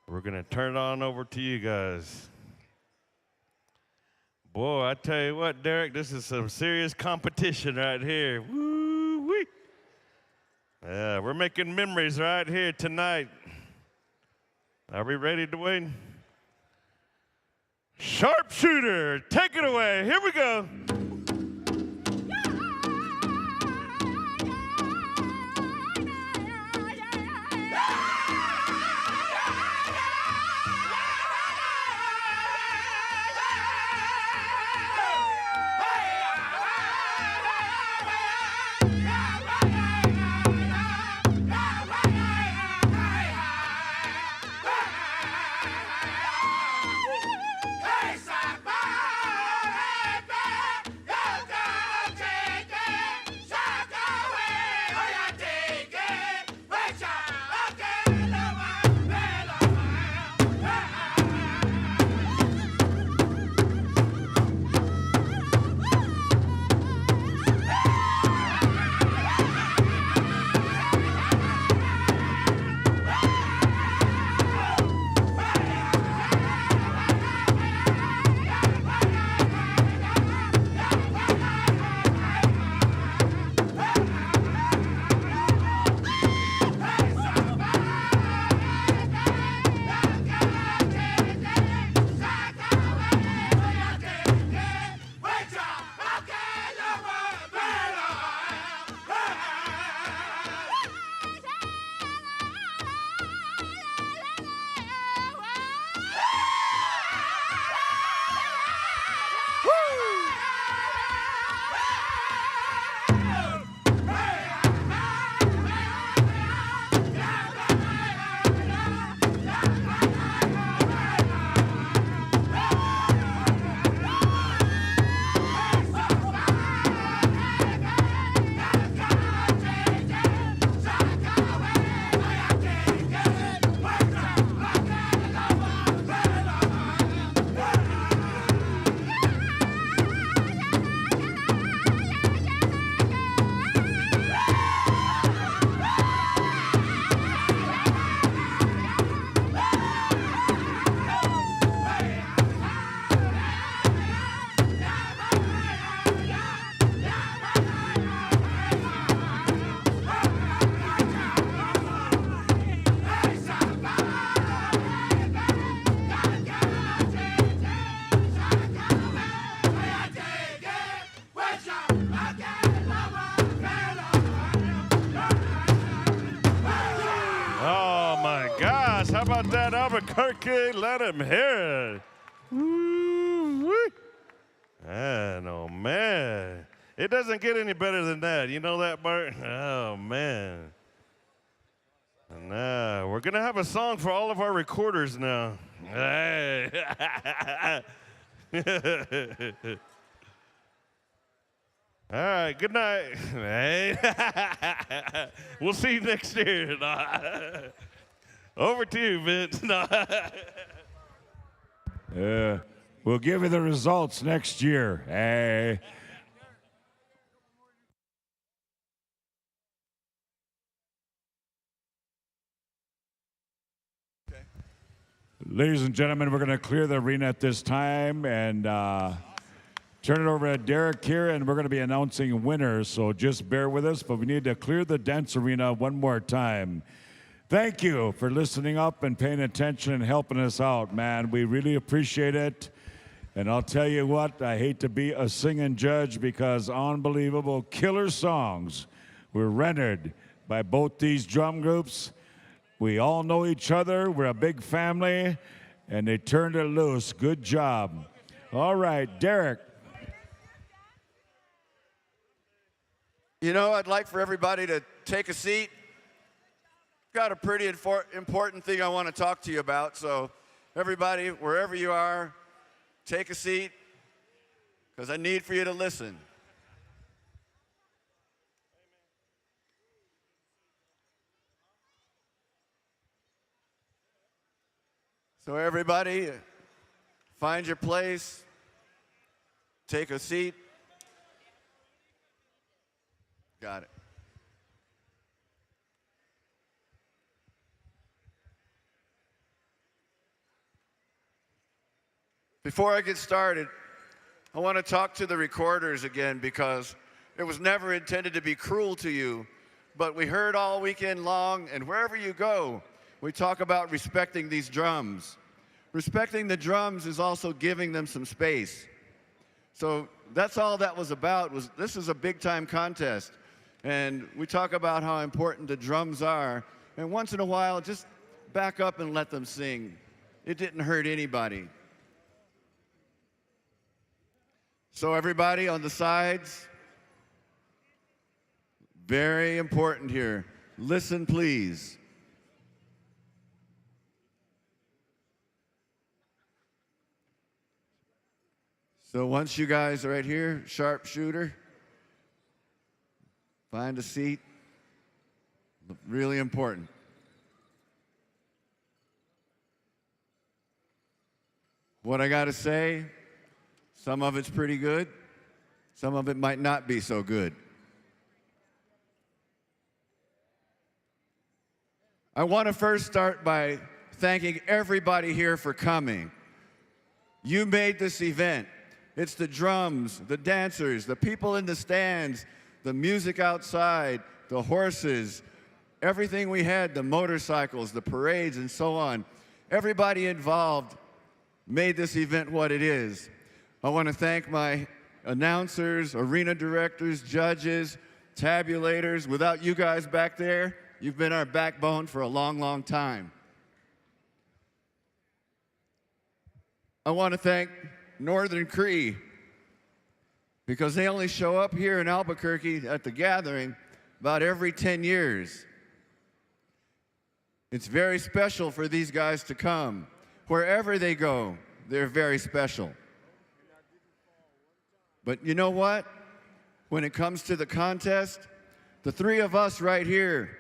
we're going to turn it on over to you guys. Boy, I tell you what, Derek, this is some serious competition right here. Woo-wee. Yeah, we're making memories right here tonight. Are we ready, Dwayne? Sharpshooter, take it away. Here we go. How about that Albuquerque? Let him hear it. Woo-wee. Man, oh man. It doesn't get any better than that. You know that, Bart? Oh man. And now we're gonna have a song for all of our recorders now. Hey. All right, good night. Hey. We'll see you next year. Over to you, Vince. We'll give you the results next year. Hey. Ladies and gentlemen, we're going to clear the arena at this time and turn it over to Derek here, and we're going to be announcing winners, so just bear with us, but we need to clear the dance arena one more time. Thank you for listening up and paying attention and helping us out, man. We really appreciate it. And I'll tell you what, I hate to be a singing judge because unbelievable killer songs were rendered by both these drum groups. We all know each other. We're a big family, and they turned it loose. Good job. All right, Derek. You know, I'd like for everybody to take a seat. Got a pretty important thing I want to talk to you about. So everybody, wherever you are, take a seat. because I need for you to listen. So everybody, find your place, take a seat. Got it. Before I get started, I want to talk to the recorders again because it was never intended to be cruel to you, but we heard all weekend long, and wherever you go, we talk about respecting these drums. Respecting the drums is also giving them some space. So that's all that was about. This is a big-time contest, and we talk about how important the drums are, and once in a while, just back up and let them sing. It didn't hurt anybody. So everybody on the sides, very important here. Listen, please. So once you guys are right here, sharpshooter, find a seat. Really important. What I got to say, some of it's pretty good. Some of it might not be so good. I want to first start by thanking everybody here for coming. You made this event. It's the drums, the dancers, the people in the stands, the music outside, the horses, everything we had, the motorcycles, the parades, and so on. Everybody involved made this event what it is. I want to thank my announcers, arena directors, judges, tabulators. Without you guys back there, you've been our backbone for a long, long time. I want to thank Northern Cree, because they only show up here in Albuquerque at the gathering about every 10 years. It's very special for these guys to come. Wherever they go, they're very special. But you know what? When it comes to the contest, the three of us right here,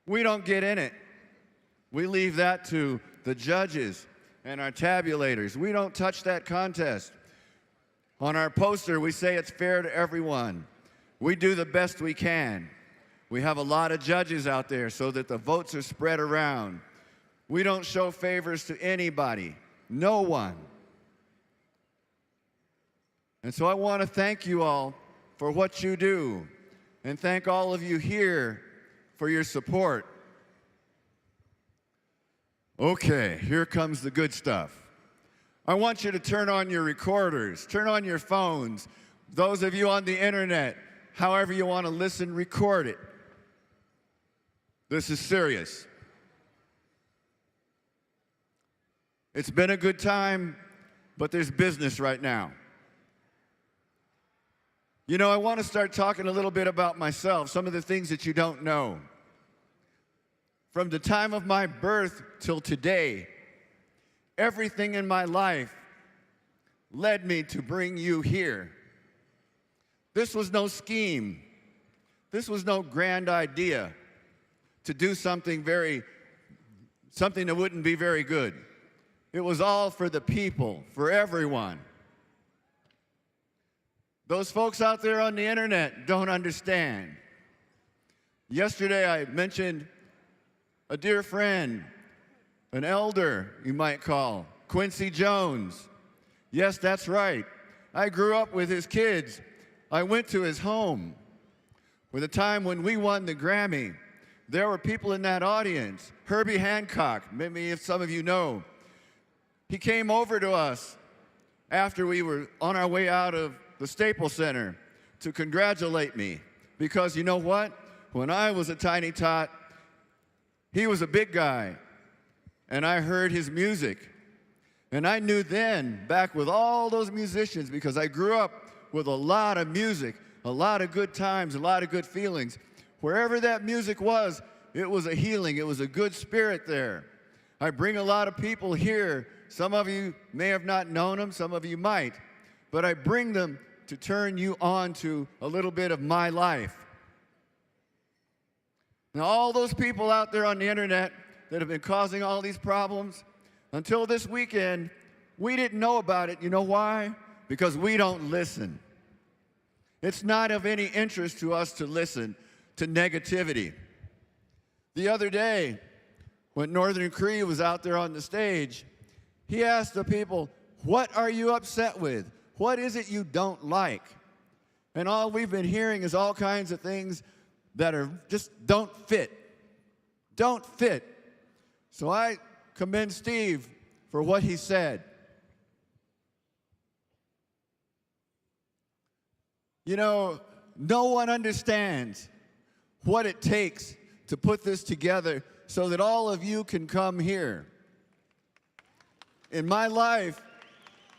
we don't get in it. We leave that to the judges and our tabulators. We don't touch that contest. On our poster, we say it's fair to everyone. We do the best we can. We have a lot of judges out there so that the votes are spread around. We don't show favors to anybody, no one. And so I want to thank you all for what you do, and thank all of you here for your support. Okay, here comes the good stuff. I want you to turn on your recorders, turn on your phones. Those of you on the internet, however you want to listen, record it. This is serious. It's been a good time, but there's business right now. You know, I want to start talking a little bit about myself, some of the things that you don't know. From the time of my birth till today, everything in my life led me to bring you here. This was no scheme. This was no grand idea to do something that wouldn't be very good. It was all for the people, for everyone. Those folks out there on the internet don't understand. Yesterday I mentioned a dear friend, an elder you might call, Quincy Jones. Yes, that's right. I grew up with his kids. I went to his home. For the time when we won the Grammy, there were people in that audience. Herbie Hancock, maybe if some of you know. He came over to us after we were on our way out of the Staples Center to congratulate me, because you know what? When I was a tiny tot, he was a big guy, and I heard his music. And I knew then, back with all those musicians, because I grew up with a lot of music, a lot of good times, a lot of good feelings. Wherever that music was, it was a healing, it was a good spirit there. I bring a lot of people here. Some of you may have not known them, some of you might. but I bring them to turn you on to a little bit of my life. Now, all those people out there on the internet that have been causing all these problems, until this weekend, we didn't know about it. You know why? Because we don't listen. It's not of any interest to us to listen to negativity. The other day, when Northern Cree was out there on the stage, he asked the people, what are you upset with? What is it you don't like? And all we've been hearing is all kinds of things that are just don't fit. Don't fit. So I commend Steve for what he said. You know, no one understands what it takes to put this together so that all of you can come here. In my life,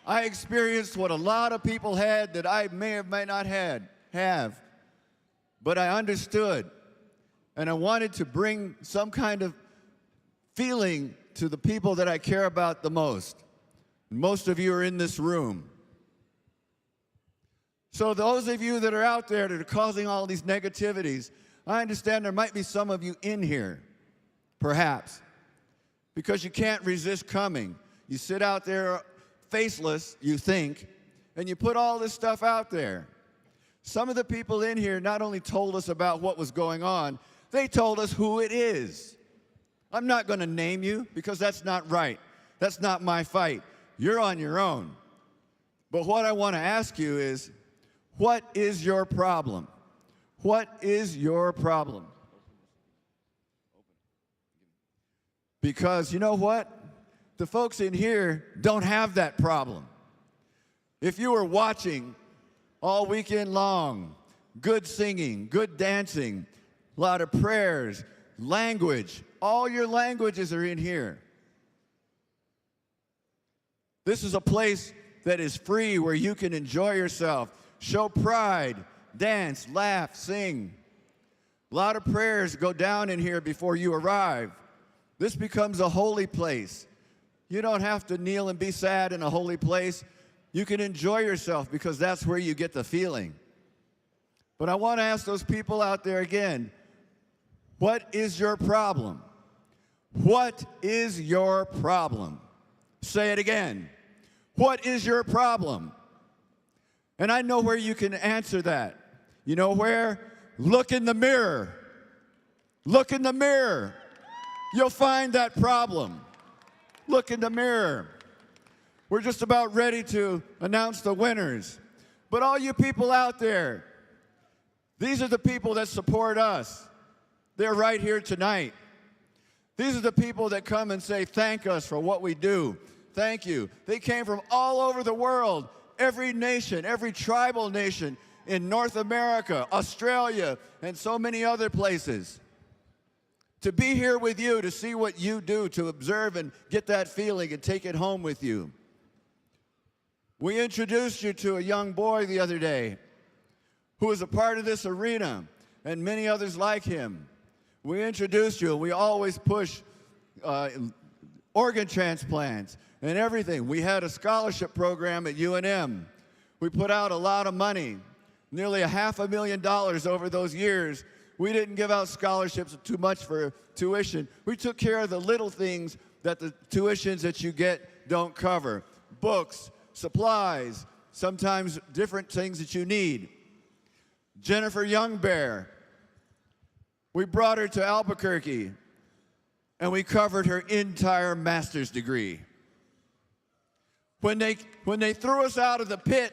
I experienced what a lot of people had that I may or may not have. But I understood, and I wanted to bring some kind of feeling to the people that I care about the most. Most of you are in this room. So those of you that are out there that are causing all these negativities, I understand there might be some of you in here, perhaps, because you can't resist coming. You sit out there faceless, you think, and you put all this stuff out there. Some of the people in here not only told us about what was going on, they told us who it is. I'm not going to name you because that's not right. That's not my fight. You're on your own. But what I want to ask you is, what is your problem? What is your problem? Because you know what? The folks in here don't have that problem. If you were watching all weekend long, good singing, good dancing, a lot of prayers, language, all your languages are in here. This is a place that is free where you can enjoy yourself, show pride, dance, laugh, sing. A lot of prayers go down in here before you arrive. This becomes a holy place. You don't have to kneel and be sad in a holy place. You can enjoy yourself because that's where you get the feeling. But I want to ask those people out there again, what is your problem? What is your problem? Say it again. What is your problem? And I know where you can answer that. You know where? Look in the mirror. Look in the mirror. You'll find that problem. Look in the mirror. We're just about ready to announce the winners. But all you people out there, these are the people that support us. They're right here tonight. These are the people that come and say, thank us for what we do. Thank you. They came from all over the world, every nation, every tribal nation in North America, Australia, and so many other places. To be here with you, to see what you do, to observe and get that feeling and take it home with you. We introduced you to a young boy the other day who is a part of this arena and many others like him. We introduced you, and we always push organ transplants and everything. We had a scholarship program at UNM. We put out a lot of money, nearly $500,000 over those years. We didn't give out scholarships too much for tuition. We took care of the little things that the tuitions that you get don't cover. Books, supplies, sometimes different things that you need. Jennifer Youngbear, we brought her to Albuquerque, and we covered her entire master's degree. When they threw us out of the pit,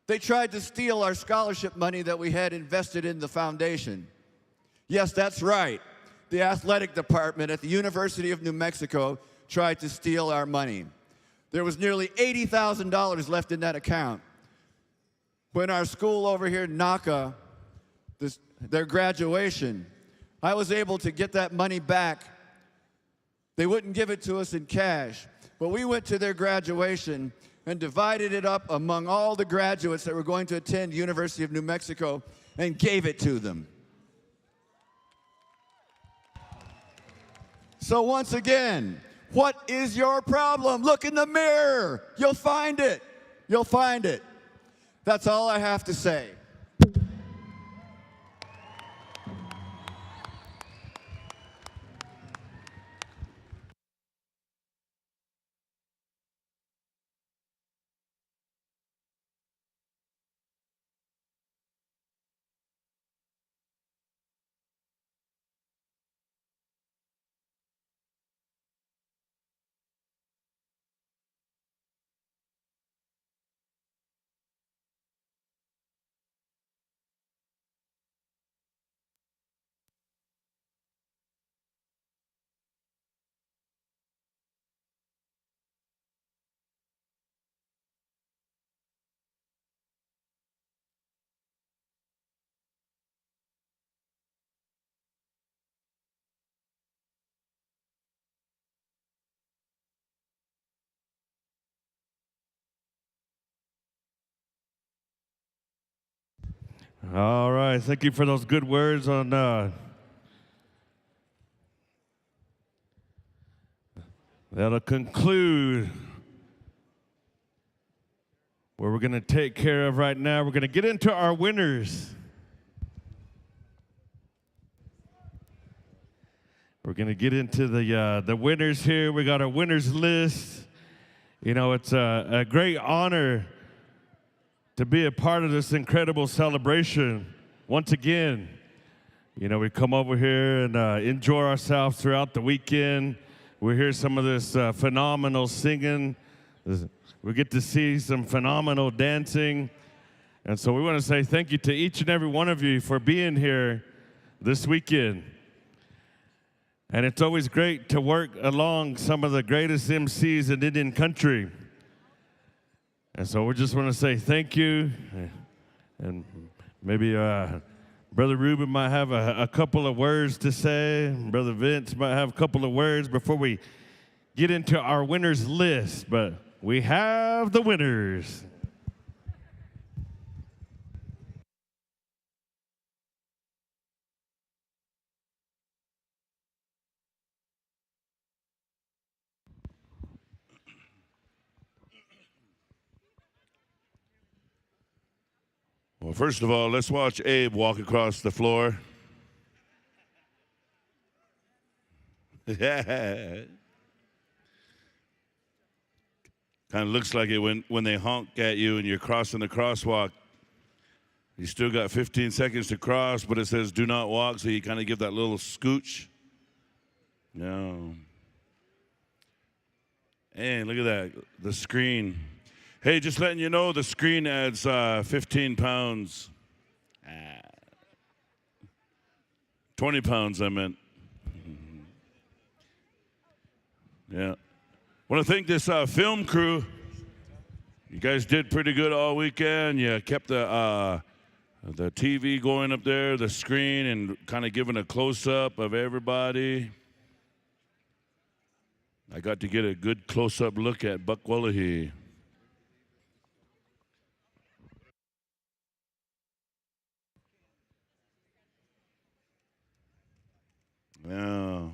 they tried to steal our scholarship money that we had invested in the foundation. Yes, that's right. The athletic department at the University of New Mexico tried to steal our money. There was nearly $80,000 left in that account. When our school over here in NACA, their graduation, I was able to get that money back. They wouldn't give it to us in cash, but we went to their graduation and divided it up among all the graduates that were going to attend University of New Mexico and gave it to them. So once again, what is your problem? Look in the mirror. You'll find it. you'll find it. That's all I have to say. All right, thank you for those good words on that'll conclude what we're going to take care of right now. We're going to get into our winners. We're going to get into the winners here. We got our winners list. You know, it's a great honor to be a part of this incredible celebration. Once again, you know, we come over here and enjoy ourselves throughout the weekend. We hear some of this phenomenal singing. We get to see some phenomenal dancing. And so we want to say thank you to each and every one of you for being here this weekend. And it's always great to work along some of the greatest MCs in Indian country. And so we just want to say thank you. And maybe Brother Ruben might have a couple of words to say. Brother Vince might have a couple of words before we get into our winners list. But we have the winners. Well, first of all, let's watch Abe walk across the floor. Yeah. Kind of looks like it when they honk at you and you're crossing the crosswalk. You still got 15 seconds to cross, but it says do not walk, so you kind of give that little scooch. No. And look at that, the screen. Hey, just letting you know, the screen adds 15 pounds. 20 pounds, I meant. Yeah. Want to thank this film crew. You guys did pretty good all weekend. You kept the TV going up there, the screen, and kind of giving a close-up of everybody. I got to get a good close-up look at Buck Wallahy. Yeah.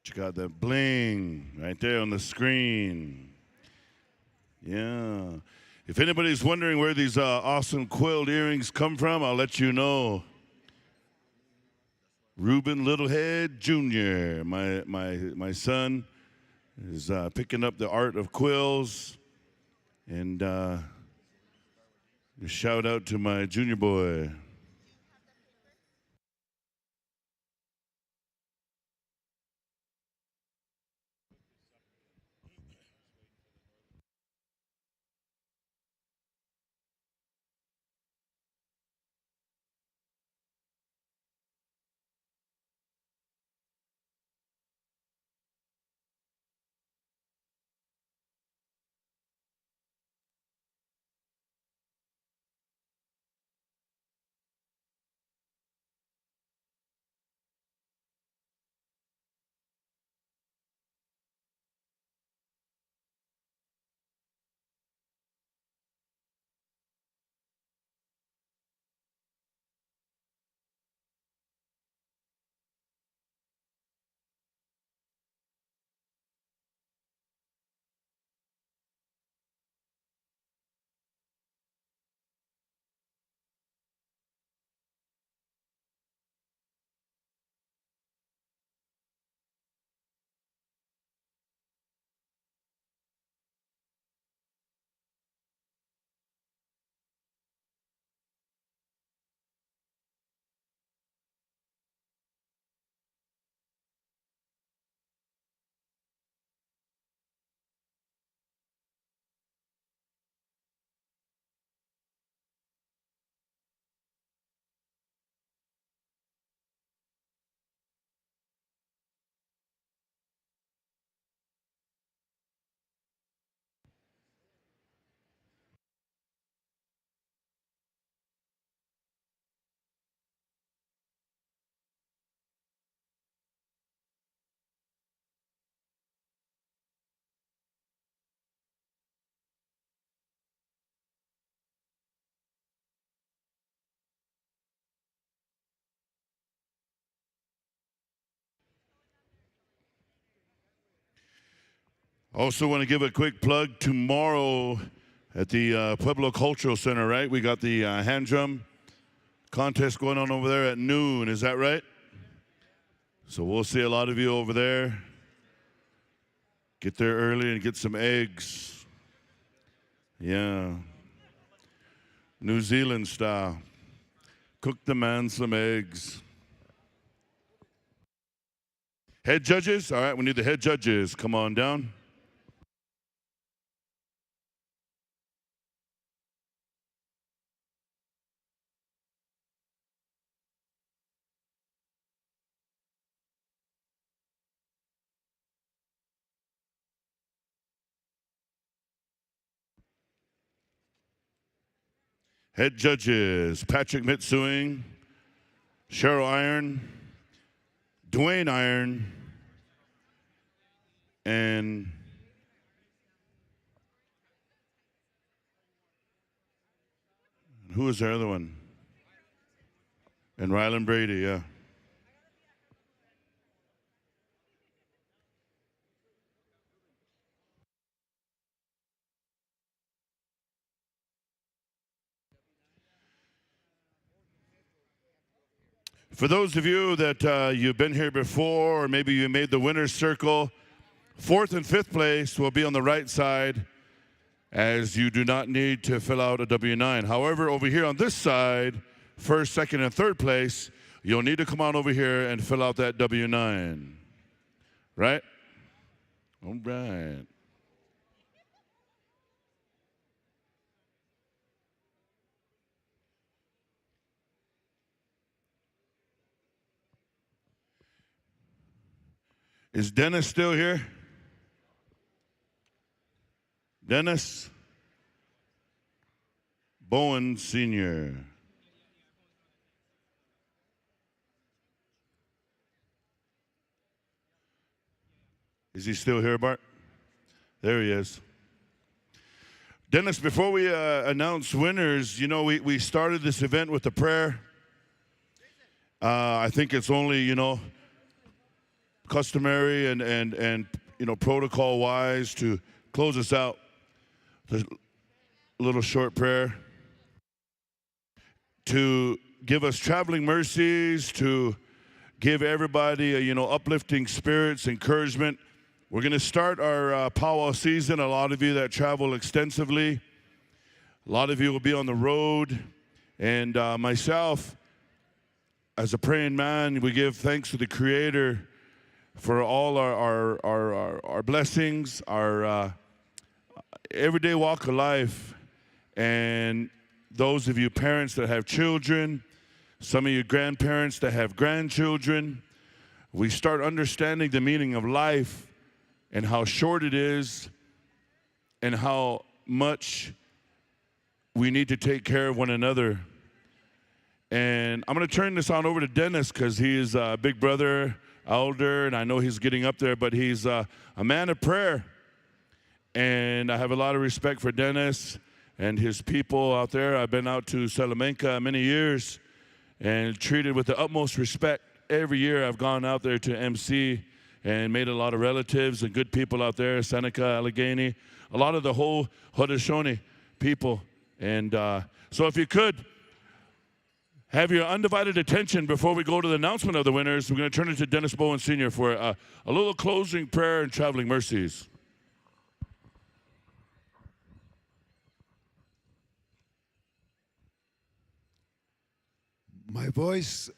You got that bling right there on the screen. Yeah. If anybody's wondering where these awesome quilled earrings come from, I'll let you know. Ruben Littlehead Jr., my son, is picking up the art of quills. And a shout out to my junior boy. Also want to give a quick plug tomorrow at the Pueblo Cultural Center, right? We got the hand drum contest going on over there at noon, is that right? So we'll see a lot of you over there. Get there early and get some eggs. Yeah. New Zealand style. Cook the man some eggs. Head judges, all right, we need the head judges. Come on down. Head judges, Patrick Mitsuing, Cheryl Iron, Dwayne Iron, and who was the other one? And Rylan Brady, yeah. For those of you that you've been here before, or maybe you made the winner's circle, 4th and 5th place will be on the right side, as you do not need to fill out a W-9. However, over here on this side, 1st, 2nd, and 3rd place, you'll need to come on over here and fill out that W-9. Right? All right. Is Dennis still here? Dennis Bowen Sr. Is he still here, Bart? There he is. Dennis, before we announce winners, you know, we started this event with a prayer. I think it's only, you know, customary and you know, protocol-wise to close us out. A little short prayer to give us traveling mercies, to give everybody, you know, uplifting spirits, encouragement. We're going to start our powwow season. A lot of you that travel extensively, a lot of you will be on the road, and myself, as a praying man, we give thanks to the Creator for all our blessings, our everyday walk of life, and those of you parents that have children, some of you grandparents that have grandchildren, we start understanding the meaning of life and how short it is and how much we need to take care of one another. And I'm going to turn this on over to Dennis because he is a big brother, elder, and I know he's getting up there, but he's a man of prayer. And I have a lot of respect for Dennis and his people out there. I've been out to Salamanca many years and treated with the utmost respect. Every year I've gone out there to MC and made a lot of relatives and good people out there, Seneca, Allegheny, a lot of the whole Haudenosaunee people. And so if you could, have your undivided attention before we go to the announcement of the winners. We're going to turn it to Dennis Bowen Sr. for a little closing prayer and traveling mercies. My voice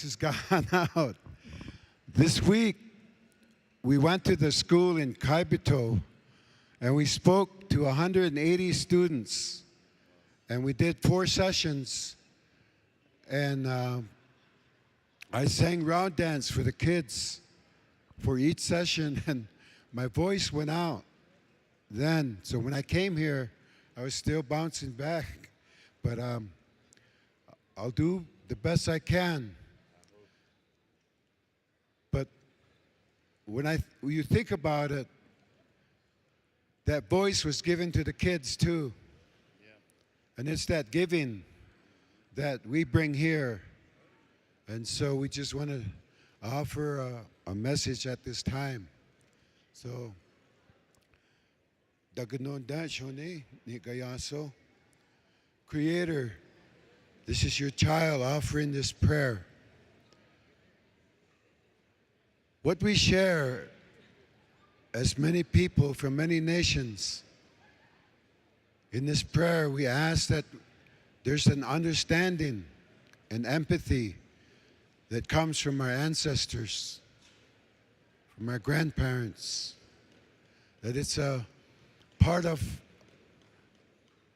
has gone out. This week, we went to the school in Kaibito, and we spoke to 180 students, and we did 4 sessions, and I sang round dance for the kids for each session, and my voice went out then. So when I came here, I was still bouncing back, but I'll do the best I can. But when you think about it, that voice was given to the kids too. Yeah. And it's that giving that we bring here. And so we just want to offer a message at this time. So Daganonda Shone Nigayaso. Creator, this is your child offering this prayer. What we share as many people from many nations, in this prayer we ask that there's an understanding and empathy that comes from our ancestors, from our grandparents, that it's a part of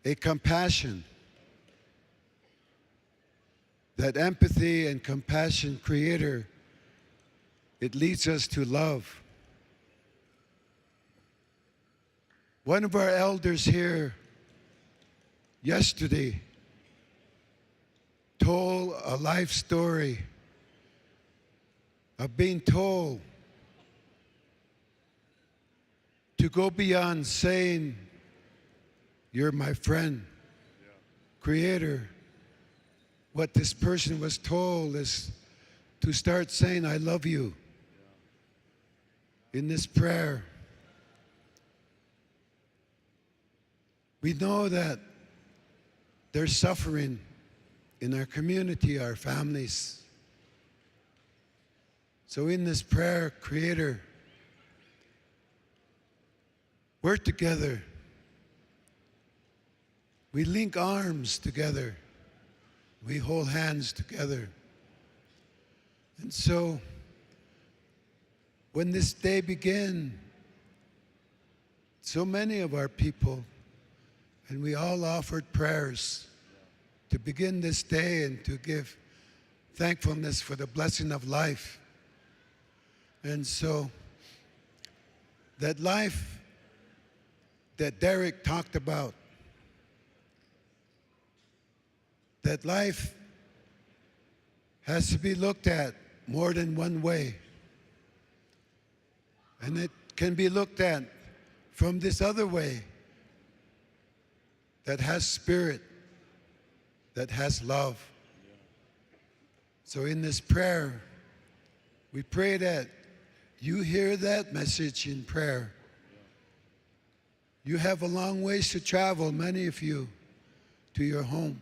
a compassion. That empathy and compassion, Creator, it leads us to love. One of our elders here yesterday told a life story of being told to go beyond saying, "You're my friend." Creator, what this person was told is to start saying, "I love you." In this prayer, we know that there's suffering in our community, our families. So in this prayer, Creator, we're together. We link arms together. We hold hands together. And so, when this day began, so many of our people, and we all offered prayers to begin this day and to give thankfulness for the blessing of life. And so, that life that Derek talked about, that life has to be looked at more than one way. And it can be looked at from this other way that has spirit, that has love. So in this prayer, we pray that you hear that message in prayer. You have a long ways to travel, many of you, to your home.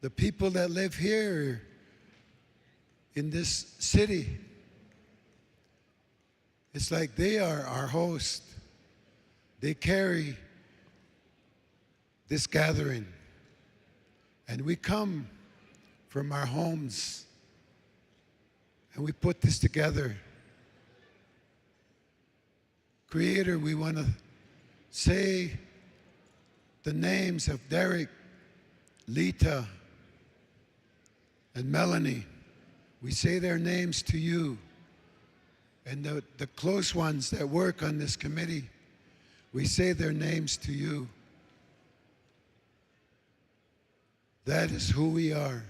The people that live here in this city, it's like they are our host. They carry this gathering. And we come from our homes and we put this together. Creator, we want to say the names of Derek, Lita, and Melanie. We say their names to you. And the close ones that work on this committee, we say their names to you. That is who we are.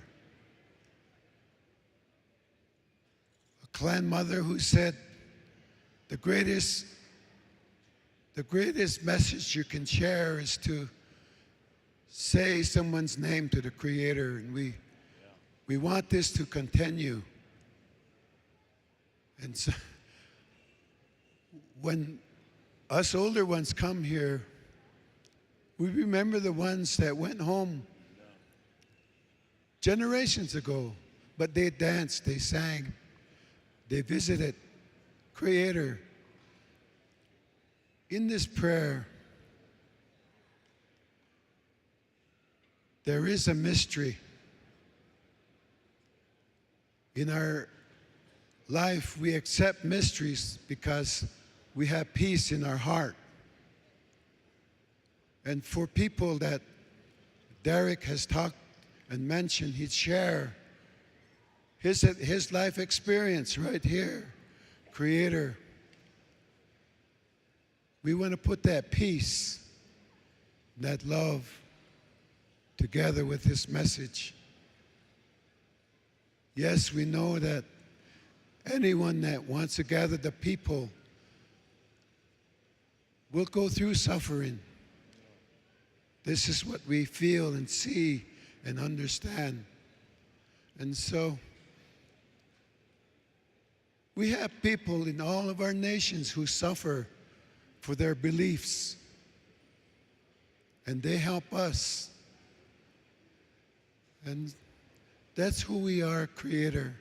A clan mother who said, the greatest message you can share is to say someone's name to the Creator, and we want this to continue. And so, when us older ones come here, we remember the ones that went home generations ago, but they danced, they sang, they visited Creator. In this prayer, there is a mystery. In our life, we accept mysteries because we have peace in our heart. And for people that Derek has talked and mentioned, he'd share his life experience right here. Creator, we want to put that peace, that love together with this message. Yes, we know that anyone that wants to gather the people will go through suffering. This is what we feel and see and understand. And so, we have people in all of our nations who suffer for their beliefs. And they help us. And that's who we are, Creator.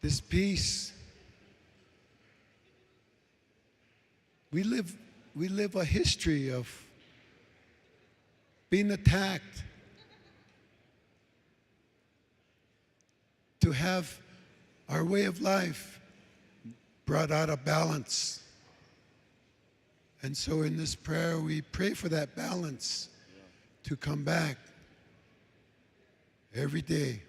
This peace. We live a history of being attacked, to have our way of life brought out of balance. And so in this prayer, we pray for that balance to come back every day.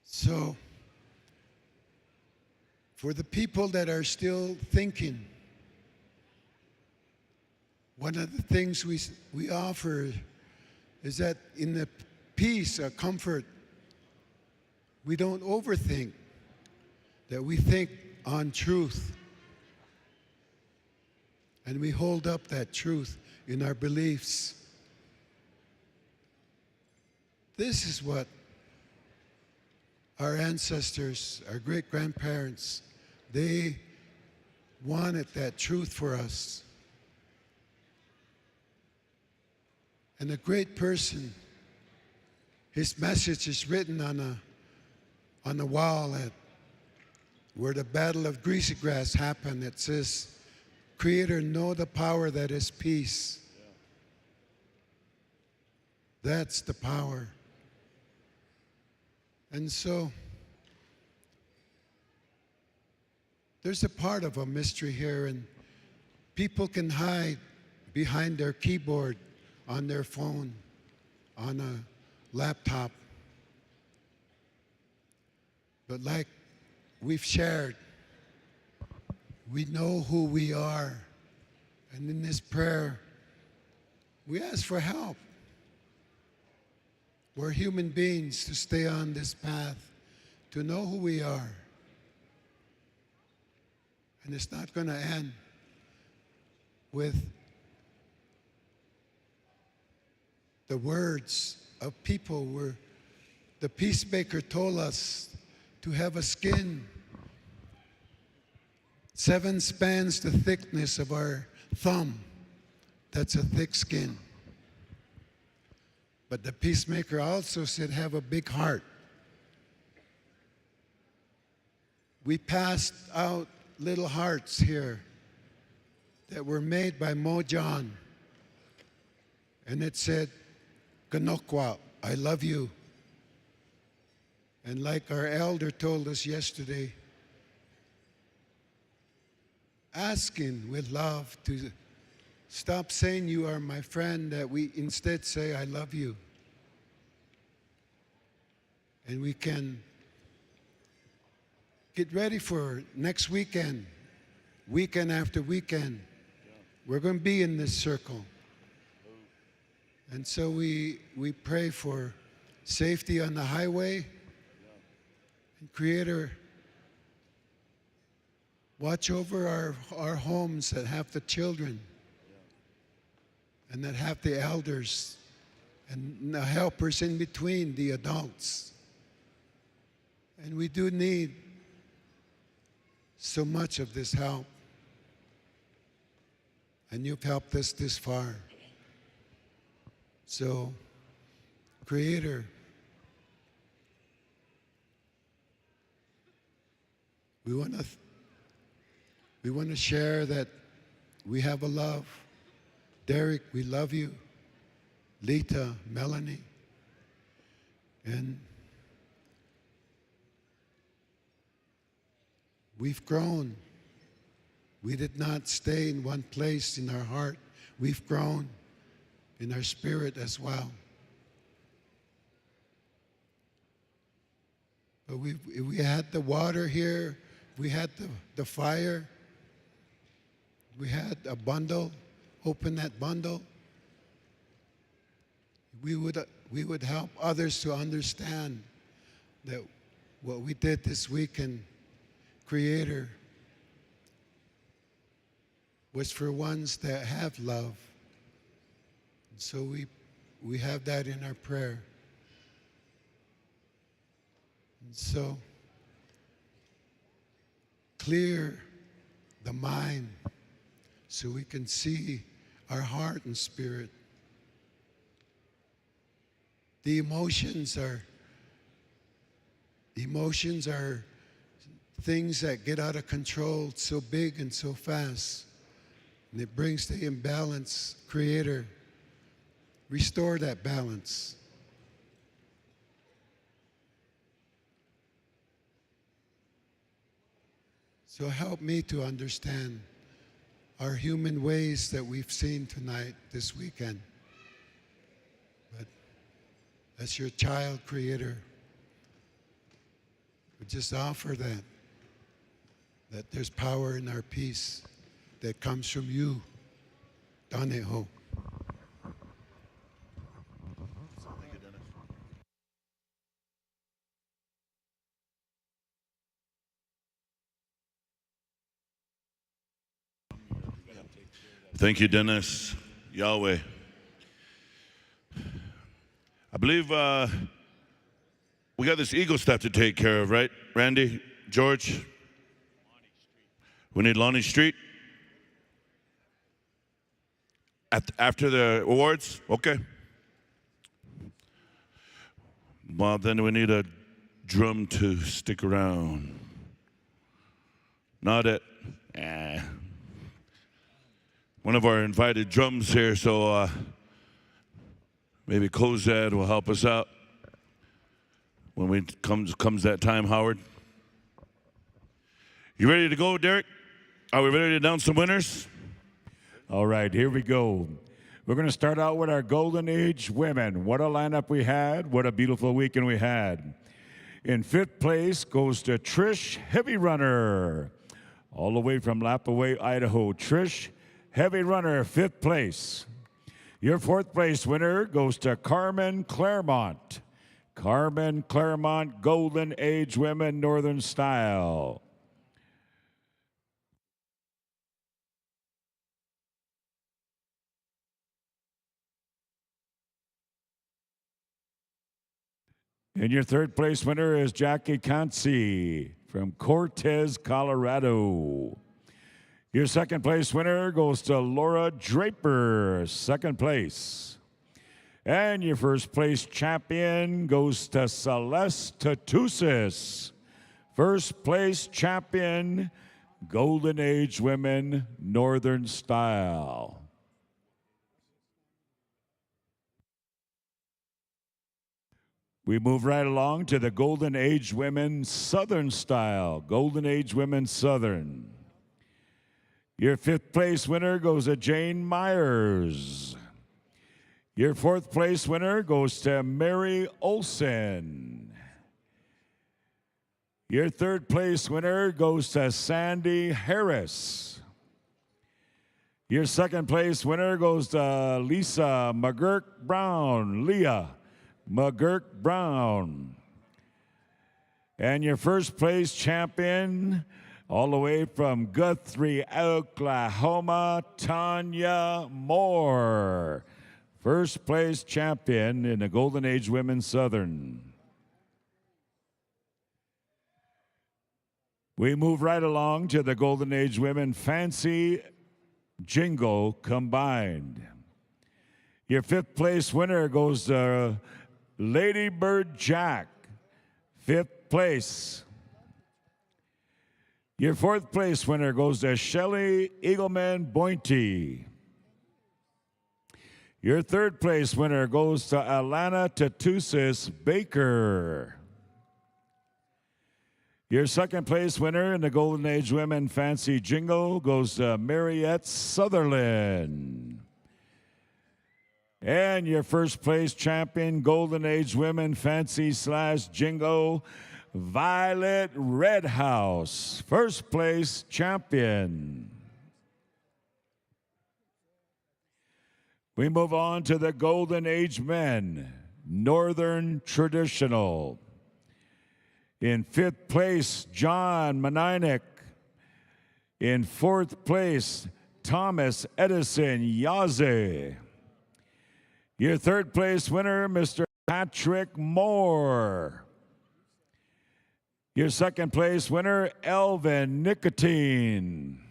So, for the people that are still thinking, one of the things we offer is that in the peace, comfort, we don't overthink, that we think on truth. And we hold up that truth in our beliefs. This is what our ancestors, our great-grandparents, they wanted that truth for us. And a great person, his message is written on the wall at where the Battle of Greasy Grass happened. It says, Creator, know the power that is peace. That's the power. And so, there's a part of a mystery here, and people can hide behind their keyboard, on their phone, on a laptop. But like we've shared, we know who we are. And in this prayer, we ask for help. We're human beings to stay on this path, to know who we are. And it's not going to end with the words of people where the peacemaker told us to have a skin 7 spans the thickness of our thumb. That's a thick skin. But the peacemaker also said, have a big heart. We passed out little hearts here that were made by Mo John. And it said, Ganokwa, I love you. And like our elder told us yesterday, asking with love to stop saying you are my friend, that we instead say I love you. And we can get ready for next weekend, weekend after weekend. We're going to be in this circle. And so we pray for safety on the highway. And Creator, watch over our homes that have the children and that have the elders and the helpers in between, the adults. And we do need so much of this help. And you've helped us this far. So, Creator, we want to share that we have a love. Derek, we love you. Lita, Melanie. And we've grown. We did not stay in one place in our heart. We've grown in our spirit as well. But we had the water here. We had the fire. We had a bundle. Open that bundle. We would help others to understand that what we did this weekend, Creator, was for ones that have love. So we we have that in our prayer. And so, clear the mind so we can see our heart and spirit. The emotions are things that get out of control so big and so fast. And it brings the imbalance. Creator, restore that balance. So help me to understand our human ways that we've seen tonight, this weekend. But as your child, Creator, we just offer that there's power in our peace that comes from you, Daneho. Thank you, Dennis. Yahweh. I believe we got this eagle stuff to take care of, right? Randy, George? We need Lonnie Street? After the awards? Okay. Well, then we need a drum to stick around. Not it. One of our invited drums here, so maybe Kozad will help us out when comes that time, Howard. You ready to go, Derek? Are we ready to announce some winners? All right, here we go. We're going to start out with our Golden Age women. What a lineup we had. What a beautiful weekend we had. In 5th place goes to Trish Heavy Runner, all the way from Lapaway, Idaho. Trish Heavy Runner, 5th place. Your 4th place winner goes to Carmen Claremont. Carmen Claremont, Golden Age Women, Northern Style. And your 3rd place winner is Jackie Consi from Cortez, Colorado. Your 2nd place winner goes to Laura Draper, 2nd place. And your 1st place champion goes to Celeste Tatusis, 1st place champion, Golden Age Women, Northern Style. We move right along to the Golden Age Women Southern Style, Golden Age Women Southern. Your 5th place winner goes to Jane Myers. Your 4th place winner goes to Mary Olson. Your 3rd place winner goes to Sandy Harris. Your 2nd place winner goes to Lisa McGurk Brown, Leah McGurk Brown. And your 1st place champion, all the way from Guthrie, Oklahoma, Tanya Moore. 1st place champion in the Golden Age Women Southern. We move right along to the Golden Age Women Fancy Jingle Combined. Your 5th place winner goes to Lady Bird Jack, 5th place. Your 4th place winner goes to Shelley Eagleman Bointy. Your 3rd place winner goes to Alana Tatusis Baker. Your 2nd place winner in the Golden Age Women Fancy Jingle goes to Mariette Sutherland. And your 1st place champion, Golden Age Women Fancy / Jingle, Violet Redhouse, 1st place champion. We move on to the Golden Age Men, Northern Traditional. In 5th place, John Maninek. In 4th place, Thomas Edison Yaze. Your third place winner, Mr. Patrick Moore. Your second place winner, Elvin Nicotine.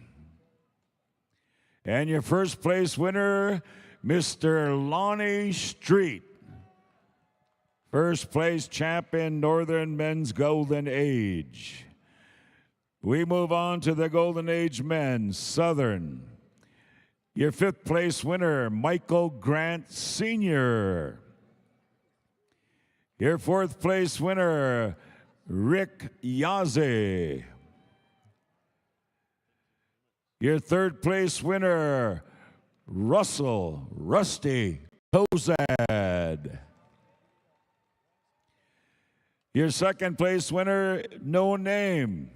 And your first place winner, Mr. Lonnie Street. First place champion, Northern Men's Golden Age. We move on to the Golden Age men, Southern. Your fifth place winner, Michael Grant Sr. Your fourth place winner, Rick Yaze. Your third place winner, Russell Rusty Tozad. Your second place winner, no name.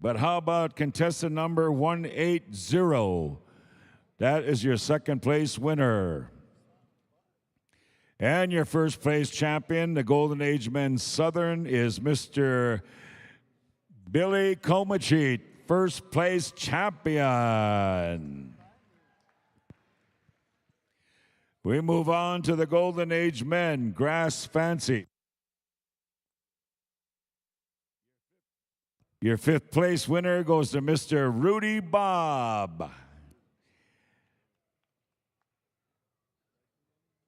But how about contestant number 180? That is your second place winner. And your first place champion, the Golden Age Men's Southern, is Mr. Billy Komachit, first place champion. We move on to the Golden Age Men, Grass Fancy. Your fifth place winner goes to Mr. Rudy Bob.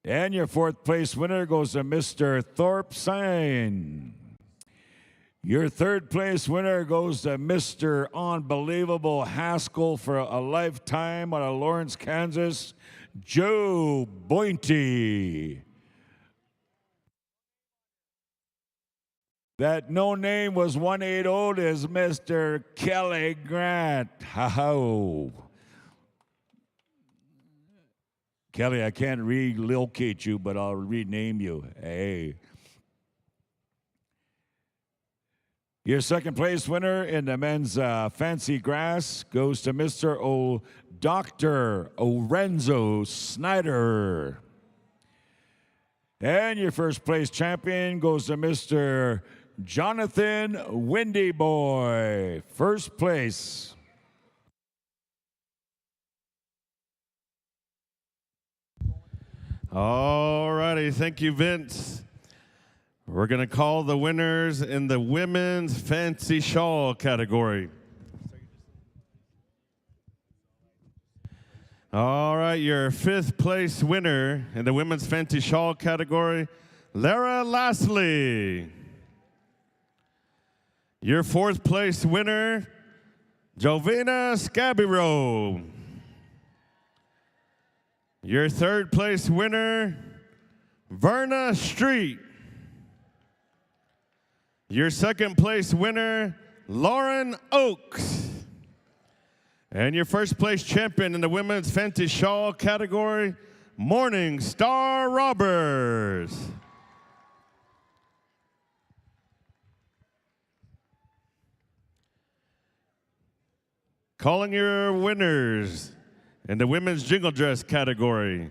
And your fourth place winner goes to Mr. Thorpe Sign. Your third place winner goes to Mr. Unbelievable Haskell for a lifetime out of Lawrence, Kansas, Joe Bointy. That no name was 180 is Mr. Kelly Grant. Ha-ho. Kelly, I can't relocate you, but I'll rename you. Hey. Your second place winner in the men's fancy grass goes to Mr. Dr. Orenzo Snyder. And your first place champion goes to Mr. Jonathan Windy Boy, first place. All righty, thank you, Vince. We're going to call the winners in the women's fancy shawl category. All right, your fifth place winner in the women's fancy shawl category, Lara Lastly. Your fourth place winner, Jovina Scabiro. Your third place winner, Verna Street. Your second place winner, Lauren Oakes. And your first place champion in the women's fancy shawl category, Morning Star Roberts. Calling your winners in the women's jingle dress category.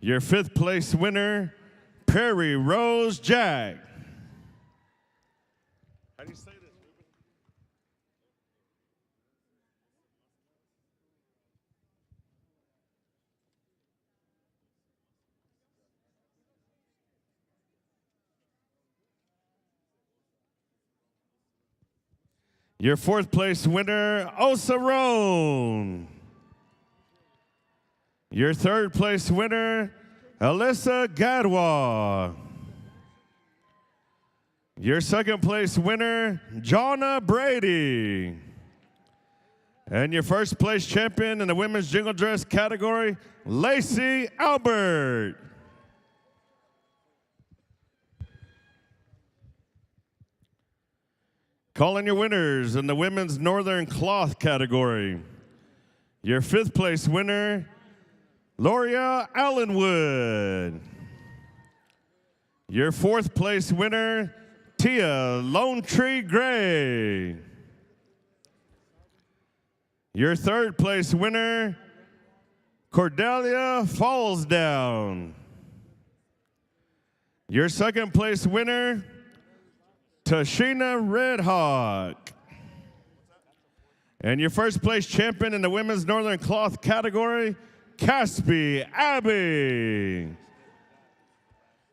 Your fifth place winner, Prairie Rose Jack. How do you say this, Ruben? Your fourth place winner, Osarone. Your third place winner, Alyssa Gadwa. Your second place winner, Jonna Brady. And your first place champion in the women's jingle dress category, Lacey Albert. Calling your winners in the women's northern cloth category. Your fifth place winner, Loria Allenwood. Your fourth place winner, Tia Lone Tree Gray. Your third place winner, Cordelia Fallsdown. Your second place winner, Tashina Redhawk. And your first place champion in the women's northern cloth category, Caspi Abbey.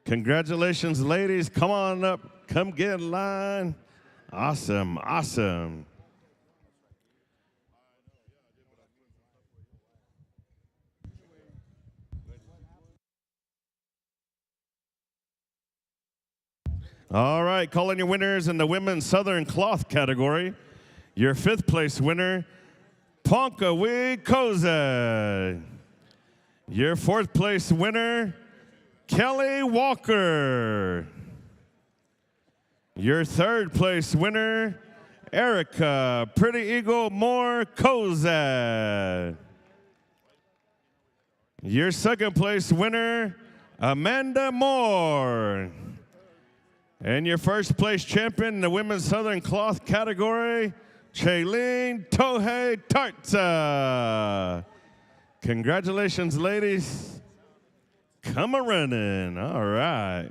Congratulations, ladies. Come on up. Come get in line. Awesome, awesome. All right, calling your winners in the women's Southern Cloth category. Your 5th place winner, Ponkawi Koza. Your 4th place winner, Kelly Walker. Your 3rd place winner, Erica Pretty Eagle Moore Koza. Your 2nd place winner, Amanda Moore. And your 1st place champion in the women's Southern Cloth category, Chaylene Tohei Tartza. Congratulations, ladies. Come a-running. All right.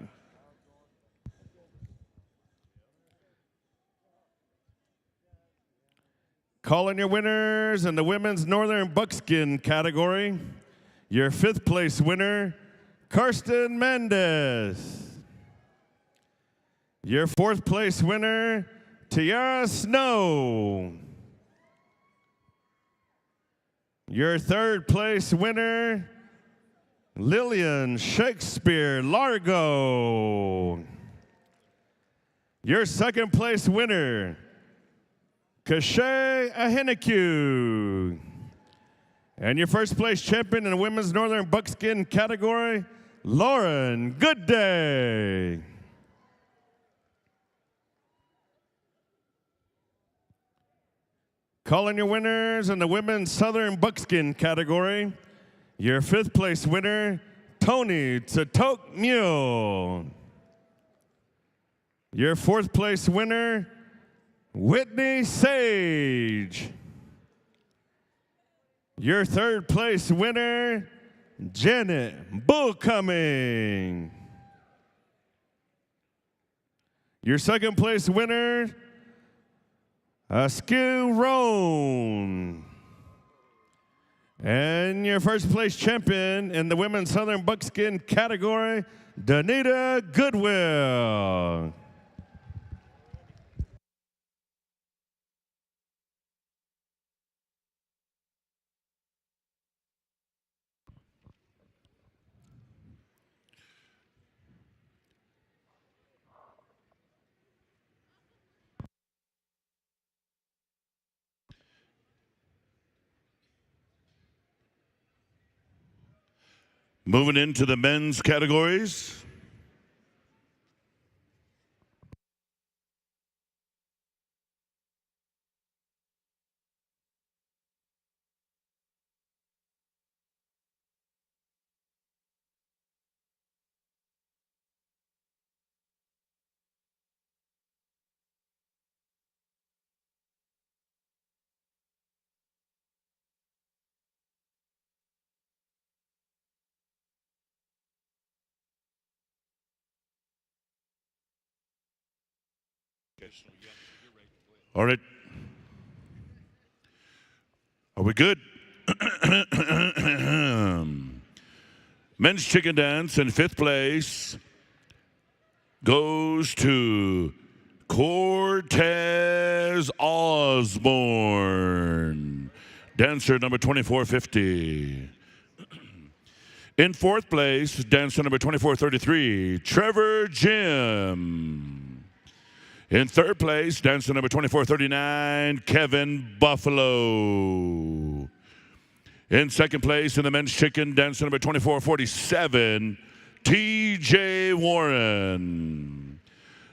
Calling your winners in the women's Northern Buckskin category. Your 5th place winner, Karsten Mendez. Your 4th place winner, Tiara Snow. Your 3rd place winner, Lillian Shakespeare Largo. Your 2nd place winner, Kashay Ahineku. And your 1st place champion in the women's Northern Buckskin category, Lauren Goodday. Calling your winners in the women's Southern Buckskin category. Your 5th place winner, Tony Tsatok Mule. Your 4th place winner, Whitney Sage. Your 3rd place winner, Janet Bullcoming. Your 2nd place winner, Askew Roan. And your 1st place champion in the women's Southern Buckskin category, Danita Goodwill. Moving into the men's categories. All right. Are we good? Men's chicken dance in 5th place goes to Cortez Osborne, dancer number 2450. In 4th place, dancer number 2433, Trevor Jim. In 3rd place, dancer number 2439, Kevin Buffalo. In 2nd place, in the men's chicken, dancer number 2447, TJ Warren.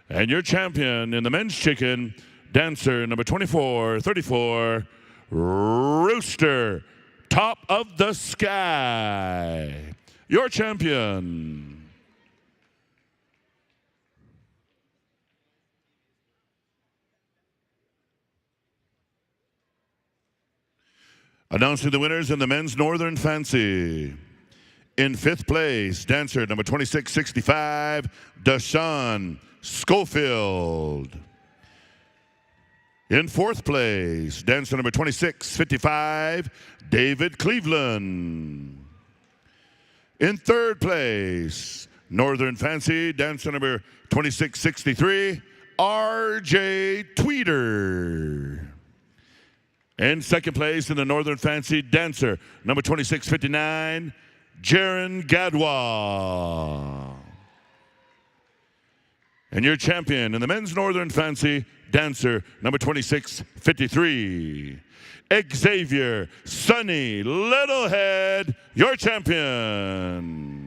And your champion in the men's chicken, dancer number 2434, Rooster, Top of the Sky. Your champion. Announcing the winners in the men's Northern Fancy. In 5th place, dancer number 2665, Deshaun Schofield. In 4th place, dancer number 2655, David Cleveland. In 3rd place, Northern Fancy, dancer number 2663, R.J. Tweeter. In second place in the Northern Fancy, dancer number 2659, Jaron Gadwa. And your champion in the men's Northern Fancy, dancer number 2653, Xavier Sonny Littlehead, your champion.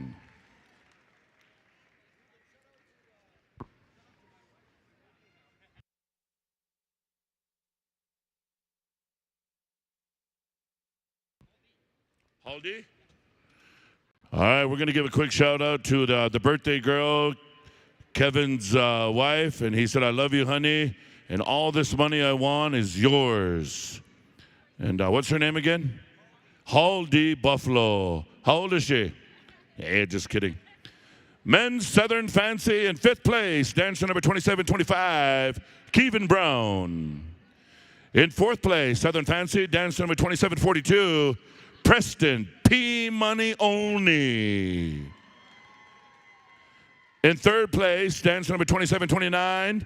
Haldy? All right, we're going to give a quick shout out to the birthday girl, Kevin's wife, and he said, I love you, honey, and all this money I want is yours. And what's her name again? Haldy Buffalo. How old is she? Hey, just kidding. Men's Southern Fancy in fifth place, dancer number 2725, Kevin Brown. In fourth place, Southern Fancy, dancer number 2742, Preston P. Money Only. In third place, dancer number 2729,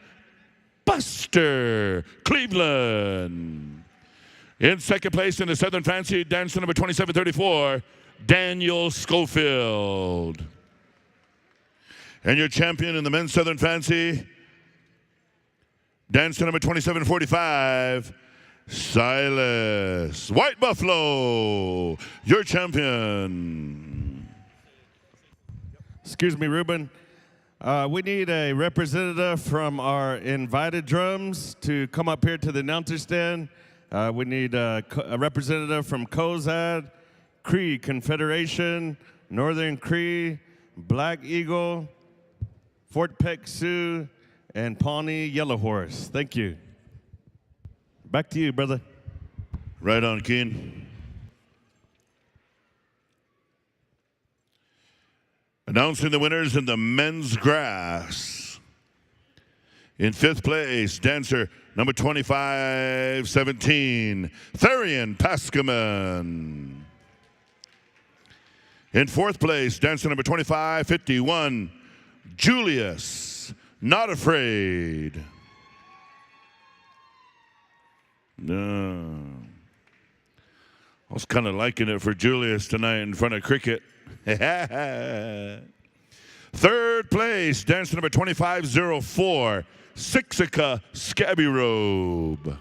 Buster Cleveland. In second place in the Southern Fancy, dancer number 2734, Daniel Schofield. And your champion in the men's Southern Fancy, dancer number 2745, Silas White Buffalo, your champion. Excuse me, Ruben. We need a representative from our invited drums to come up here to the announcer stand. We need a representative from COZAD, Cree Confederation, Northern Cree, Black Eagle, Fort Peck Sioux, and Pawnee Yellow Horse. Thank you. Back to you, brother. Right on, Keen. Announcing the winners in the men's grass. In fifth place, dancer number 2517, Therian Paskaman. In fourth place, dancer number 2551, Julius Not Afraid. No. I was kind of liking it for Julius tonight in front of cricket. Third place, dancer number 2504, Sixica Scabby Robe.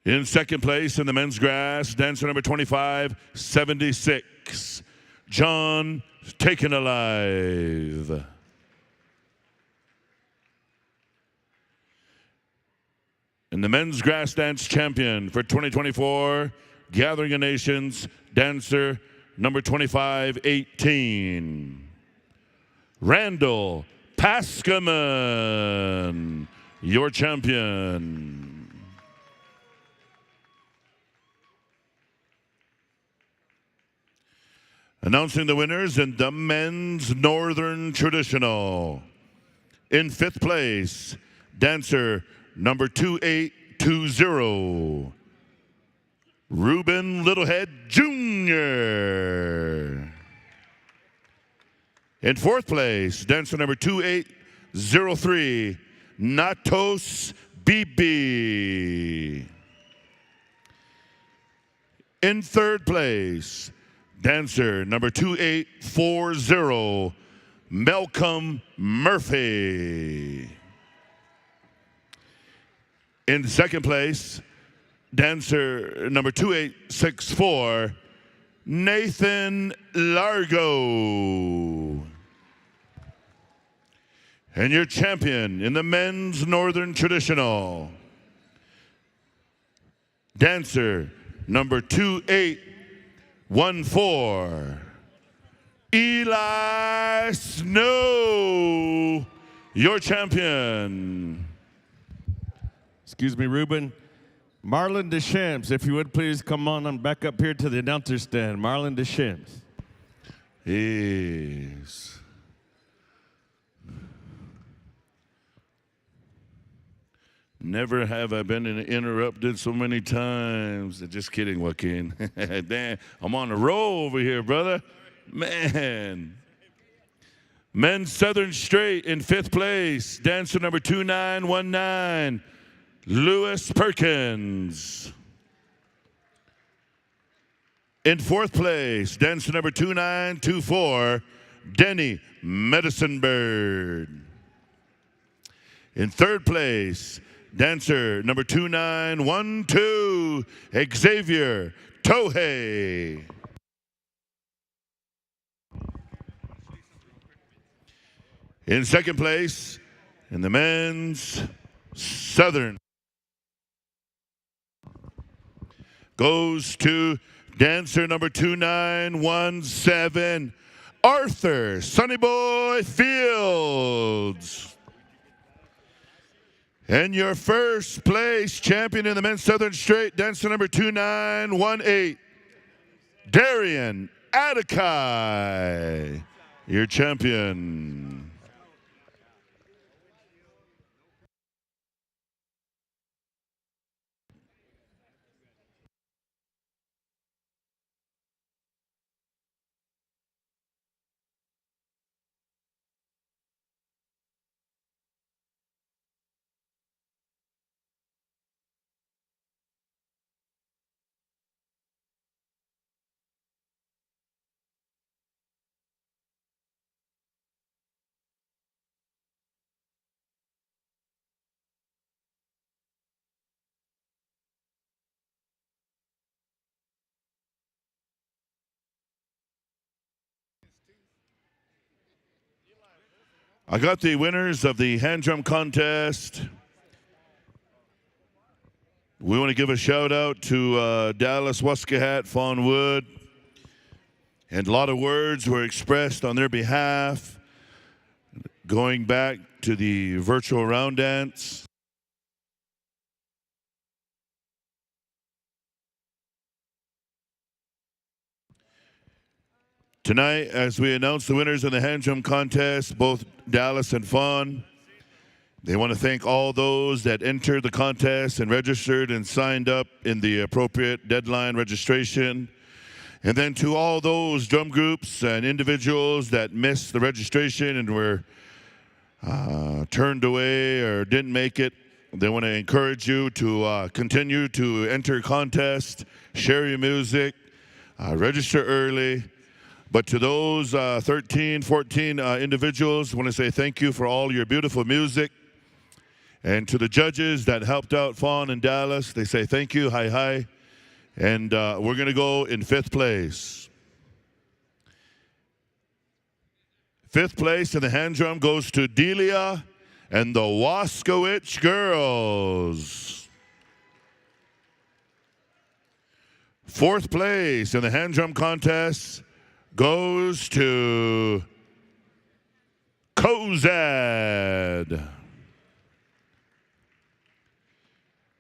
In second place in the men's grass, dancer number 2576, John Taken Alive. And the men's grass dance champion for 2024, Gathering of Nations, dancer number 2518, Randall Paskaman, your champion. Announcing the winners in the men's Northern Traditional. In fifth place, dancer number 2820, Ruben Littlehead Jr. In fourth place, dancer number 2803, Natos Bibi. In third place, dancer number 2840, Malcolm Murphy. In second place, dancer number 2864, Nathan Largo. And your champion in the men's Northern Traditional, dancer number 2814, Eli Snow, your champion. Excuse me, Ruben. Marlon Deschamps, if you would please come on back up here to the announcer stand. Marlon Deschamps. Yes. Never have I been interrupted so many times. Just kidding, Joaquin. Damn, I'm on a roll over here, brother. Man. Men's Southern Straight in 5th place. Dancer number 2919, Lewis Perkins. In 4th place, dancer number 2924, Denny Medicine Bird. In 3rd place, dancer number 2912, Xavier Tohei. In 2nd place, in the men's Southern, goes to dancer number 2917, Arthur Sonny Boy Fields. And your 1st place champion in the men's Southern Straight, dancer number 2918, Darian Atakai, your champion. I got the winners of the hand drum contest. We want to give a shout out to Dallas, Waskahat, Fawn Wood. And a lot of words were expressed on their behalf, going back to the virtual round dance. Tonight, as we announce the winners of the hand drum contest, both Dallas and Fawn, they want to thank all those that entered the contest and registered and signed up in the appropriate deadline registration. And then to all those drum groups and individuals that missed the registration and were turned away or didn't make it, they want to encourage you to continue to enter contest, share your music, register early. But to those 13, 14 individuals, I want to say thank you for all your beautiful music. And to the judges that helped out Fawn and Dallas, they say thank you, hi, hi. And we're going to go in 5th place. 5th place in the hand drum goes to Delia and the Waskowicz Girls. 4th place in the hand drum contest goes to Kozad.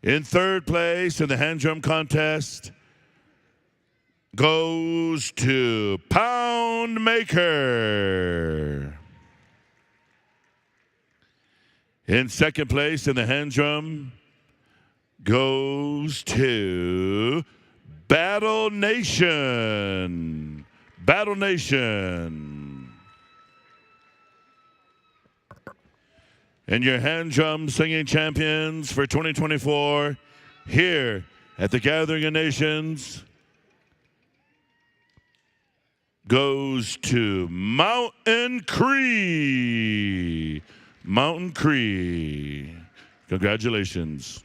In 3rd place in the hand drum contest goes to Pound Maker. In 2nd place in the hand drum goes to Battle Nation. Battle Nation. And your hand drum singing champions for 2024 here at the Gathering of Nations goes to Mountain Cree. Mountain Cree. Congratulations.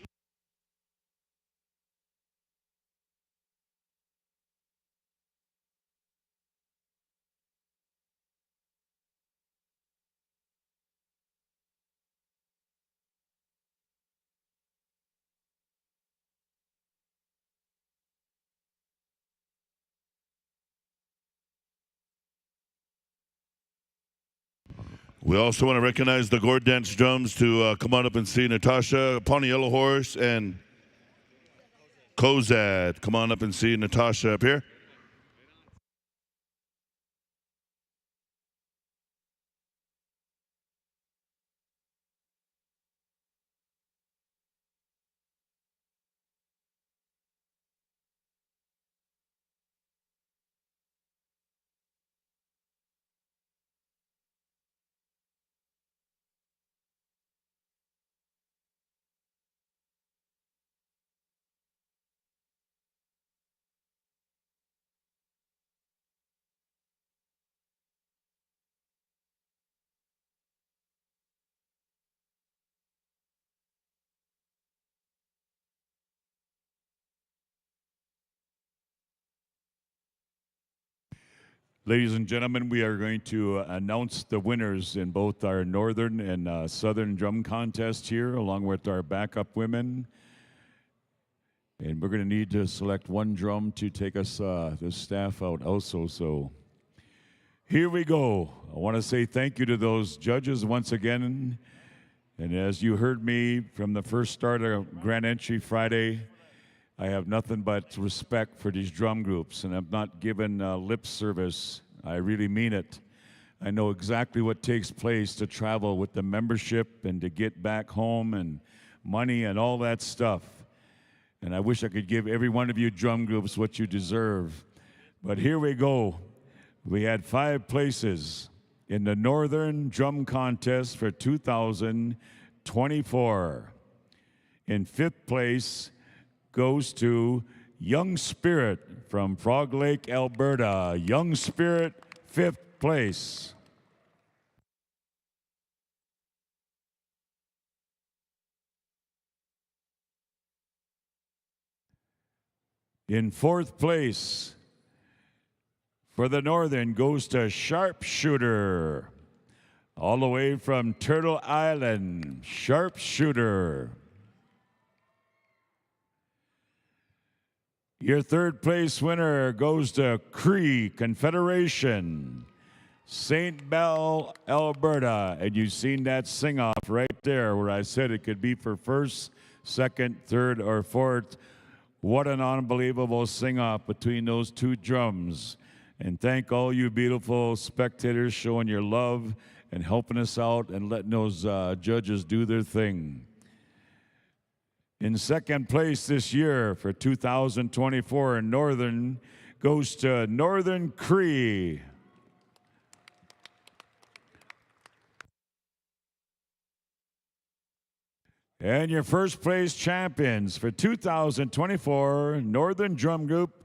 We also want to recognize the Gourd Dance drums to come on up and see Natasha, Pawnee Yellow Horse, and Kozad. Come on up and see Natasha up here. Ladies and gentlemen, we are going to announce the winners in both our northern and southern drum contest here, along with our backup women. And we're going to need to select one drum to take us, the staff out also. So here we go. I want to say thank you to those judges once again. And as you heard me from the first start of Grand Entry Friday, I have nothing but respect for these drum groups, and I'm not giving lip service. I really mean it. I know exactly what takes place to travel with the membership and to get back home and money and all that stuff. And I wish I could give every one of you drum groups what you deserve. But here we go. We had 5 places in the Northern Drum Contest for 2024. In 5th place goes to Young Spirit from Frog Lake, Alberta. Young Spirit, 5th place. In 4th place for the Northern goes to Sharpshooter, all the way from Turtle Island. Sharpshooter. Your 3rd place winner goes to Cree Confederation, St. Bell, Alberta. And you've seen that sing-off right there where I said it could be for 1st, 2nd, 3rd, or 4th. What an unbelievable sing-off between those 2 drums. And thank all you beautiful spectators showing your love and helping us out and letting those judges do their thing. In 2nd place this year for 2024 in Northern goes to Northern Cree. And your 1st place champions for 2024 Northern Drum Group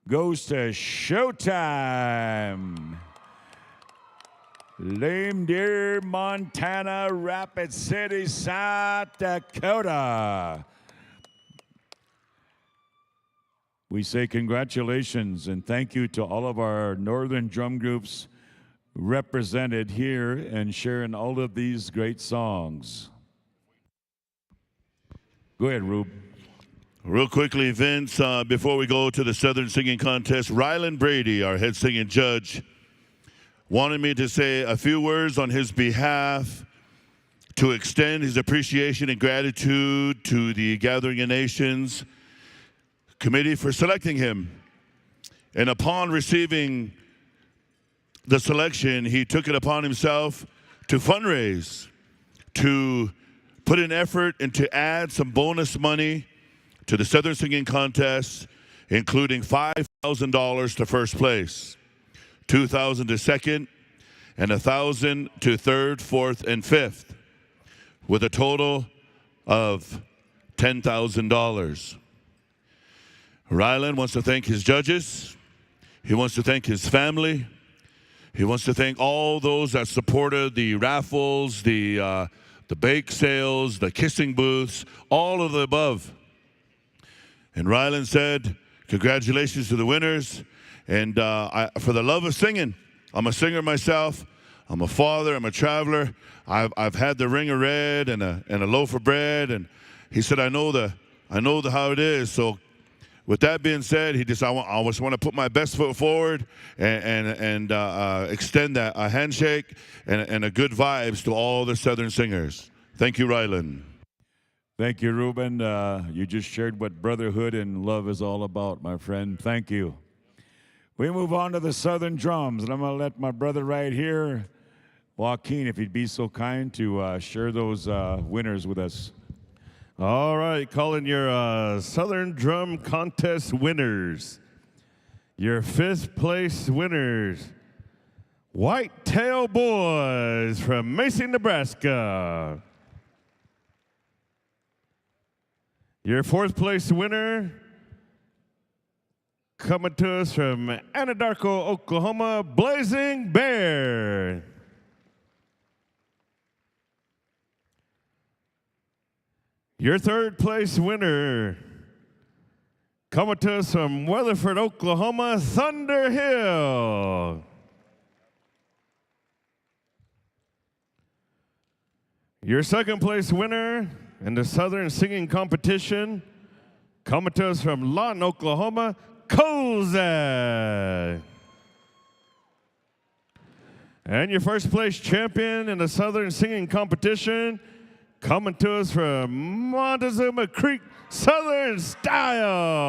goes to Showtime. Lame Deer, Montana, Rapid City, South Dakota. We say congratulations and thank you to all of our Northern drum groups represented here and sharing all of these great songs. Go ahead, Rube. Real quickly, Vince, before we go to the Southern Singing Contest, Rylan Brady, our head singing judge, wanted me to say a few words on his behalf to extend his appreciation and gratitude to the Gathering of Nations committee for selecting him. And upon receiving the selection, he took it upon himself to fundraise, to put an effort and to add some bonus money to the Southern Singing Contest, including $5,000 to 1st place, $2,000 to 2nd, and $1,000 to 3rd, 4th, and 5th, with a total of $10,000. Rylan wants to thank his judges. He wants to thank his family. He wants to thank all those that supported the raffles, the bake sales, the kissing booths, all of the above. And Rylan said, congratulations to the winners. And for the love of singing, I'm a singer myself. I'm a father. I'm a traveler. I've had the ring of red and a loaf of bread. And he said, I know how it is. So with that being said, I just want to put my best foot forward and extend a handshake and a good vibes to all the Southern singers. Thank you, Rylan. Thank you, Ruben. You just shared what brotherhood and love is all about, my friend. Thank you. We move on to the Southern drums, and I'm going to let my brother right here, Joaquin, if he'd be so kind to share those winners with us. All right, calling your Southern Drum Contest winners. Your 5th place winners, Whitetail Boys from Mason, Nebraska. Your 4th place winner, coming to us from Anadarko, Oklahoma, Blazing Bear. Your 3rd place winner, Coming to us from Weatherford, Oklahoma, Thunder Hill. Your second place winner in the Southern Singing Competition, coming to us from Lawton, Oklahoma, Kozak. And your first place champion in the Southern Singing Competition, coming to us from Montezuma Creek, Southern Style.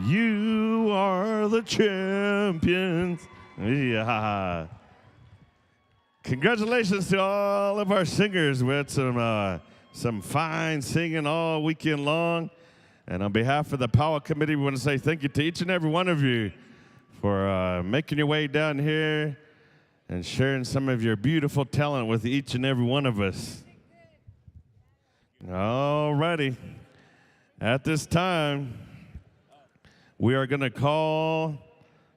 You are the champions. Yeah. Congratulations to all of our singers. We had some fine singing all weekend long. And on behalf of the Powwow Committee, we want to say thank you to each and every one of you for making your way down here and sharing some of your beautiful talent with each and every one of us. All righty. At this time, we are going to call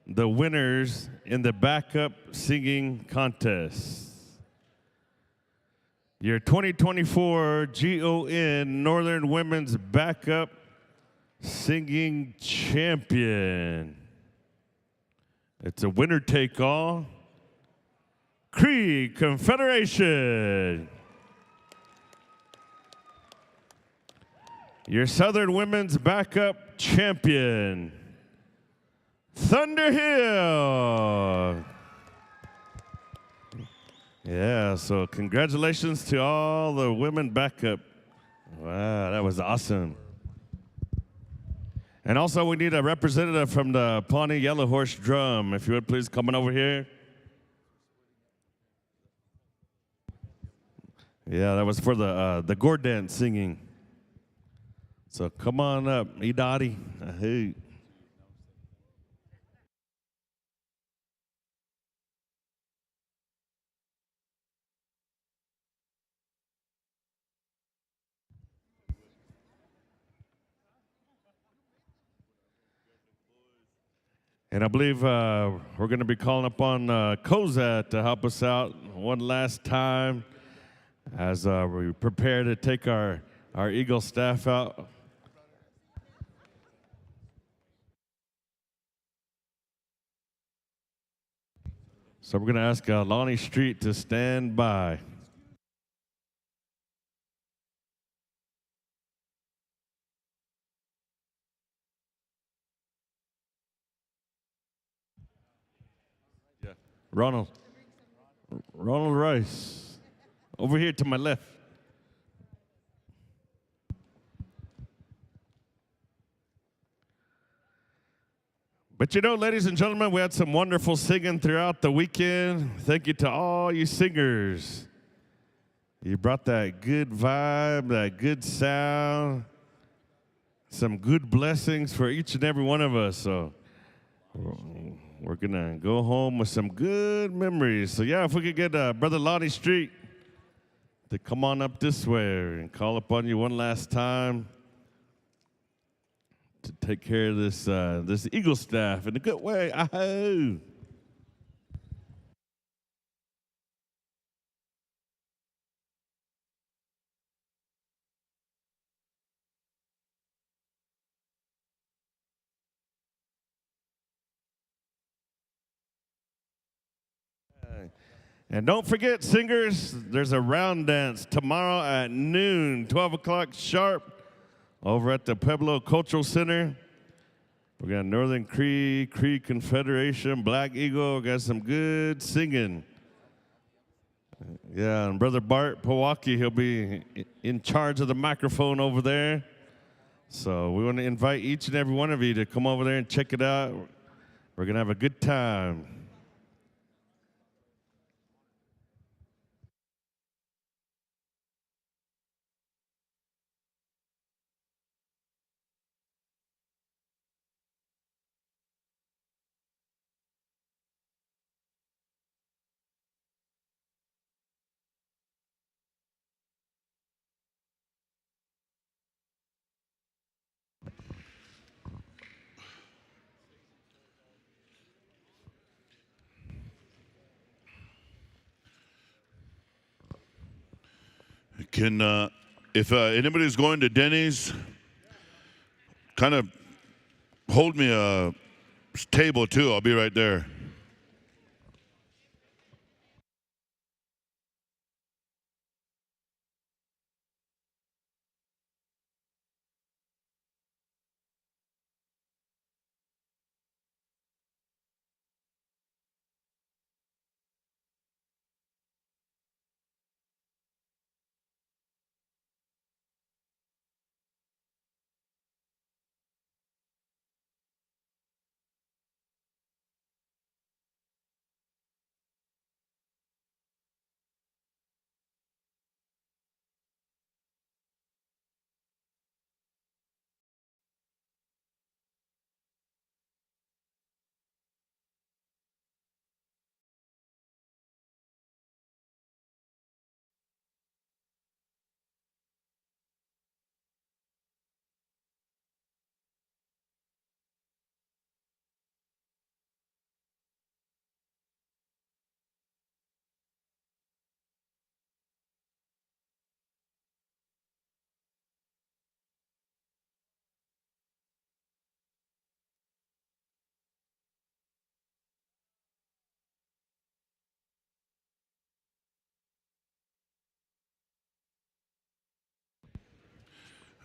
the winners in the backup singing contest. Your 2024 GON Northern Women's Backup Singing Champion. It's a winner-take-all. Cree Confederation. Your Southern Women's Backup Champion, Thunder Hill. Yeah, so congratulations to all the women backup. Wow, that was awesome. And also we need a representative from the Pawnee Yellow Horse Drum. If you would please come on over here. Yeah, that was for the gourd dance singing. So come on up, Edadi. Hey. And I believe we're going to be calling upon Kozak to help us out one last time as we prepare to take our Eagle staff out. So we're going to ask Lonnie Street to stand by. Yeah. Ronald Rice, over here to my left. But you know, ladies and gentlemen, we had some wonderful singing throughout the weekend. Thank you to all you singers. You brought that good vibe, that good sound, some good blessings for each and every one of us. So we're going to go home with some good memories. So yeah, if we could get Brother Lonnie Street to come on up this way and call upon you one last time to take care of this Eagle staff in a good way. Ahoo! And don't forget, singers, there's a round dance tomorrow at noon, 12 o'clock sharp, over at the Pueblo Cultural Center. We got Northern Cree Confederation, Black Eagle. We got some good singing. Yeah, and Brother Bart Powaki, he'll be in charge of the microphone over there. So we want to invite each and every one of you to come over there and check it out. We're going to have a good time. Can if anybody's going to Denny's, kind of hold me a table too. I'll be right there.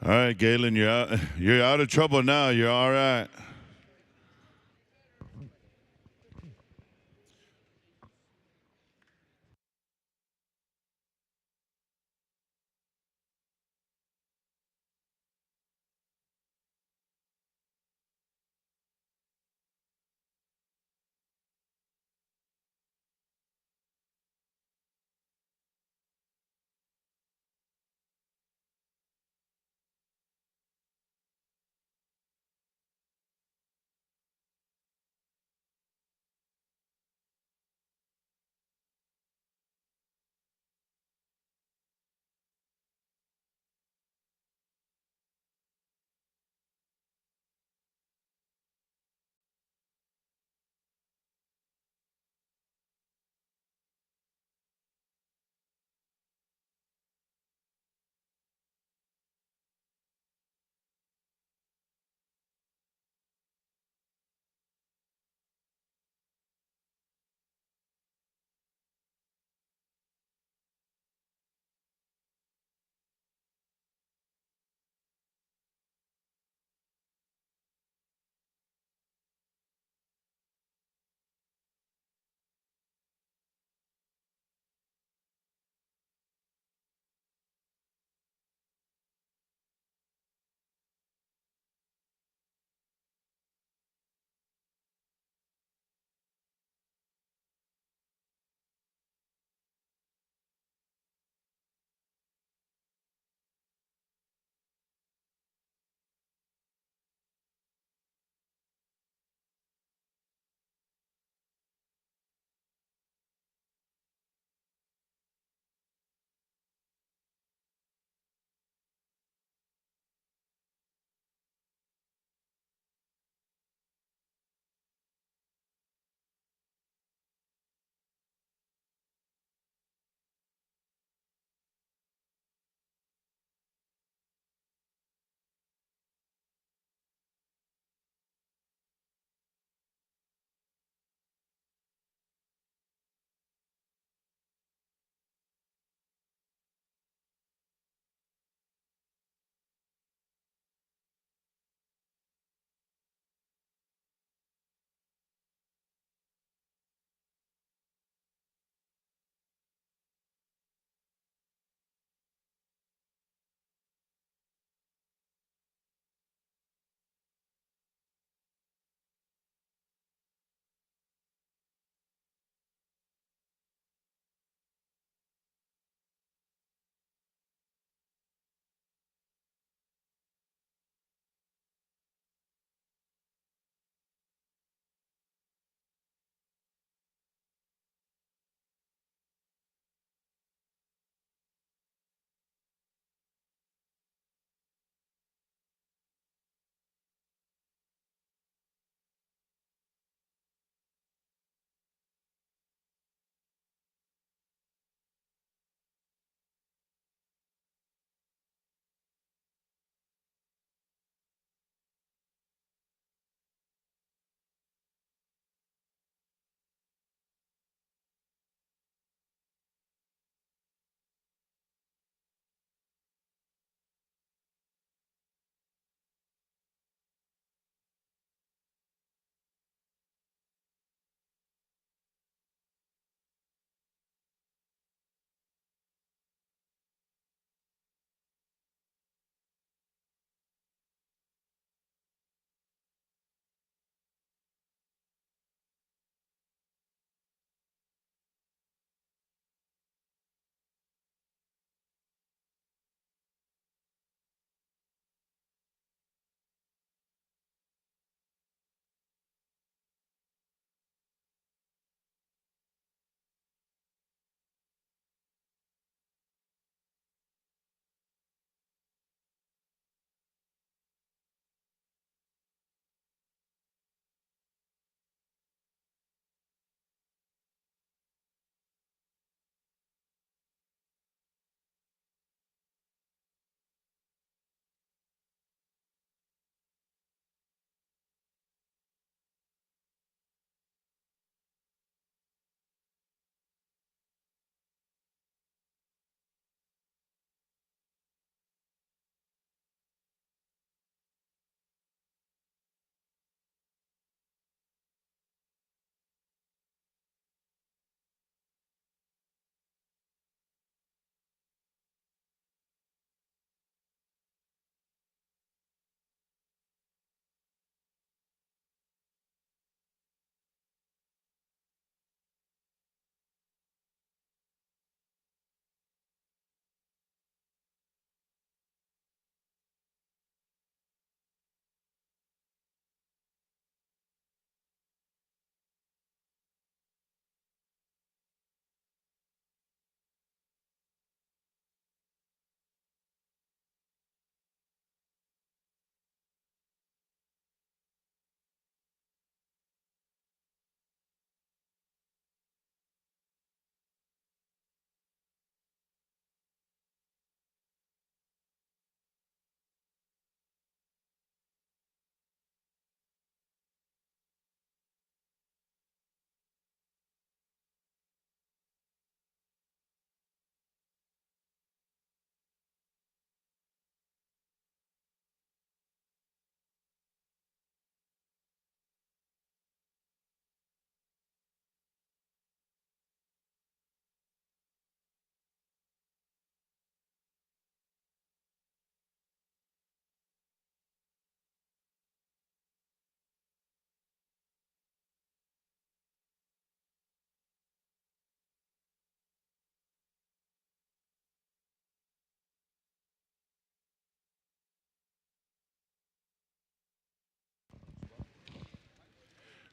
All right, Galen, you're out of trouble now. You're all right.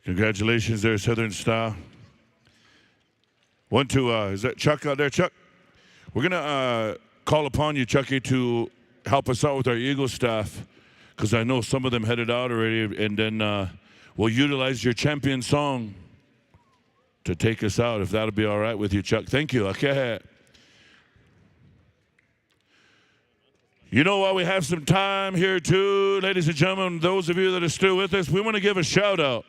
Congratulations there, Southern Style. One, two, is that Chuck out there, Chuck? We're going to call upon you, Chucky, to help us out with our Eagle staff, because I know some of them headed out already, and then we'll utilize your champion song to take us out, if that'll be all right with you, Chuck. Thank you. Okay. You know, while we have some time here, too, ladies and gentlemen, those of you that are still with us, we want to give a shout-out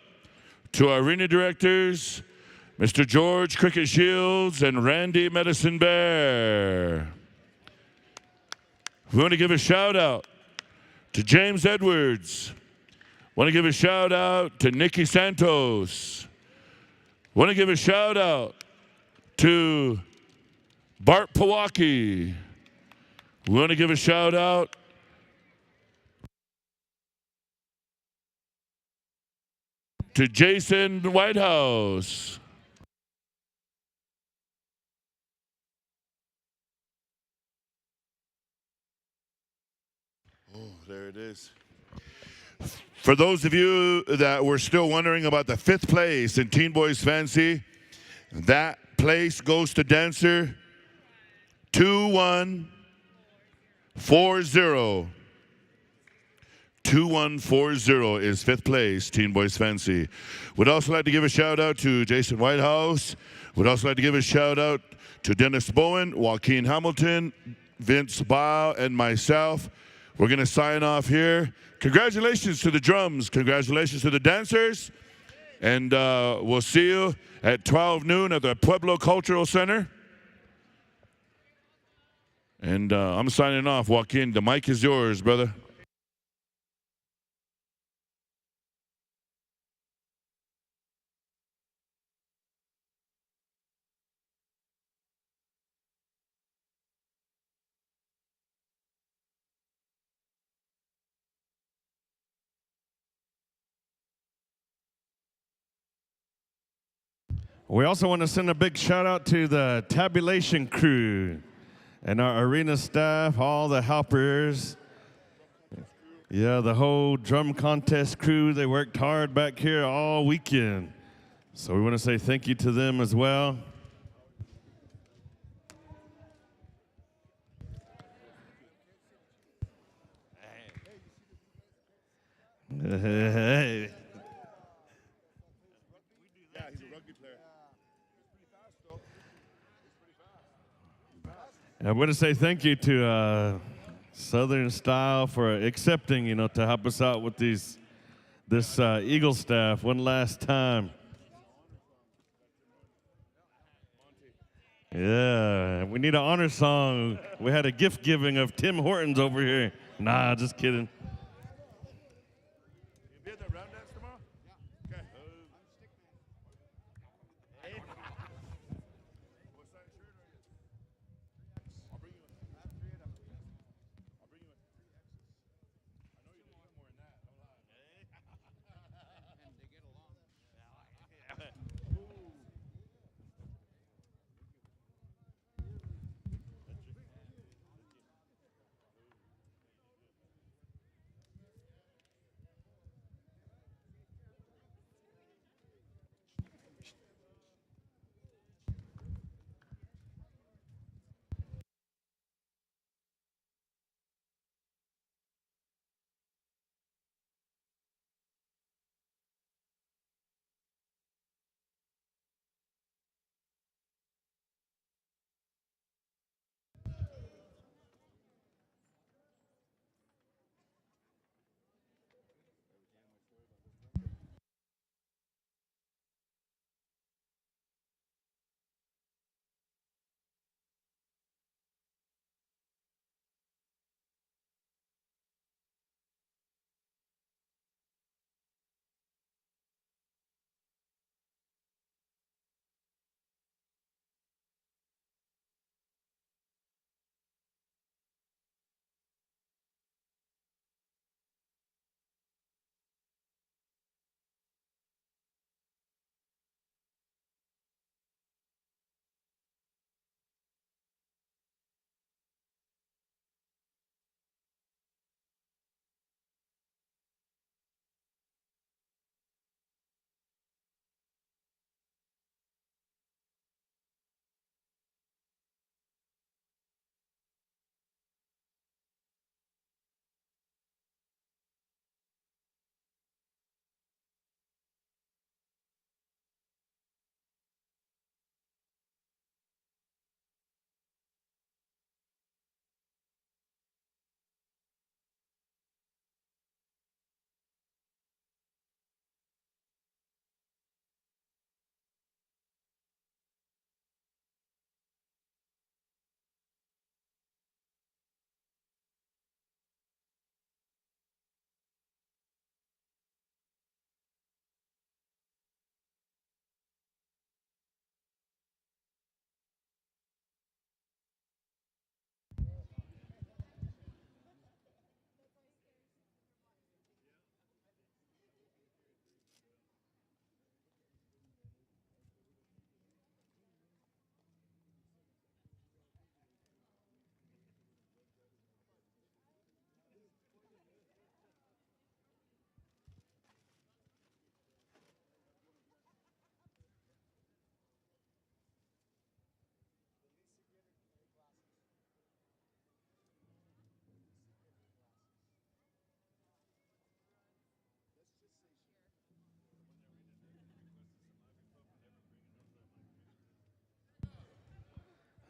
to our arena directors, Mr. George Cricket Shields and Randy Medicine Bear. We want to give a shout-out to James Edwards. Want to give a shout-out to Nikki Santos. Want to give a shout-out to Bart Pawaki. We want to give a shout-out to Jason Whitehouse. Oh, there it is. For those of you that were still wondering about the 5th place in Teen Boys Fancy, that place goes to dancer 2140. 2140 is 5th place, Teen Boys Fancy. Would also like to give a shout out to Jason Whitehouse. Would also like to give a shout out to Dennis Bowen, Joaquin Hamilton, Vince Bao, and myself. We're going to sign off here. Congratulations to the drums. Congratulations to the dancers. And we'll see you at 12 noon at the Pueblo Cultural Center. And I'm signing off. Joaquin, the mic is yours, brother. We also want to send a big shout out to the tabulation crew and our arena staff, all the helpers. Yeah, the whole drum contest crew, they worked hard back here all weekend. So we want to say thank you to them as well. Hey. I want to say thank you to Southern Style for accepting, to help us out with this Eagle staff one last time. Yeah, we need an honor song. We had a gift giving of Tim Hortons over here. Nah, just kidding.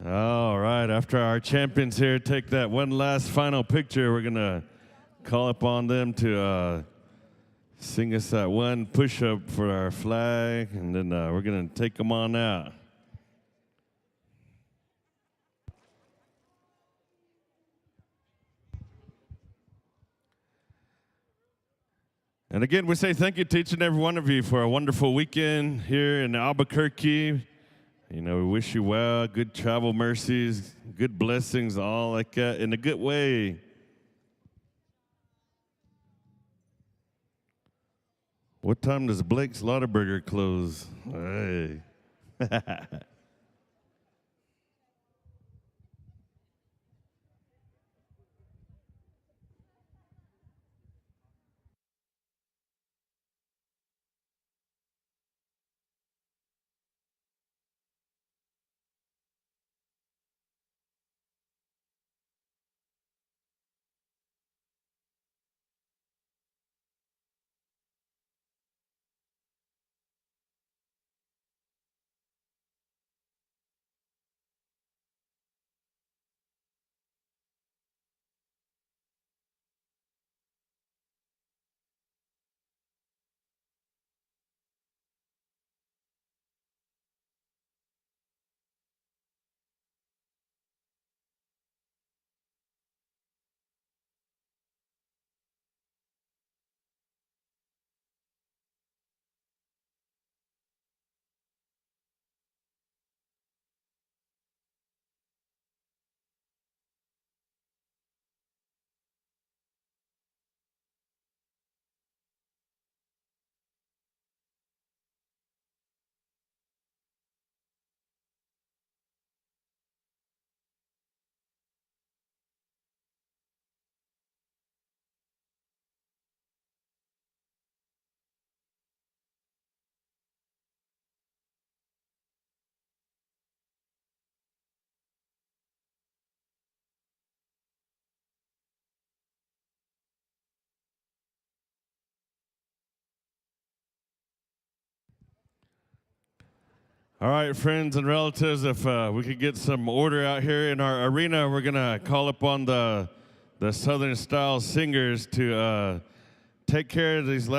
All right, after our champions here take that one last final picture, we're going to call upon them to sing us that one push-up for our flag, and then we're going to take them on out. And again, we say thank you to each and every one of you for a wonderful weekend here in Albuquerque. You know, we wish you well, good travel mercies, good blessings, all like that, in a good way. What time does Blake's Lauderburger close? Hey. All right, friends and relatives, if we could get some order out here in our arena, we're going to call upon the Southern Style singers to take care of this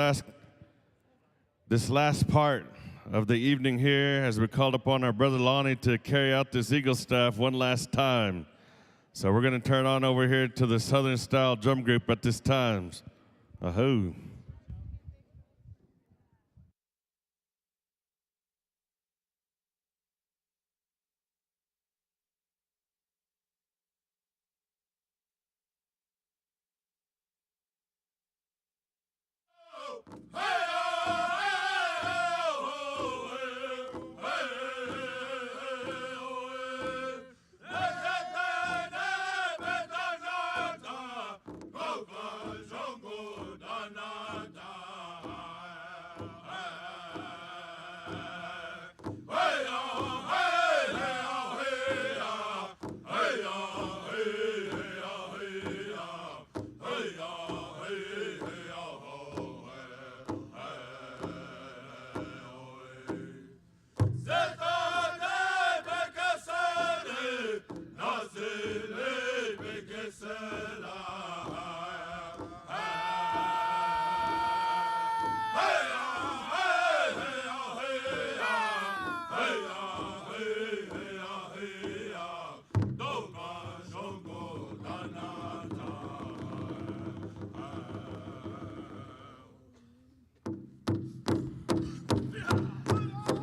last part of the evening here as we called upon our brother Lonnie to carry out this Eagle Staff one last time. So we're going to turn on over here to the Southern Style drum group at this time. Ahoo.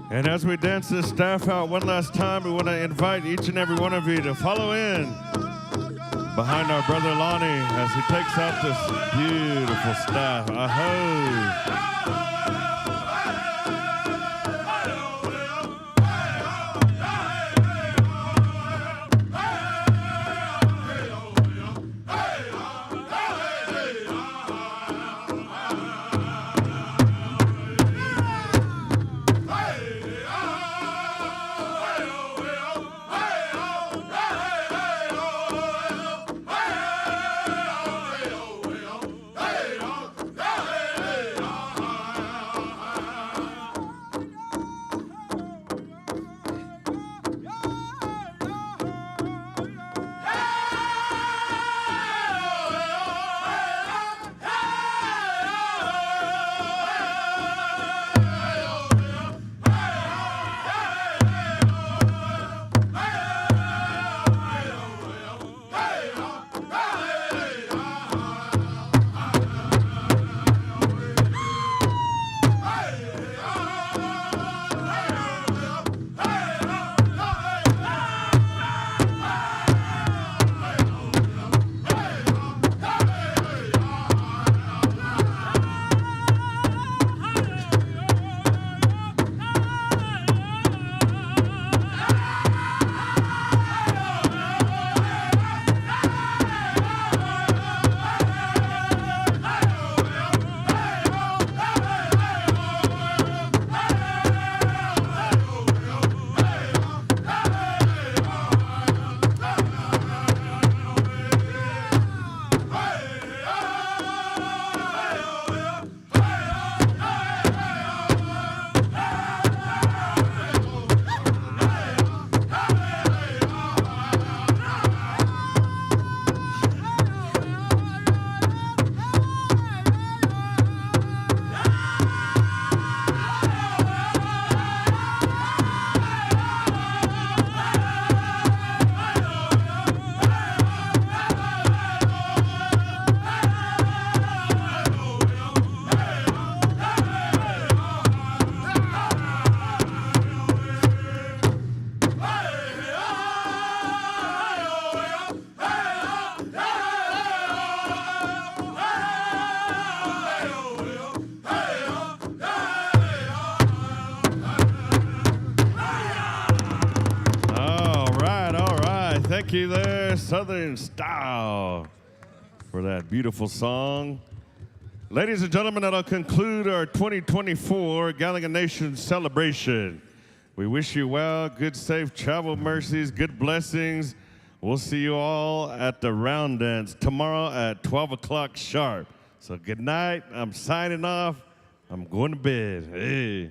And as we dance this staff out one last time, we want to invite each and every one of you to follow in behind our brother Lonnie as he takes out this beautiful staff. Aho! you there, Southern Style, for that beautiful song. Ladies and gentlemen, that'll conclude our 2024 Gallagher Nation celebration. We wish you well, good, safe travel mercies, good blessings. We'll see you all at the Round Dance tomorrow at 12 o'clock sharp. So good night. I'm signing off. I'm going to bed. Hey.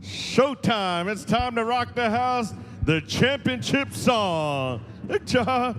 Showtime. It's time to rock the house. The championship song. Good job.